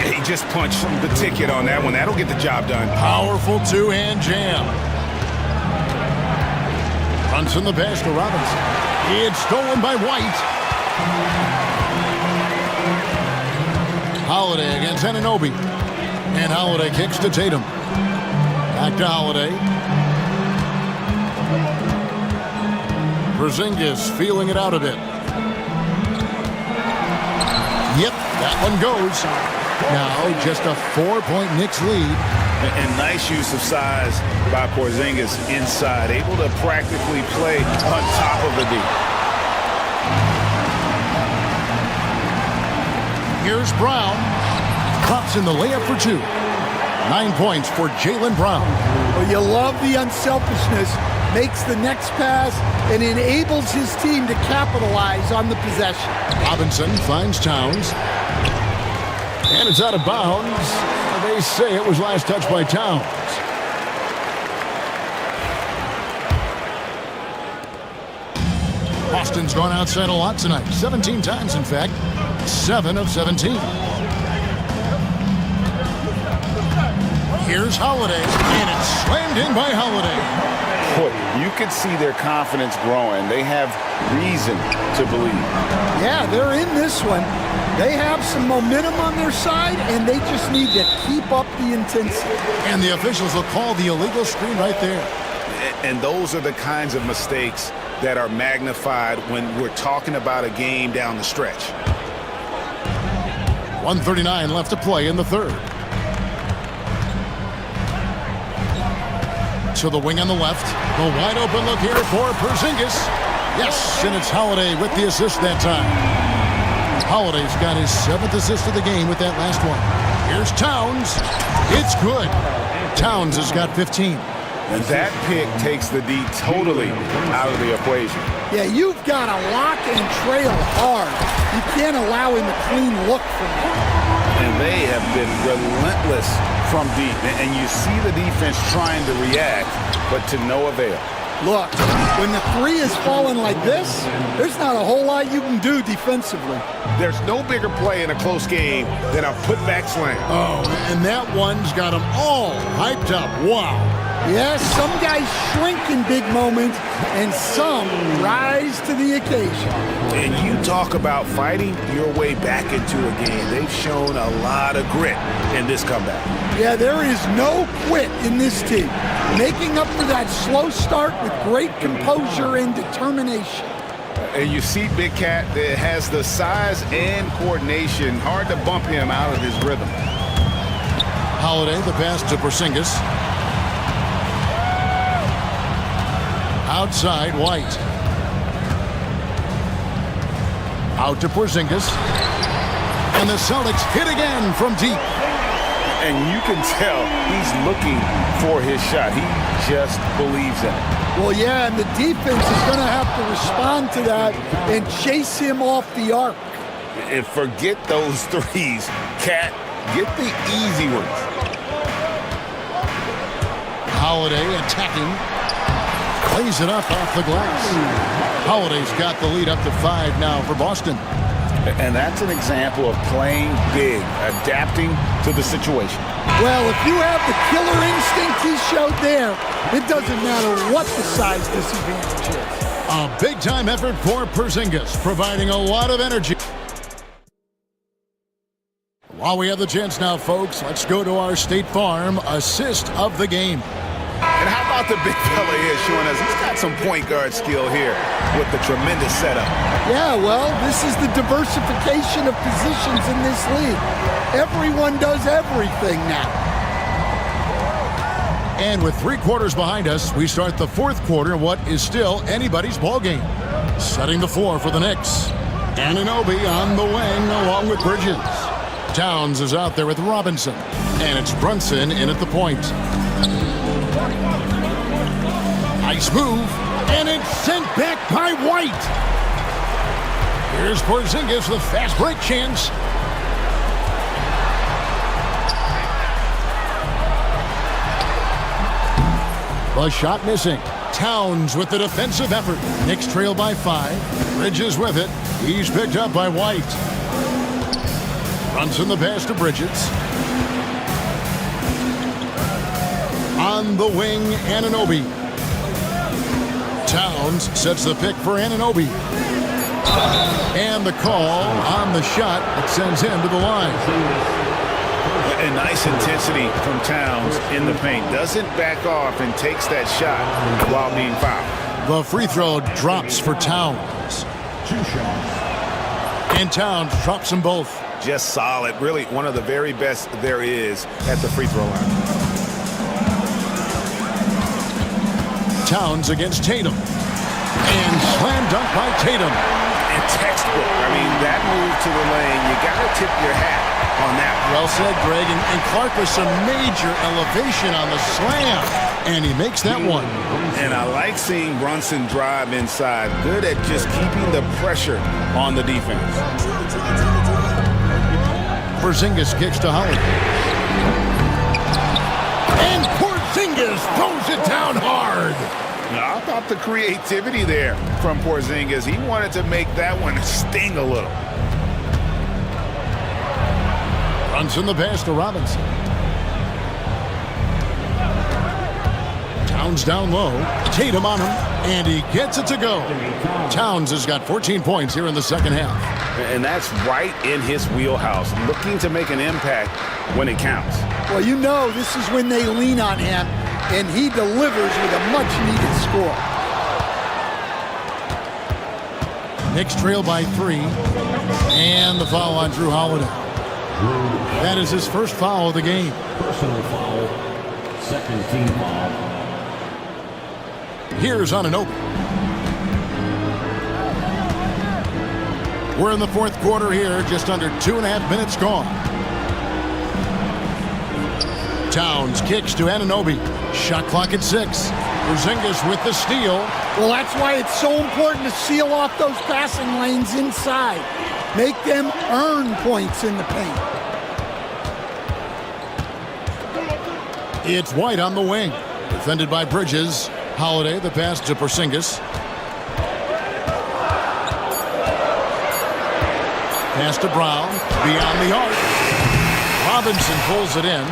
He just punched the ticket on that one. That'll get the job done. Powerful two-hand jam. Brunson the pass to Robinson. It's stolen by White. Holiday against Anunoby. And Holiday kicks to Tatum. Back to Holiday. Porzingis feeling it out a bit. Yep, that one goes. Now just a 4-point Knicks lead. And nice use of size by Porzingis inside. Able to practically play on top of the D. Here's Brown. Drops in the layup for 2. 9 points for Jaylen Brown. Well, you love the unselfishness. Makes the next pass and enables his team to capitalize on the possession. Robinson finds Towns. And it's out of bounds. They say it was last touched by Towns. Boston's gone outside a lot tonight. 17 times, in fact. 7 of 17. Here's Holiday. And it's slammed in by Holiday. Boy, you can see their confidence growing. They have reason to believe. Yeah, they're in this one. They have some momentum on their side, and they just need to keep up the intensity. And the officials will call the illegal screen right there. And those are the kinds of mistakes that are magnified when we're talking about a game down the stretch. 1:39 left to play in the third. To the wing on the left. The wide open look here for Porzingis. Yes, and it's Holiday with the assist that time. Holiday's got his 7th assist of the game with that last one. Here's Towns. It's good. Towns has got 15. And that pick takes the D totally out of the equation. Yeah, you've got to lock and trail hard. You can't allow him a clean look from him. And they have been relentless from deep. And you see the defense trying to react, but to no avail. Look, when the three is falling like this, there's not a whole lot you can do defensively. There's no bigger play in a close game than a putback slam. Oh, and that one's got them all hyped up. Wow. Yes, some guys shrink in big moments, and some rise to the occasion. And you talk about fighting your way back into a game. They've shown a lot of grit in this comeback. Yeah, there is no quit in this team. Making up for that slow start with great composure and determination. And you see Big Cat that has the size and coordination. Hard to bump him out of his rhythm. Holiday, the pass to Porzingis. Outside, White. Out to Porzingis. And the Celtics hit again from deep. And you can tell he's looking for his shot. He just believes in it. Well, yeah, and the defense is going to have to respond to that and chase him off the arc. And forget those threes. Cat, get the easy ones. Holiday attacking. Plays it up off the glass. Holiday's got the lead up to 5 now for Boston. And that's an example of playing big, adapting to the situation. Well, if you have the killer instinct he showed there, it doesn't matter what the size disadvantage is. A big-time effort for Porzingis, providing a lot of energy. While we have the chance now, folks, let's go to our State Farm assist of the game. And how about about the big fella here showing us he's got some point guard skill here with the tremendous setup. Yeah, well, this is the diversification of positions in this league. Everyone does everything now. And with 3 quarters behind us, we start the 4th quarter in what is still anybody's ball game. Setting the floor for the Knicks. Anunoby on the wing along with Bridges. Towns is out there with Robinson. And it's Brunson in at the point. Nice move. And it's sent back by White. Here's Porzingis with a fast break chance. The shot missing. Towns with the defensive effort. Knicks trail by 5. Bridges with it. He's picked up by White. Brunson the pass to Bridges. On the wing, Anunoby. Towns sets the pick for Anunoby. And the call on the shot that sends him to the line. A nice intensity from Towns in the paint. Doesn't back off and takes that shot while being fouled. The free throw drops for Towns. And Towns drops them both. Just solid. Really one of the very best there is at the free throw line. Towns against Tatum. And slam dunk by Tatum. And textbook. I mean, that move to the lane, you got to tip your hat on that. Well said, Greg. And Clark with some major elevation on the slam. And he makes that one. And I like seeing Brunson drive inside. Good at just keeping the pressure on the defense. Porzingis kicks to Holiday. And Porzingis throws it down hard. Now, how about the creativity there from Porzingis? He wanted to make that one sting a little. Brunson the pass to Robinson. Towns down low. Tatum on him. And he gets it to go. Towns has got 14 points here in the second half. And that's right in his wheelhouse. Looking to make an impact when it counts. Well, you know this is when they lean on him, and he delivers with a much-needed score. Knicks trail by 3. And the foul on Drew Holiday. That is his first foul of the game. Personal foul. Second team foul. Here's Anunoby. We're in the 4th quarter here, just under 2.5 minutes gone. Towns kicks to Anunoby. Shot clock at 6. Porzingis with the steal. Well, that's why it's so important to seal off those passing lanes inside. Make them earn points in the paint. It's White on the wing. Defended by Bridges. Holiday, the pass to Porzingis. Pass to Brown. Beyond the arc. Robinson pulls it in.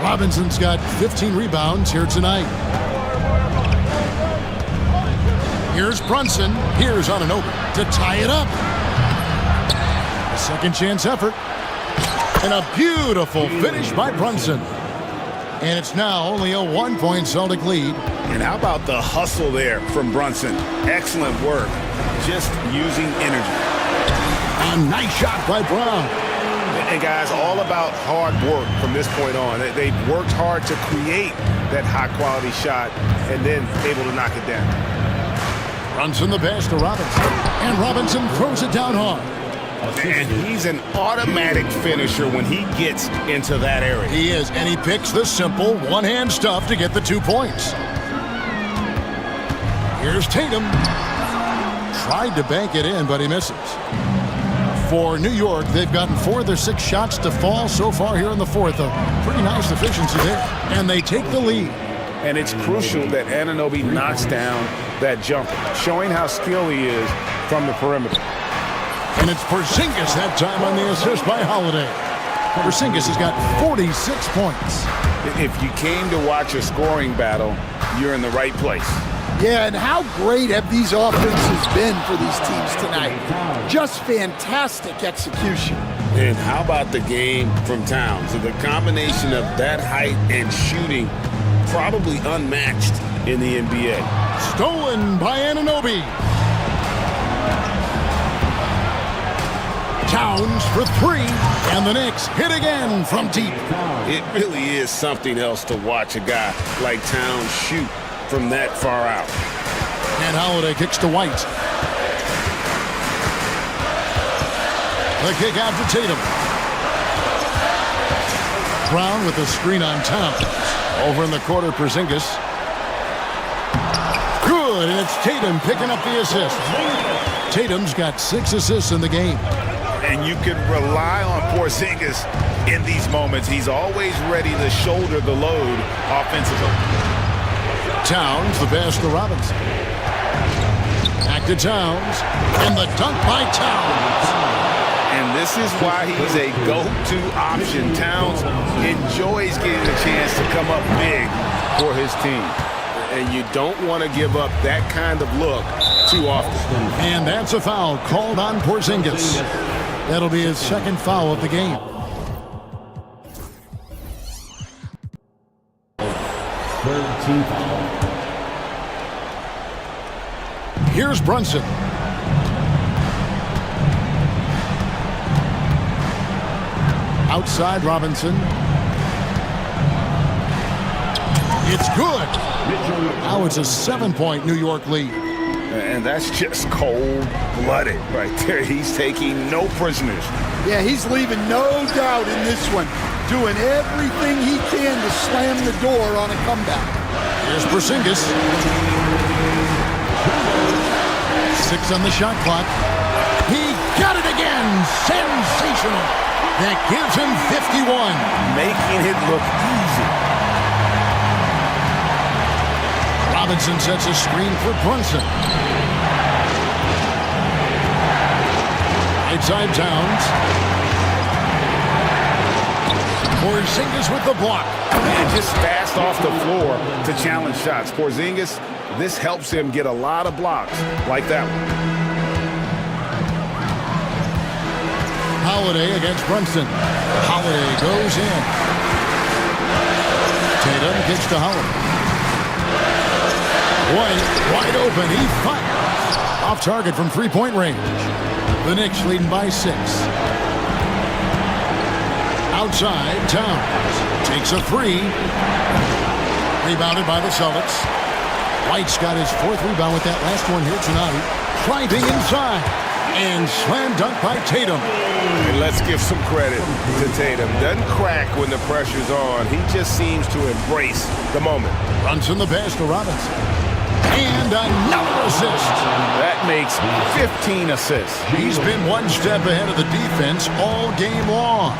Robinson's got 15 rebounds here tonight. Here's Brunson. Here's Anunoby to tie it up. A second chance effort. And a beautiful finish by Brunson. And it's now only a 1-point Celtic lead. And how about the hustle there from Brunson? Excellent work. Just using energy. A nice shot by Brown. And guys, all about hard work from this point on. They've worked hard to create that high-quality shot and then able to knock it down. Brunson the pass to Robinson. And Robinson throws it down hard. And he's an automatic finisher when he gets into that area. He is, and he picks the simple one-hand stuff to get the 2 points. Here's Tatum. Tried to bank it in, but he misses. For New York, they've gotten 4 of their 6 shots to fall so far here in the 4th. A pretty nice efficiency there. And they take the lead. And it's crucial that Anunoby knocks down that jumper, showing how skilled he is from the perimeter. And it's Porzingis that time on the assist by Holiday. Porzingis has got 46 points. If you came to watch a scoring battle, you're in the right place. Yeah, and how great have these offenses been for these teams tonight? Just fantastic execution. And how about the game from Towns? So the combination of that height and shooting probably unmatched in the NBA. Stolen by Anunoby. Towns for three, and the Knicks hit again from deep. It really is something else to watch a guy like Towns shoot from that far out. And Holiday kicks to White. The kick out to Tatum. Brown with the screen on Towns. Over in the corner, Porzingis. Good, and it's Tatum picking up the assist. Tatum's got 6 assists in the game. And you can rely on Porzingis in these moments. He's always ready to shoulder the load offensively. Towns, the pass to Robinson. Back to Towns, and the dunk by Towns. And this is why he's a go-to option. Towns enjoys getting a chance to come up big for his team. And you don't want to give up that kind of look too often. And that's a foul called on Porzingis. That'll be his second foul of the game. Third team foul. Here's Brunson. Outside Robinson. It's good. Now it's a 7-point New York lead. And that's just cold-blooded right there. He's taking no prisoners. Yeah, he's leaving no doubt in this one. Doing everything he can to slam the door on a comeback. Here's Porzingis. 6 on the shot clock. He got it again. Sensational. That gives him 51. Making it look easy. Robinson sets a screen for Brunson. Outside Towns. Porzingis with the block. And just fast off the floor to challenge shots. Porzingis, this helps him get a lot of blocks like that one. Holiday against Brunson. Holiday goes in. Tatum kicks to Holiday. White wide open. He fires. Off target from three-point range. The Knicks leading by 6. Outside, Towns takes a 3. Rebounded by the Celtics. White's got his 4th rebound with that last one here tonight. Driving inside. And slam dunk by Tatum. And let's give some credit to Tatum. Doesn't crack when the pressure's on. He just seems to embrace the moment. Brunson the pass to Robinson. And another assist. That makes 15 assists. He's been one step ahead of the defense all game long.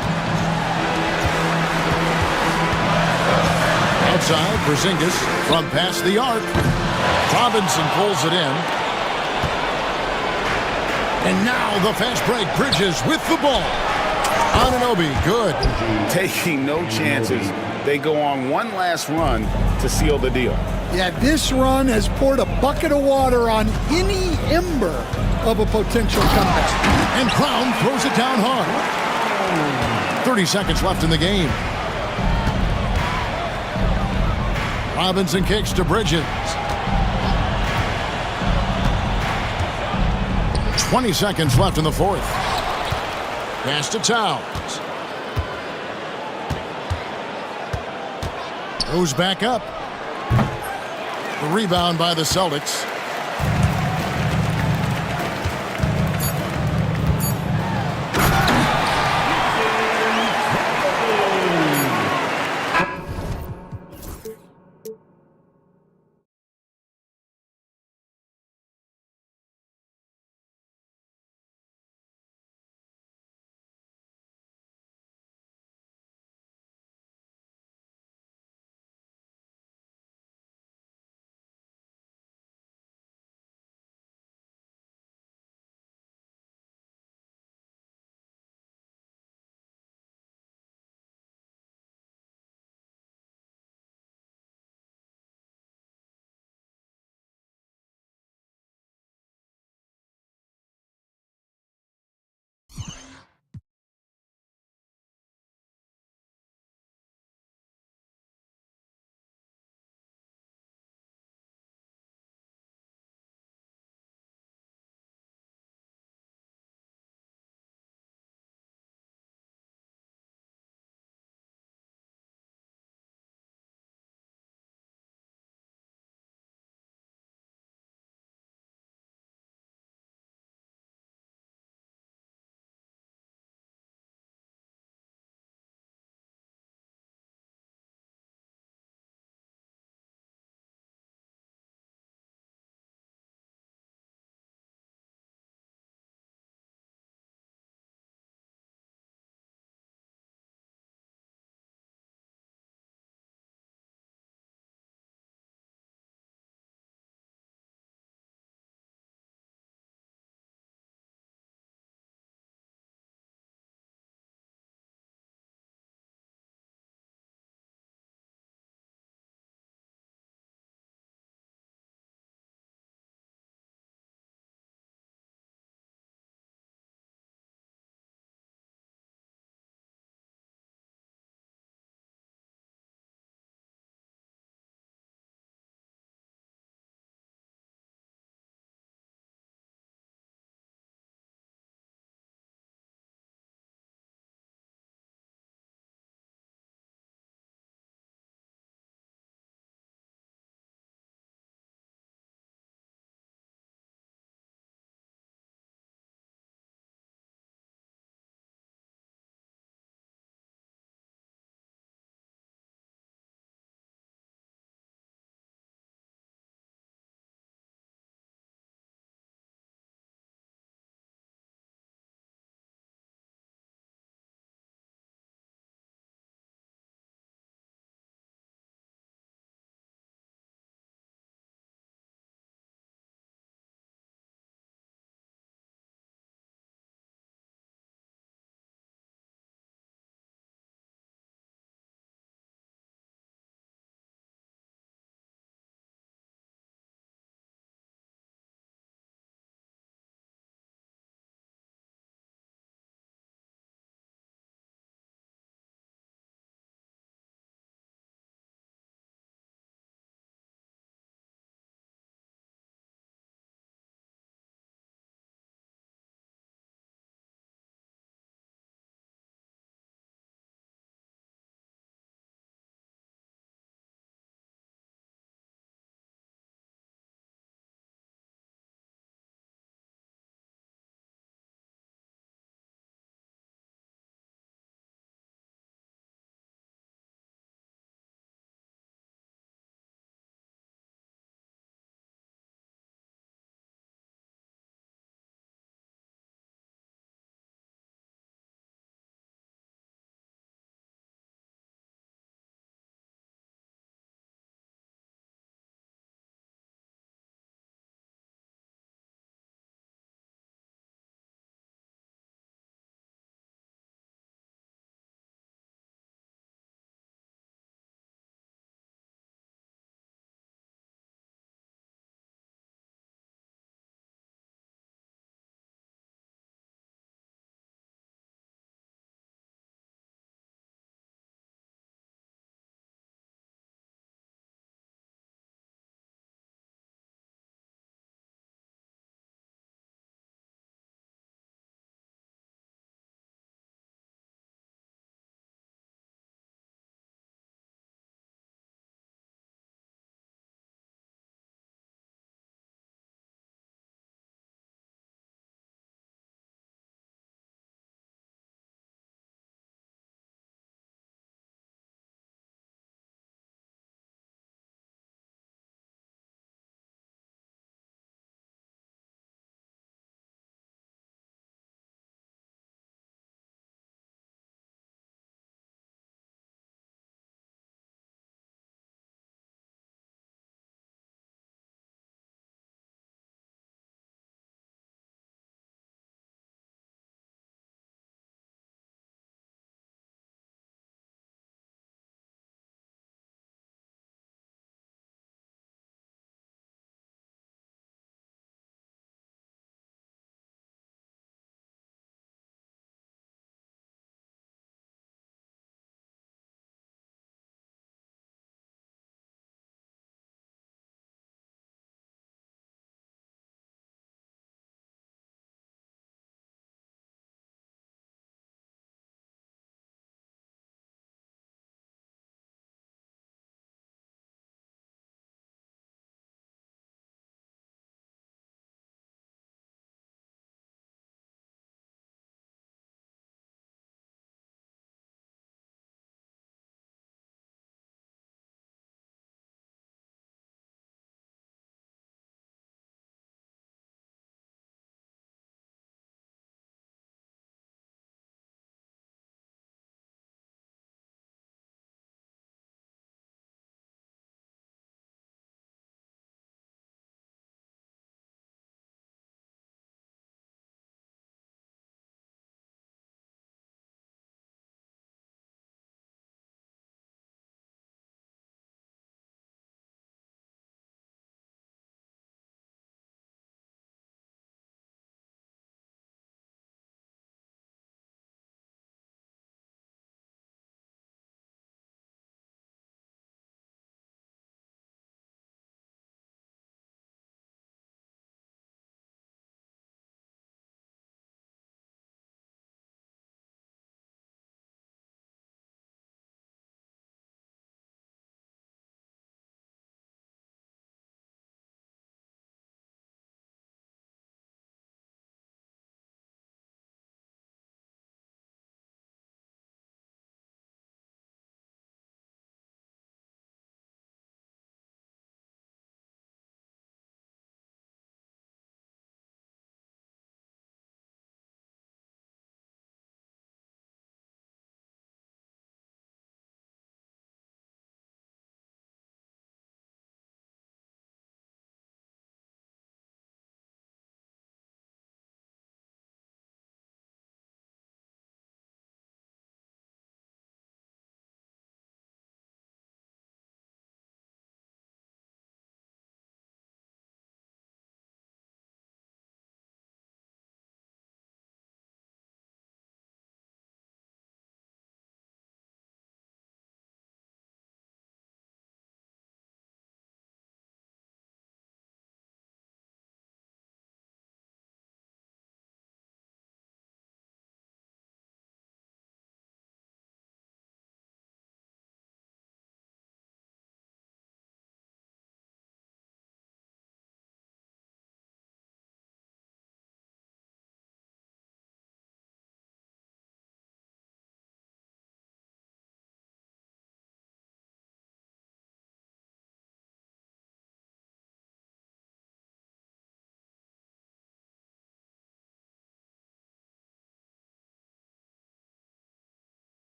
Outside, Porzingis from past the arc. Robinson pulls it in. And now the fast break. Bridges with the ball. Anunoby, good. Taking no chances. They go on one last run to seal the deal. Yeah, this run has poured a bucket of water on any ember of a potential comeback. And Brown throws it down hard. 30 seconds left in the game. Robinson kicks to Bridges. 20 seconds left in the 4th. Pass to Towns. Goes back up. The rebound by the Celtics.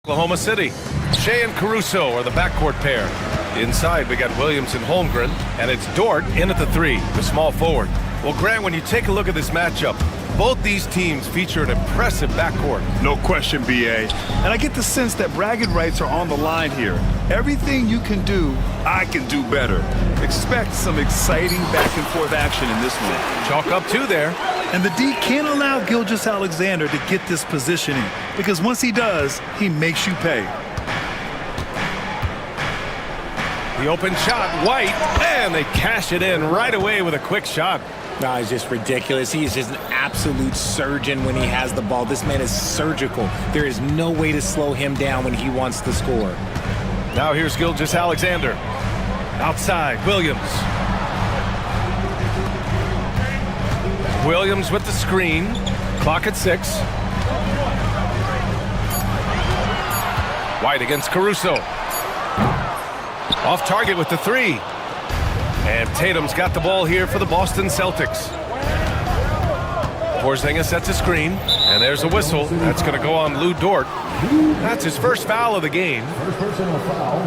Oklahoma City. Shea and Caruso are the backcourt pair. Inside, we got Williams and Holmgren, and it's Dort in at the 3, the small forward. Well, Grant, when you take a look at this matchup, both these teams feature an impressive backcourt. No question, BA. And I get the sense that bragging rights are on the line here. Everything you can do, I can do better. Expect some exciting back-and-forth action in this one. Chalk up 2 there. And the D can't allow Gilgeous-Alexander to get this positioning, because once he does, he makes you pay. The open shot, White, and they cash it in right away with a quick shot. No, it's just ridiculous. He is just an absolute surgeon when he has the ball. This man is surgical. There is no way to slow him down when he wants to score. Now here's Gilgeous-Alexander. Outside, Williams. Williams with the screen. Clock at 6. White against Caruso. Off target with the 3. And Tatum's got the ball here for the Boston Celtics. Porzingis sets a screen, and there's a whistle. That's going to go on Lou Dort. That's his first foul of the game. First personal foul.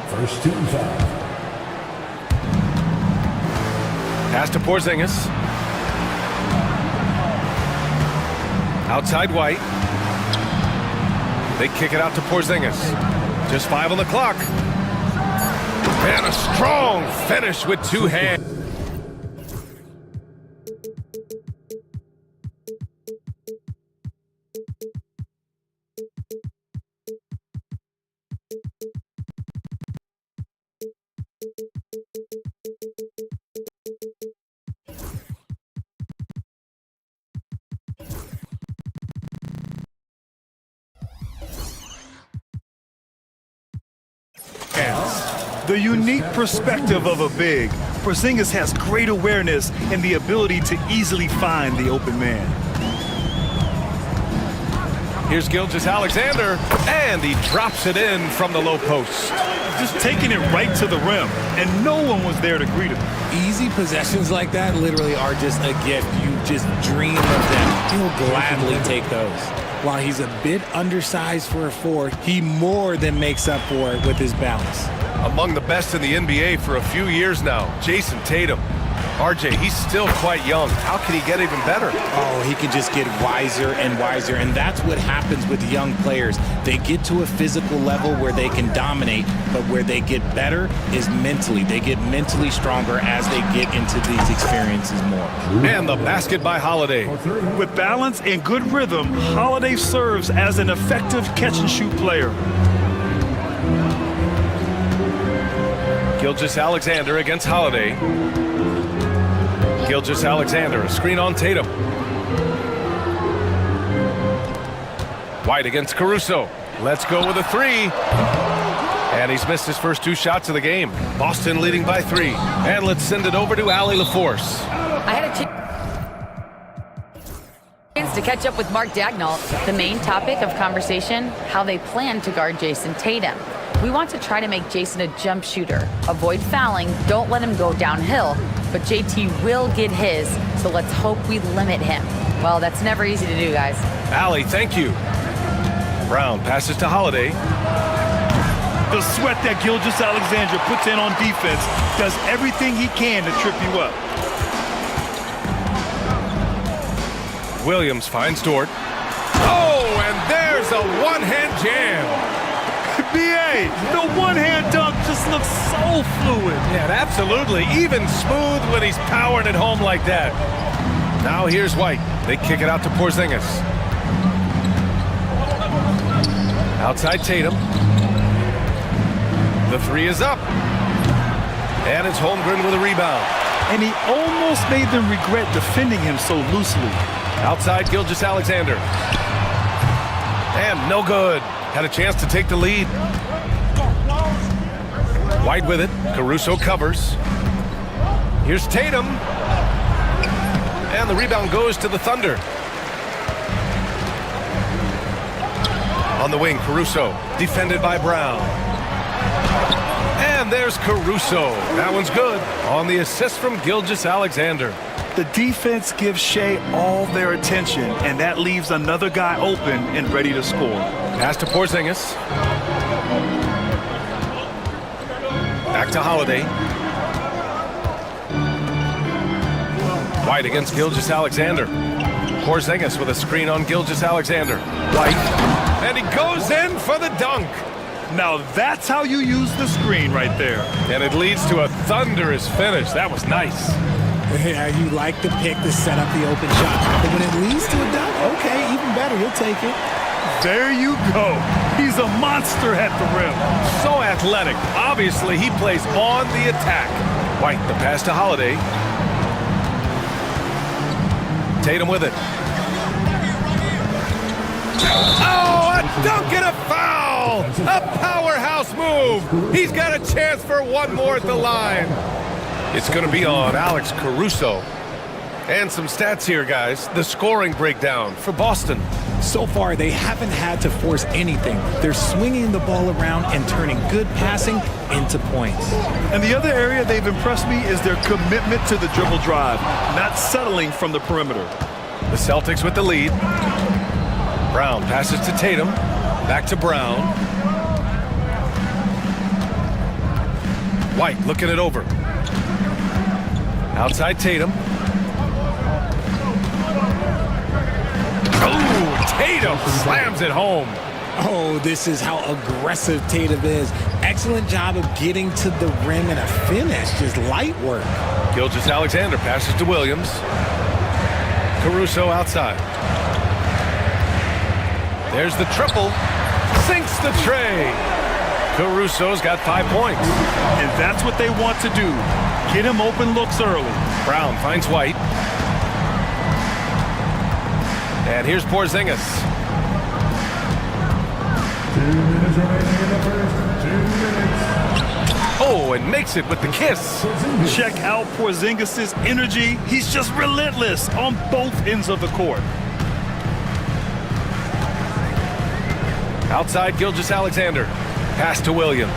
First team foul. Pass to Porzingis. Outside White. They kick it out to Porzingis. Just 5 on the clock. And a strong finish with 2 hands. The unique perspective of a big. Porzingis has great awareness and the ability to easily find the open man. Here's Gilgeous-Alexander, and he drops it in from the low post. Just taking it right to the rim, and no one was there to greet him. Easy possessions like that literally are just a gift. You just dream of them. He'll gladly take those. While he's a bit undersized for a 4, he more than makes up for it with his balance. Among the best in the NBA for a few years now, Jason Tatum. RJ, he's still quite young. How can he get even better? Oh, he can just get wiser and wiser, and that's what happens with young players. They get to a physical level where they can dominate, but where they get better is mentally. They get mentally stronger as they get into these experiences more. And the basket by Holiday. With balance and good rhythm, Holiday serves as an effective catch-and-shoot player. Gilgeous-Alexander against Holiday. Gilgeous-Alexander, a screen on Tatum. White against Caruso. Let's go with a 3. And he's missed his first 2 shots of the game. Boston leading by 3. And let's send it over to Allie LaForce. I had a chance to catch up with Mark Dagnall. The main topic of conversation, how they plan to guard Jason Tatum. We want to try to make Jason a jump shooter. Avoid fouling, don't let him go downhill, but JT will get his, so let's hope we limit him. Well, that's never easy to do, guys. Allie, thank you. Brown passes to Holiday. The sweat that Gilgeous-Alexander puts in on defense does everything he can to trip you up. Williams finds Dort. Oh, and there's a one-hand jam. BA, the one-hand dunk just looks so fluid. Yeah, absolutely. Even smooth when he's powering it home like that. Now here's White. They kick it out to Porzingis. Outside Tatum. The 3 is up. And it's Holmgren with a rebound. And he almost made them regret defending him so loosely. Outside Gilgeous-Alexander. And no good. Had a chance to take the lead. White with it. Caruso covers. Here's Tatum. And the rebound goes to the Thunder. On the wing, Caruso. Defended by Brown. And there's Caruso. That one's good. On the assist from Gilgeous-Alexander. The defense gives Shea all their attention, and that leaves another guy open and ready to score. Pass to Porzingis. Back to Holiday. White against Gilgeous-Alexander. Porzingis with a screen on Gilgeous-Alexander. White. And he goes in for the dunk. Now that's how you use the screen right there. And it leads to a thunderous finish. That was nice. Yeah, you like the pick to set up the open shot. But when it leads to a dunk, okay, even better, he'll take it. There you go. He's a monster at the rim. So athletic. Obviously, he plays on the attack. White, the pass to Holiday. Tatum with it. Oh, a dunk and a foul! A powerhouse move! He's got a chance for one more at the line. It's going to be on Alex Caruso. And some stats here, guys. The scoring breakdown for Boston. So far, they haven't had to force anything. They're swinging the ball around and turning good passing into points. And the other area they've impressed me is their commitment to the dribble drive, not settling from the perimeter. The Celtics with the lead. Brown passes to Tatum. Back to Brown. White looking it over. Outside Tatum. Oh, Tatum slams it home. Oh, this is how aggressive Tatum is. Excellent job of getting to the rim and a finish. Just light work. Gilgeous-Alexander passes to Williams. Caruso outside. There's the triple. Sinks the tray. Caruso's got 5 points. And that's what they want to do. Get him open looks early. Brown finds White. And here's Porzingis. 2 minutes remaining in the first. 2 minutes. Oh, and makes it with the kiss. Check out Porzingis' energy. He's just relentless on both ends of the court. Outside Gilgeous-Alexander. Pass to Williams.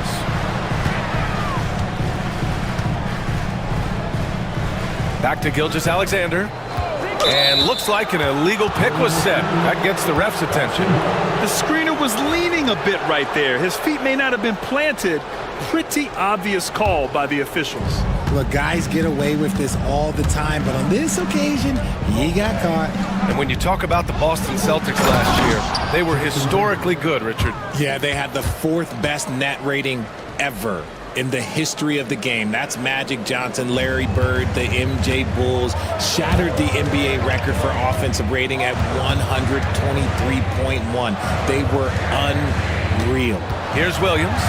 Back to Gilgeous-Alexander. And looks like an illegal pick was set. That gets the ref's attention. The screener was leaning a bit right there. His feet may not have been planted. Pretty obvious call by the officials. Look, guys get away with this all the time, but on this occasion, he got caught. And when you talk about the Boston Celtics last year, they were historically good, Richard. Yeah, they had the 4th best net rating ever in the history of the game. That's Magic Johnson, Larry Bird, the MJ Bulls, shattered the NBA record for offensive rating at 123.1. They were unreal. Here's Williams,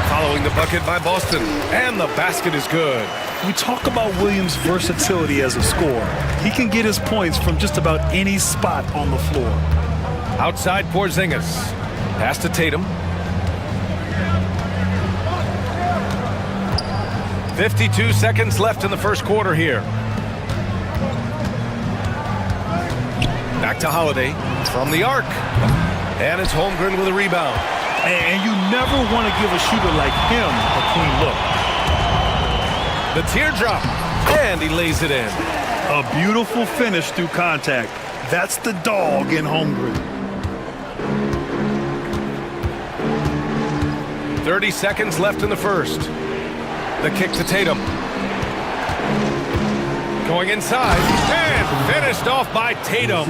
following the bucket by Boston, and the basket is good. We talk about Williams' versatility as a scorer. He can get his points from just about any spot on the floor. Outside Porzingis. Pass to Tatum. 52 seconds left in the first quarter here. Back to Holiday from the arc. And it's Holmgren with a rebound. And you never want to give a shooter like him a clean look. The teardrop. And he lays it in. A beautiful finish through contact. That's the dog in Holmgren. 30 seconds left in the first. The kick to Tatum. Going inside. And finished off by Tatum.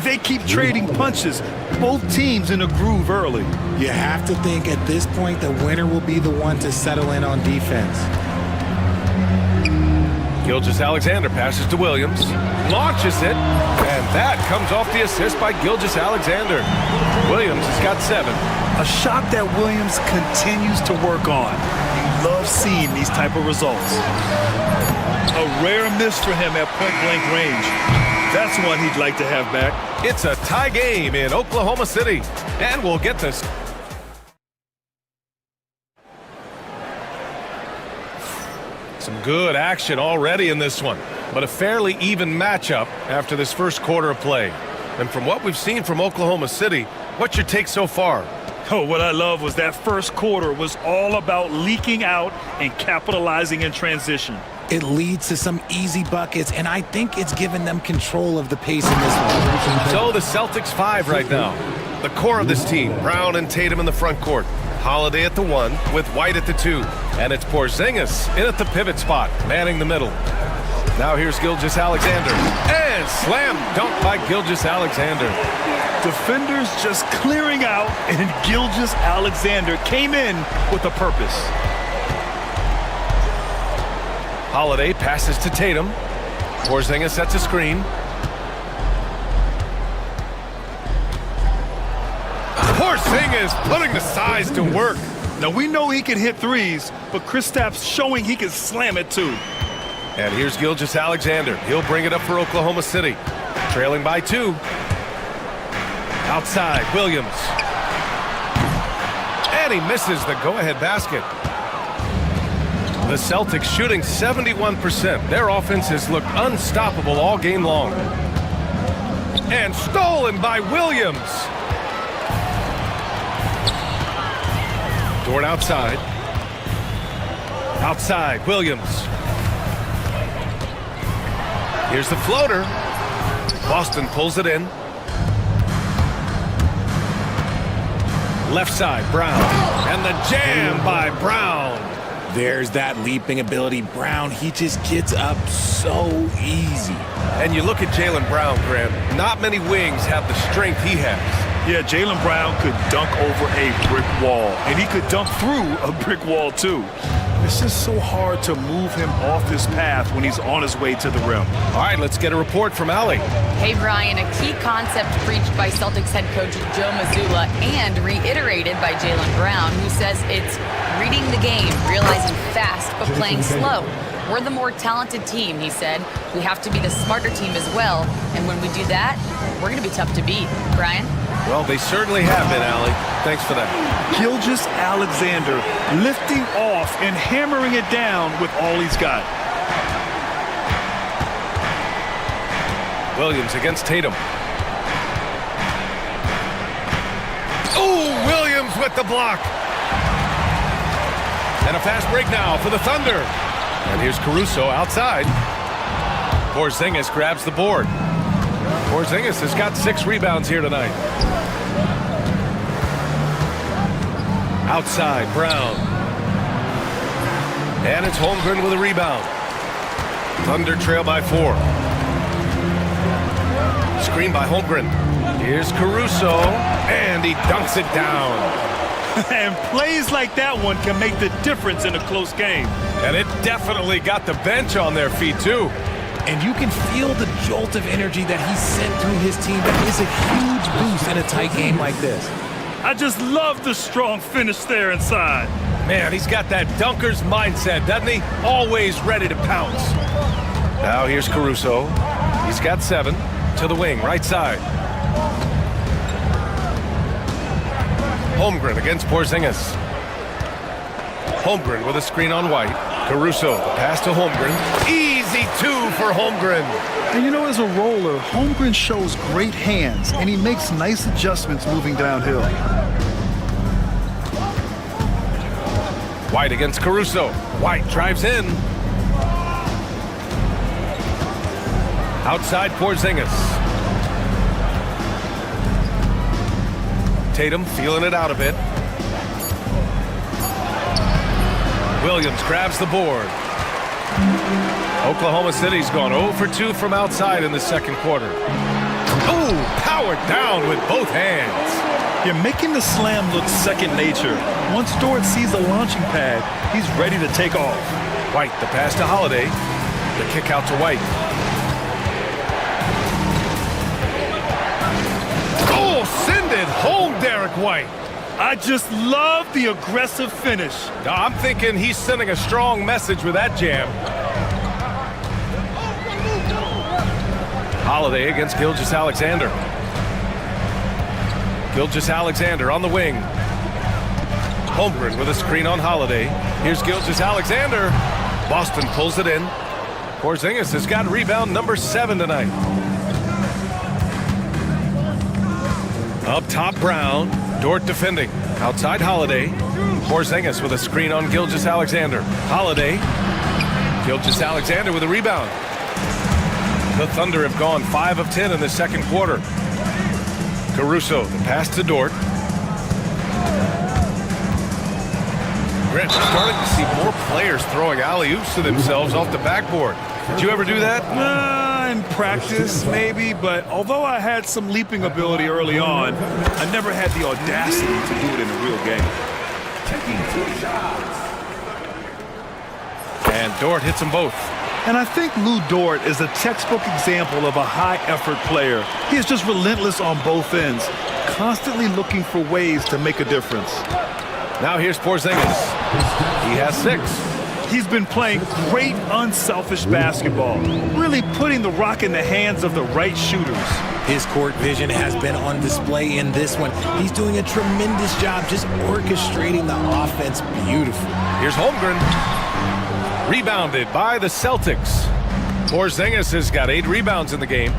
They keep trading punches. Both teams in a groove early. You have to think at this point the winner will be the one to settle in on defense. Gilgeous-Alexander passes to Williams. Launches it. And that comes off the assist by Gilgeous-Alexander. Williams has got 7. A shot that Williams continues to work on. You love seeing these type of results. A rare miss for him at point-blank range. That's one he'd like to have back. It's a tie game in Oklahoma City. And we'll get this. Some good action already in this one. But a fairly even matchup after this first quarter of play. And from what we've seen from Oklahoma City, what's your take so far? Oh, what I love was that first quarter was all about leaking out and capitalizing in transition. It leads to some easy buckets, and I think it's given them control of the pace in this one. So the Celtics 5 right now. the core of this team. Brown and Tatum in the front court. Holiday at the 1 with White at the 2. And it's Porzingis in at the pivot spot, manning the middle. Now here's Gilgeous-Alexander. And slam dunk by Gilgeous-Alexander. Defenders just clearing out, and Gilgeous-Alexander came in with a purpose. Holiday passes to Tatum. Porzingis sets a screen. Porzingis putting the size to work. Now we know he can hit threes, but Kristaps showing he can slam it too. And here's Gilgeous-Alexander. He'll bring it up for Oklahoma City. Trailing by 2. Outside, Williams. And he misses the go-ahead basket. The Celtics shooting 71%. Their offense has looked unstoppable all game long. And stolen by Williams. Dort outside. Outside, Williams. Here's the floater. Boston pulls it in. Left side, Brown. And the jam by Brown. There's that leaping ability. Brown, he just gets up so easy. And you look at Jaylen Brown, Grant. Not many wings have the strength he has. Yeah, Jaylen Brown could dunk over a brick wall, and he could dunk through a brick wall too. It's just so hard to move him off this path when he's on his way to the rim. All right, let's get a report from Allie. Hey, Brian, a key concept preached by Celtics head coach Joe Mazzulla and reiterated by Jaylen Brown, who says it's reading the game, realizing fast, but playing slow. We're the more talented team, he said. We have to be the smarter team as well. And when we do that, we're going to be tough to beat. Brian? Well, they certainly have been, Allie. Thanks for that. Gilgeous-Alexander lifting off and hammering it down with all he's got. Williams against Tatum. Oh, Williams with the block. And a fast break now for the Thunder. And here's Caruso outside. Porzingis grabs the board. Porzingis has got 6 rebounds here tonight. Outside, Brown. And it's Holmgren with a rebound. Thunder trail by 4. Screen by Holmgren. Here's Caruso. And he dunks it down. And plays like that one can make the difference in a close game. And it definitely got the bench on their feet, too. And you can feel the jolt of energy that he sent through his team. That is a huge boost in a tight game like this. I just love the strong finish there inside. Man, he's got that dunker's mindset, doesn't he? Always ready to pounce. Now here's Caruso. He's got 7. To the wing, right side. Holmgren against Porzingis. Holmgren with a screen on White. Caruso, the pass to Holmgren. Easy 2 for Holmgren. And you know, as a roller, Holmgren shows great hands, and he makes nice adjustments moving downhill. White against Caruso. White drives in. Outside Porzingis. Tatum feeling it out a bit. Williams grabs the board. Oklahoma City's gone 0 for 2 from outside in the second quarter. Oh, powered down with both hands. You're making the slam look second nature. Once Dort sees the launching pad, he's ready to take off. White, the pass to Holiday. The kick out to White. Oh, send it home, Derek White. I just love the aggressive finish. Now, I'm thinking he's sending a strong message with that jam. Holiday against Gilgeous-Alexander. Gilgeous-Alexander on the wing. Holmgren with a screen on Holiday. Here's Gilgeous-Alexander. Boston pulls it in. Porzingis has got rebound number 7 tonight. Up top, Brown. Dort defending. Outside, Holiday. Porzingis with a screen on Gilgeous-Alexander. Holiday. Gilgeous-Alexander with a rebound. The Thunder have gone 5 of 10 in the second quarter. Caruso, the pass to Dort. Grant, we're starting to see more players throwing alley-oops to themselves off the backboard. Did you ever do that? In practice, maybe, but although I had some leaping ability early on, I never had the audacity to do it in a real game. Taking 2 shots. And Dort hits them both. And I think Lou Dort is a textbook example of a high-effort player. He is just relentless on both ends, constantly looking for ways to make a difference. Now here's Porzingis. He has 6. He's been playing great, unselfish basketball, really putting the rock in the hands of the right shooters. His court vision has been on display in this one. He's doing a tremendous job just orchestrating the offense beautifully. Here's Holmgren. Rebounded by the Celtics. Porzingis has got 8 rebounds in the game.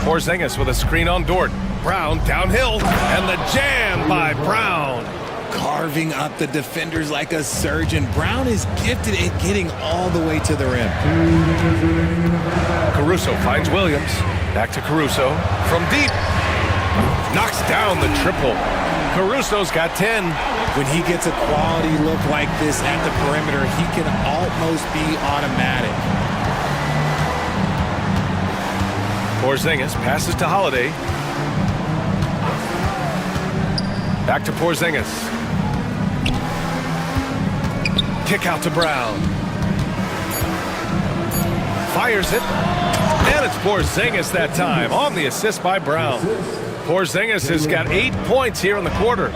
Porzingis with a screen on Dort. Brown downhill, and the jam by Brown. Carving up the defenders like a surgeon. Brown is gifted at getting all the way to the rim. Caruso finds Williams. Back to Caruso. From deep. Knocks down the triple. Caruso's got 10. When he gets a quality look like this at the perimeter, he can almost be automatic. Porzingis passes to Holiday. Back to Porzingis. Kick out to Brown. Fires it. And it's Porzingis that time on the assist by Brown. Porzingis has got 8 points here in the quarter.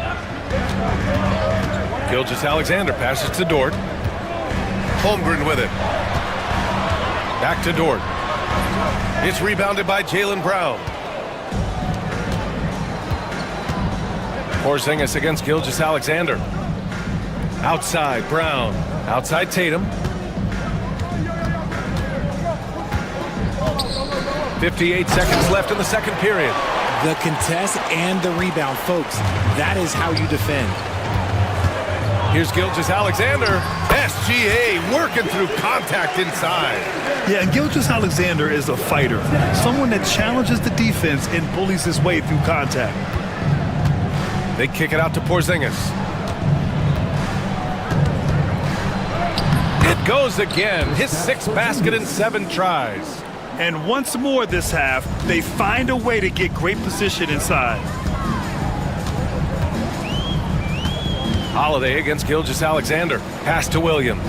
Gilgeous-Alexander passes to Dort. Holmgren with it. Back to Dort. It's rebounded by Jaylen Brown. Porzingis against Gilgeous-Alexander. Outside Brown. Outside Tatum. 58 seconds left in the second period. The contest and the rebound, folks. That is how you defend. Here's Gilgeous-Alexander. SGA working through contact inside. Yeah, and Gilgeous-Alexander is a fighter. Someone that challenges the defense and bullies his way through contact. They kick it out to Porzingis. It goes again. His 6th basket in 7 tries. And once more this half, they find a way to get great position inside. Holiday against Gilgeous-Alexander. Pass to Williams.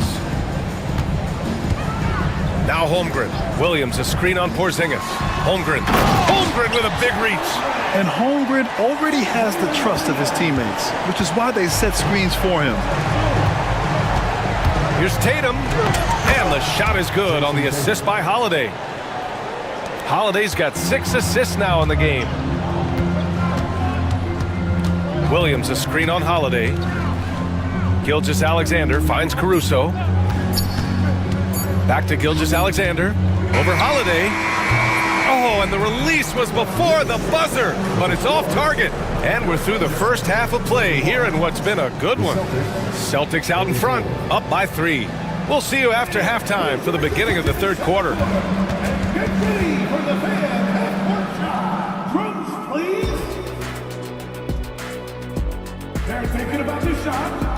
Now Holmgren. Williams, a screen on Porzingis. Holmgren. Holmgren with a big reach. And Holmgren already has the trust of his teammates, which is why they set screens for him. Here's Tatum. And the shot is good on the assist by Holiday. Holiday's got 6 assists now in the game. Williams, a screen on Holiday. Gilgeous-Alexander finds Caruso. Back to Gilgeous-Alexander. Over Holiday. Oh, and the release was before the buzzer, but it's off target. And we're through the first half of play here in what's been a good one. Celtics out in front, up by 3. We'll see you after halftime for the beginning of the third quarter. Get ready for the fan half-court shot. Drums, please. They're thinking about the shot.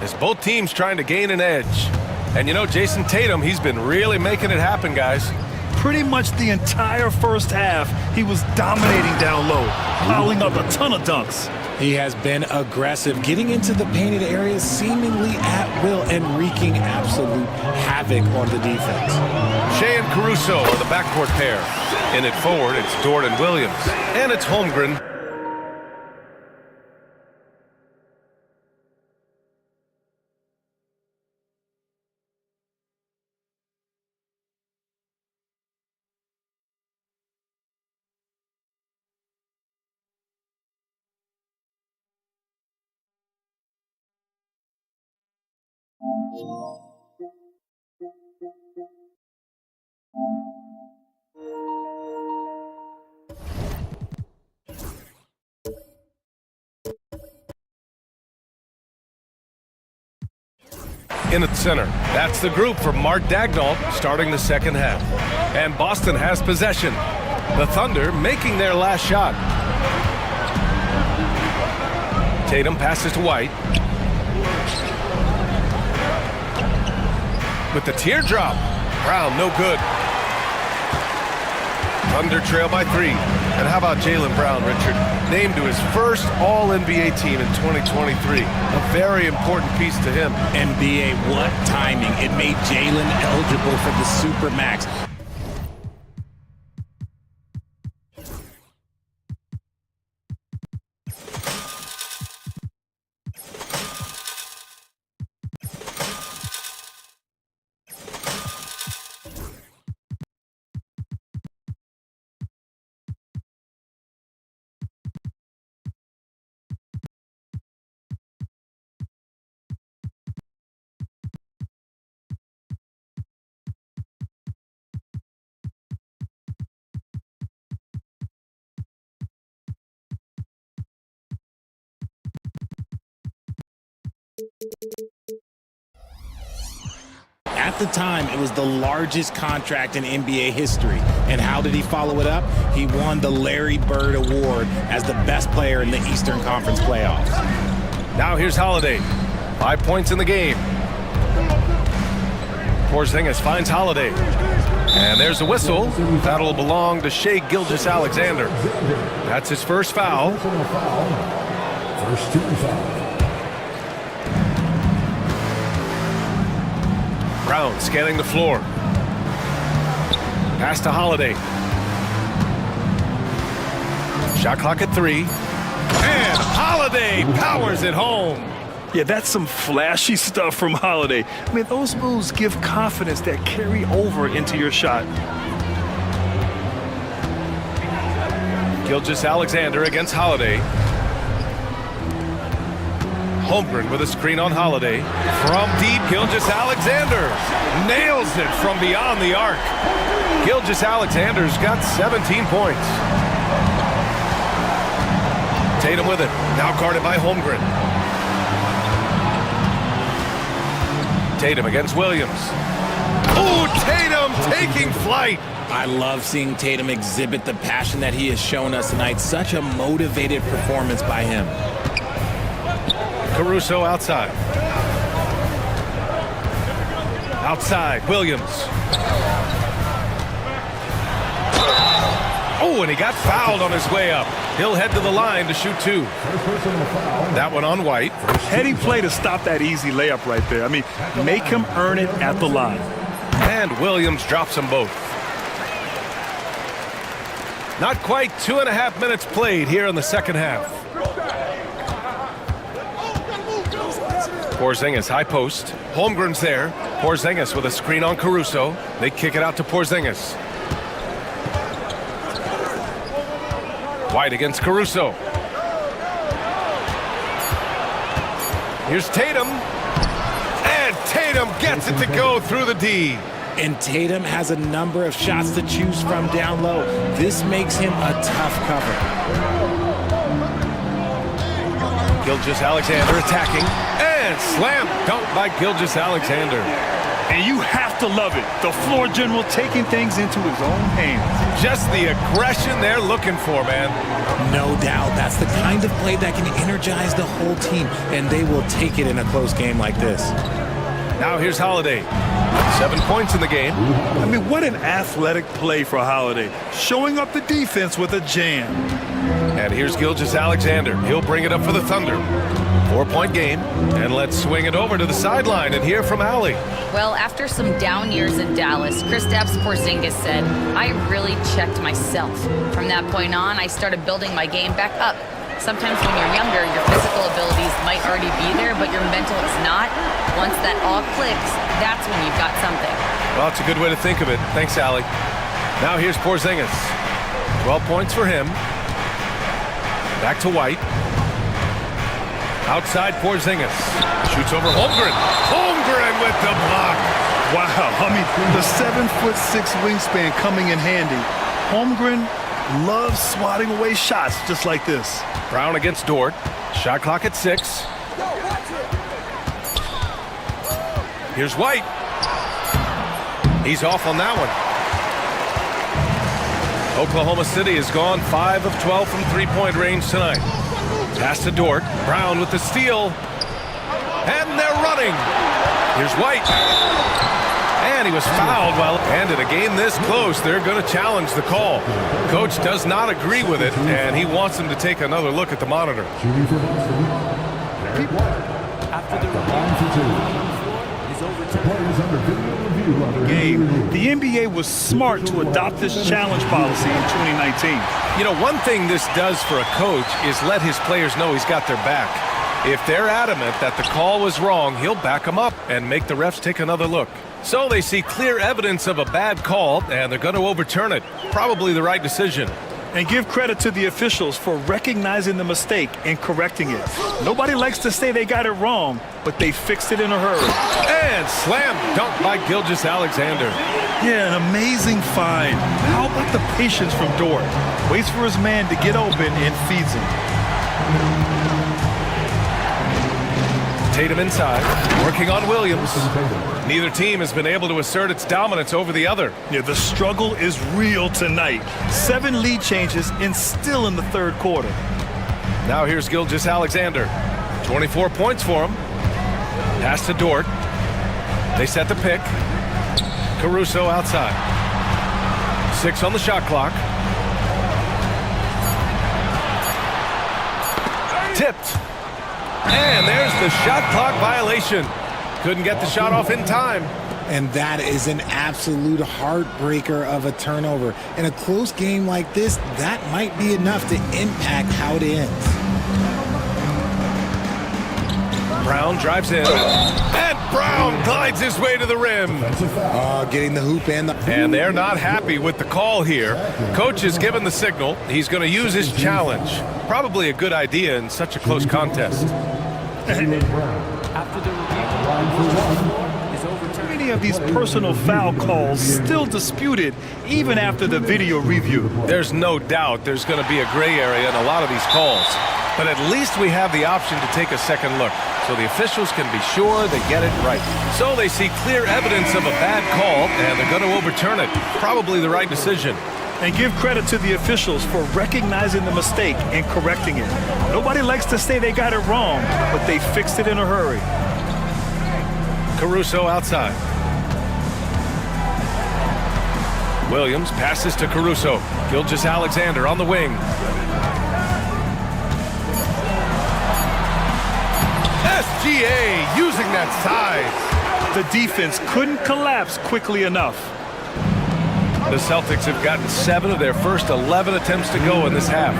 as both teams trying to gain an edge. And you know, Jason Tatum, he's been really making it happen, guys. Pretty much the entire first half, he was dominating down low, piling up a ton of dunks. He has been aggressive, getting into the painted areas seemingly at will and wreaking absolute havoc on the defense. Shea and Caruso are the backcourt pair. In it forward, it's Dort and Williams. And it's Holmgren. In at center, that's the group for Mark Daigneault starting the second half. And Boston has possession. The Thunder making their last shot. Tatum passes to White. With the teardrop. Brown, no good. Thunder trail by 3. And how about Jaylen Brown, Richard? Named to his first All-NBA team in 2023. A very important piece to him. NBA, what timing. It made Jaylen eligible for the Supermax. At the time, it was the largest contract in NBA history. And how did he follow it up? He won the Larry Bird Award as the best player in the Eastern Conference playoffs. Now here's Holiday. 5 points in the game. Porzingis finds Holiday. And there's the whistle. That'll belong to Shai Gilgeous-Alexander. That's his first foul. First team foul. Brown scanning the floor. Pass to Holiday. Shot clock at 3. And Holiday powers it home. Yeah, that's some flashy stuff from Holiday. I mean, those moves give confidence that carry over into your shot. Gilgeous-Alexander against Holiday. Holmgren with a screen on Holiday. From deep, Gilgeous-Alexander nails it from beyond the arc. Gilgeous-Alexander's got 17 points. Tatum with it, now guarded by Holmgren. Tatum against Williams. Ooh, Tatum taking flight. I love seeing Tatum exhibit the passion that he has shown us tonight. Such a motivated performance by him. Caruso outside. Outside, Williams. Oh, and he got fouled on his way up. He'll head to the line to shoot 2. That one on White. Heady play to stop that easy layup right there. I mean, make him earn it at the line. And Williams drops them both. Not quite 2.5 minutes played here in the second half. Porzingis, high post. Holmgren's there. Porzingis with a screen on Caruso. They kick it out to Porzingis. White against Caruso. Here's Tatum. And Tatum gets it to go through the D. And Tatum has a number of shots to choose from down low. This makes him a tough cover. Gilgeous-Alexander attacking. And slam dunk by Gilgeous-Alexander. And you have to love it. The floor general taking things into his own hands. Just the aggression they're looking for, man. No doubt. That's the kind of play that can energize the whole team, and they will take it in a close game like this. Now here's Holiday. 7 points in the game. I mean, what an athletic play for Holiday. Showing up the defense with a jam. And here's Gilgeous-Alexander. He'll bring it up for the Thunder. 4-point game. And let's swing it over to the sideline and hear from Allie. Well, after some down years in Dallas, Kristaps Porzingis said, I really checked myself. From that point on, I started building my game back up. Sometimes when you're younger, your physical abilities might already be there, but your mental is not. Once that all clicks, that's when you've got something. Well, it's a good way to think of it. Thanks, Allie. Now here's Porzingis. 12 points for him. Back to White. Outside Porzingis. Shoots over Holmgren. Holmgren with the block. Wow, I mean, the 7'6" wingspan coming in handy. Holmgren loves swatting away shots just like this. Brown against Dort. Shot clock at 6. Here's White. He's off on that one. Oklahoma City has gone 5 of 12 from three-point range tonight. Pass to Dort. Brown with the steal. And they're running. Here's White. And he was fouled and in a game this close, they're going to challenge the call. Coach does not agree with it, and he wants him to take another look at the monitor. Game. The NBA was smart to adopt this challenge policy in 2019. You know, one thing this does for a coach is let his players know he's got their back. If they're adamant that the call was wrong, he'll back them up and make the refs take another look. So they see clear evidence of a bad call, and they're going to overturn it. Probably the right decision. And give credit to the officials for recognizing the mistake and correcting it. Nobody likes to say they got it wrong, but they fixed it in a hurry. And slam dunk by Gilgeous-Alexander. Yeah, an amazing find. How about the patience from Dort? Waits for his man to get open and feeds him. Tatum inside, working on Williams. Neither team has been able to assert its dominance over the other. Yeah, the struggle is real tonight. 7 lead changes and still in the third quarter. Now here's Gilgeous-Alexander. 24 points for him. Pass to Dort. They set the pick. Caruso outside. 6 on the shot clock. Tipped. And there's the shot clock violation. Couldn't get the shot off in time. And that is an absolute heartbreaker of a turnover. In a close game like this, that might be enough to impact how it ends. Brown drives in. And Brown glides his way to the rim. Getting the hoop and And they're not happy with the call here. Coach has given the signal. He's going to use his challenge. Probably a good idea in such a close contest. After the review, Many of these personal foul calls still disputed even after the video review. There's no doubt there's going to be a gray area in a lot of these calls. But at least we have the option to take a second look, so the officials can be sure they get it right. So they see clear evidence of a bad call, and they're going to overturn it. Probably the right decision. And give credit to the officials for recognizing the mistake and correcting it. Nobody likes to say they got it wrong, but they fixed it in a hurry. Caruso outside. Williams passes to Caruso. Gilgeous-Alexander on the wing. SGA using that size. The defense couldn't collapse quickly enough. The Celtics have gotten 7 of their first 11 attempts to go in this half.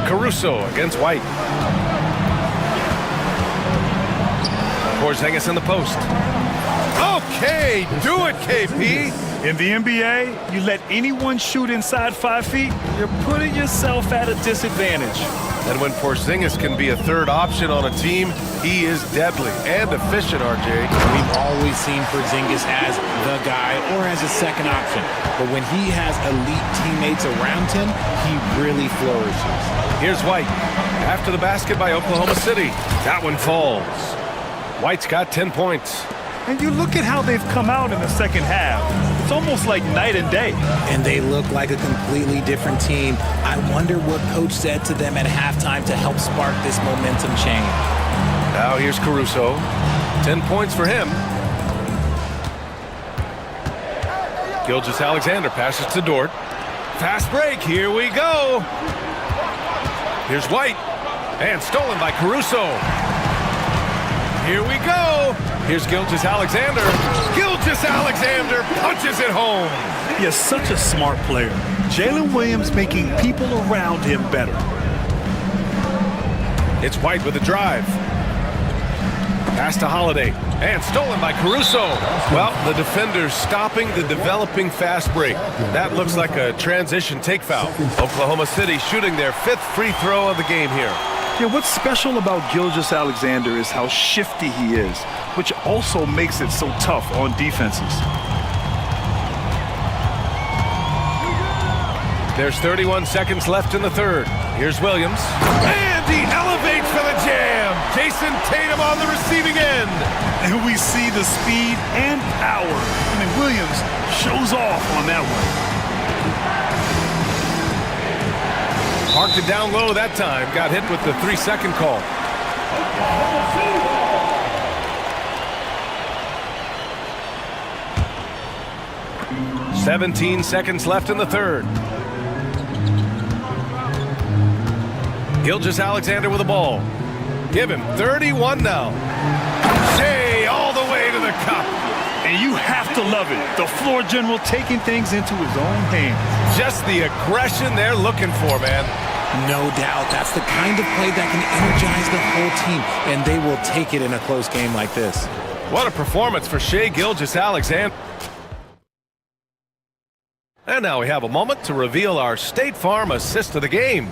Caruso against White. Porzingis in the post. Okay, do it, KP. In the NBA, you let anyone shoot inside 5 feet, you're putting yourself at a disadvantage. And when Porzingis can be a third option on a team, he is deadly and efficient, RJ. We've always seen Porzingis as the guy or as a second option. But when he has elite teammates around him, he really flourishes. Here's White. After the basket by Oklahoma City. That one falls. White's got 10 points. And you look at how they've come out in the second half. It's almost like night and day. And they look like a completely different team. I wonder what coach said to them at halftime to help spark this momentum change. Now here's Caruso. 10 points for him. Gilgeous-Alexander passes to Dort. Fast break, here we go. Here's White. And stolen by Caruso. Here we go. Here's Gilgeous-Alexander. Gilgeous-Alexander punches it home. He is such a smart player. Jalen Williams making people around him better. It's White with a drive. Pass to Holiday. And stolen by Caruso. Well, the defender's stopping the developing fast break. That looks like a transition take foul. Oklahoma City shooting their 5th free throw of the game here. Yeah, what's special about Gilgeous-Alexander is how shifty he is, which also makes it so tough on defenses. There's 31 seconds left in the third. Here's Williams. And he elevates for the jam. Jason Tatum on the receiving end. And we see the speed and power. I mean, Williams shows off on that one. Parked it down low that time. Got hit with the 3-second call. "17 seconds left in the third. Gilgeous-Alexander with the ball. Give him 31 now. Shea all the way to the cup. And you have to love it. The floor general taking things into his own hands. Just the aggression they're looking for, man. No doubt. That's the kind of play that can energize the whole team, and they will take it in a close game like this. What a performance for Shea Gilgeous-Alexander. And now we have a moment to reveal our State Farm assist of the game.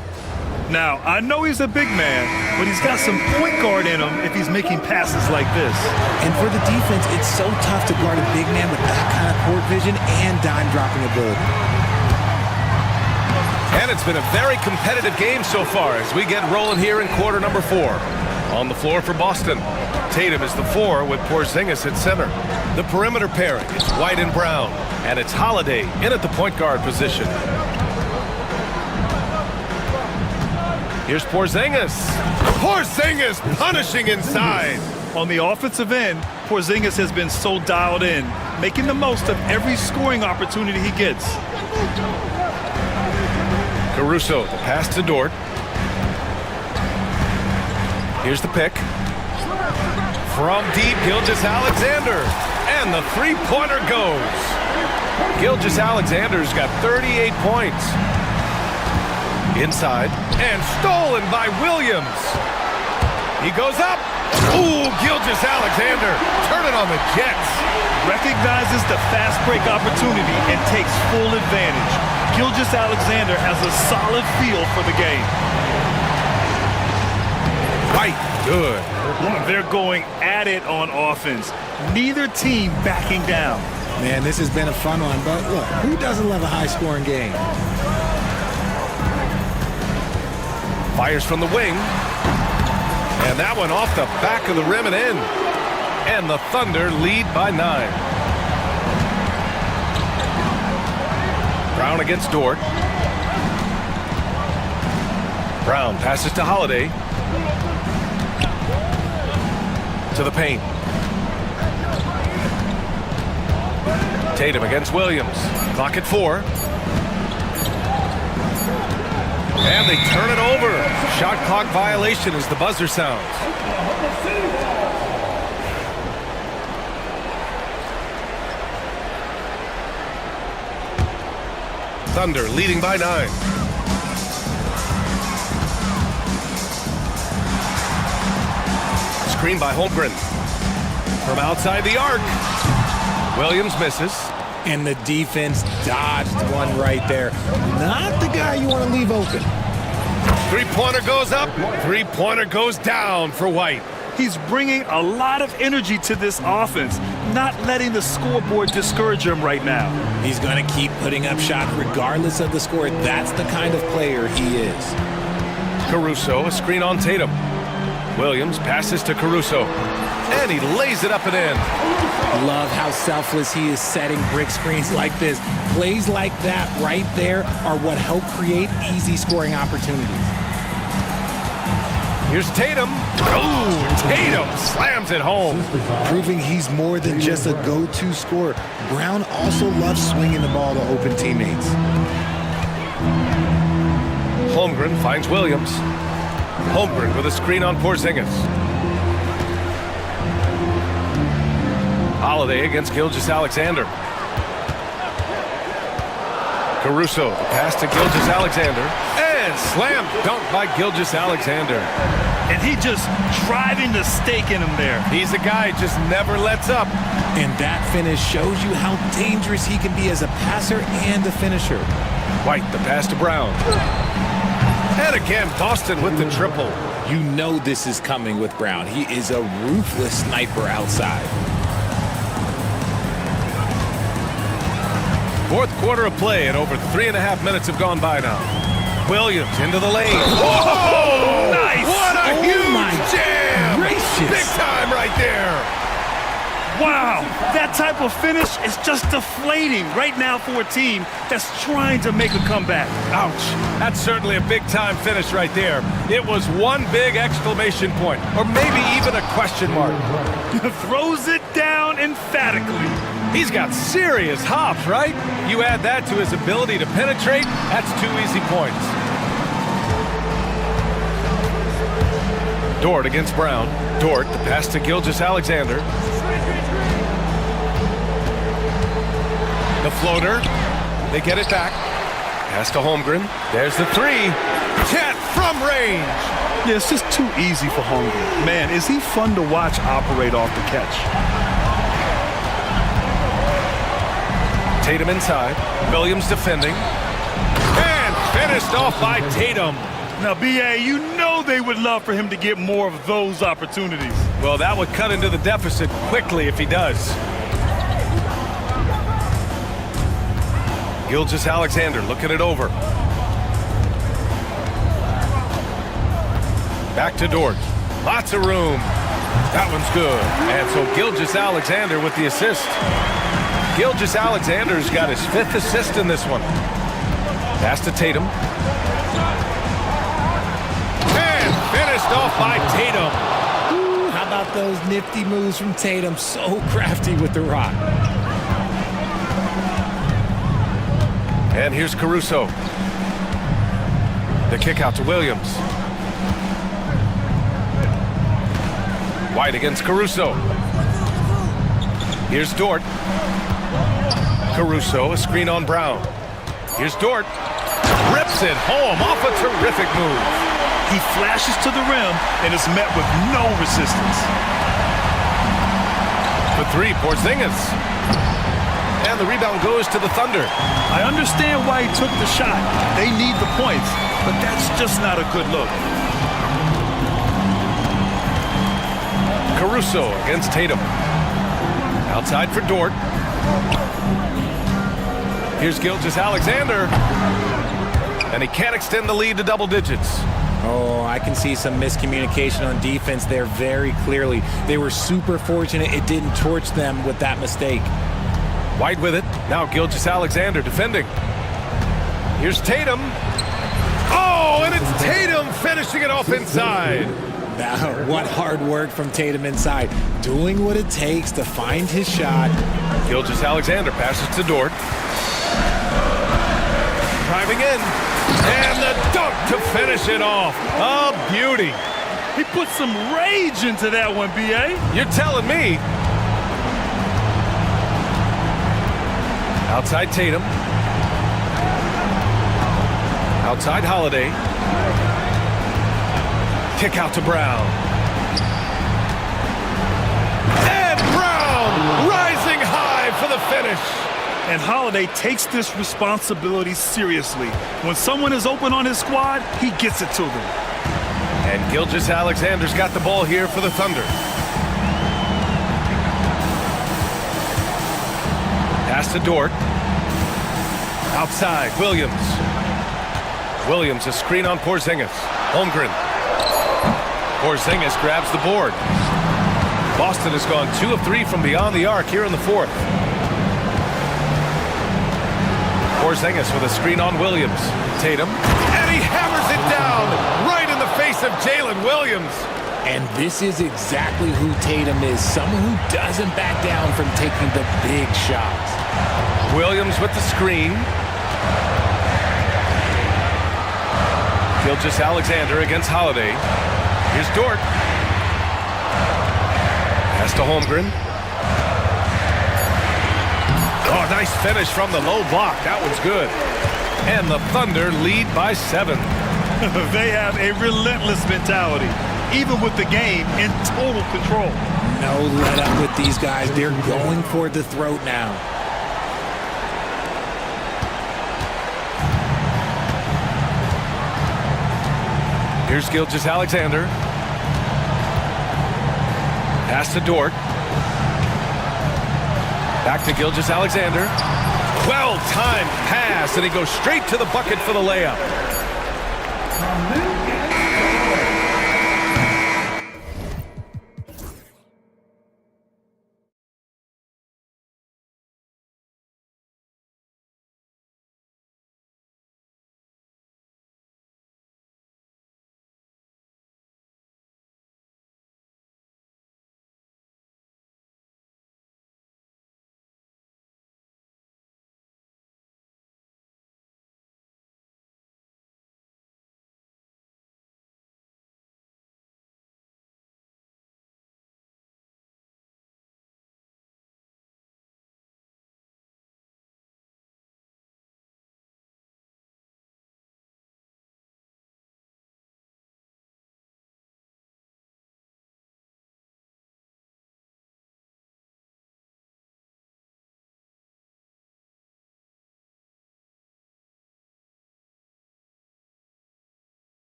Now, I know he's a big man, but he's got some point guard in him if he's making passes like this. And for the defense, it's so tough to guard a big man with that kind of court vision and dime-dropping ability. And it's been a very competitive game so far as we get rolling here in quarter number 4. On the floor for Boston, Tatum is the 4 with Porzingis at center. The perimeter pairing is White and Brown, and it's Holiday in at the point guard position. Here's Porzingis. Porzingis punishing inside. On the offensive end, Porzingis has been so dialed in, making the most of every scoring opportunity he gets. Caruso, the pass to Dort. Here's the pick. From deep, Gilgeous-Alexander. And the three-pointer goes. Gilgeous-Alexander's got 38 points. Inside, and stolen by Williams. He goes up. Ooh, Gilgeous-Alexander turning on the Jets. Recognizes the fast break opportunity and takes full advantage. Gilgeous-Alexander has a solid feel for the game. Right, good. They're going at it on offense. Neither team backing down. Man, this has been a fun one, but look, who doesn't love a high-scoring game? Fires from the wing. And that one off the back of the rim and in. And the Thunder lead by 9. Brown against Dort. Brown passes to Holiday. To the paint. Tatum against Williams. Clock at 4. And they turn it over. Shot clock violation as the buzzer sounds. Thunder leading by 9. Screen by Holmgren. From outside the arc. Williams misses. And the defense dodged one right there. Not the guy you want to leave open. Three-pointer goes up. Three-pointer goes down for White. He's bringing a lot of energy to this offense, not letting the scoreboard discourage him right now. He's going to keep putting up shots regardless of the score. That's the kind of player he is. Caruso, a screen on Tatum. Williams passes to Caruso. And he lays it up and in. Love how selfless he is setting brick screens like this. Plays like that right there are what help create easy scoring opportunities. Here's Tatum. Oh, Tatum slams it home. Proving he's more than just a go-to scorer. Brown also loves swinging the ball to open teammates. Holmgren finds Williams. Holmgren with a screen on Porzingis. Holiday against Gilgeous-Alexander. Caruso, the pass to Gilgeous-Alexander. And slam dunk by Gilgeous-Alexander. And he just driving the stake in him there. He's a guy just never lets up. And that finish shows you how dangerous he can be as a passer and a finisher. White, the pass to Brown. And again, Boston with the triple. You know this is coming with Brown. He is a ruthless sniper outside. Fourth quarter of play, and over 3.5 minutes have gone by now. Williams into the lane. Whoa! Nice! What a huge jam! Gracious. Big time right there. Wow, that type of finish is just deflating right now for a team that's trying to make a comeback. Ouch. That's certainly a big-time finish right there. It was one big exclamation point, or maybe even a question mark. Throws it down emphatically. He's got serious hops, right? You add that to his ability to penetrate, that's 2 easy points. Dort against Brown. Dort, the pass to Gilgeous-Alexander. The floater. They get it back. Pass to Holmgren. There's the three. Cat from range. Yeah, it's just too easy for Holmgren. Man, is he fun to watch operate off the catch. Tatum inside. Williams defending. And finished off by Tatum. Now, B.A., you know they would love for him to get more of those opportunities. Well, that would cut into the deficit quickly if he does. Gilgeous-Alexander looking it over. Back to Dort. Lots of room. That one's good. And so Gilgeous-Alexander with the assist. Gilgeous-Alexander's got his 5th assist in this one. Pass to Tatum. And finished off by Tatum. Ooh, how about those nifty moves from Tatum? So crafty with the rock. And here's Caruso. The kick out to Williams. White against Caruso. Here's Dort. Caruso, a screen on Brown. Here's Dort. Rips it home off a terrific move. He flashes to the rim and is met with no resistance. For three, Porzingis. And the rebound goes to the Thunder. I understand why he took the shot. They need the points, but that's just not a good look. Caruso against Tatum. Outside for Dort. Here's Gilgeous-Alexander. And he can't extend the lead to double digits. Oh, I can see some miscommunication on defense there very clearly. They were super fortunate it didn't torch them with that mistake. White with it. Now Gilgeous-Alexander defending. Here's Tatum. Oh, and it's Tatum finishing it off inside. Now, what hard work from Tatum inside. Doing what it takes to find his shot. Gilgeous-Alexander passes to Dort. Driving in. And the dunk to finish it off. A beauty. He put some rage into that one, B.A. You're telling me. Outside Tatum. Outside Holiday. Kick out to Brown. And Brown rising high for the finish. And Holiday takes this responsibility seriously. When someone is open on his squad, he gets it to them. And Gilgeous-Alexander's got the ball here for the Thunder. Pass to Dort. Outside, Williams. Williams, a screen on Porzingis. Holmgren. Porzingis grabs the board. Boston has gone 2 of 3 from beyond the arc here in the fourth. Porzingis with a screen on Williams. Tatum. And he hammers it down right in the face of Jalen Williams. And this is exactly who Tatum is. Someone who doesn't back down from taking the big shots. Williams with the screen. Gilgeous-Alexander against Holiday. Here's Dort. Pass to Holmgren. Oh, nice finish from the low block. That was good. And the Thunder lead by 7. They have a relentless mentality, even with the game in total control. No let up with these guys. They're going for the throat now. Here's Gilgeous-Alexander. Pass to Dort. Back to Gilgeous-Alexander. Well-timed pass, and he goes straight to the bucket for the layup.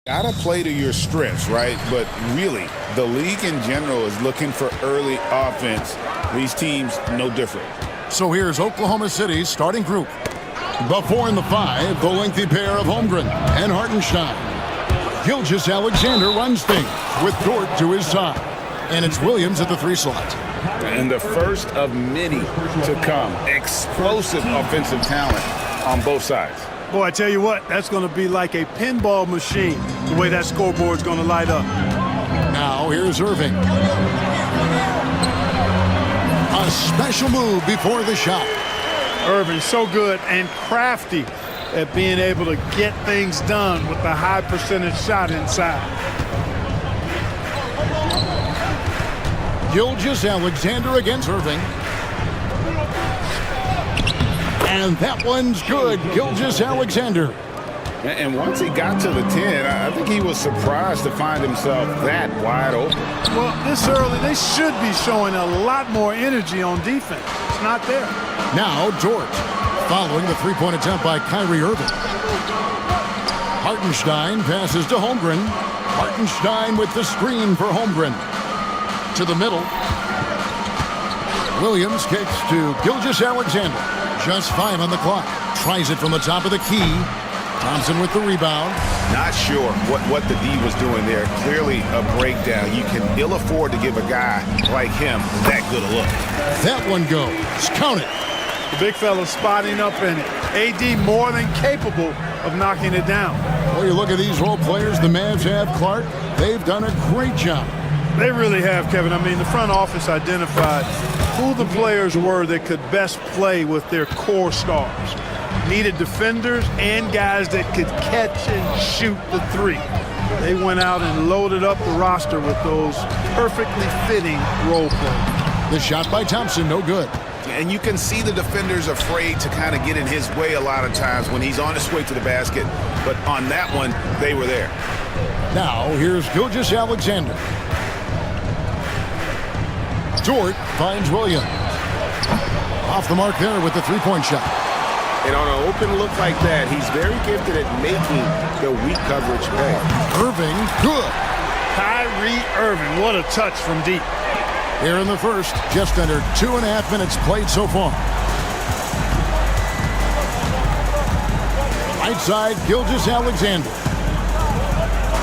Gotta play to your strengths, right? But really, the league in general is looking for early offense. These teams, no different. So here's Oklahoma City's starting group. The 4 and the 5, the lengthy pair of Holmgren and Hartenstein. Gilgeous Alexander runs things with Dort to his side. And it's Williams at the 3 slot. And the first of many to come. Explosive offensive talent on both sides. Boy, I tell you what, that's going to be like a pinball machine, the way that scoreboard's going to light up. Now here's Irving. A special move before the shot. Irving so good and crafty at being able to get things done with the high percentage shot inside. Gilgeous Alexander against Irving. And that one's good. Gilgeous Alexander. And once he got to the 10, I think he was surprised to find himself that wide open. Well, this early, they should be showing a lot more energy on defense. It's not there. Now Dort, following the 3-point attempt by Kyrie Irving. Hartenstein passes to Holmgren. Hartenstein with the screen for Holmgren. To the middle. Williams kicks to Gilgeous Alexander. Just 5 on the clock. Tries it from the top of the key. Thompson with the rebound. Not sure what the D was doing there. Clearly a breakdown. You can ill afford to give a guy like him that good a look. That one goes. Count it. The big fella's spotting up in it. AD more than capable of knocking it down. Well, you look at these role players the Mavs have, Clark. They've done a great job. They really have, Kevin. I mean, the front office identified who the players were that could best play with their core stars. Needed defenders and guys that could catch and shoot the 3. They went out and loaded up the roster with those perfectly fitting role players. The shot by Thompson, no good. And you can see the defenders afraid to kind of get in his way a lot of times when he's on his way to the basket. But on that one, they were there. Now, here's Gilgeous Alexander. Dort finds Williams. Off the mark there with the 3-point shot. And on an open look like that, he's very gifted at making the weak coverage pay. Irving, good. Kyrie Irving, what a touch from deep. Here in the first, just under 2.5 minutes played so far. Right side, Gilgeous Alexander.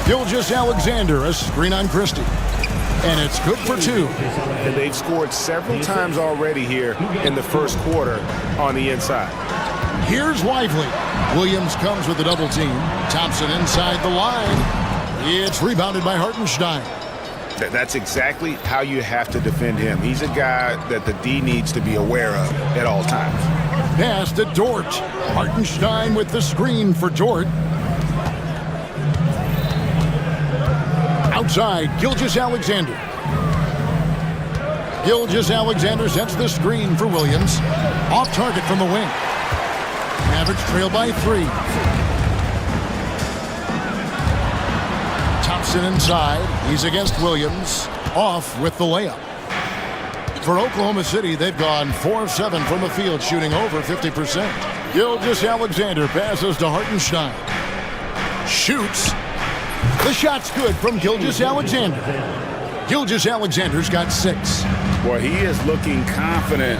Gilgeous Alexander, a screen on Christie. And it's good for 2. And they've scored several times already here in the first quarter on the inside. Here's Lively. Williams comes with the double team. Thompson inside the line. It's rebounded by Hartenstein. That's exactly how you have to defend him. He's a guy that the D needs to be aware of at all times. Pass to Dort. Hartenstein with the screen for Dort. Outside, Gilgeous Alexander. Gilgeous Alexander sets the screen for Williams. Off target from the wing. Mavericks trail by 3. Thompson inside. He's against Williams. Off with the layup. For Oklahoma City, they've gone 4 of 7 from the field, shooting over 50%. Gilgeous Alexander passes to Hartenstein. Shoots. The shot's good from Gilgeous Alexander. Gilgeous Alexander's got 6. Boy, he is looking confident.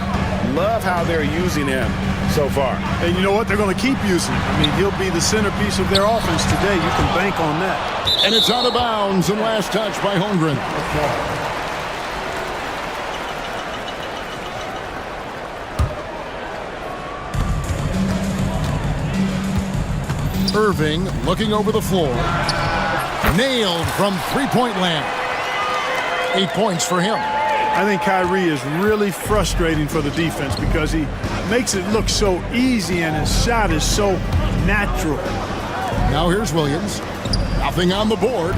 Love how they're using him so far. And you know what? They're going to keep using him. I mean, he'll be the centerpiece of their offense today. You can bank on that. And it's out of bounds and last touch by Holmgren. Irving looking over the floor. Nailed from 3-point land. 8 points for him. I think Kyrie is really frustrating for the defense because he makes it look so easy and his shot is so natural. Now here's Williams. Nothing on the board.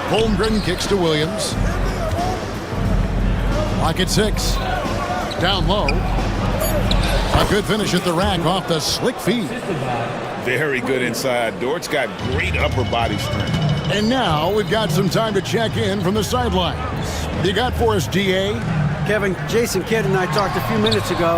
Holmgren kicks to Williams. Clock at 6. Down low. A good finish at the rack off the slick feed. Very good inside. Dort's got great upper body strength. And now we've got some time to check in from the sidelines. You got for us, DA? Kevin, Jason Kidd and I talked a few minutes ago.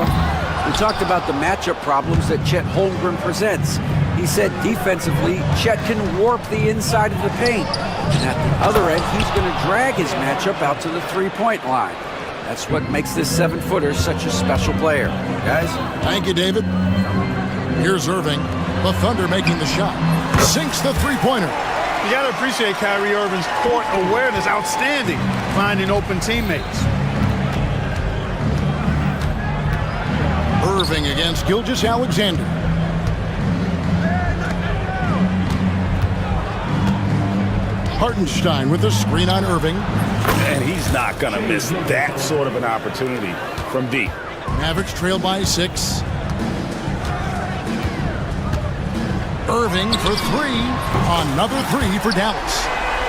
We talked about the matchup problems that Chet Holmgren presents. He said defensively, Chet can warp the inside of the paint. And at the other end, he's going to drag his matchup out to the three-point line. That's what makes this 7-footer such a special player. Guys? Thank you, David. Here's Irving. The Thunder making the shot. Sinks the three-pointer. You got to appreciate Kyrie Irving's court awareness. Outstanding. Finding open teammates. Irving against Gilgeous-Alexander. Hartenstein with the screen on Irving. And he's not going to miss that sort of an opportunity from deep. Mavericks trail by 6. Irving for 3. Another 3 for Dallas.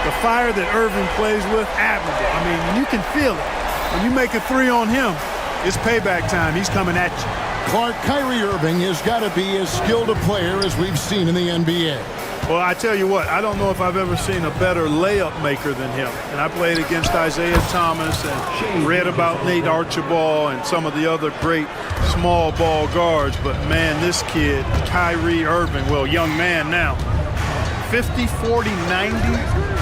The fire that Irving plays with, admirable. I mean, you can feel it. When you make a 3 on him, it's payback time. He's coming at you. Clark, Kyrie Irving has got to be as skilled a player as we've seen in the NBA. Well, I tell you what, I don't know if I've ever seen a better layup maker than him. And I played against Isaiah Thomas and read about Nate Archibald and some of the other great small ball guards. But, man, this kid, Kyrie Irving, well, young man now, 50, 40, 90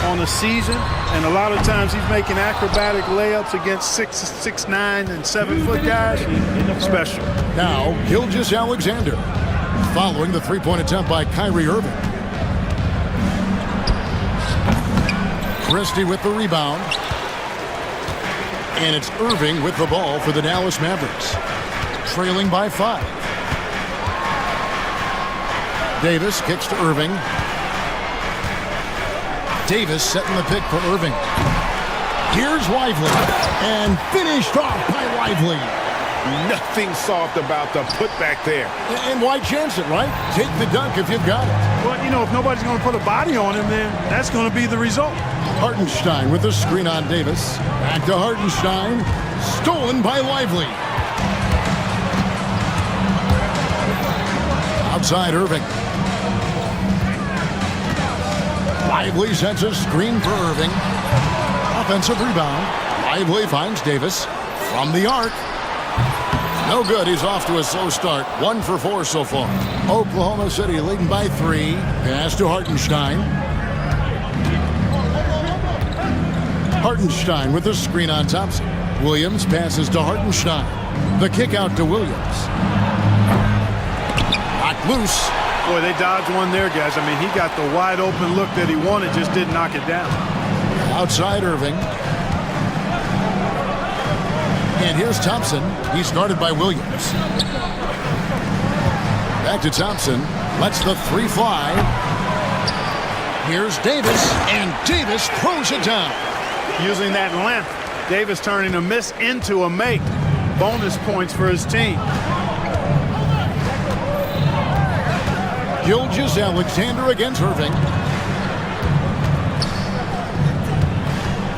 on a season. And a lot of times he's making acrobatic layups against 6'9" and 7-foot guys. Special. Now, Gilgeous-Alexander following the three-point attempt by Kyrie Irving. Christie with the rebound. And it's Irving with the ball for the Dallas Mavericks. Trailing by 5. Davis kicks to Irving. Davis setting the pick for Irving. Here's Lively. And finished off by Lively. Nothing soft about the putback there. And why chance it, right? Take the dunk if you've got it. Well, you know, if nobody's going to put a body on him, then that's going to be the result. Hartenstein with the screen on Davis. Back to Hartenstein. Stolen by Lively. Outside Irving. Lively sets a screen for Irving. Offensive rebound. Lively finds Davis from the arc. No good. He's off to a slow start. 1 for 4 so far. Oklahoma City leading by 3. Pass to Hartenstein. Hartenstein with the screen on Thompson. Williams passes to Hartenstein. The kick out to Williams. Knocked loose. Boy, they dodged one there, guys. I mean, he got the wide open look that he wanted, just didn't knock it down. Outside Irving. And here's Thompson. He's guarded by Williams. Back to Thompson. Lets the 3 fly. Here's Davis. And Davis throws it down. Using that length, Davis turning a miss into a make. Bonus points for his team. Gilgeous-Alexander against Irving.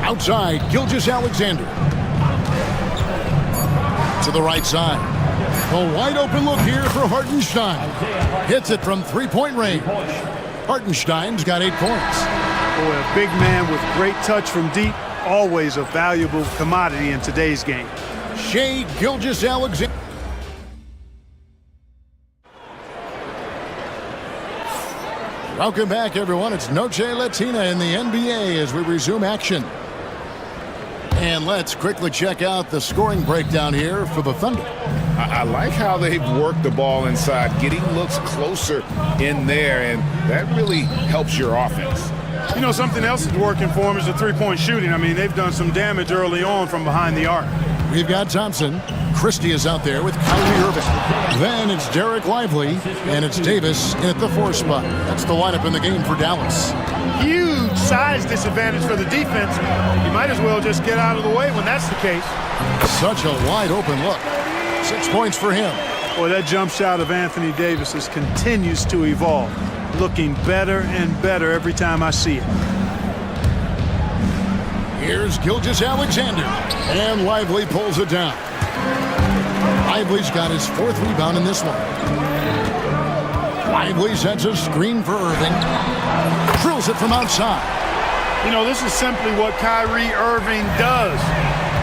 Outside, Gilgeous-Alexander. To the right side. A wide open look here for Hartenstein. Hits it from three-point range. Hartenstein's got 8 points. Boy, a big man with great touch from deep. Always a valuable commodity in today's game. Shai Gilgeous-Alexander. Welcome back, everyone. It's Noche Latina in the NBA as we resume action. And let's quickly check out the scoring breakdown here for the Thunder. I like how they've worked the ball inside, getting looks closer in there, and that really helps your offense. You know, something else that's working for them is the three-point shooting. I mean, they've done some damage early on from behind the arc. We've got Thompson. Christie is out there with Kyrie Irving. Then it's Derek Lively, and it's Davis in at the 4 spot. That's the lineup in the game for Dallas. Huge size disadvantage for the defense. You might as well just get out of the way when that's the case. Such a wide open look. 6 points for him. Boy, that jump shot of Anthony Davis continues to evolve. Looking better and better every time I see it. Here's Gilgeous-Alexander. And Lively pulls it down. Lively's got his 4th rebound in this one. Lively sets a screen for Irving. Drills it from outside. You know, this is simply what Kyrie Irving does.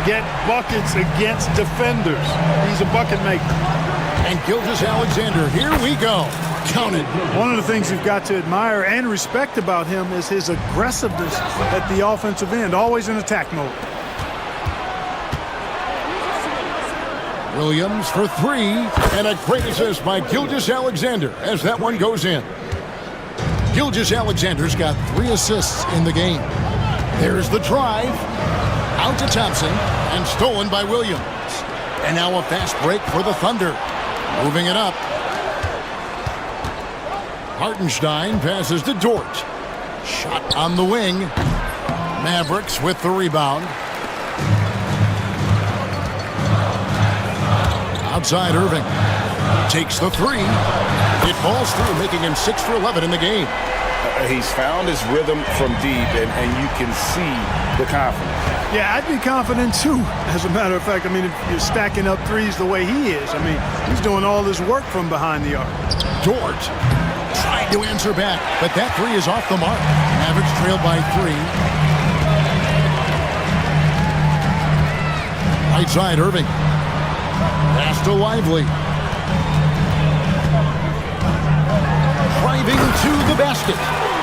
Get buckets against defenders. He's a bucket maker. And Gilgeous-Alexander, here we go. Counted. One of the things you've got to admire and respect about him is his aggressiveness at the offensive end, always in attack mode. Williams for three, and a great assist by Gilgeous-Alexander as that one goes in. Gilgeous-Alexander's got 3 assists in the game. There's the drive, out to Thompson, and stolen by Williams. And now a fast break for the Thunder. Moving it up. Hartenstein passes to Dort. Shot on the wing. Mavericks with the rebound. Outside Irving. Takes the three. It falls through, making him 6 for 11 in the game. He's found his rhythm from deep, and you can see the confidence. Yeah, I'd be confident too, as a matter of fact. I mean, if you're stacking up threes the way he is, I mean, he's doing all this work from behind the arc. Dort trying to answer back, but that three is off the mark. Mavericks trailed by 3. Right side, Irving. Pass to Lively. Driving to the basket.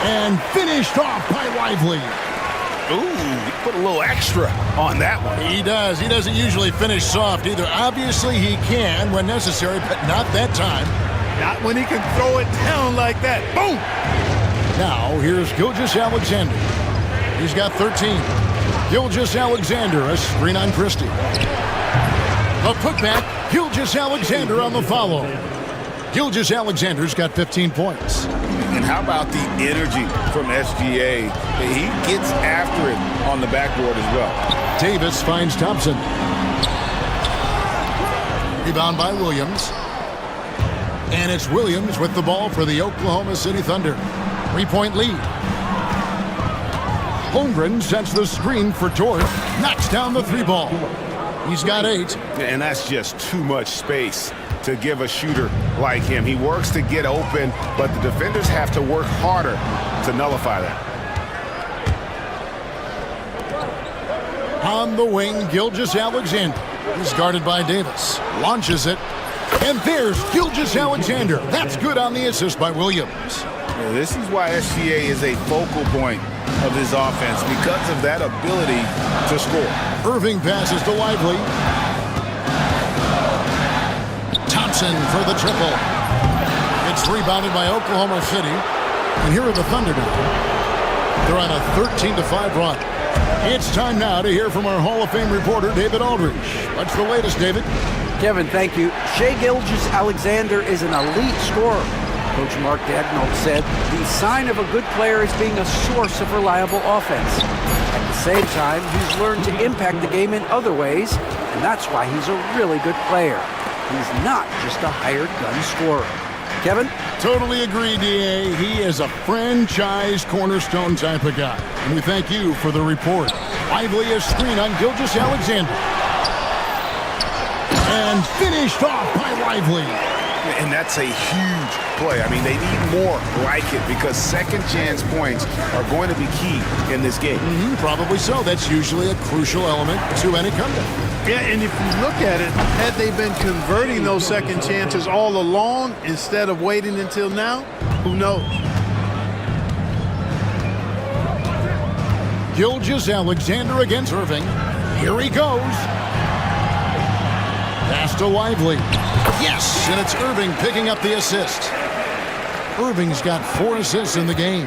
And finished off by Lively. Ooh, he put a little extra on that one. He does. He doesn't usually finish soft either. Obviously, he can when necessary, but not that time. Not when he can throw it down like that. Boom! Now, here's Gilgeous-Alexander. He's got 13. Gilgeous-Alexander, a screen on Christie. A putback, Gilgeous-Alexander on the follow. Gilgeous-Alexander's got 15 points. And how about the energy from SGA? He gets after it on the backboard as well. Davis finds Thompson. Rebound by Williams. And it's Williams with the ball for the Oklahoma City Thunder. 3-point lead. Holmgren sets the screen for Dort. Knocks down the 3-ball. He's got 8. And that's just too much space to give a shooter like him. He works to get open, but the defenders have to work harder to nullify that. On the wing, Gilgeous-Alexander. He's guarded by Davis. Launches it. And there's Gilgeous-Alexander. That's good on the assist by Williams. Yeah, this is why SGA is a focal point of this offense, because of that ability to score. Irving passes to Lively. Thompson for the triple. It's rebounded by Oklahoma City. And here are the Thunder now. They're on a 13-5 run. It's time now to hear from our Hall of Fame reporter, David Aldridge. What's the latest, David? Kevin, thank you. Shai Gilgeous-Alexander is an elite scorer. Coach Mark Daigneault said the sign of a good player is being a source of reliable offense. At the same time, he's learned to impact the game in other ways, and that's why he's a really good player. He's not just a hired gun scorer. Kevin? Totally agree, D.A. He is a franchise cornerstone type of guy. And we thank you for the report. Lively a screen on Gilgeous-Alexander. And finished off by Lively. And that's a huge play. I mean, they need more like it because second chance points are going to be key in this game. Probably so. That's usually a crucial element to any comeback. Yeah, and if you look at it, had they been converting those second chances all along instead of waiting until now, who knows? Gilgeous-Alexander against Irving. Here he goes. Pass to Lively. Yes, and it's Irving picking up the assist. Irving's got 4 assists in the game.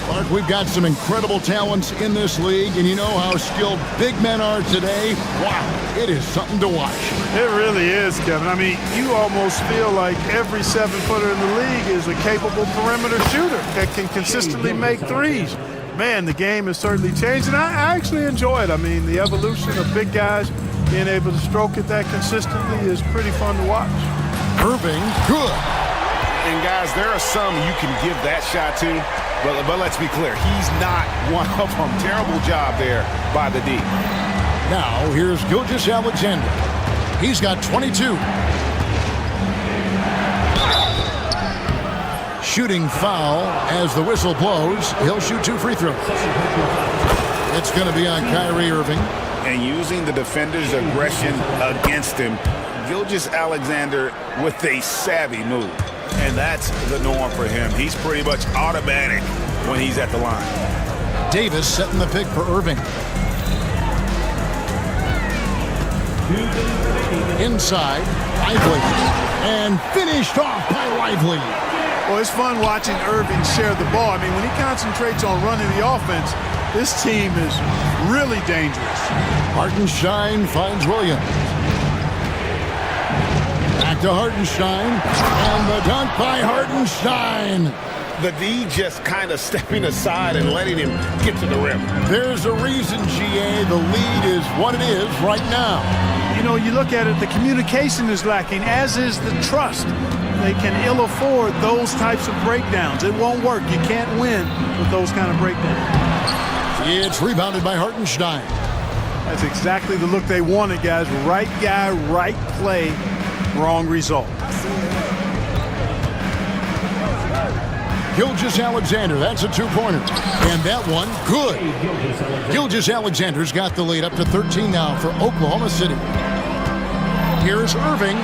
Clark, we've got some incredible talents in this league, and you know how skilled big men are today. Wow, it is something to watch. It really is, Kevin. I mean, you almost feel like every 7-footer in the league is a capable perimeter shooter that can consistently make threes. Man, the game has certainly changed, and I actually enjoy it. I mean, the evolution of big guys being able to stroke it that consistently is pretty fun to watch. Irving, good. And guys, there are some you can give that shot to, but let's be clear, he's not one of them. Terrible job there by the D. Now, here's Gilgeous-Alexander. He's got 22. Shooting foul as the whistle blows. He'll shoot 2 free throws. It's going to be on Kyrie Irving. And using the defender's aggression against him, Gilgeous-Alexander with a savvy move. And that's the norm for him. He's pretty much automatic when he's at the line. Davis setting the pick for Irving. Inside, Lively. And finished off by Lively. Well, it's fun watching Irving share the ball. I mean, when he concentrates on running the offense, this team is really dangerous. Hartenstein finds Williams. Back to Hartenstein. And the dunk by Hartenstein. The D just kind of stepping aside and letting him get to the rim. There's a reason, GA, the lead is what it is right now. You know, you look at it, the communication is lacking, as is the trust. They can ill afford those types of breakdowns. It won't work. You can't win with those kind of breakdowns. It's rebounded by Hartenstein. That's exactly the look they wanted, guys. Right guy, right play, wrong result. Gilgeous-Alexander, that's a two-pointer. And that one, good. Gilgeous-Alexander's got the lead up to 13 now for Oklahoma City. Here's Irving.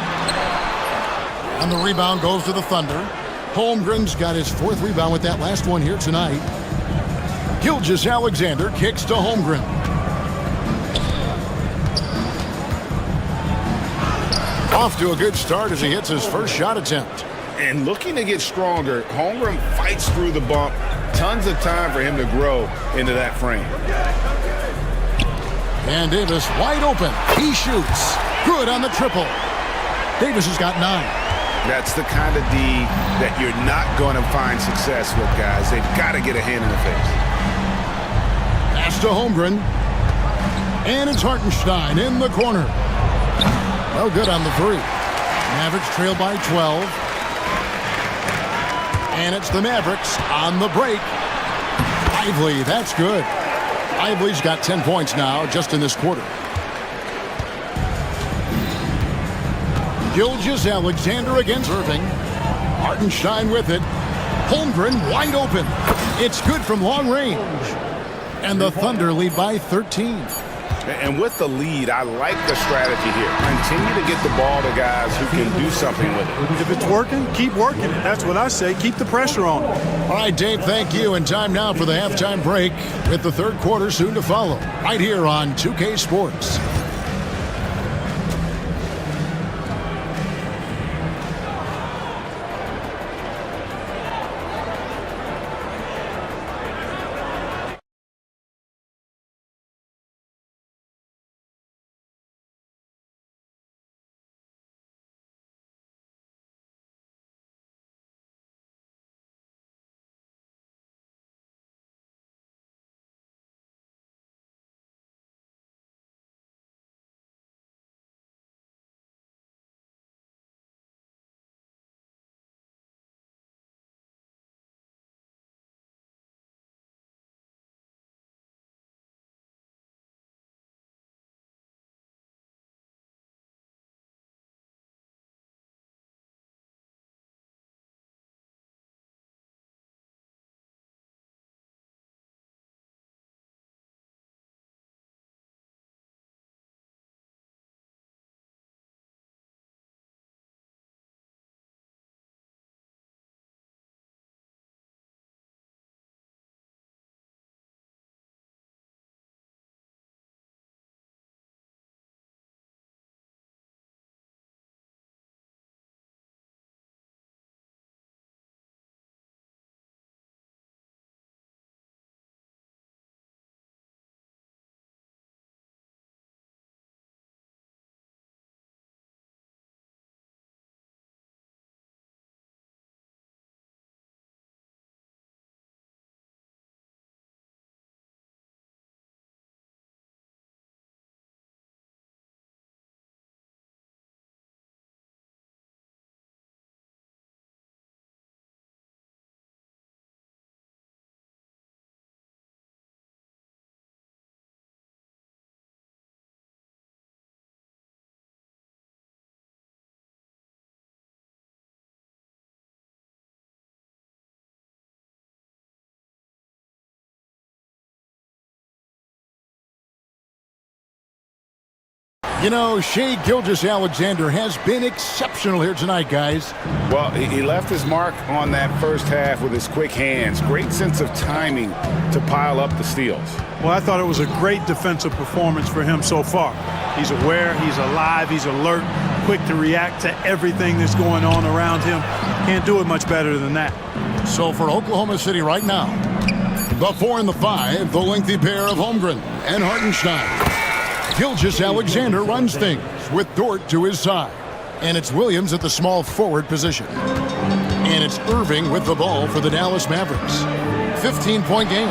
And the rebound goes to the Thunder. Holmgren's got his fourth rebound with that last one here tonight. Gilgeous-Alexander kicks to Holmgren. Off to a good start as he hits his first shot attempt. And looking to get stronger, Holmgren fights through the bump. Tons of time for him to grow into that frame. And Davis wide open. He shoots. Good on the triple. Davis has got 9. That's the kind of D that you're not going to find success with, guys. They've got to get a hand in the face. Pass to Holmgren. And it's Hartenstein in the corner. Well, good on the 3. Mavericks trail by 12. And it's the Mavericks on the break. Lively, that's good. Lively's got 10 points now just in this quarter. Gilgeous-Alexander against Irving. Hartenstein with it. Holmgren wide open. It's good from long range. And the Thunder lead by 13. And with the lead, I like the strategy here. Continue to get the ball to guys who can do something with it. If it's working, keep working it. That's what I say. Keep the pressure on. All right, Dave, thank you. And time now for the halftime break with the third quarter soon to follow. Right here on 2K Sports. You know, Shai Gilgeous-Alexander has been exceptional here tonight, guys. Well, he left his mark on that first half with his quick hands. Great sense of timing to pile up the steals. Well, I thought it was a great defensive performance for him so far. He's aware, he's alive, he's alert, quick to react to everything that's going on around him. Can't do it much better than that. So for Oklahoma City right now, the 4 and the 5, the lengthy pair of Holmgren and Hartenstein. Gilgeous-Alexander runs things with Dort to his side. And it's Williams at the small forward position. And it's Irving with the ball for the Dallas Mavericks. 15-point game.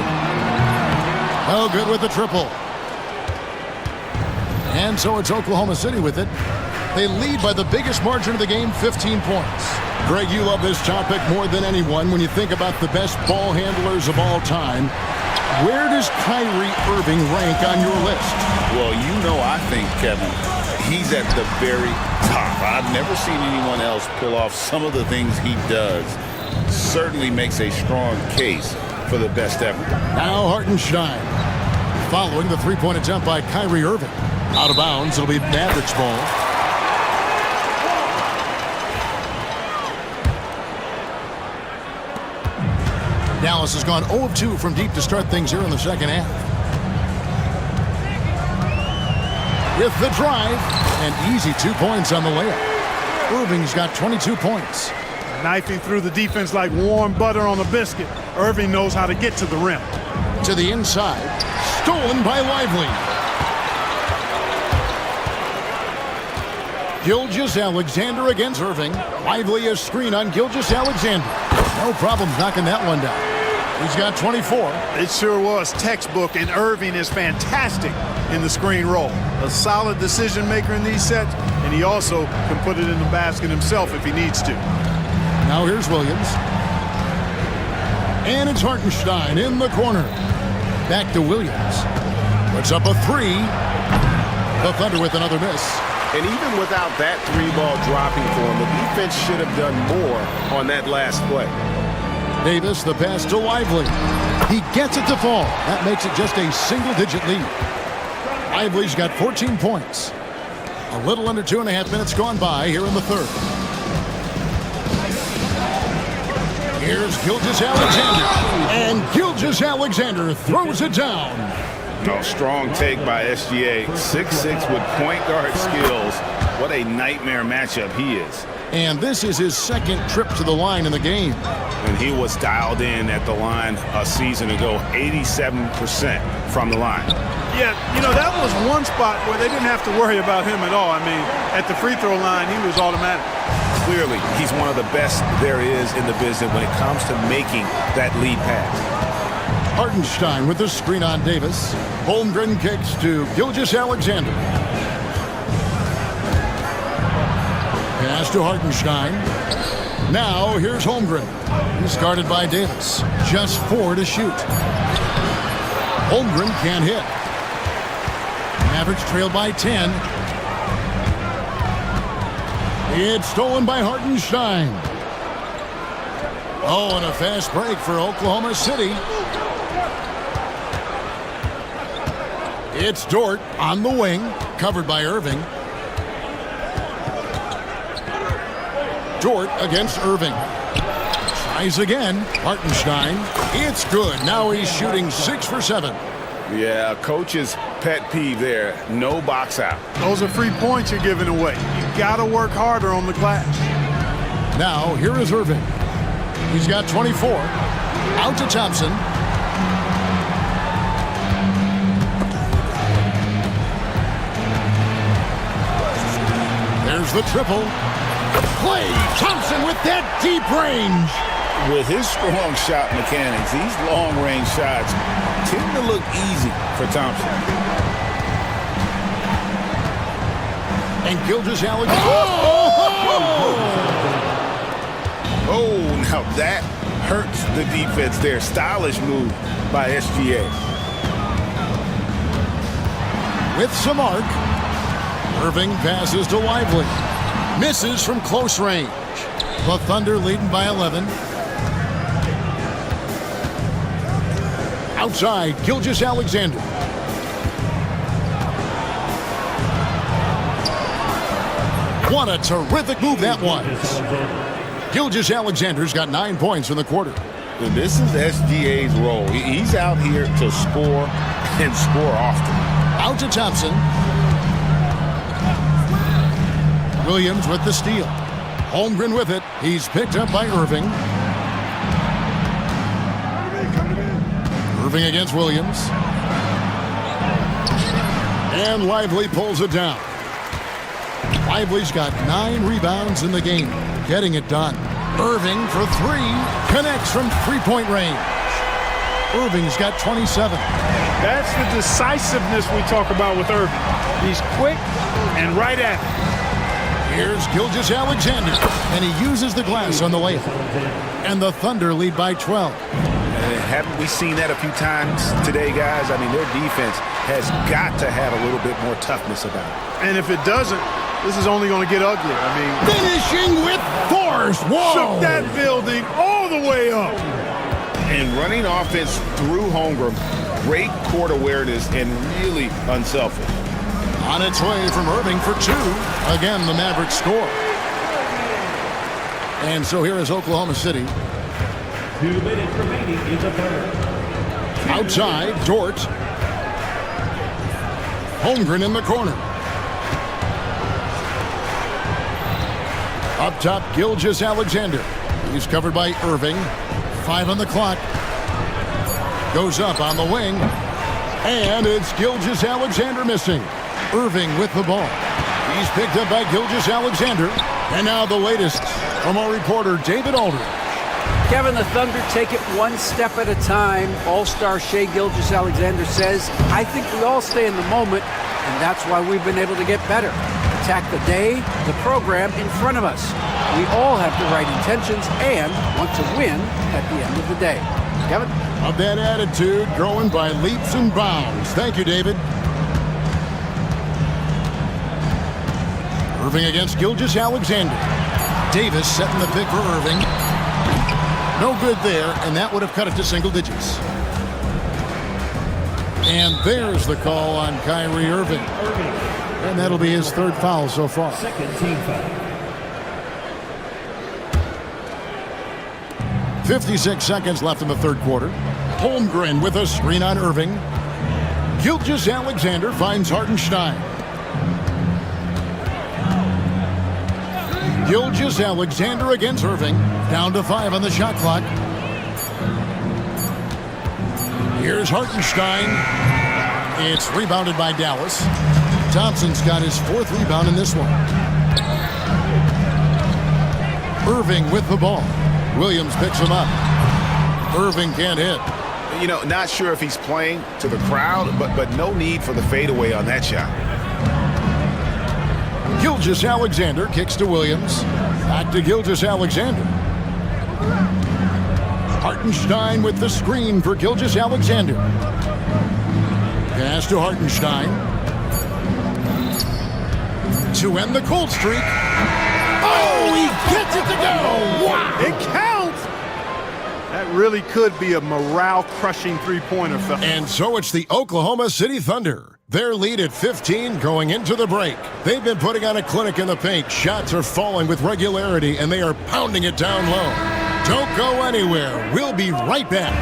Oh, good with the triple. And so it's Oklahoma City with it. They lead by the biggest margin of the game, 15 points. Greg, you love this topic more than anyone when you think about the best ball handlers of all time. Where does Kyrie Irving rank on your list? Well, you know, I think, Kevin, he's at the very top. I've never seen anyone else pull off some of the things he does. Certainly makes a strong case for the best ever. Now Hartenstein, following the three-point attempt by Kyrie Irving. Out of bounds, it'll be Mavericks ball. Dallas has gone 0 of 2 from deep to start things here in the second half. With the drive, and easy 2 points on the layup. Irving's got 22 points. Knifing through the defense like warm butter on a biscuit. Irving knows how to get to the rim. To the inside, stolen by Lively. Gilgeous-Alexander against Irving. Lively a screen on Gilgeous-Alexander. No problem knocking that one down. He's got 24. It sure was textbook, and Irving is fantastic in the screen roll. A solid decision maker in these sets, and he also can put it in the basket himself if he needs to. Now here's Williams. And it's Hartenstein in the corner. Back to Williams. Puts up a three. The Thunder with another miss. And even without that three ball dropping for him, the defense should have done more on that last play. Davis, the pass to Lively. He gets it to fall. That makes it just a single-digit lead. Lively's got 14 points. A little under 2.5 minutes gone by here in the third. Here's Gilgeous-Alexander. And Gilgeous-Alexander throws it down. Oh, strong take by SGA. 6'6" with point guard skills. What a nightmare matchup he is. And this is his second trip to the line in the game. And he was dialed in at the line a season ago, 87% from the line. Yeah, you know, that was one spot where they didn't have to worry about him at all. I mean, at the free throw line, he was automatic. Clearly, he's one of the best there is in the business when it comes to making that lead pass. Hartenstein with the screen on Davis. Holmgren kicks to Gilgeous-Alexander. Pass to Hartenstein. Now here's Holmgren. He's guarded by Davis. Just 4 to shoot. Holmgren can't hit. Mavericks trailed by 10. It's stolen by Hartenstein. Oh, and a fast break for Oklahoma City. It's Dort on the wing, covered by Irving. Dort against Irving. Tries again. Hartenstein. It's good. Now he's shooting 6 for 7. Yeah, coach's pet peeve there. No box out. Those are free points you're giving away. You got to work harder on the glass. Now here is Irving. He's got 24. Out to Thompson. There's the triple. Klay Thompson with that deep range. With his strong shot mechanics, these long-range shots tend to look easy for Thompson. And Gilgeous-Alexander. Oh, now that hurts the defense there. Stylish move by SGA. With some arc. Irving passes to Lively. Misses from close range. The Thunder leading by 11. Outside, Gilgeous-Alexander. What a terrific move that was. Gilgeous-Alexander's got 9 points in the quarter. And this is SGA's role. He's out here to score and score often. Out to Thompson. Williams with the steal. Holmgren with it. He's picked up by Irving. Irving against Williams. And Lively pulls it down. Lively's got 9 rebounds in the game. Getting it done. Irving for 3. Connects from three-point range. Irving's got 27. That's the decisiveness we talk about with Irving. He's quick and right at it. Here's Gilgeous-Alexander, and he uses the glass on the layup. And the Thunder lead by 12. Haven't we seen that a few times today, guys? I mean, their defense has got to have a little bit more toughness about it. And if it doesn't, this is only going to get ugly. I mean, finishing with force. Whoa! Shook that building all the way up. And running offense through Holmgren, great court awareness and really unselfish. On its way from Irving for 2. Again, the Mavericks score. And so here is Oklahoma City. 2 minutes remaining in the third. Outside, Dort. Holmgren in the corner. Up top, Gilgeous-Alexander. He's covered by Irving. 5 on the clock. Goes up on the wing. And it's Gilgeous-Alexander missing. Irving with the ball. He's picked up by Gilgeous-Alexander. And now the latest from our reporter, David Aldridge. Kevin, the Thunder take it one step at a time. All-star Shai Gilgeous-Alexander says, I think we all stay in the moment, and that's why we've been able to get better. Attack the day, the program in front of us. We all have the right intentions and want to win at the end of the day. Kevin? Of that attitude growing by leaps and bounds. Thank you, David. Irving against Gilgeous-Alexander. Davis setting the pick for Irving. No good there, and that would have cut it to single digits. And there's the call on Kyrie Irving. And that'll be his 3rd foul so far. Second team foul. 56 seconds left in the 3rd quarter. Holmgren with a screen on Irving. Gilgeous-Alexander finds Hartenstein. Gilgeous-Alexander against Irving. Down to 5 on the shot clock. Here's Hartenstein. It's rebounded by Dallas. Thompson's got his 4th rebound in this one. Irving with the ball. Williams picks him up. Irving can't hit. You know, not sure if he's playing to the crowd, but no need for the fadeaway on that shot. Gilgeous-Alexander kicks to Williams. Back to Gilgeous-Alexander. Hartenstein with the screen for Gilgeous-Alexander. Pass to Hartenstein. To end the cold streak. Oh, he gets it to go! Wow! It counts! That really could be a morale-crushing three-pointer. And so it's the Oklahoma City Thunder. Their lead at 15 going into the break. They've been putting on a clinic in the paint. Shots are falling with regularity, and they are pounding it down low. Don't go anywhere. We'll be right back.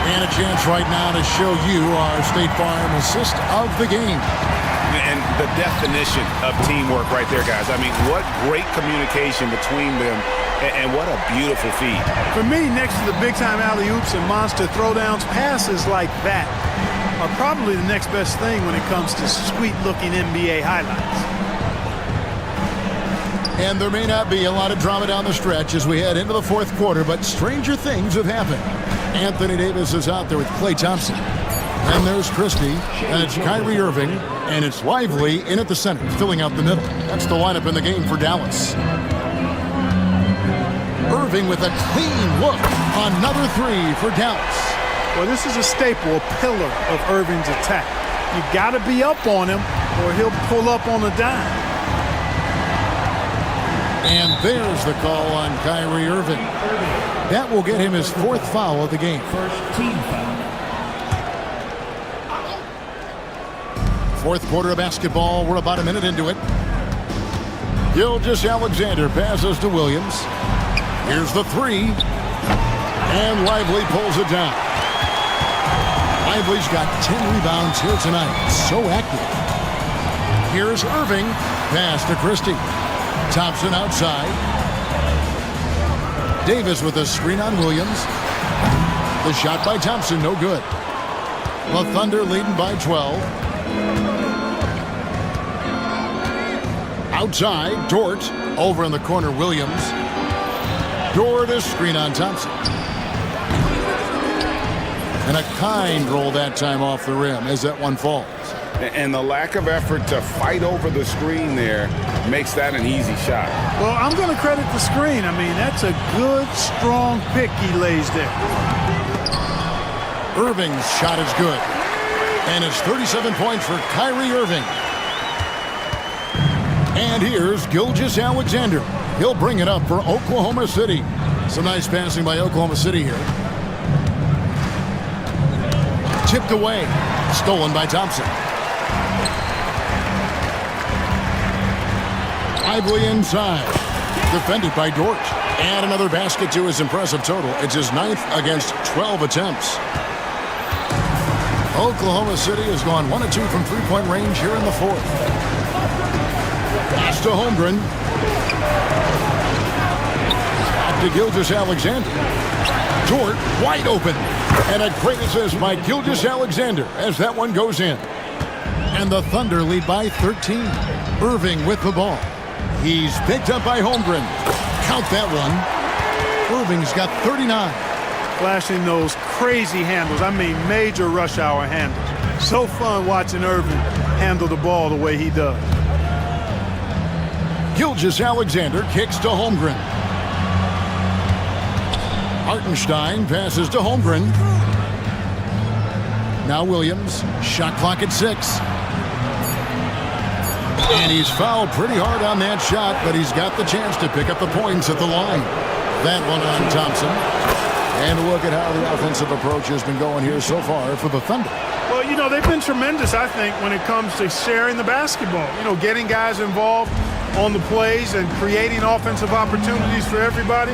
And a chance right now to show you our State Farm assist of the game. And the definition of teamwork right there, guys. I mean, what great communication between them, and what a beautiful feed. For me, next to the big-time alley-oops and monster throwdowns, passes like that are probably the next best thing when it comes to sweet-looking NBA highlights. And there may not be a lot of drama down the stretch as we head into the 4th quarter, but stranger things have happened. Anthony Davis is out there with Klay Thompson. And there's Christie, and it's Kyrie Irving, and it's Lively in at the center, filling out the middle. That's the lineup in the game for Dallas. Irving with a clean look. Another 3 for Dallas. Well, this is a staple, a pillar of Irving's attack. You got to be up on him, or he'll pull up on a dime. And there's the call on Kyrie Irving. That will get him his 4th foul of the game. First team foul. 4th quarter of basketball. We're about a minute into it. Gilgeous Alexander passes to Williams. Here's the three. And Lively pulls it down. Lively's got 10 rebounds here tonight. So active. Here's Irving. Pass to Christie. Thompson outside. Davis with a screen on Williams. The shot by Thompson, no good. The Thunder leading by 12. Outside, Dort. Over in the corner, Williams. Dort a screen on Thompson. And a kind roll that time off the rim as that one falls. And the lack of effort to fight over the screen there makes that an easy shot. Well, I'm going to credit the screen. I mean, that's a good, strong pick he lays there. Irving's shot is good. And it's 37 points for Kyrie Irving. And here's Gilgeous Alexander. He'll bring it up for Oklahoma City. Some nice passing by Oklahoma City here. Tipped away. Stolen by Thompson. Lively inside. Defended by Dort. And another basket to his impressive total. It's his 9th against 12 attempts. Oklahoma City has gone 1 of 2 from three-point range here in the fourth. Pass to Holmgren. Back to Gilgeous Alexander. Dort wide open. And a great assist by Gilgeous Alexander as that one goes in. And the Thunder lead by 13. Irving with the ball. He's picked up by Holmgren. Count that one. Irving's got 39. Flashing those crazy handles. I mean, major rush hour handles. So fun watching Irving handle the ball the way he does. Gilgeous Alexander kicks to Holmgren. Hartenstein passes to Holmgren. Now Williams. Shot clock at 6. And he's fouled pretty hard on that shot, but he's got the chance to pick up the points at the line. That one on Thompson. And look at how the offensive approach has been going here so far for the Thunder. Well, you know, they've been tremendous, I think, when it comes to sharing the basketball. You know, getting guys involved on the plays and creating offensive opportunities for everybody.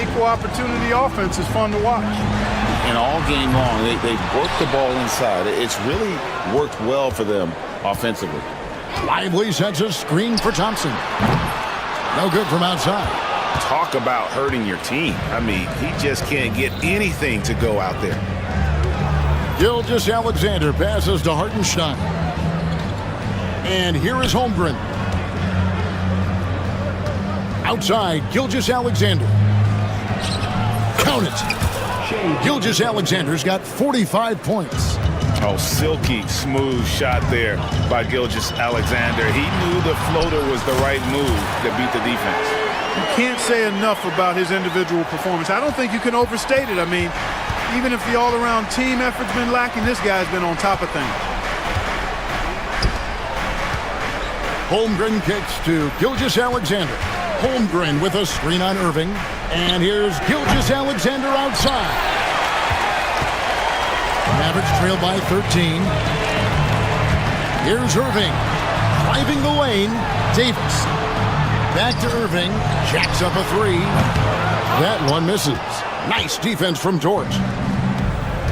Equal opportunity offense is fun to watch. And all game long, they work the ball inside. It's really worked well for them offensively. Lively sets a screen for Thompson. No good from outside. Talk about hurting your team. I mean, he just can't get anything to go out there. Gilgeous Alexander passes to Hartenstein. And here is Holmgren. Outside, Gilgeous Alexander. Count it. Gilgeous Alexander's got 45 points. Oh, silky smooth shot there by Gilgeous Alexander. He knew the floater was the right move to beat the defense. You can't say enough about his individual performance. I don't think you can overstate it. I mean, even if the all-around team effort's been lacking, this guy's been on top of things. Holmgren kicks to Gilgeous Alexander. Holmgren with a screen on Irving. And here's Gilgeous Alexander outside. Mavericks trail by 13. Here's Irving. Driving the lane. Davis. Back to Irving. Jacks up a three. That one misses. Nice defense from Dort.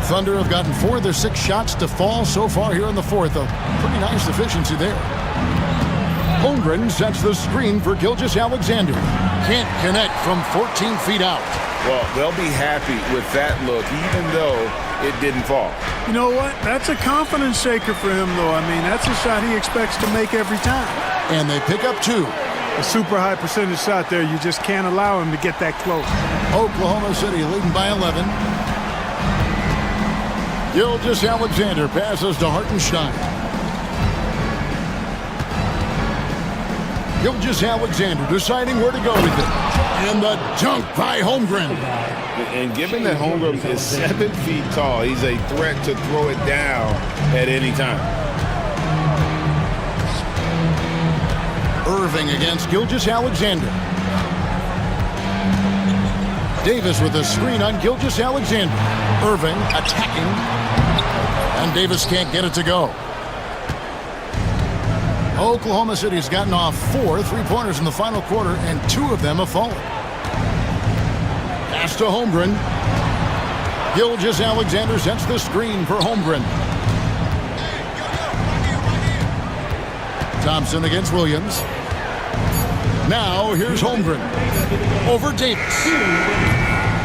Thunder have gotten 4 of their 6 shots to fall so far here in the fourth. A pretty nice efficiency there. Holmgren sets the screen for Gilgeous Alexander. Can't connect from 14 feet out. Well, they'll be happy with that look, even though it didn't fall. You know what? That's a confidence shaker for him, though. I mean, that's a shot he expects to make every time. And they pick up 2. A super high percentage shot there. You just can't allow him to get that close. Oklahoma City leading by 11. Gilgeous Alexander passes to Hartenstein. Gilgeous Alexander deciding where to go with it. And the dunk by Holmgren. And given that Holmgren is 7 feet tall, he's a threat to throw it down at any time. Irving against Gilgeous Alexander. Davis with a screen on Gilgeous Alexander. Irving attacking. And Davis can't get it to go. Oklahoma City's gotten off 4 3-pointers in the final quarter, and 2 of them have fallen. Pass to Holmgren. Gilgeous-Alexander sets the screen for Holmgren. Thompson against Williams. Now here's Holmgren. Over Davis.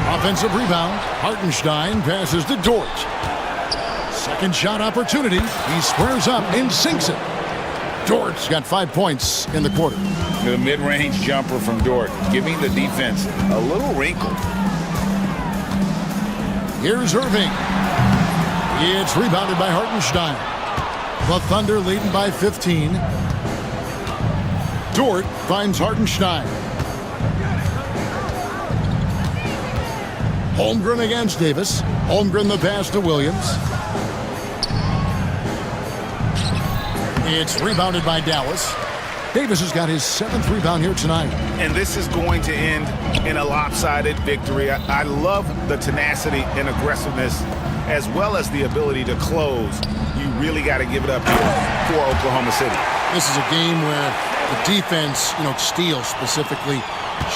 Offensive rebound. Hartenstein passes to Dort. Second shot opportunity. He squares up and sinks it. Dort's got 5 points in the quarter. The mid-range jumper from Dort, giving the defense a little wrinkle. Here's Irving. It's rebounded by Hartenstein. The Thunder leading by 15. Dort finds Hartenstein. Holmgren against Davis. Holmgren the pass to Williams. It's rebounded by Dallas. Davis has got his 7th rebound here tonight. And this is going to end in a lopsided victory. I love the tenacity and aggressiveness as well as the ability to close. You really got to give it up here for Oklahoma City. This is a game where the defense, steals specifically,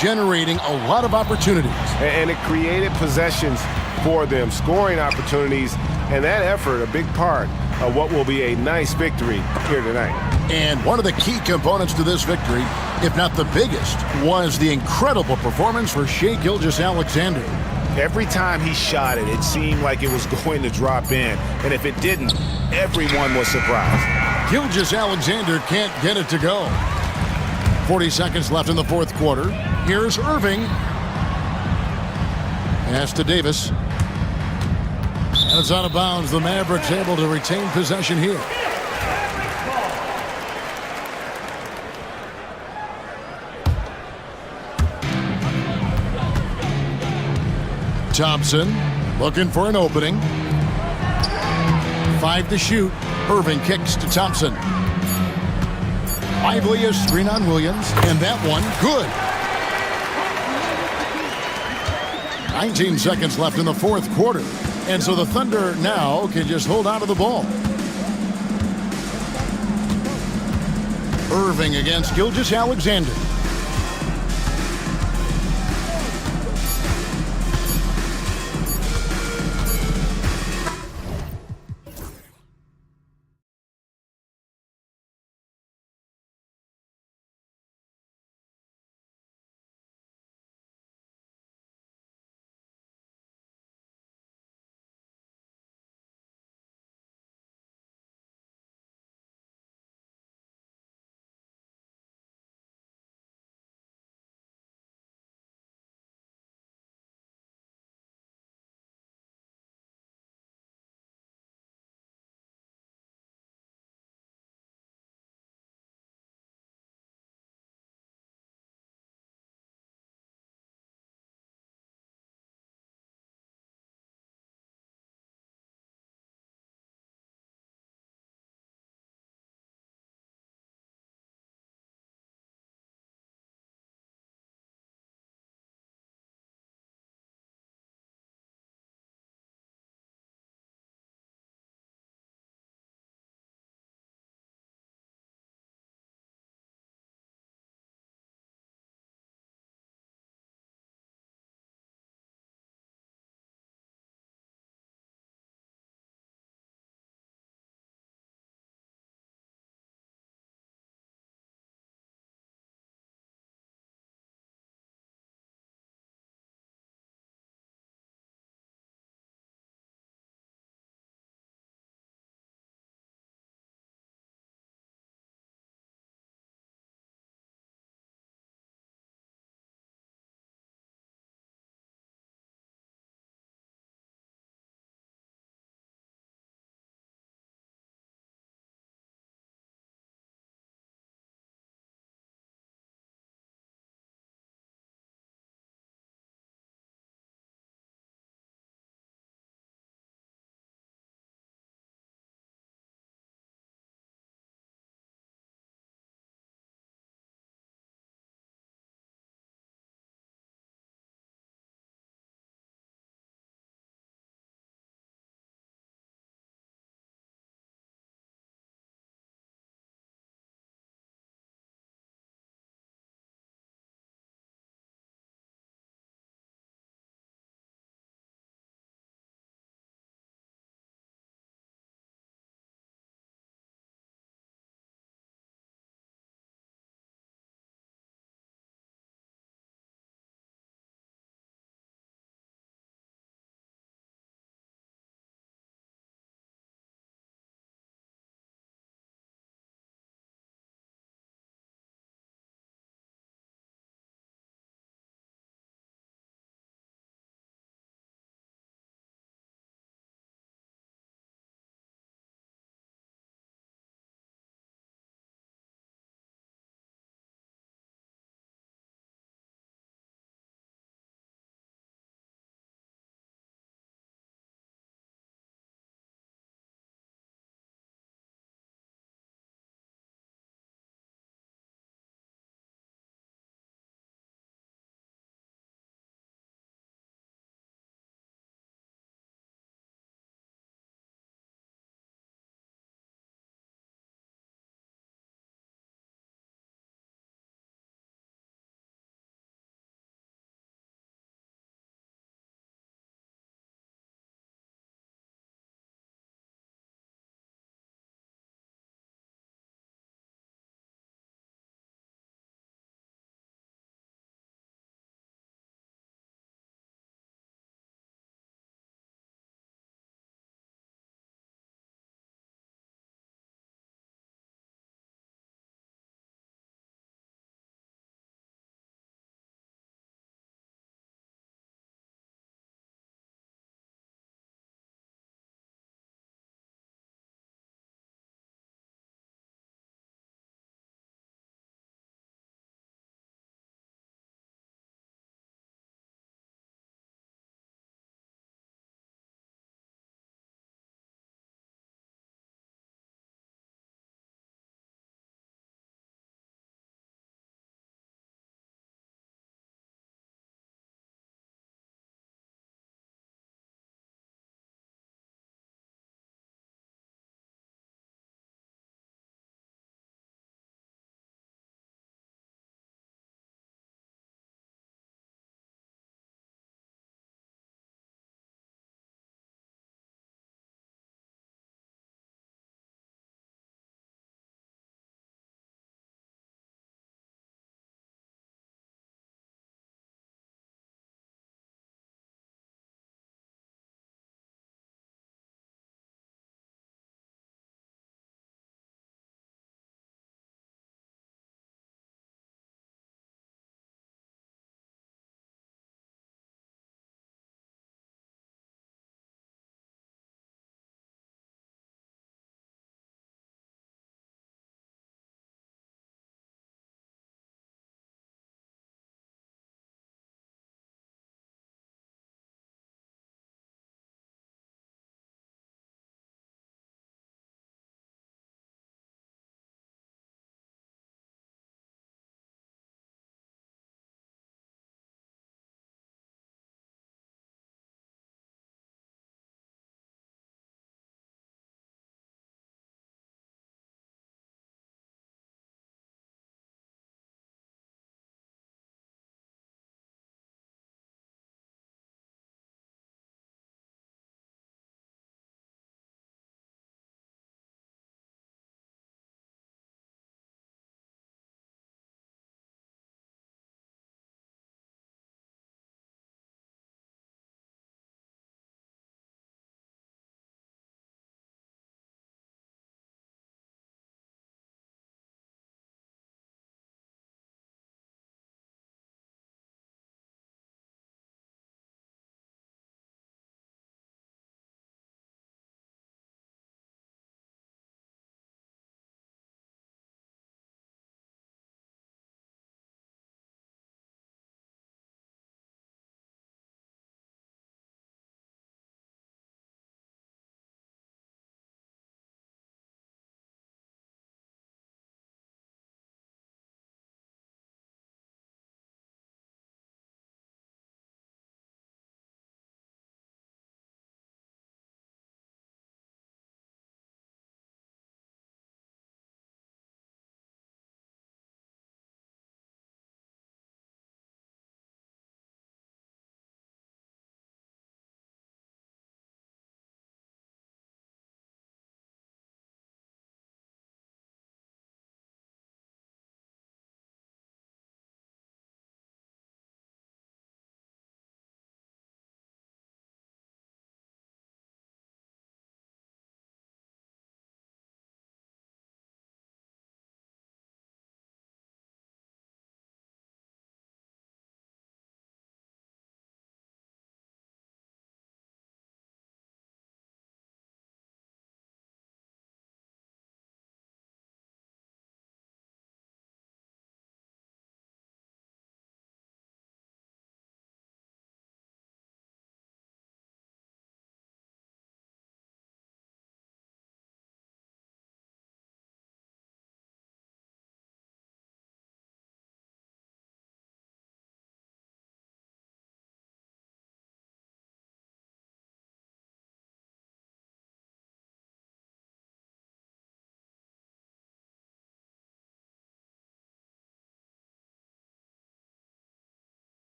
generating a lot of opportunities. And it created possessions for them, scoring opportunities, and that effort, a big part of what will be a nice victory here tonight. And one of the key components to this victory, if not the biggest, was the incredible performance for Shai Gilgeous-Alexander. Every time he shot it, it seemed like it was going to drop in. And if it didn't, everyone was surprised. Gilgeous-Alexander can't get it to go. 40 seconds left in the fourth quarter. Here's Irving. Pass to Davis. And it's out of bounds. The Mavericks able to retain possession here. Thompson looking for an opening. 5 to shoot. Irving kicks to Thompson. Lively a screen on Williams, and that one good. 19 seconds left in the fourth quarter, and so the Thunder now can just hold on to the ball. Irving against Gilgeous-Alexander.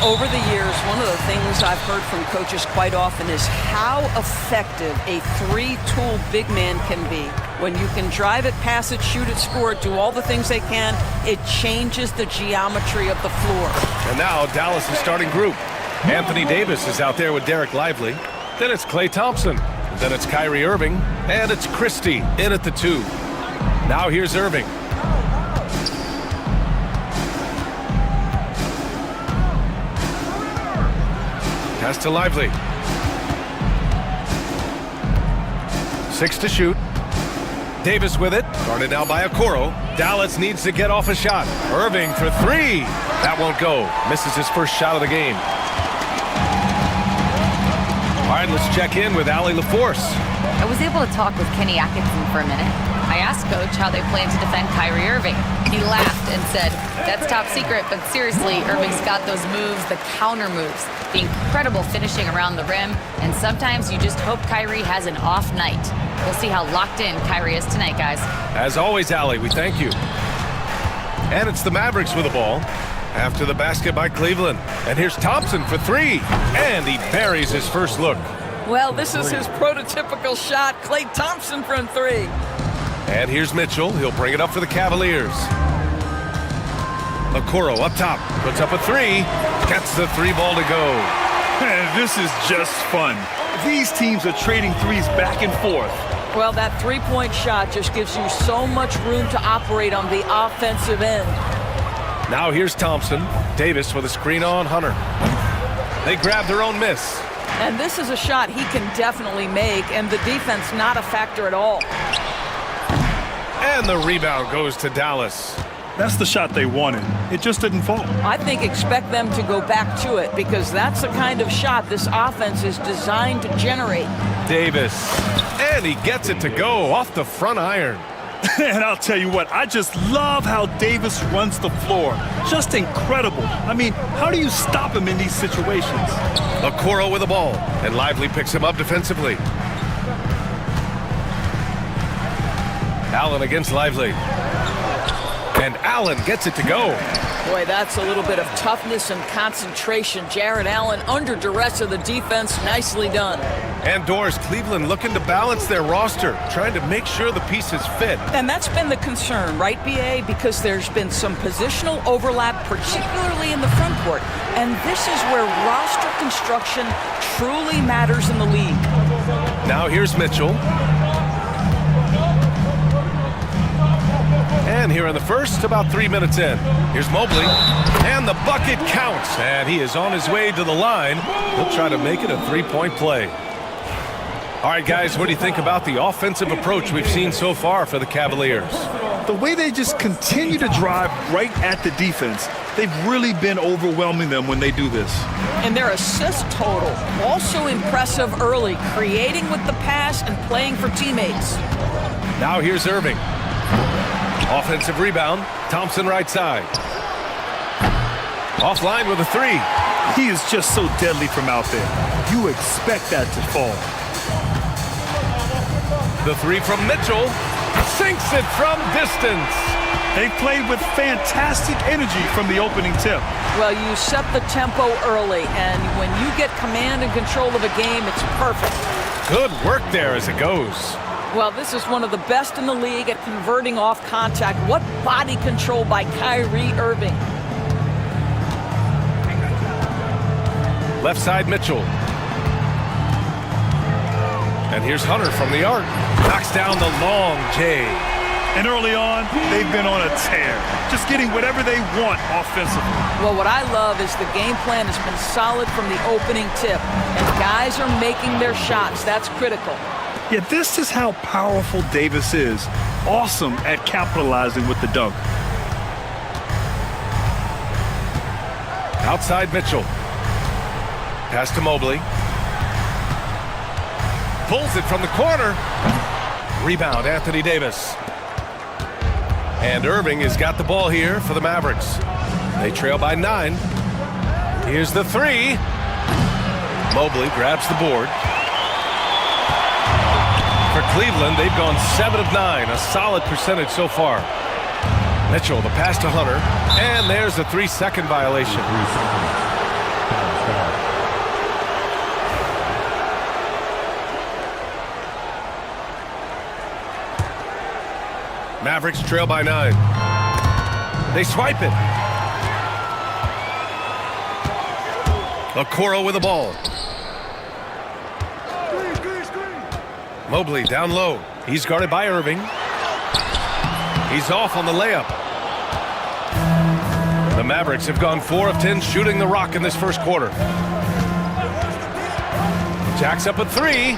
over the years, one of the things I've heard from coaches quite often is how effective a three-tool big man can be. When you can drive it, pass it, shoot it, score it, do all the things they can, it changes the geometry of the floor. And now Dallas' starting group. Anthony Davis is out there with Derek Lively. Then it's Klay Thompson. Then it's Kyrie Irving. And it's Christie in at the 2. Now here's Irving. Pass to Lively. 6 to shoot. Davis with it, guarded now by Okoro. Dallas needs to get off a shot. Irving for 3. That won't go. Misses his first shot of the game. All right, let's check in with Allie LaForce. I was able to talk with Kenny Atkinson for a minute. I asked Coach how they plan to defend Kyrie Irving. He laughed and said, "That's top secret, but seriously, Irving's got those moves, the counter moves, the incredible finishing around the rim, and sometimes you just hope Kyrie has an off night." We'll see how locked in Kyrie is tonight, guys. As always, Allie, we thank you. And it's the Mavericks with the ball. After the basket by Cleveland. And here's Thompson for 3. And he buries his first look. Well, this is his prototypical shot. Klay Thompson from 3. And here's Mitchell. He'll bring it up for the Cavaliers. Okoro up top. Puts up a 3. Gets the 3 ball to go. Man, this is just fun. These teams are trading threes back and forth. Well, that three-point shot just gives you so much room to operate on the offensive end. Now here's Thompson. Davis with a screen on Hunter. They grab their own miss. And this is a shot he can definitely make, and the defense not a factor at all. And the rebound goes to Dallas. That's the shot they wanted. It just didn't fall. I think expect them to go back to it because that's the kind of shot this offense is designed to generate. Davis. And he gets it to go off the front iron. And I'll tell you what, I just love how Davis runs the floor. Just incredible. I mean, how do you stop him in these situations? Okoro with the ball. And Lively picks him up defensively. Allen against Lively. And Allen gets it to go. Boy, that's a little bit of toughness and concentration. Jared Allen under duress of the defense. Nicely done. And Doris, Cleveland looking to balance their roster, trying to make sure the pieces fit. And that's been the concern, right, BA? Because there's been some positional overlap, particularly in the front court. And this is where roster construction truly matters in the league. Now here's Mitchell. And here in the first, about 3 minutes in. Here's Mobley. And the bucket counts. And he is on his way to the line. He'll try to make it a three-point play. All right, guys, what do you think about the offensive approach we've seen so far for the Cavaliers? The way they just continue to drive right at the defense, they've really been overwhelming them when they do this. And their assist total, also impressive early, creating with the pass and playing for teammates. Now here's Irving. Offensive rebound. Thompson right side. Offline with a 3. He is just so deadly from out there. You expect that to fall. The 3 from Mitchell. Sinks it from distance. They played with fantastic energy from the opening tip. Well, you set the tempo early, and when you get command and control of a game, it's perfect. Good work there as it goes. Well, this is one of the best in the league at converting off contact. What body control by Kyrie Irving. Left side, Mitchell. And here's Hunter from the arc. Knocks down the long J. And early on, they've been on a tear. Just getting whatever they want offensively. Well, what I love is the game plan has been solid from the opening tip. And guys are making their shots. That's critical. Yeah, this is how powerful Davis is. Awesome at capitalizing with the dunk. Outside Mitchell. Pass to Mobley. Pulls it from the corner. Rebound, Anthony Davis. And Irving has got the ball here for the Mavericks. They trail by 9. Here's the 3. Mobley grabs the board. For Cleveland, they've gone 7 of 9, a solid percentage so far. Mitchell, the pass to Hunter, and there's a 3-second violation. Mavericks trail by 9. They swipe it. Okoro with the ball. Mobley down low. He's guarded by Irving. He's off on the layup. The Mavericks have gone 4 of 10 shooting the rock in this first quarter. Jacks up a 3.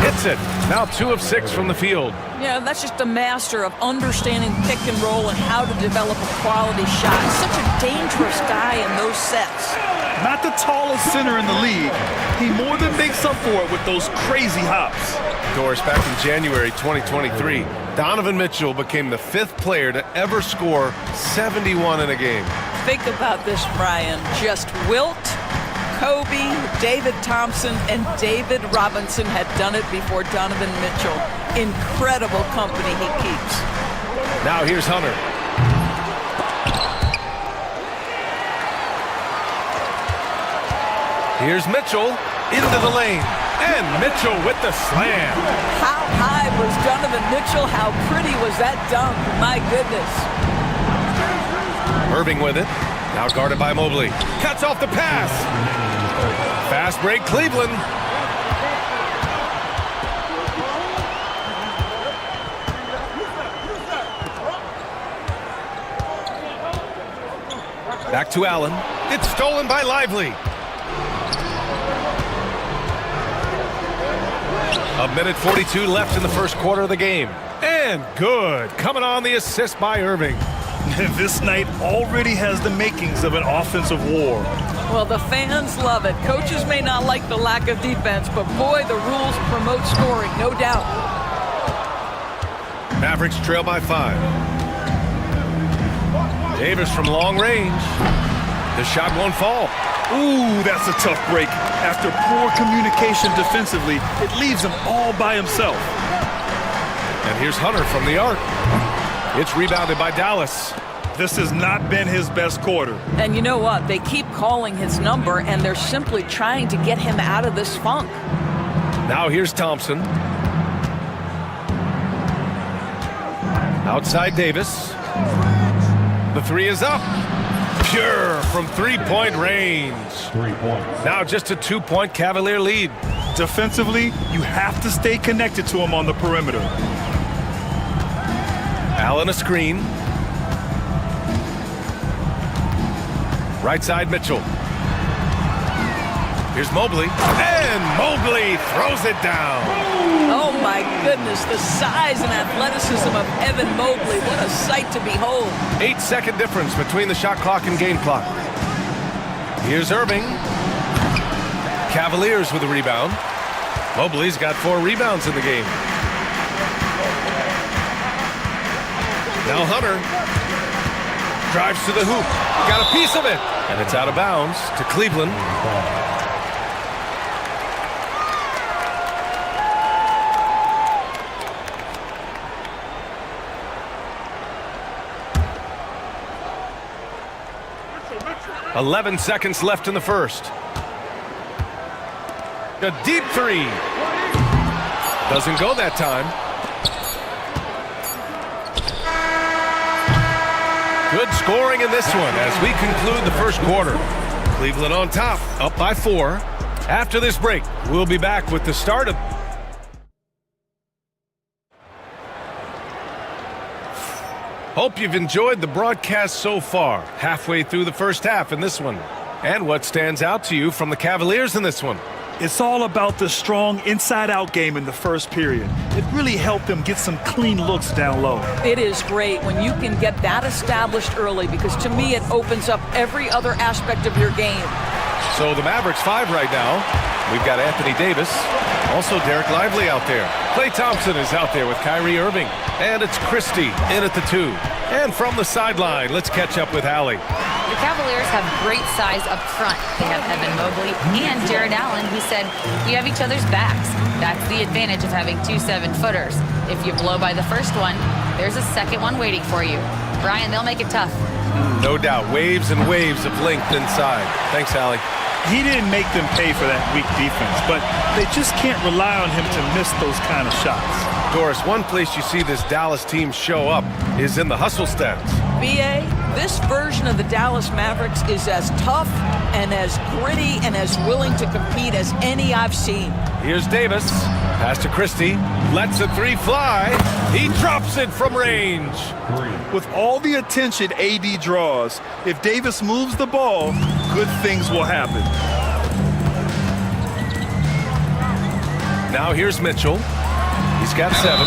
Hits it. Now 2 of 6 from the field. Yeah, that's just a master of understanding pick and roll and how to develop a quality shot. He's such a dangerous guy in those sets. Not the tallest center in the league. He more than makes up for it with those crazy hops. Doris, back in January 2023, Donovan Mitchell became the 5th player to ever score 71 in a game. Think about this, Brian. Just Wilt, Kobe, David Thompson, and David Robinson had done it before Donovan Mitchell. Incredible company he keeps. Now here's Hunter. Here's Mitchell into the lane. And Mitchell with the slam. How high was Donovan Mitchell? How pretty was that dunk? My goodness. Irving with it. Now guarded by Mobley. Cuts off the pass. Fast break, Cleveland. Back to Allen. It's stolen by Lively. A minute 42 left in the first quarter of the game. And good. Coming on the assist by Irving. This night already has the makings of an offensive war. Well, the fans love it. Coaches may not like the lack of defense, but boy, the rules promote scoring, no doubt. Mavericks trail by 5. Davis from long range. The shot won't fall. Ooh, that's a tough break. After poor communication defensively, it leaves him all by himself. And here's Hunter from the arc. It's rebounded by Dallas. This has not been his best quarter. And you know what? They keep calling his number, and they're simply trying to get him out of this funk. Now here's Thompson. Outside Davis. The 3 is up. Pure from 3-point range. 3 points. Now just a 2-point Cavalier lead. Defensively, you have to stay connected to him on the perimeter. Allen a screen. Right side Mitchell. Here's Mobley. And Mobley throws it down. Oh my goodness, the size and athleticism of Evan Mobley. What a sight to behold. 8-second difference between the shot clock and game clock. Here's Irving. Cavaliers with a rebound. Mobley's got 4 rebounds in the game. Now Hunter drives to the hoop. Got a piece of it. And it's out of bounds to Cleveland. .11 seconds left in the first. A deep 3. Doesn't go that time. Good scoring in this one as we conclude the first quarter. Cleveland on top, up by 4. After this break, we'll be back with the start of... Hope you've enjoyed the broadcast so far, halfway through the first half in this one. And what stands out to you from the Cavaliers in this one? It's all about the strong inside-out game in the first period. It really helped them get some clean looks down low. It is great when you can get that established early because to me it opens up every other aspect of your game. So the Mavericks 5 right now. We've got Anthony Davis, also Derek Lively out there. Klay Thompson is out there with Kyrie Irving. And it's Christie in at the 2. And from the sideline, let's catch up with Allie. The Cavaliers have great size up front. They have Evan Mobley and Jared Allen, who said, "We have each other's backs." That's the advantage of having 2 7-footers. If you blow by the first one, there's a second one waiting for you. Brian, they'll make it tough. No doubt. Waves and waves of length inside. Thanks, Allie. he didn't make them pay for that weak defense, but they just can't rely on him to miss those kind of shots. Doris, one place you see this Dallas team show up is in the hustle stats. BA, this version of the Dallas Mavericks is as tough and as gritty and as willing to compete as any I've seen. Here's Davis. Pass to Christie. Lets the three fly. He drops it from range. With all the attention AD draws, if Davis moves the ball, good things will happen. Now here's Mitchell. He's got 7.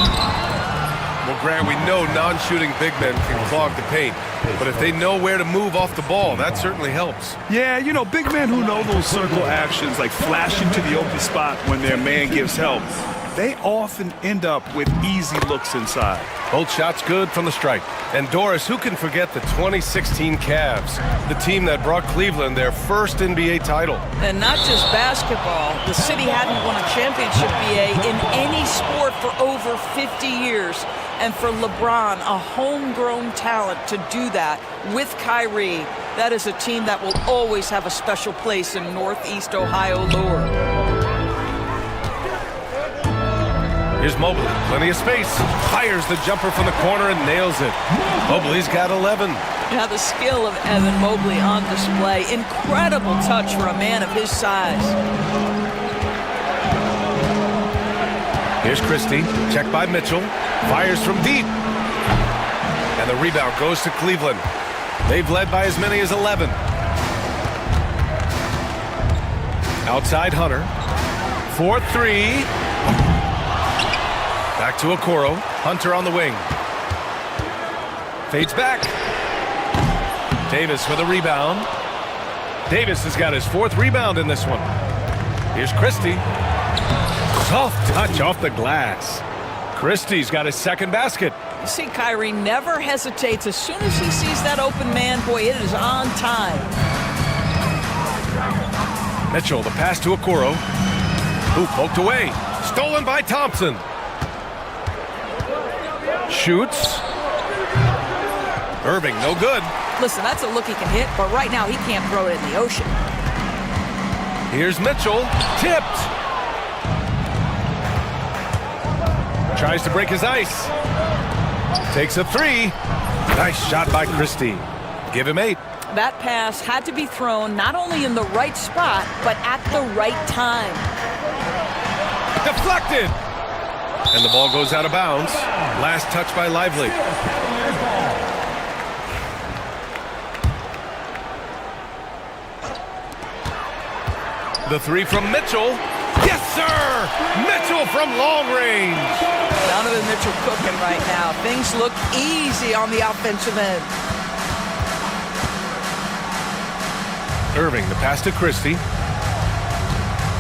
Well, Grant, we know non-shooting big men can clog the paint, but if they know where to move off the ball, that certainly helps. Yeah, you know, big men who know those circle actions, like flashing to the open spot when their man gives help, they often end up with easy looks inside. Both shots good from the stripe. And Doris, who can forget the 2016 Cavs, the team that brought Cleveland their first NBA title? And not just basketball. The city hadn't won a championship, BA, in any sport for over 50 years. And for LeBron, a homegrown talent, to do that with Kyrie, that is a team that will always have a special place in Northeast Ohio lore. Here's Mobley, plenty of space. Fires the jumper from the corner and nails it. Mobley's got 11. Now the skill of Evan Mobley on display. Incredible touch for a man of his size. Here's Christie, checked by Mitchell. Fires from deep. And the rebound goes to Cleveland. They've led by as many as 11. Outside Hunter. 4-3. Back to Okoro. Hunter on the wing. Fades back. Davis with a rebound. Davis has got his 4th rebound in this one. Here's Christie. Soft touch off the glass. Christie's got his 2nd basket. You see, Kyrie never hesitates. As soon as he sees that open man, boy, it is on time. Mitchell, the pass to Okoro. Who poked away. Stolen by Thompson. Shoots. Irving, no good. Listen, that's a look he can hit, but right now he can't throw it in the ocean. Here's Mitchell. Tipped. Tries to break his ice. Takes a 3. Nice shot by Christie. Give him 8. That pass had to be thrown not only in the right spot, but at the right time. Deflected. And the ball goes out of bounds. Last touch by Lively. The 3 from Mitchell. Yes, sir! Mitchell from long range. Donovan Mitchell cooking right now. Things look easy on the offensive end. Irving, the pass to Christie.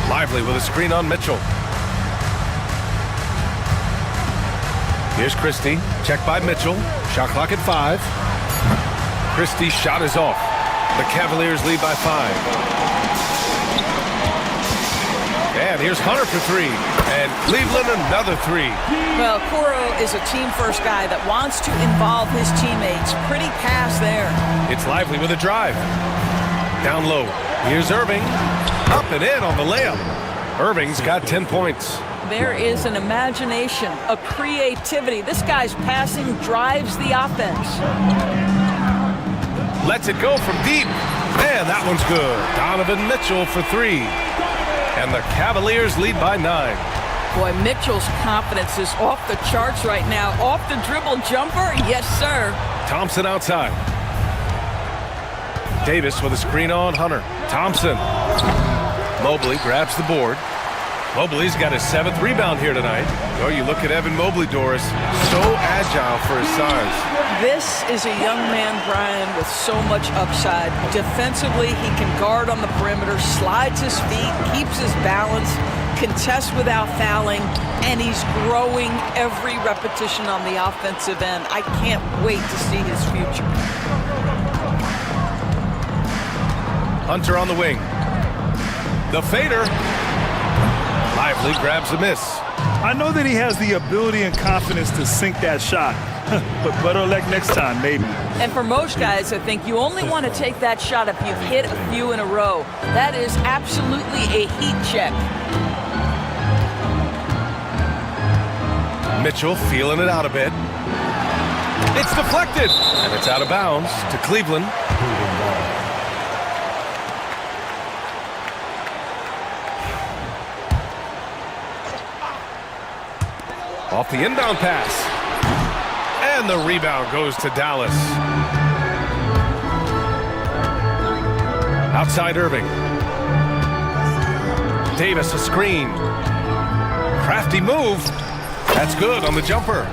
Lively with a screen on Mitchell. Here's Christie, checked by Mitchell. Shot clock at 5. Christie's shot is off. The Cavaliers lead by 5. And here's Hunter for 3. And Cleveland another 3. Well, Koro is a team-first guy that wants to involve his teammates. Pretty pass there. It's Lively with a drive. Down low. Here's Irving. Up and in on the layup. Irving's got 10 points. There is an imagination, a creativity. This guy's passing drives the offense. Lets it go from deep. Man, that one's good. Donovan Mitchell for 3. And the Cavaliers lead by 9. Boy, Mitchell's confidence is off the charts right now. Off the dribble jumper? Yes, sir. Thompson outside. Davis with a screen on Hunter. Thompson. Mobley grabs the board. Mobley's got his 7th rebound here tonight. Oh, you look at Evan Mobley, Doris. So agile for his size. This is a young man, Brian, with so much upside. Defensively, he can guard on the perimeter, slides his feet, keeps his balance, contests without fouling, and he's growing every repetition on the offensive end. I can't wait to see his future. Hunter on the wing. The fader. Lively grabs a miss. I know that he has the ability and confidence to sink that shot, But better luck next time, maybe. And for most guys, I think you only want to take that shot if you've hit a few in a row. That is absolutely a heat check. Mitchell feeling it out a bit. It's deflected, and it's out of bounds to Cleveland. Off the inbound pass. And the rebound goes to Dallas. Outside Irving. Davis a screen. Crafty move. That's good on the jumper.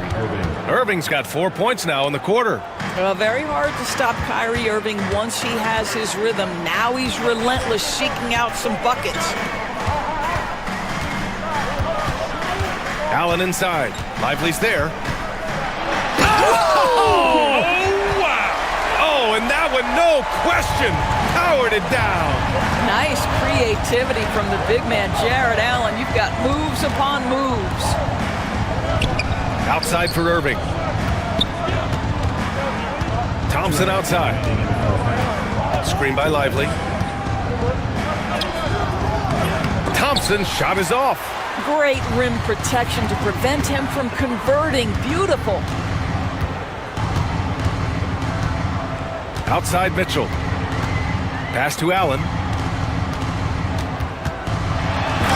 Irving's got 4 points now in the quarter. Well, very hard to stop Kyrie Irving once he has his rhythm. Now he's relentless, seeking out some buckets. Allen inside. Lively's there. Oh, wow. Oh, and that one, no question, powered it down. Nice creativity from the big man, Jared Allen. You've got moves upon moves. Outside for Irving. Thompson outside. Screen by Lively. Thompson's shot is off. Great rim protection to prevent him from converting. Beautiful. Outside Mitchell. Pass to Allen.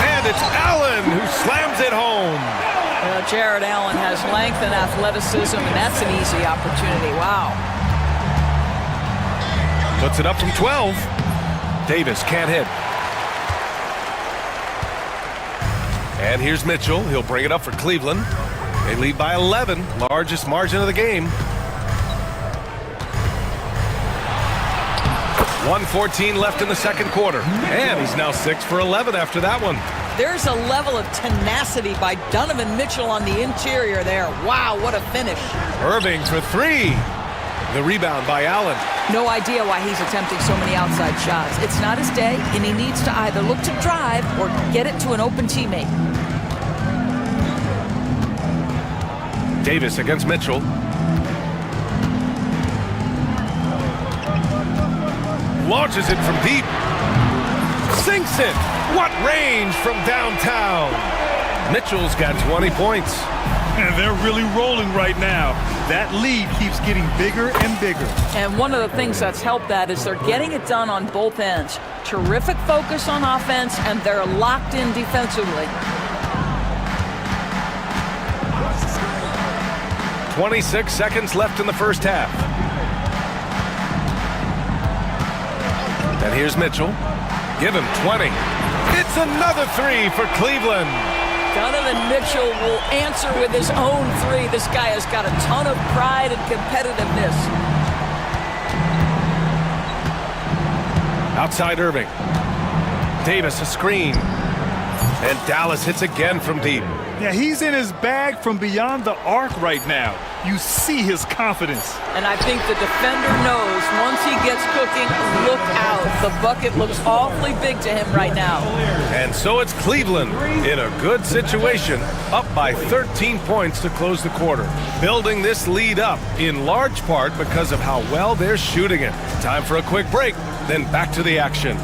And it's Allen who slams it home. Well, Jared Allen has length and athleticism, and that's an easy opportunity. Wow. Puts it up from 12. Davis can't hit. And here's Mitchell. He'll bring it up for Cleveland. They lead by 11, largest margin of the game. 1:14 left in the second quarter. And he's now 6 for 11 after that one. There's a level of tenacity by Donovan Mitchell on the interior there. Wow, what a finish. Irving for 3. The rebound by Allen. No idea why he's attempting so many outside shots. It's not his day, and he needs to either look to drive or get it to an open teammate. Davis against Mitchell. Launches it from deep. Sinks it. What range from downtown. Mitchell's got 20 points. And they're really rolling right now. That lead keeps getting bigger and bigger. And one of the things that's helped that is they're getting it done on both ends. Terrific focus on offense, and they're locked in defensively. 26 seconds left in the first half. And here's Mitchell. Give him 20. It's another 3 for Cleveland. Donovan Mitchell will answer with his own 3. This guy has got a ton of pride and competitiveness. Outside Irving. Davis a screen. And Dallas hits again from deep. Yeah, he's in his bag from beyond the arc right now. You see his confidence. And I think the defender knows once he gets cooking, look out. The bucket looks awfully big to him right now. And so it's Cleveland in a good situation, up by 13 points to close the quarter. Building this lead up in large part because of how well they're shooting it. Time for a quick break, then back to the action.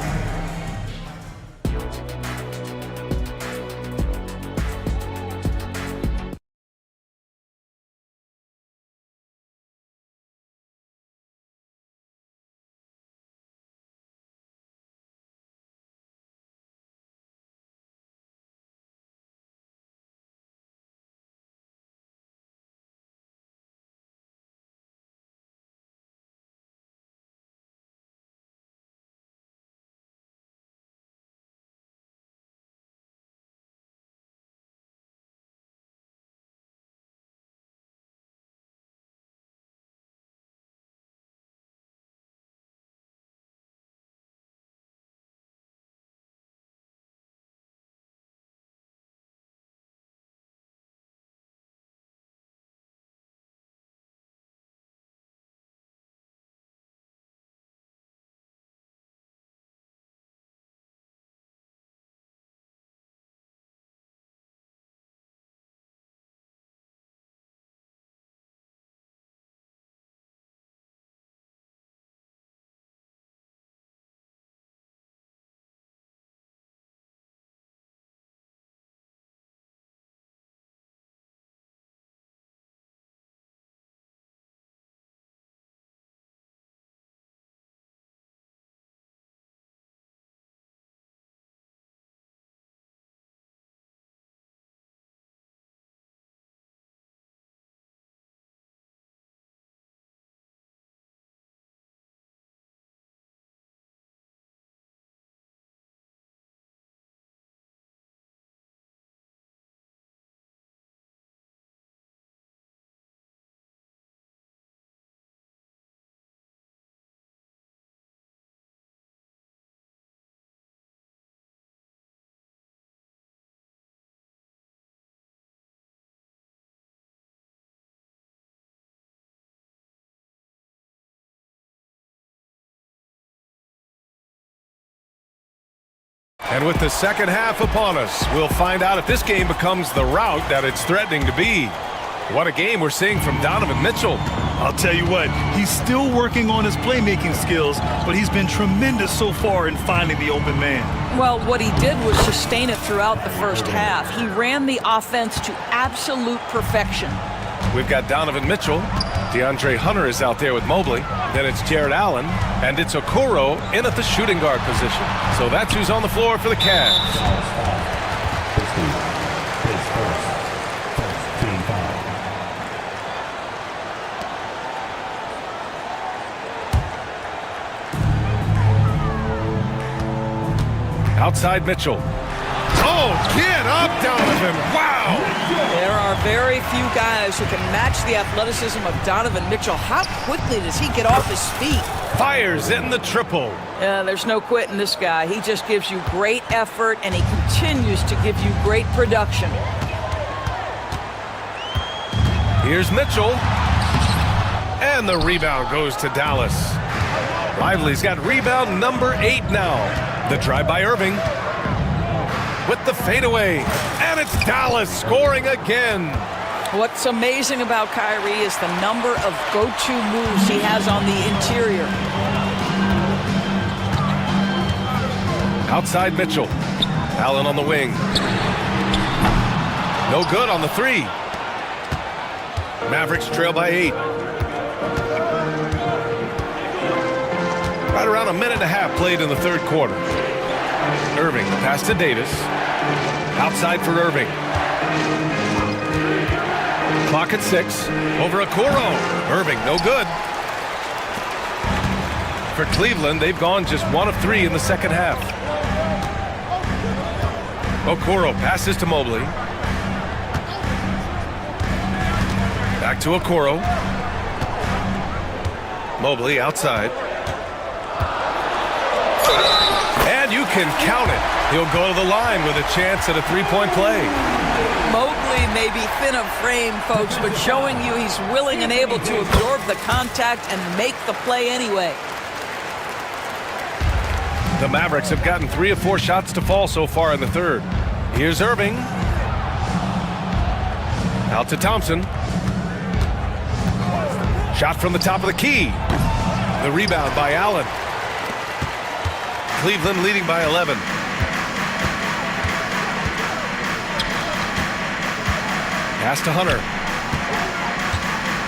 And with the second half upon us, we'll find out if this game becomes the rout that it's threatening to be. What a game we're seeing from Donovan Mitchell. I'll tell you what, he's still working on his playmaking skills, but he's been tremendous so far in finding the open man. Well, what he did was sustain it throughout the first half. He ran the offense to absolute perfection. We've got Donovan Mitchell. DeAndre Hunter is out there with Mobley. Then it's Jared Allen. And it's Okoro in at the shooting guard position. So that's who's on the floor for the Cavs. Outside Mitchell. Oh, get up, Donovan. Wow. There are very few guys who can match the athleticism of Donovan Mitchell. How quickly does he get off his feet? Fires in the triple. Yeah, there's no quitting this guy. He just gives you great effort, and he continues to give you great production. Here's Mitchell. And the rebound goes to Dallas. Lively's got rebound number 8 now. The drive by Irving. With the fadeaway. And it's Dallas scoring again. What's amazing about Kyrie is the number of go-to moves he has on the interior. Outside Mitchell. Allen on the wing. No good on the 3. Mavericks trail by 8. Right around a minute and a half played in the third quarter. Irving, pass to Davis. Outside for Irving. Clock at 6. Over Okoro. Irving, no good. For Cleveland, they've gone just 1 of 3 in the second half. Okoro passes to Mobley. Back to Okoro. Mobley outside. And you can count it. He'll go to the line with a chance at a 3-point play. Mobley may be thin of frame, folks, but showing you he's willing and able to absorb the contact and make the play anyway. The Mavericks have gotten 3 of 4 shots to fall so far in the third. Here's Irving. Out to Thompson. Shot from the top of the key. The rebound by Allen. Cleveland leading by 11. Pass to Hunter.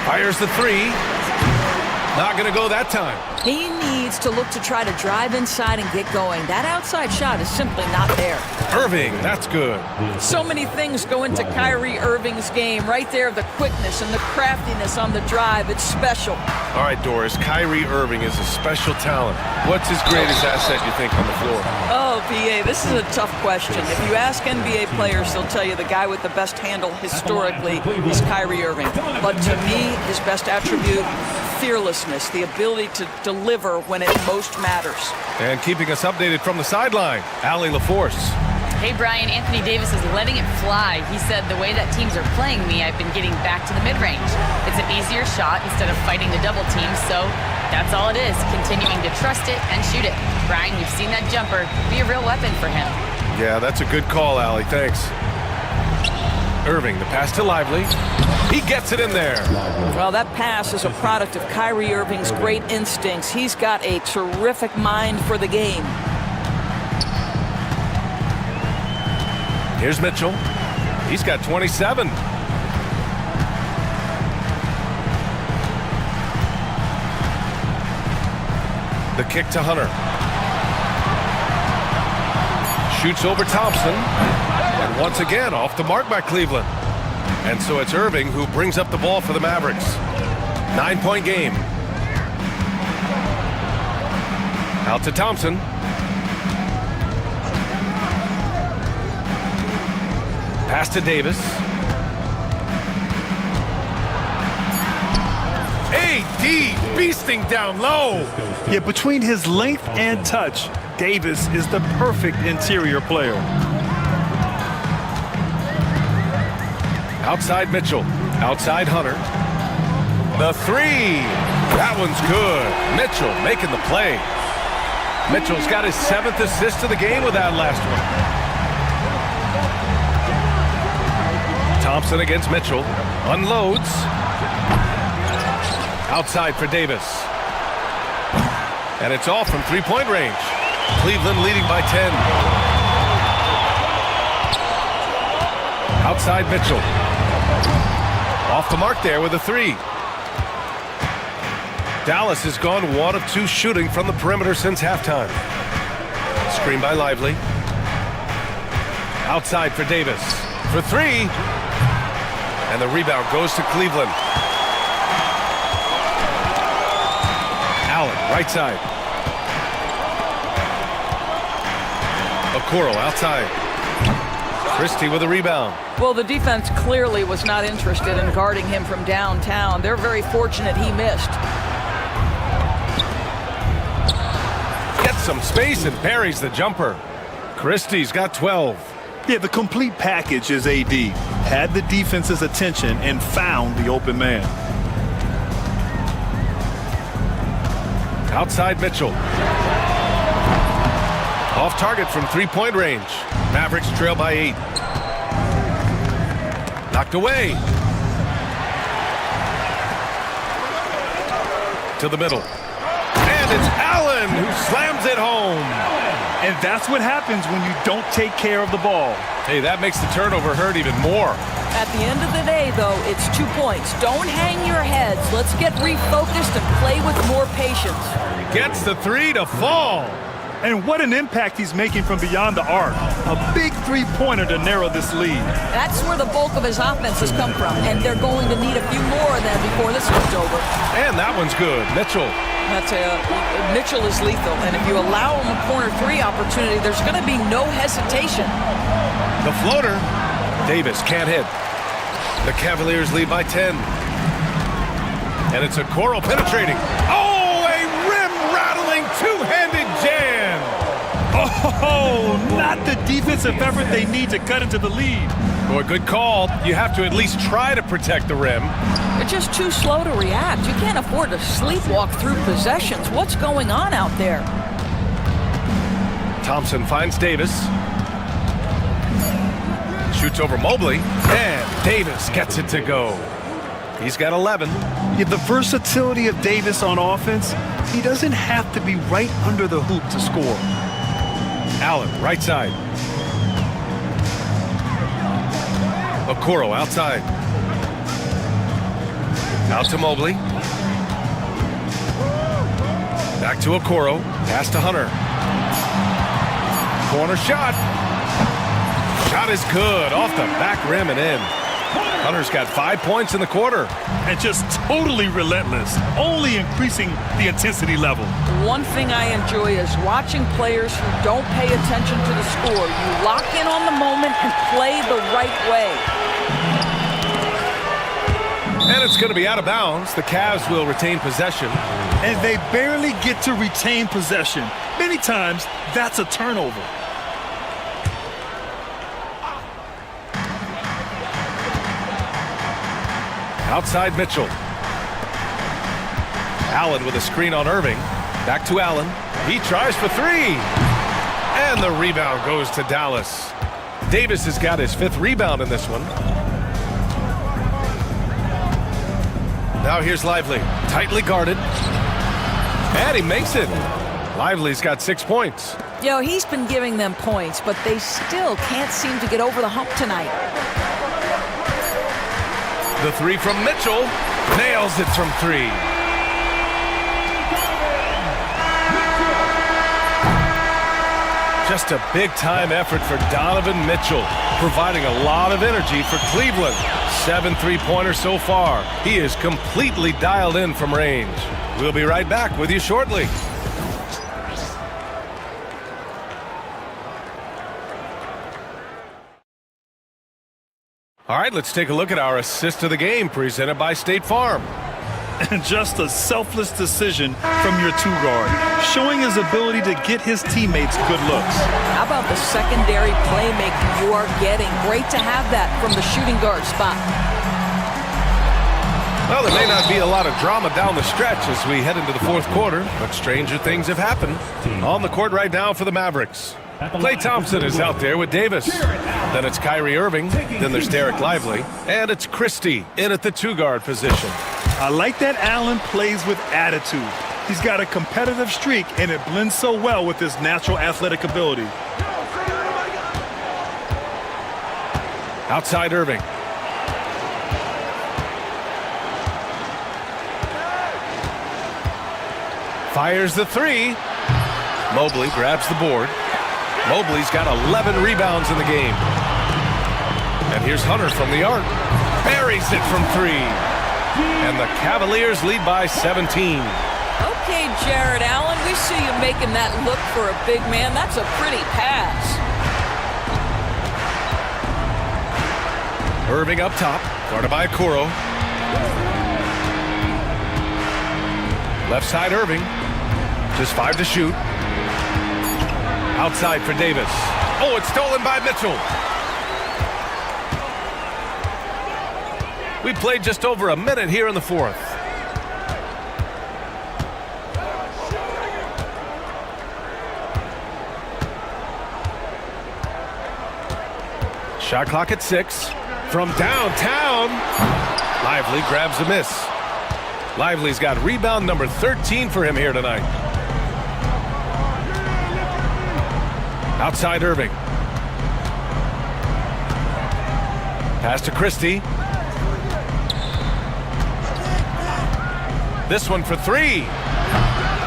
Fires the 3. Not going to go that time. He needs to look to try to drive inside and get going. That outside shot is simply not there. Irving, that's good. So many things go into Kyrie Irving's game. Right there, the quickness and the craftiness on the drive. It's special. All right, Doris, Kyrie Irving is a special talent. What's his greatest asset, you think, on the floor? Oh, PA, this is a tough question. If you ask NBA players, they'll tell you the guy with the best handle historically is Kyrie Irving. But to me, his best attribute, fearlessness, the ability to deliver when it most matters. And keeping us updated from the sideline, Allie LaForce. Hey, Brian, Anthony Davis is letting it fly. He said, the way that teams are playing me, I've been getting back to the mid-range. It's an easier shot instead of fighting the double team, so that's all it is, continuing to trust it and shoot it. Brian, you've seen that jumper be a real weapon for him. Yeah, that's a good call, Allie. Thanks. Irving, the pass to Lively. He gets it in there. Well, that pass is a product of Kyrie Irving's great instincts. He's got a terrific mind for the game. Here's Mitchell. He's got 27. The kick to Hunter. Shoots over Thompson. And once again, off the mark by Cleveland. And so it's Irving who brings up the ball for the Mavericks. 9-point game. Out to Thompson. Pass to Davis. AD beasting down low. Yeah, between his length and touch, Davis is the perfect interior player. Outside Mitchell. Outside Hunter. The 3. That one's good. Mitchell making the play. Mitchell's got his 7th assist of the game with that last one. Thompson against Mitchell. Unloads. Outside for Davis. And it's all from three-point range. Cleveland leading by 10. Outside Mitchell. Off the mark there with a 3. Dallas has gone 1 of 2 shooting from the perimeter since halftime. Screen by Lively. Outside for Davis. For 3. And the rebound goes to Cleveland. Allen, right side. Okoro outside. Christie with a rebound. Well, the defense clearly was not interested in guarding him from downtown. They're very fortunate he missed. Gets some space and parries the jumper. Christie's got 12. Yeah, the complete package is AD. Had the defense's attention and found the open man. Outside Mitchell. Off target from three-point range. Mavericks trail by 8. Knocked away. To the middle. And it's Allen who slams it home. And that's what happens when you don't take care of the ball. Hey, that makes the turnover hurt even more. At the end of the day, though, it's 2 points. Don't hang your heads. Let's get refocused and play with more patience. Gets the 3 to fall. And what an impact he's making from beyond the arc. A big three-pointer to narrow this lead. That's where the bulk of his offense has come from, and they're going to need a few more of them before this one's over. And that one's good. Mitchell. Mitchell is lethal, and if you allow him a corner 3 opportunity, there's going to be no hesitation. The floater. Davis can't hit. The Cavaliers lead by 10. And it's Okoro penetrating. Oh, a rim-rattling two-handed jam. Oh, not the defensive effort they need to cut into the lead. Boy, good call. You have to at least try to protect the rim. They're just too slow to react. You can't afford to sleepwalk through possessions. What's going on out there? Thompson finds Davis. Shoots over Mobley. And Davis gets it to go. He's got 11. Yeah, the versatility of Davis on offense, he doesn't have to be right under the hoop to score. Allen, right side. Okoro outside. Out to Mobley. Back to Okoro. Pass to Hunter. Corner shot. Shot is good. Off the back rim and in. Hunter's got 5 points in the quarter. And just totally relentless, only increasing the intensity level. One thing I enjoy is watching players who don't pay attention to the score. You lock in on the moment and play the right way. And it's going to be out of bounds. The Cavs will retain possession. And they barely get to retain possession. Many times, that's a turnover. Outside Mitchell. Allen with a screen on Irving. Back to Allen. He tries for 3. And the rebound goes to Dallas. Davis has got his 5th rebound in this one. Now here's Lively. Tightly guarded. And he makes it. Lively's got 6 points. You know, he's been giving them points, but they still can't seem to get over the hump tonight. The 3 from Mitchell. Nails it from 3. Just a big-time effort for Donovan Mitchell, providing a lot of energy for Cleveland. 7 3-pointers so far. He is completely dialed in from range. We'll be right back with you shortly. All right, let's take a look at our assist of the game presented by State Farm. And just a selfless decision from your 2-guard, showing his ability to get his teammates good looks. How about the secondary playmaking you are getting? Great to have that from the shooting guard spot. Well, there may not be a lot of drama down the stretch as we head into the fourth quarter, but stranger things have happened. On the court right now for the Mavericks. Klay Thompson is out there with Davis. Then it's Kyrie Irving. Then there's Derek Lively. And it's Christie in at the two-guard position. I like that Allen plays with attitude. He's got a competitive streak, and it blends so well with his natural athletic ability. Outside Irving. Fires the three. Mobley grabs the board. Mobley's got 11 rebounds in the game. And here's Hunter from the arc. Buries it from three. And the Cavaliers lead by 17. Okay, Jared Allen, we see you making that look for a big man. That's a pretty pass. Irving up top, guarded by Okoro. Left side Irving, just 5 to shoot. Outside for Davis. Oh, it's stolen by Mitchell. We played just over a minute here in the fourth. Shot clock at 6. From downtown, Lively grabs a miss. Lively's got rebound number 13 for him here tonight. Outside Irving. Pass to Christie. This one for three.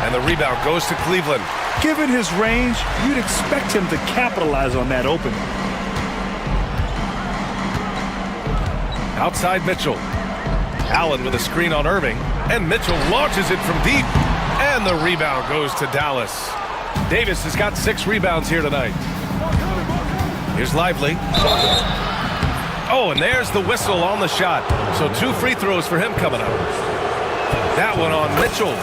And the rebound goes to Cleveland. Given his range, you'd expect him to capitalize on that opening. Outside Mitchell. Allen with a screen on Irving. And Mitchell launches it from deep. And the rebound goes to Dallas. Davis has got 6 rebounds here tonight. Here's Lively. Oh, and there's the whistle on the shot. So 2 free throws for him coming up. That one on Mitchell.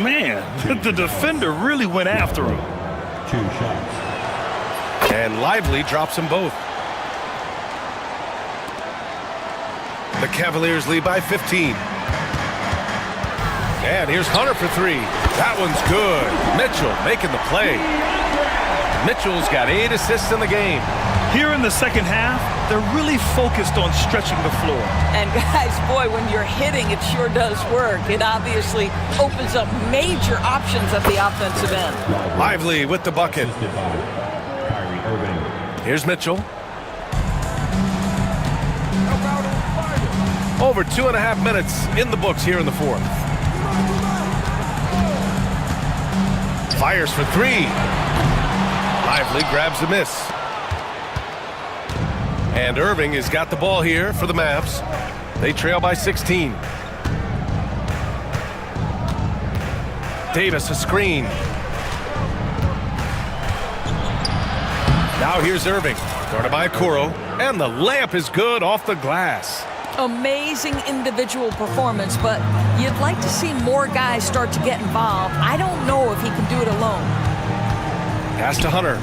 Man, the defender really went after him. 2 shots. And Lively drops them both. The Cavaliers lead by 15. And here's Hunter for 3. That one's good. Mitchell making the play. Mitchell's got 8 assists in the game. Here in the second half, they're really focused on stretching the floor. And guys, boy, when you're hitting, it sure does work. It obviously opens up major options at the offensive end. Lively with the bucket. Here's Mitchell. Over 2.5 minutes in the books here in the fourth. Fires for 3. Lively grabs a miss. And Irving has got the ball here for the Mavs. They trail by 16. Davis a screen. Now here's Irving, guarded by Okoro. And the layup is good off the glass. Amazing individual performance, but you'd like to see more guys start to get involved. I don't know if he can do it alone. Pass to Hunter.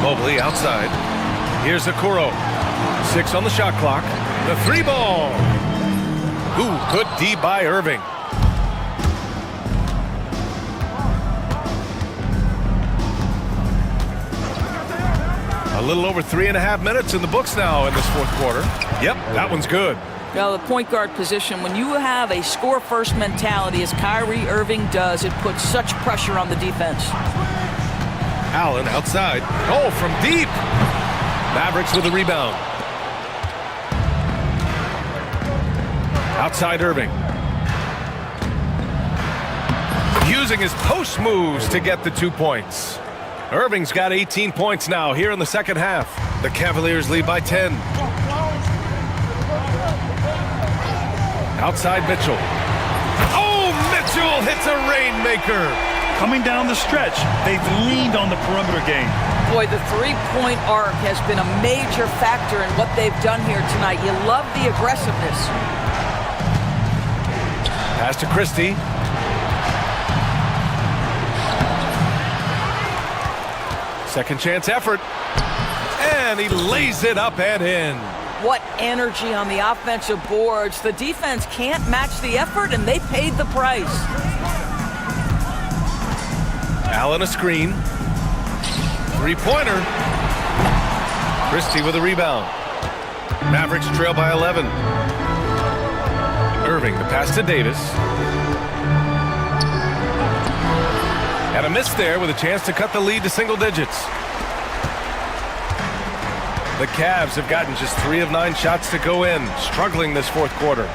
Mobley outside. Here's Okoro. 6 on the shot clock. The 3 ball. Ooh, good D by Irving. A little over 3.5 minutes in the books now in this fourth quarter. Yep, that one's good. Now, the point guard position, when you have a score-first mentality, as Kyrie Irving does, it puts such pressure on the defense. Allen outside. Oh, from deep. Mavericks with a rebound. Outside Irving. Using his post moves to get the 2 points. Irving's got 18 points now here in the second half. The Cavaliers lead by 10. Outside Mitchell. Oh, Mitchell hits a rainmaker. Coming down the stretch, they've leaned on the perimeter game. Boy, the three-point arc has been a major factor in what they've done here tonight. You love the aggressiveness. Pass to Christie. Second chance effort. And and he lays it up and in. What energy on the offensive boards. The defense can't match the effort, and they paid the price. Allen a screen. Three-pointer. Christie with a rebound. Mavericks trail by 11. Irving, the pass to Davis. And a miss there with a chance to cut the lead to single digits. The Cavs have gotten just 3 of 9 shots to go in, struggling this fourth quarter.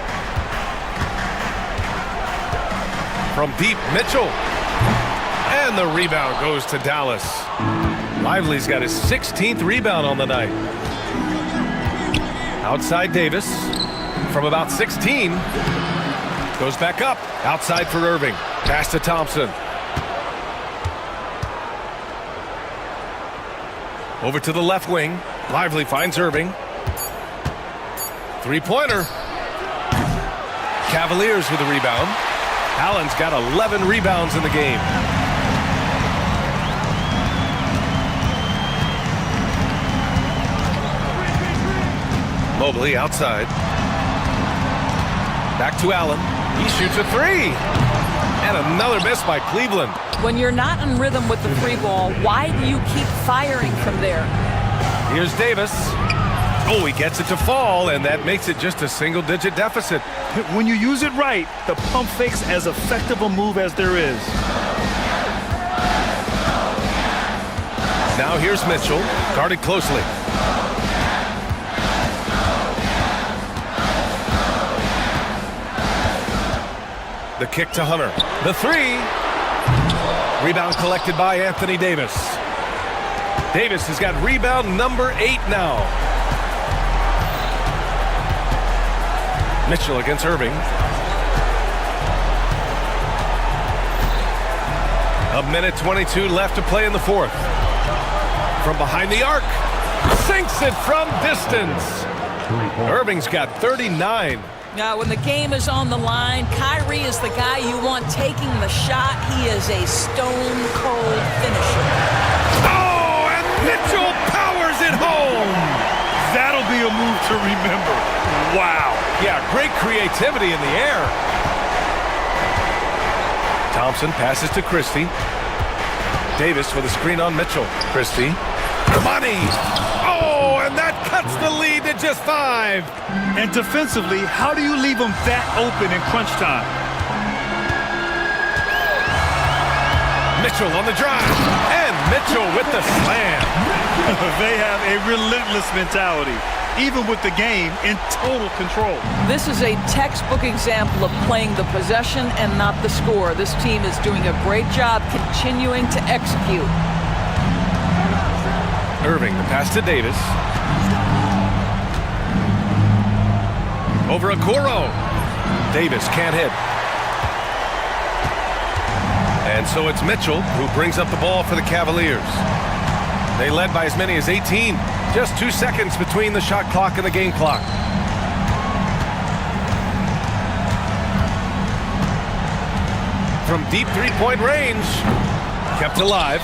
From deep, Mitchell. And the rebound goes to Dallas. Lively's got his 16th rebound on the night. Outside Davis. From about 16. Goes back up. Outside for Irving. Pass to Thompson. Over to the left wing. Lively finds Irving. Three-pointer. Cavaliers with a rebound. Allen's got 11 rebounds in the game. Mobley outside. Back to Allen. He shoots a three. And another miss by Cleveland. When you're not in rhythm with the three ball, why do you keep firing from there? Here's Davis. Oh, he gets it to fall, and that makes it just a single-digit deficit. When you use it right, the pump fake's as effective a move as there is. Now here's Mitchell, guarded closely. The kick to Hunter. The three. Rebound collected by Anthony Davis. Davis has got rebound number 8 now. Mitchell against Irving. A minute 22 left to play in the fourth. From behind the arc. Sinks it from distance. Irving's got 39. Now, when the game is on the line, Kyrie is the guy you want taking the shot. He is a stone-cold finisher. Oh, and Mitchell powers it home. That'll be a move to remember. Wow. Yeah, great creativity in the air. Thompson passes to Christie. Davis with a screen on Mitchell. Christie. Money. Oh, and that cuts the lead to just 5. And defensively, how do you leave them that open in crunch time? Mitchell on the drive. And Mitchell with the slam. They have a relentless mentality, even with the game in total control. This is a textbook example of playing the possession and not the score. This team is doing a great job continuing to execute. Irving, the pass to Davis. Over Okoro. Davis can't hit. And so it's Mitchell who brings up the ball for the Cavaliers. They led by as many as 18. Just 2 seconds between the shot clock and the game clock. From deep three-point range. Kept alive.